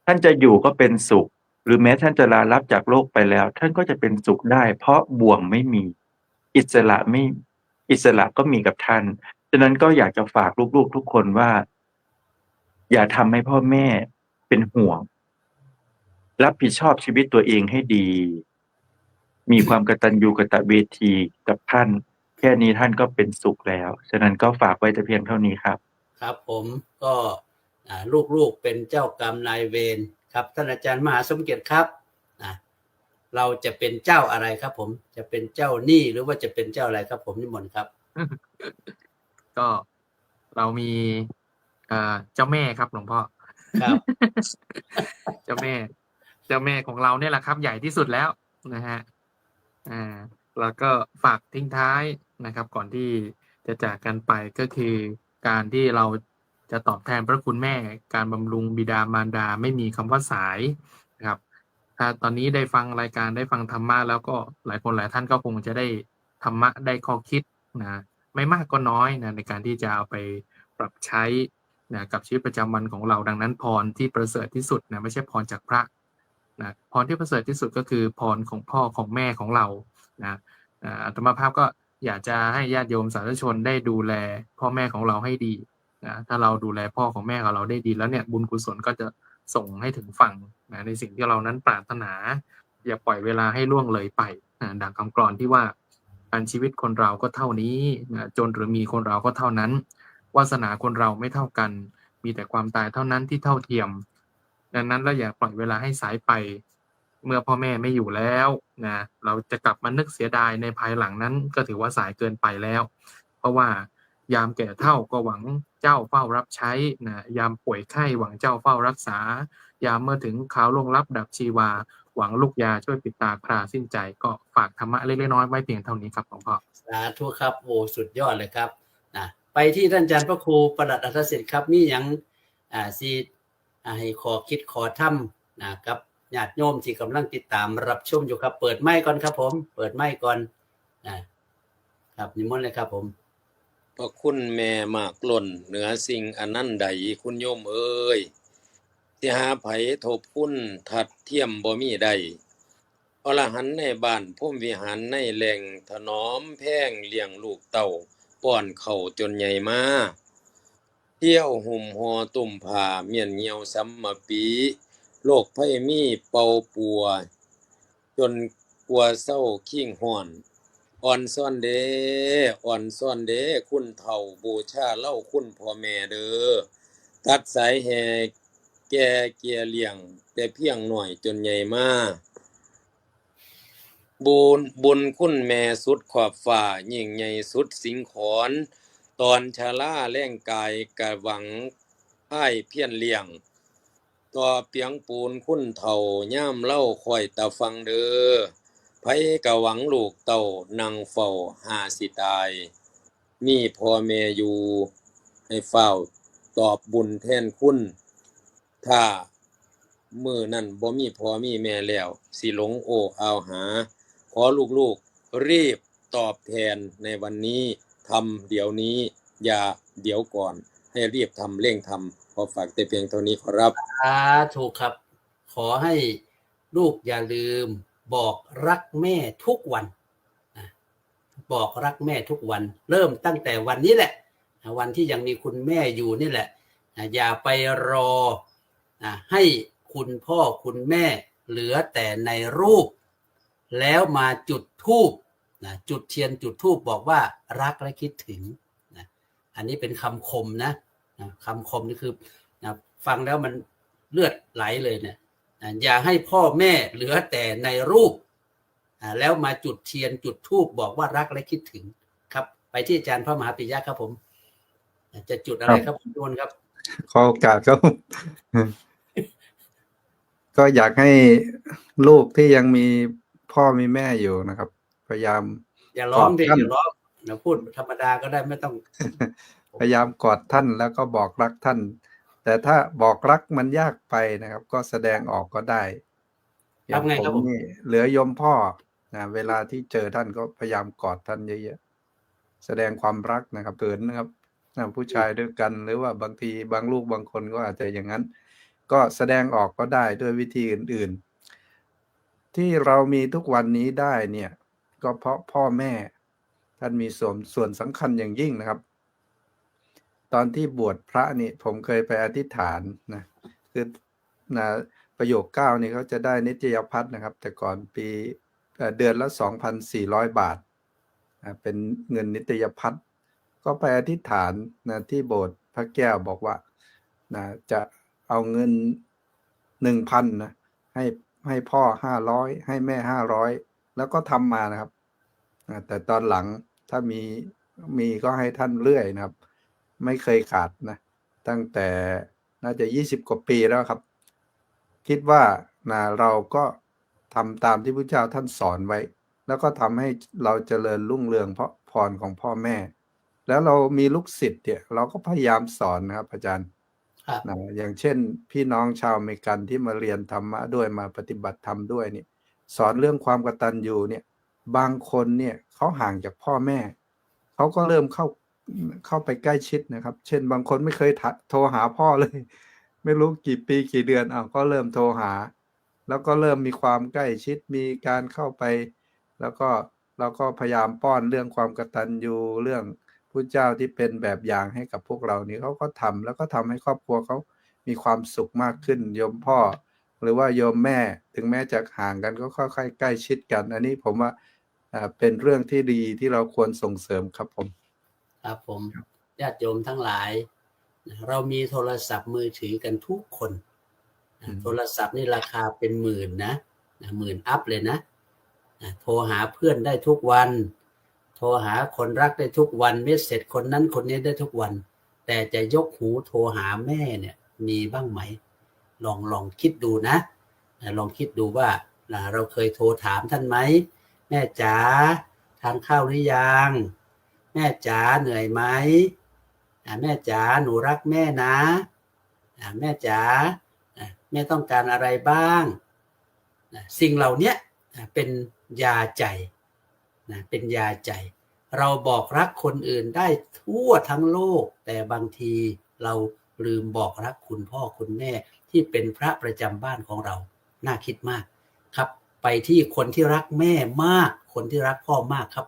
ท่านจะอยู่ก็เป็นสุขหรือแม้ท่านจะลาลับจากโลกไปแล้วท่านก็จะเป็นสุขได้เพราะบ่วงไม่มีอิสระก็มีกับท่านฉะนั้นก็อยากจะฝากลูกๆทุกคนว่าอย่าทำให้พ่อแม่เป็นห่วงรับผิดชอบชีวิตตัวเองให้ดีมีความกตัญญูกตเวทีกับท่านแค่นี้ท่านก็เป็นสุขแล้วฉะนั้นก็ฝากไว้แต่เพียงเท่านี้ครับครับผมก็ลูกๆเป็นเจ้ากรรมนายเวรครับท่านอาจารย์มหาสมเกียรติครับเราจะเป็นเจ้าอะไรครับผมจะเป็นเจ้าหนี้หรือว่าจะเป็นเจ้าอะไรครับผมนิมนต์ครับก็เรามีเจ้าแม่ครับหลวงพ่อครับ เจ้าแม่ของเราเนี่ยแหละครับใหญ่ที่สุดแล้วนะฮะ แล้วก็ฝากทิ้งท้ายนะครับ ก่อนที่จะจากกันไปก็คือการที่เราจะตอบแทนพระคุณแม่ การบำรุงบิดามารดาไม่มีคำว่าสายนะครับ ถ้าตอนนี้ได้ฟังรายการได้ฟังธรรมะแล้วก็หลายคนหลายท่านก็คงจะได้ธรรมะได้ข้อคิดนะไม่มากก็น้อยนะในการที่จะเอาไปปรับใช้นะกับชีวิตประจำวันของเราดังนั้นพรที่ประเสริฐที่สุดนะไม่ใช่พรจากพระนะพรที่ประเสริฐที่สุดก็คือพรของพ่อของแม่ของเรานะอาตมาภาพก็อยากจะให้ญาติโยมสาธุชนได้ดูแลพ่อแม่ของเราให้ดีนะถ้าเราดูแลพ่อของแม่ของเราได้ดีแล้วเนี่ยบุญกุศลก็จะส่งให้ถึงฝั่งนะในสิ่งที่เรานั้นปรารถนาอย่าปล่อยเวลาให้ล่วงเลยไปนะดังคำกลอนที่ว่าการชีวิตคนเราก็เท่านี้นะจนหรือมีคนเราก็เท่านั้นวาสนาคนเราไม่เท่ากันมีแต่ความตายเท่านั้นที่เท่าเทียมดังนั้นเราอย่าปล่อยเวลาให้สายไปเมื่อพ่อแม่ไม่อยู่แล้วนะเราจะกลับมานึกเสียดายในภายหลังนั้นก็ถือว่าสายเกินไปแล้วเพราะว่ายามแก่เฒ่าก็หวังเจ้าเฝ้ารับใช้นะยามป่วยไข้หวังเจ้าเฝ้ารักษายามเมื่อถึงข่าวล่วงลับดับชีวาหวังลูกยาช่วยปิดตาคราสิ้นใจก็ฝากธรรมะเล็กๆน้อยๆไว้เพียงเท่านี้ครับหลวงพ่อสาธุครับโอ้สุดยอดเลยครับนะไปที่ท่านอาจารย์พระครูประหลัดอัธสิทธิ์ครับมีอย่างสิให้ขอคิดขอทำนะครับญาติโยมที่กำลังติดตามรับชมอยู่ครับเปิดไมค์ก่อนครับผมเปิดไมค์ก่อนครับนิมนต์เลยครับผมพระคุณแม่มากล้นเหนือสิ่งอันนั้นใดคุณโยมเอ้ยสิหาไผทบคุณทัดเทียมบ่มีใดอรหันต์ในบ้านพุ่มวิหารในแหล่งถนอมแพงเลี้ยงลูกเต่าป้อนเข้าจนใหญ่มาเที่ยวห่มหอตุ่มผ้าเมียนเหี่ยวซ้ำมาปีโรคภัยมีเป่าปัวจนกลัวเศร้าขิ้งห้อนอ่อนซ่อนเด้อ่อนซ่อนเด้คุณเฒ่าบูชาเล่าคุณพ่อแม่เด้อตัดสายแห่แก่เกียเลี้ยงแต่เพียงหน่อยจนใหญ่มาบุญคุณแม่สุดขอบฟ้ายิ่งใหญ่สุดสิงขรตอนชาลาแรงกายกะหวังพ่ายเพียนเลี้ยงต่อเปียงปูนคุณเฒ่าย่ามเล่าคอยตาฟังเด้อไผกะหวังลูกเต่านั่งเฝ้าหาสิตายมีพ่อแม่อยู่ให้เฝ้าตอบบุญแทนคุณถ้ามื้อนั้นบ่มีพ่อมีแม่แล้วสิหลงโอ้อาวหาขอลูกๆรีบตอบแทนในวันนี้ทำเดี๋ยวนี้อย่าเดี๋ยวก่อนให้รีบทำเร่งทำขอฝากแต่เพียงเท่านี้ขอรับถูกครับขอให้ลูกอย่าลืมบอกรักแม่ทุกวันบอกรักแม่ทุกวันเริ่มตั้งแต่วันนี้แหละวันที่ยังมีคุณแม่อยู่นี่แหละอย่าไปรอให้คุณพ่อคุณแม่เหลือแต่ในรูปแล้วมาจุดธูปจุดเทียนจุดธูปบอกว่ารักและคิดถึงอันนี้เป็นคำคมนะคำคมนี่คือฟังแล้วมันเลือดไหลเลยเนี่ยอย่าให้พ่อแม่เหลือแต่ในรูปแล้วมาจุดเทียนจุดธูปบอกว่ารักและคิดถึงครับไปที่อาจารย์พระมหาปิยะครับผมจะจุดอะไรครับคุณโยนครับขอโอกาสครับ ก็อยากให้ลูกที่ยังมีพ่อมีแม่อยู่นะครับพยายามอย่าร้องดิอย่าร้องพูดธรรมดาก็ได้ไม่ต้อง พยายามกอดท่านแล้วก็บอกรักท่านแต่ถ้าบอกรักมันยากไปนะครับก็แสดงออกก็ได้ทำไงครับผมเหลือโยมพ่อเวลาที่เจอท่านก็พยายามกอดท่านเยอะๆแสดงความรักนะครับเกินนะครับผู้ชายด้วยกันหรือว่าบางทีบางลูกบางคนก็อาจจะอย่างนั้นก็แสดงออกก็ได้ด้วยวิธีอื่นๆที่เรามีทุกวันนี้ได้เนี่ยก็เพราะพ่อแม่ท่านมีส่วนสำคัญอย่างยิ่งนะครับตอนที่บวชพระนี่ผมเคยไปอธิษฐานนะคือประโยค9นี่เขาจะได้นิตยพัฒน์นะครับแต่ก่อนปีเดือนละ 2,400 บาทเป็นเงินนิตยพัฒน์ก็ไปอธิษฐานที่โบสถ์พระแก้วบอกว่าจะเอาเงิน 1,000 นะให้พ่อ500ให้แม่500แล้วก็ทำมานะครับแต่ตอนหลังถ้ามีก็ให้ท่านเรื่อยนะครับไม่เคยขาดนะตั้งแต่น่าจะ20 กว่าปีแล้วครับคิดว่าเราก็ทำตามที่พระเจ้าท่านสอนไว้ แล้วก็ทำให้เราเจริญรุ่งเรืองเพราะพรของพ่อแม่ แล้วเรามีลูกศิษย์เนี่ยเราก็พยายามสอนนะครับอาจารย์ ครับ นะอย่างเช่น พี่น้องชาวอเมริกันที่มาเรียนธรรมะด้วยมาปฏิบัติธรรมด้วยนี่สอนเรื่องความกตัญญูเนี่ยบางคนเนี่ยเขาห่างจากพ่อแม่เขาก็เริ่มเข้าไปใกล้ชิดนะครับ เช่นบางคนไม่เคยโทรหาพ่อเลย ไม่รู้กี่ปีกี่เดือนก็เริ่มโทรหา แล้วก็เริ่มมีความใกล้ชิดมีการเข้าไป แล้วก็เราก็พยายามป้อนเรื่องความกตัญญูเรื่องพุทธเจ้าที่เป็นแบบอย่างให้กับพวกเรานี่เขาก็ทำแล้วก็ทำให้ครอบครัวเขามีความสุขมากขึ้นโยมพ่อ หรือว่าโยมแม่ถึงแม้จะห่างกันก็ค่อยๆใกล้ชิดกัน อันนี้ผมว่าเป็นเรื่องที่ดีที่เราควรส่งเสริมครับผม ครับผมญาติโยมทั้งหลายเรามีโทรศัพท์มือถือกันทุกคนโทรศัพท์นี่ราคาเป็นหมื่นนะหมื่นอัพเลยนะโทรหาเพื่อนได้ทุกวันโทรหาคนรักได้ทุกวันเมสเสจคนนั้นคนนี้ได้ทุกวันแต่จะยกหูโทรหาแม่เนี่ยมีบ้างไหมลองคิดดูนะลองคิดดูว่าเราเคยโทรถามท่านไหมแม่จ๋าทานข้าวหรือยังแม่จ๋าเหนื่อยไหมแม่จ๋าหนูรักแม่นะแม่จ๋าแม่ต้องการอะไรบ้างสิ่งเหล่านี้เป็นยาใจเป็นยาใจเราบอกรักคนอื่นได้ทั่วทั้งโลกแต่บางทีเราลืมบอกรักคุณพ่อคุณแม่ที่เป็นพระประจำบ้านของเราน่าคิดมากครับไปที่คนที่รักแม่มากคนที่รักพ่อมากครับ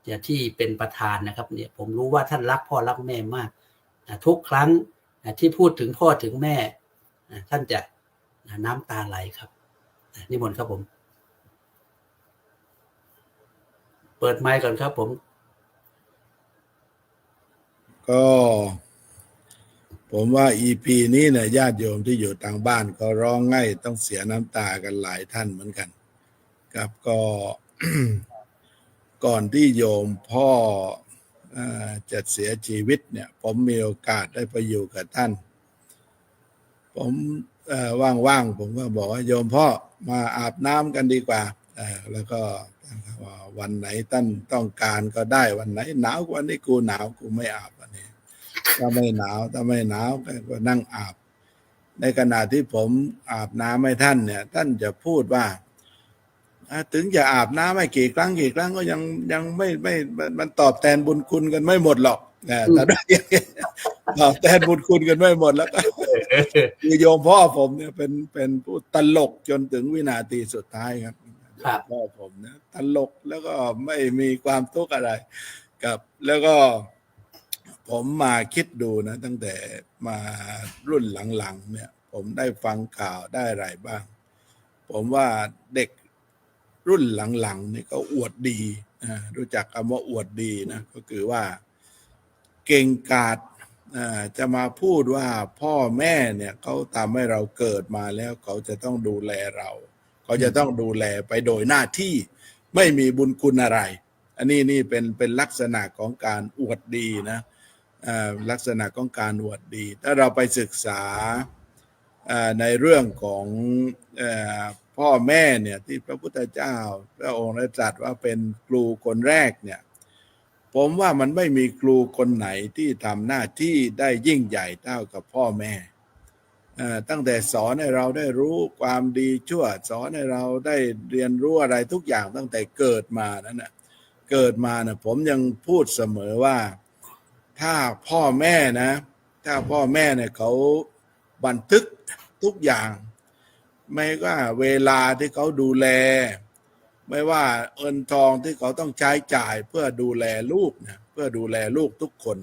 อย่างที่เป็นประธานนะครับเนี่ยผมรู้ว่าท่านรักพ่อรักแม่มากทุกครั้งที่พูดถึงพ่อถึงแม่ท่านจะน้ำตาไหลครับนิมนต์ครับผมเปิดไมค์ก่อนครับผมก็ผมว่า EP นี้เนี่ยญาติโยมที่อยู่ทางบ้านก็ร้องไห้ต้องเสียน้ำตากันหลายท่านเหมือนกันครับก็ ก่อนที่โยมพ่อจะเสียชีวิตเนี่ยผมมีโอกาสได้ไปอยู่กับท่านผมว่างๆผมก็บอกว่าโยมพ่อมาอาบน้ำกันดีกว่าแล้วก็วันไหนท่านต้องการก็ได้วันไหนหนาววันนี้กูหนาวกูไม่อาบวันนี้ถ้าไม่หนาวก็นั่งอาบในขณะที่ผมอาบน้ำให้ท่านเนี่ยท่านจะพูดว่าถึงจะอาบน้ำไม่กี่ครั้งก็ยังไม่มันตอบแทนบุญคุณกันไม่หมดหรอกแต่ตอบแทนบุญคุณกันไม่หมดแล้วก็คือโยมพ่อผมเนี่ยเป็นผู้ตลกจนถึงวินาทีสุดท้ายครับพ่อผมนะตลกแล้วก็ไม่มีความทุกข์อะไรกับแล้วก็ผมมาคิดดูนะตั้งแต่มารุ่นหลังๆเนี่ยผมได้ฟังข่าวได้อะไรบ้างผมว่าเด็กรุ่นหลังๆนี่ก็อวดดีรู้จักคำว่าอวดดีนะก็คือว่าเก่งกาจจะมาพูดว่าพ่อแม่เนี่ยเขาทำให้เราเกิดมาแล้วเขาจะต้องดูแลเราเขาจะต้องดูแลไปโดยหน้าที่ไม่มีบุญคุณอะไรอันนี้นี่เป็นลักษณะของการอวดดีนะลักษณะของการอวดดีถ้าเราไปศึกษาในเรื่องของพ่อแม่เนี่ยที่พระพุทธเจ้าพระองค์ได้ตรัสว่าเป็นครูคนแรกเนี่ยผมว่ามันไม่มีครูคนไหนที่ทำหน้าที่ได้ยิ่งใหญ่เท่ากับพ่อแม่ตั้งแต่สอนให้เราได้รู้ความดีชั่วสอนให้เราได้เรียนรู้อะไรทุกอย่างตั้งแต่เกิดมานั้นนะเกิดมานะผมยังพูดเสมอว่าถ้าพ่อแม่เนี่ยเขาบันทึกทุกอย่างไม่ว่าเวลาที่เขาดูแลไม่ว่าเงินทองที่เขาต้องใช้จ่ายเพื่อดูแลลูกนะเพื่อดูแลลูกทุกคน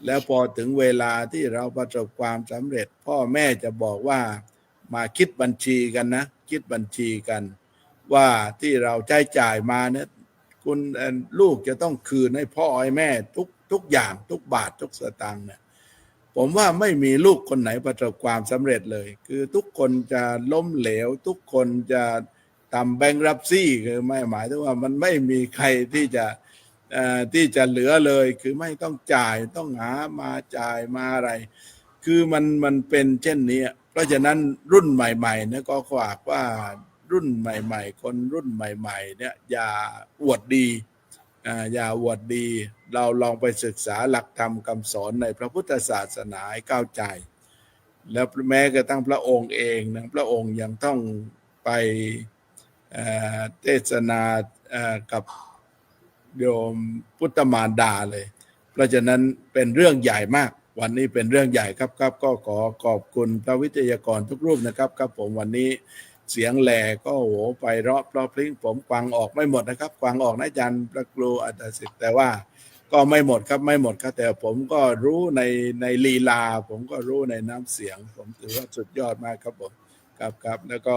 แล้วพอถึงเวลาที่เราประสบความสำเร็จพ่อแม่จะบอกว่ามาคิดบัญชีกันนะคิดบัญชีกันว่าที่เราใช้จ่ายมาเนี่ยคุณลูกจะต้องคืนให้พ่อให้แม่ทุกอย่างทุกบาททุกสตางค์เนี่ยผมว่าไม่มีลูกคนไหนประสบความสำเร็จเลยคือทุกคนจะล้มเหลวทุกคนจะทำแบงก์รับซี่คือไม่หมายถึงว่ามันไม่มีใครที่จะเหลือเลยคือไม่ต้องจ่ายต้องหามาจ่ายมาอะไรคือมันเป็นเช่นนี้เพราะฉะนั้นรุ่นใหม่ๆเนี่ยก็ฝากว่า รุ่นใหม่ๆคนรุ่นใหม่ๆเนี่ยอย่าอวดดีอย่าอวดดีเราลองไปศึกษาหลักธรรมคำสอนในพระพุทธศาสนาให้เข้าใจแล้วแม้กระทั่งพระองค์เองนะพระองค์ยังต้องไปเทศนากับโยมพุทธมารดาเลยเพราะฉะนั้นเป็นเรื่องใหญ่มากวันนี้เป็นเรื่องใหญ่ครับก็ขอขอบคุณพระวิทยากรทุกรูปนะครับผมวันนี้เสียงแหล่ก็โหไปรอบพลิ้งผมฟังออกไม่หมดนะครับฟังออกนะอาจารย์พระครูอัตสิทธิ์แต่ว่าก็ไม่หมดครับแต่ผมก็รู้ในลีลาผมก็รู้ในน้ำเสียงผมถือว่าสุดยอดมากครับผมครับแล้วก็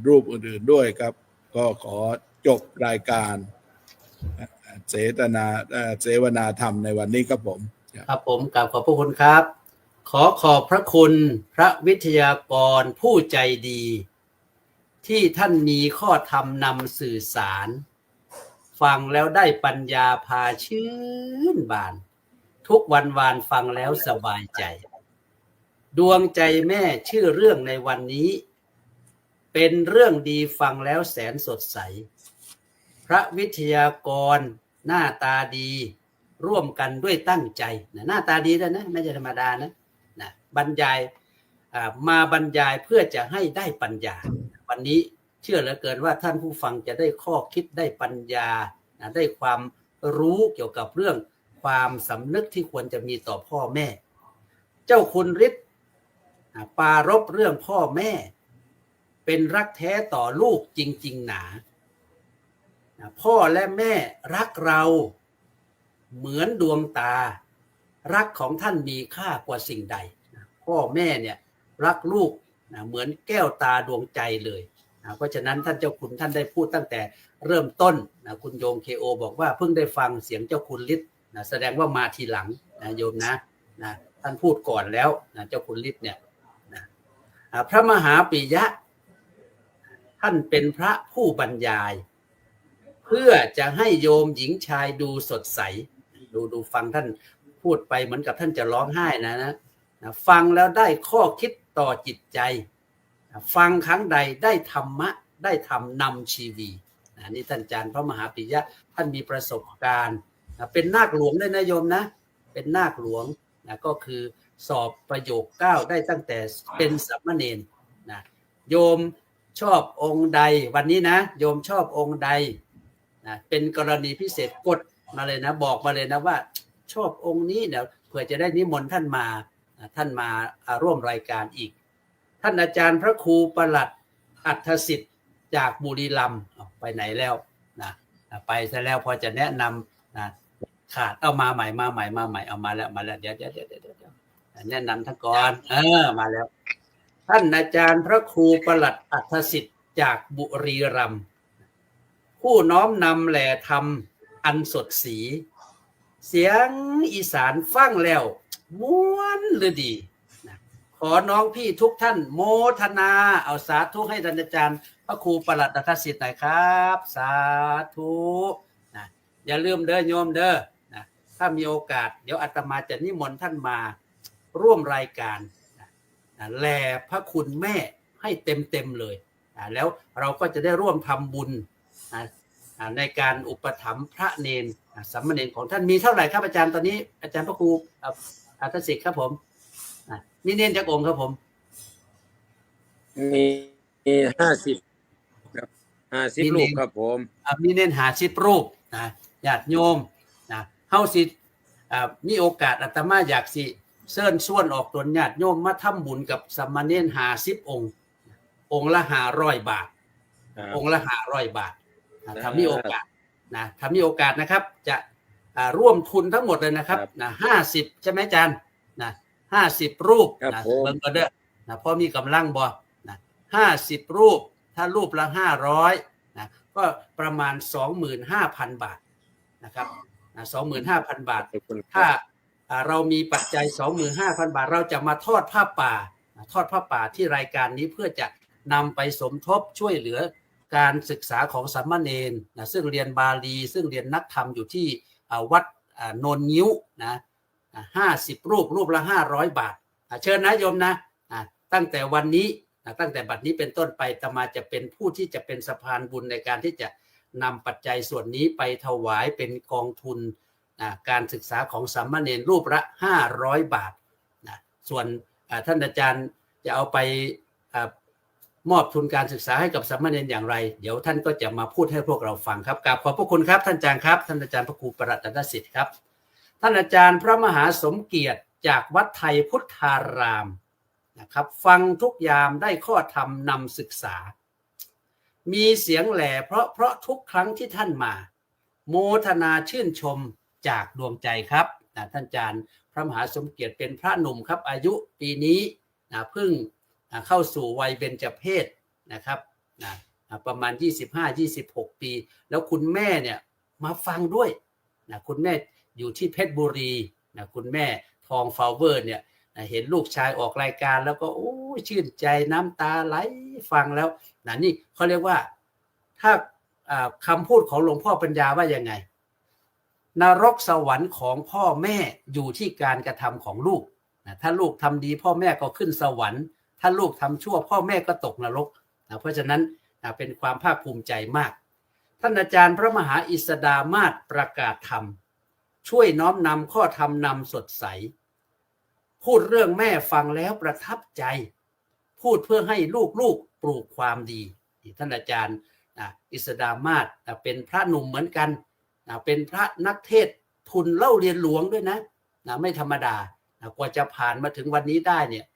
รูปอื่นๆด้วยครับก็ขอจบรายการเสวนาธรรมในวันนี้ครับผมครับผมกราบขอบพระคุณครับขอบพระคุณพระวิทยากรผู้ใจดีที่ท่านมีข้อธรรมนำสื่อสารฟังแล้วได้ปัญญาพาชื่นบานทุกวันวานฟังแล้วสบายใจดวงใจแม่ชื่อเรื่องในวันนี้เป็นเรื่องดีฟังแล้วแสนสดใสพระวิทยากรหน้าตาดีร่วมกันด้วยตั้งใจหน้าตาดีแล้วนะไม่ใช่ธรรมดานะบรรยายมาบรรยายเพื่อจะให้ได้ปัญญาวันนี้เชื่อเหลือเกินว่าท่านผู้ฟังจะได้ข้อคิดได้ปัญญาได้ความรู้เกี่ยวกับเรื่องความสำนึกที่ควรจะมีต่อพ่อแม่เจ้าคุณฤทธิ์ปรารภเรื่องพ่อแม่เป็นรักแท้ต่อลูกจริงๆหนาพ่อและแม่รักเราเหมือนดวงตารักของท่านมีค่ากว่าสิ่งใดพ่อแม่เนี่ยรักลูกเหมือนแก้วตาดวงใจเลยเพราะฉะนั้นท่านเจ้าคุณท่านได้พูดตั้งแต่เริ่มต้นคุณโยมเคโอบอกว่าเพิ่งได้ฟังเสียงเจ้าคุณฤทธิ์แสดงว่ามาทีหลังโยมนะท่านพูดก่อนแล้วเจ้าคุณฤทธิ์เนี่ยพระมหาปิยะท่านเป็นพระผู้บรรยายเพื่อจะให้โยมหญิงชายดูสดใสดูฟังท่านพูดไปเหมือนกับท่านจะร้องไห้นะฟังแล้วได้ข้อคิดต่อจิตใจฟังครั้งใดได้ธรรมะได้ธรรมนำชีวีนี่ท่านอาจารย์พระมหาปิยะท่านมีประสบการณ์เป็นนาคหลวงด้วยนะโยมนะเป็นนาคหลวงก็คือสอบประโยค9ได้ตั้งแต่เป็นสามเณรโยมชอบองค์ใดวันนี้นะโยมชอบองค์ใดเป็นกรณีพิเศษกดมาเลยนะบอกมาเลยนะว่าชอบองค์นี้เดี๋ยวเผื่อจะได้นิมนต์ท่านมาร่วมรายการอีกท่านอาจารย์พระครูประหลัดอัฏฐสิทธิ์จากบุรีรัมย์ไปไหนแล้วไปซะแล้วพอจะแนะนำขาดเอามาใหม่เอามาแล้วเดี๋ยวแนะนำท่านก่อนมาแล้วท่านอาจารย์พระครูประหลัดอัฏฐสิทธิ์จากบุรีรัมย์ผู้น้อมนำแหล่ธรรมอันสดสีเสียงอีสานฟังแล้วม้วนหรือดีขอน้องพี่ทุกท่านโมทนาเอาสาธุให้ท่านอาจารย์พระครูประหลัดอัฏฐสิทธิ์หน่อยครับสาธุอย่าลืมเด้อโยมเด้อถ้ามีโอกาสเดี๋ยวอาตมาจะนิมนต์ท่านมาร่วมรายการแลพระคุณแม่ให้เต็มเลยแล้วเราก็จะได้ร่วมทำบุญในการอุปถัมภ์พระเนรสามเณรของท่านมีเท่าไหร่ครับอาจารย์ตอนนี้อาจารย์พระครูอัฏฐสิทธิ์ครับผมมีเนรจักองค์ครับผมมี50ครับ50รูปครับผมมีเนร50รูปญาติโยมเฮาสิมีโอกาสอาตมาอยากสิเชิญชวนออกตนญาติโยมมาทำบุญกับสามเณร50องค์ละ500 บาทองค์ละ500 บาทถ้ามีโอกาสนะครับจะร่วมทุนทั้งหมดเลยนะครับ50ใช่ไหมอาจารย์50รูปเบิ่งก็เด้อพอมีกำลังบ่50รูปถ้ารูปละ500ก็ประมาณ 25,000 บาทนะครับ25,000 บาทถ้าเรามีปัจจัย 25,000 บาทเราจะมาทอดผ้าป่าที่รายการนี้เพื่อจะนำไปสมทบช่วยเหลือการศึกษาของสามเณรซึ่งเรียนบาลีซึ่งเรียนนักธรรมอยู่ที่วัดโนนงิ้ว50รูปละ500 บาทเชิญนะโยมนะตั้งแต่วันนี้ ตั้งแต่บัดนี้เป็นต้นไปอาตมาจะเป็นผู้ที่จะเป็นสะพานบุญในการที่จะนำปัจจัยส่วนนี้ไปถวายเป็นกองทุนการศึกษาของสามเณรรูปละ500 บาทนะส่วนท่านอาจารย์จะเอาไปมอบทุนการศึกษาให้กับสามเณรอย่างไรเดี๋ยวท่านก็จะมาพูดให้พวกเราฟังครับกราบขอบพระคุณครับท่านอาจารย์ครับท่านอาจารย์พระครูประหลัดดันทสิทธิ์ครับท่านอาจารย์พระมหาสมเกียรติจากวัดไทยพุทธารามนะครับฟังทุกยามได้ข้อธรรมนำศึกษามีเสียงแหล่เพราะทุกครั้งที่ท่านมาโมทนาชื่นชมจากดวงใจครับท่านอาจารย์พระมหาสมเกียรติเป็นพระหนุ่มครับอายุปีนี้เพิ่งเข้าสู่วัยเบญจเพสนะครับประมาณ25-26 ปีแล้วคุณแม่เนี่ยมาฟังด้วยคุณแม่อยู่ที่เพชรบุรีคุณแม่ทองฟาวเวอร์เนี่ยเห็นลูกชายออกรายการแล้วก็โอ้ชื่นใจน้ำตาไหลฟังแล้วนี่เขาเรียกว่าถ้าคำพูดของหลวงพ่อปัญญาว่ายังไงนรกสวรรค์ของพ่อแม่อยู่ที่การกระทำของลูกถ้าลูกทำดีพ่อแม่ก็ขึ้นสวรรค์ถ้าลูกทำชั่วพ่อแม่ก็ตกนรกเพราะฉะนั้นเป็นความภาคภูมิใจมากท่านอาจารย์พระมหาอิสดามาศประกาศธรรมช่วยน้อมนำข้อธรรมนำสดใสพูดเรื่องแม่ฟังแล้วประทับใจพูดเพื่อให้ลูกปลูกความดีท่านอาจารย์อิสดามาศเป็นพระหนุ่มเหมือนกันเป็นพระนักเทศทุนเล่าเรียนหลวงด้วยนะไม่ธรรมดากว่าจะผ่านมาถึงวันนี้ได้เนี่ย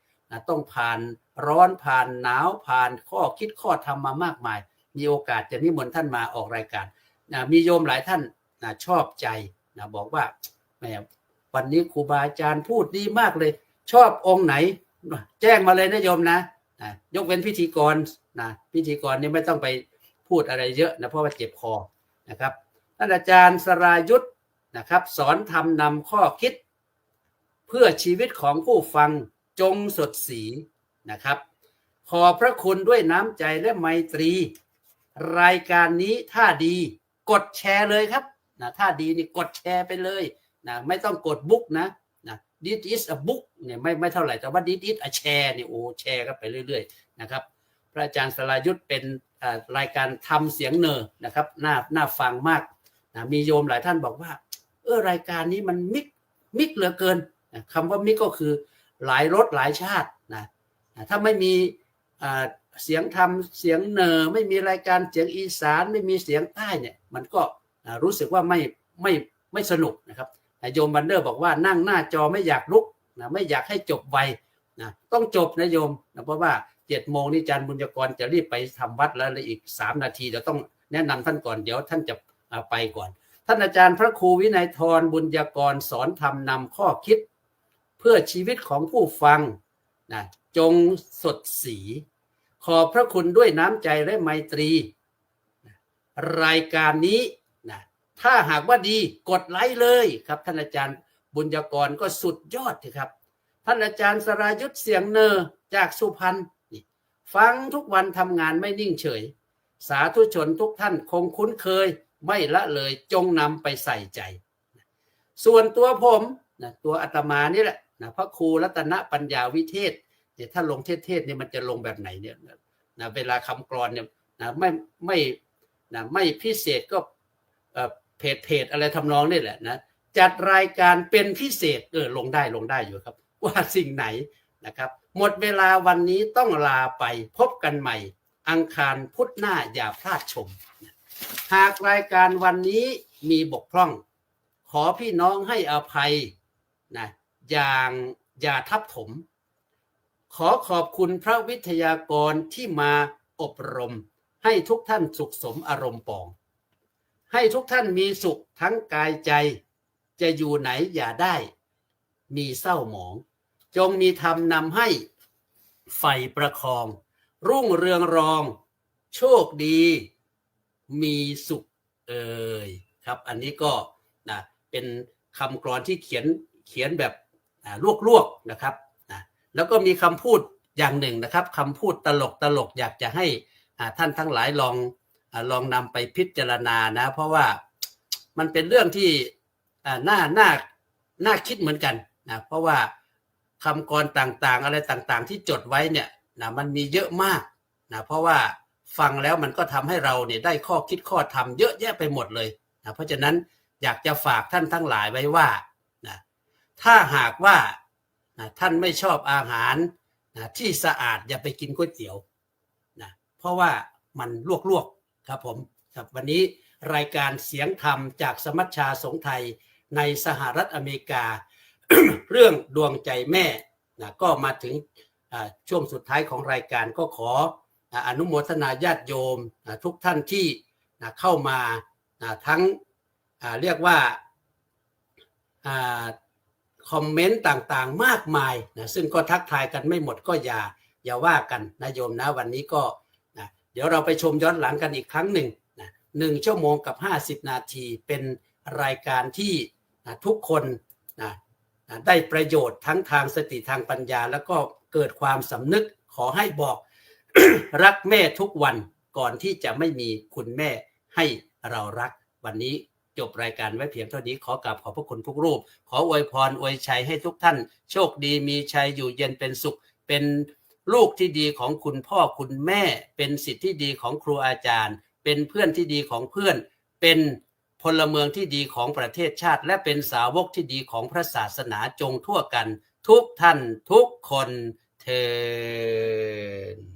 ต้องผ่านร้อนผ่านหนาวผ่านข้อคิดข้อธรรมมามากมายมีโอกาสจะนิมนต์ท่านมาออกรายการมีโยมหลายท่านชอบใจบอกว่าแม่วันนี้ครูบาอาจารย์พูดดีมากเลยชอบองค์ไหนแจ้งมาเลยนะโยมนะยกเว้นพิธีกรพิธีกรนี่ไม่ต้องไปพูดอะไรเยอะนะเพราะว่าเจ็บคอนะครับท่านอาจารย์สรายุทธนะครับสอนธรรมนำข้อคิดเพื่อชีวิตของผู้ฟังจงสดสีนะครับขอพระคุณด้วยน้ำใจและไมตรีรายการนี้ถ้าดีกดแชร์เลยครับถ้าดีนี่กดแชร์ไปเลยไม่ต้องกดบุ๊กนะ this is a book เนี่ยไม่เท่าไหร่แต่ว่า this is a share นี่โอ้แชร์กันไปเรื่อยๆนะครับพระอาจารย์สรายุทธเป็นรายการทำเสียงเนอนะครับน่าฟังมากมีโยมหลายท่านบอกว่ารายการนี้มันมิกเหลือเกินคำว่ามิกก็คือหลายรสหลายชาติถ้าไม่มีเสียงธรรมเสียงเนอไม่มีรายการเสียงอีสานไม่มีเสียงใต้เนี่ยมันก็รู้สึกว่าไม่สนุกนะครับโยมบันเดอร์บอกว่านั่งหน้าจอไม่อยากลุกไม่อยากให้จบไวต้องจบนะโยมเพราะว่า7 โมงนี่อาจารย์บุญยกรจะรีบไปทำวัดแล้วอีก3 นาทีเดี๋ยวต้องแนะนำท่านก่อนเดี๋ยวท่านจะไปก่อนท่านอาจารย์พระครูวินัยธรบุญยกรสอนธรรมนำข้อคิดเพื่อชีวิตของผู้ฟังจงสดสีขอบพระคุณด้วยน้ำใจและไมตรีรายการนี้ถ้าหากว่าดีกดไลค์เลยครับท่านอาจารย์บุญยกรก็สุดยอดครับท่านอาจารย์สรายุทธเสียงเนอจากสุพรรณฟังทุกวันทำงานไม่นิ่งเฉยสาธุชนทุกท่านคงคุ้นเคยไม่ละเลยจงนำไปใส่ใจส่วนตัวผมตัวอาตมานี่แหละพระครูรัตนปัญญาวิเทศเนี่ยถ้าลงเทศเนี่ยมันจะลงแบบไหนเนี่ยเวลาคำกลอนเนี่ยไม่พิเศษก็เพจอะไรทำนองนี่แหละจัดรายการเป็นพิเศษลงได้อยู่ครับว่าสิ่งไหนนะครับหมดเวลาวันนี้ต้องลาไปพบกันใหม่อังคารพุธหน้าอย่าพลาดชมหากรายการวันนี้มีบกพร่องขอพี่น้องให้อภัยอย่าทับถมขอขอบคุณพระวิทยากรที่มาอบรมให้ทุกท่านสุขสมอารมณ์ปองให้ทุกท่านมีสุขทั้งกายใจจะอยู่ไหนอย่าได้มีเศร้าหมองจงมีธรรมนำให้ไฟประคองรุ่งเรืองรองโชคดีมีสุขครับอันนี้ก็เป็นคำกลอนที่เขียนแบบลวกๆนะครับแล้วก็มีคำพูดอย่างหนึ่งนะครับคำพูดตลกอยากจะให้ท่านทั้งหลายลองนำไปพิจารณานะเพราะว่ามันเป็นเรื่องที่น่าคิดเหมือนกันเพราะว่าคำกลอนต่างๆอะไรต่างๆที่จดไว้เนี่ย นะมันมีเยอะมากนะเพราะว่าฟังแล้วมันก็ทำให้เราเนี่ยได้ข้อคิดข้อธรรมเยอะแยะไปหมดเลยนะเพราะฉะนั้นอยากจะฝากท่านทั้งหลายไว้ว่านะถ้าหากว่านะท่านไม่ชอบอาหารนะที่สะอาดอย่าไปกินก๋วยเตี๋ยวนะเพราะว่ามันลวกๆครับผมครับวันนี้รายการเสียงธรรมจากสมัชชาสงฆ์ไทยในสหรัฐอเมริกา เรื่องดวงใจแม่นะก็มาถึงช่วงสุดท้ายของรายการก็ขออนุโมทนาญาติโยมทุกท่านที่เข้ามาทั้งเรียกว่าคอมเมนต์ต่างๆมากมายนะซึ่งก็ทักทายกันไม่หมดก็อย่าว่ากันนะโยมนะวันนี้ก็นะเดี๋ยวเราไปชมย้อนหลังกันอีกครั้งหนึ่งนะ1 ชั่วโมงกับ50 นาทีเป็นรายการที่นะทุกคนนะได้ประโยชน์ทั้งทางสติทางปัญญาแล้วก็เกิดความสำนึกขอให้บอก รักแม่ทุกวันก่อนที่จะไม่มีคุณแม่ให้เรารักวันนี้จบรายการไว้เพียงเท่านี้ขอกราบขอบพระคุณทุกรูปขออวยพรอวยชัยให้ทุกท่านโชคดีมีชัยอยู่เย็นเป็นสุขเป็นลูกที่ดีของคุณพ่อคุณแม่เป็นศิษย์ที่ดีของครูอาจารย์เป็นเพื่อนที่ดีของเพื่อนเป็นพลเมืองที่ดีของประเทศชาติและเป็นสาวกที่ดีของพระศาสนาจงทั่วกันทุกท่านทุกคนเทอญ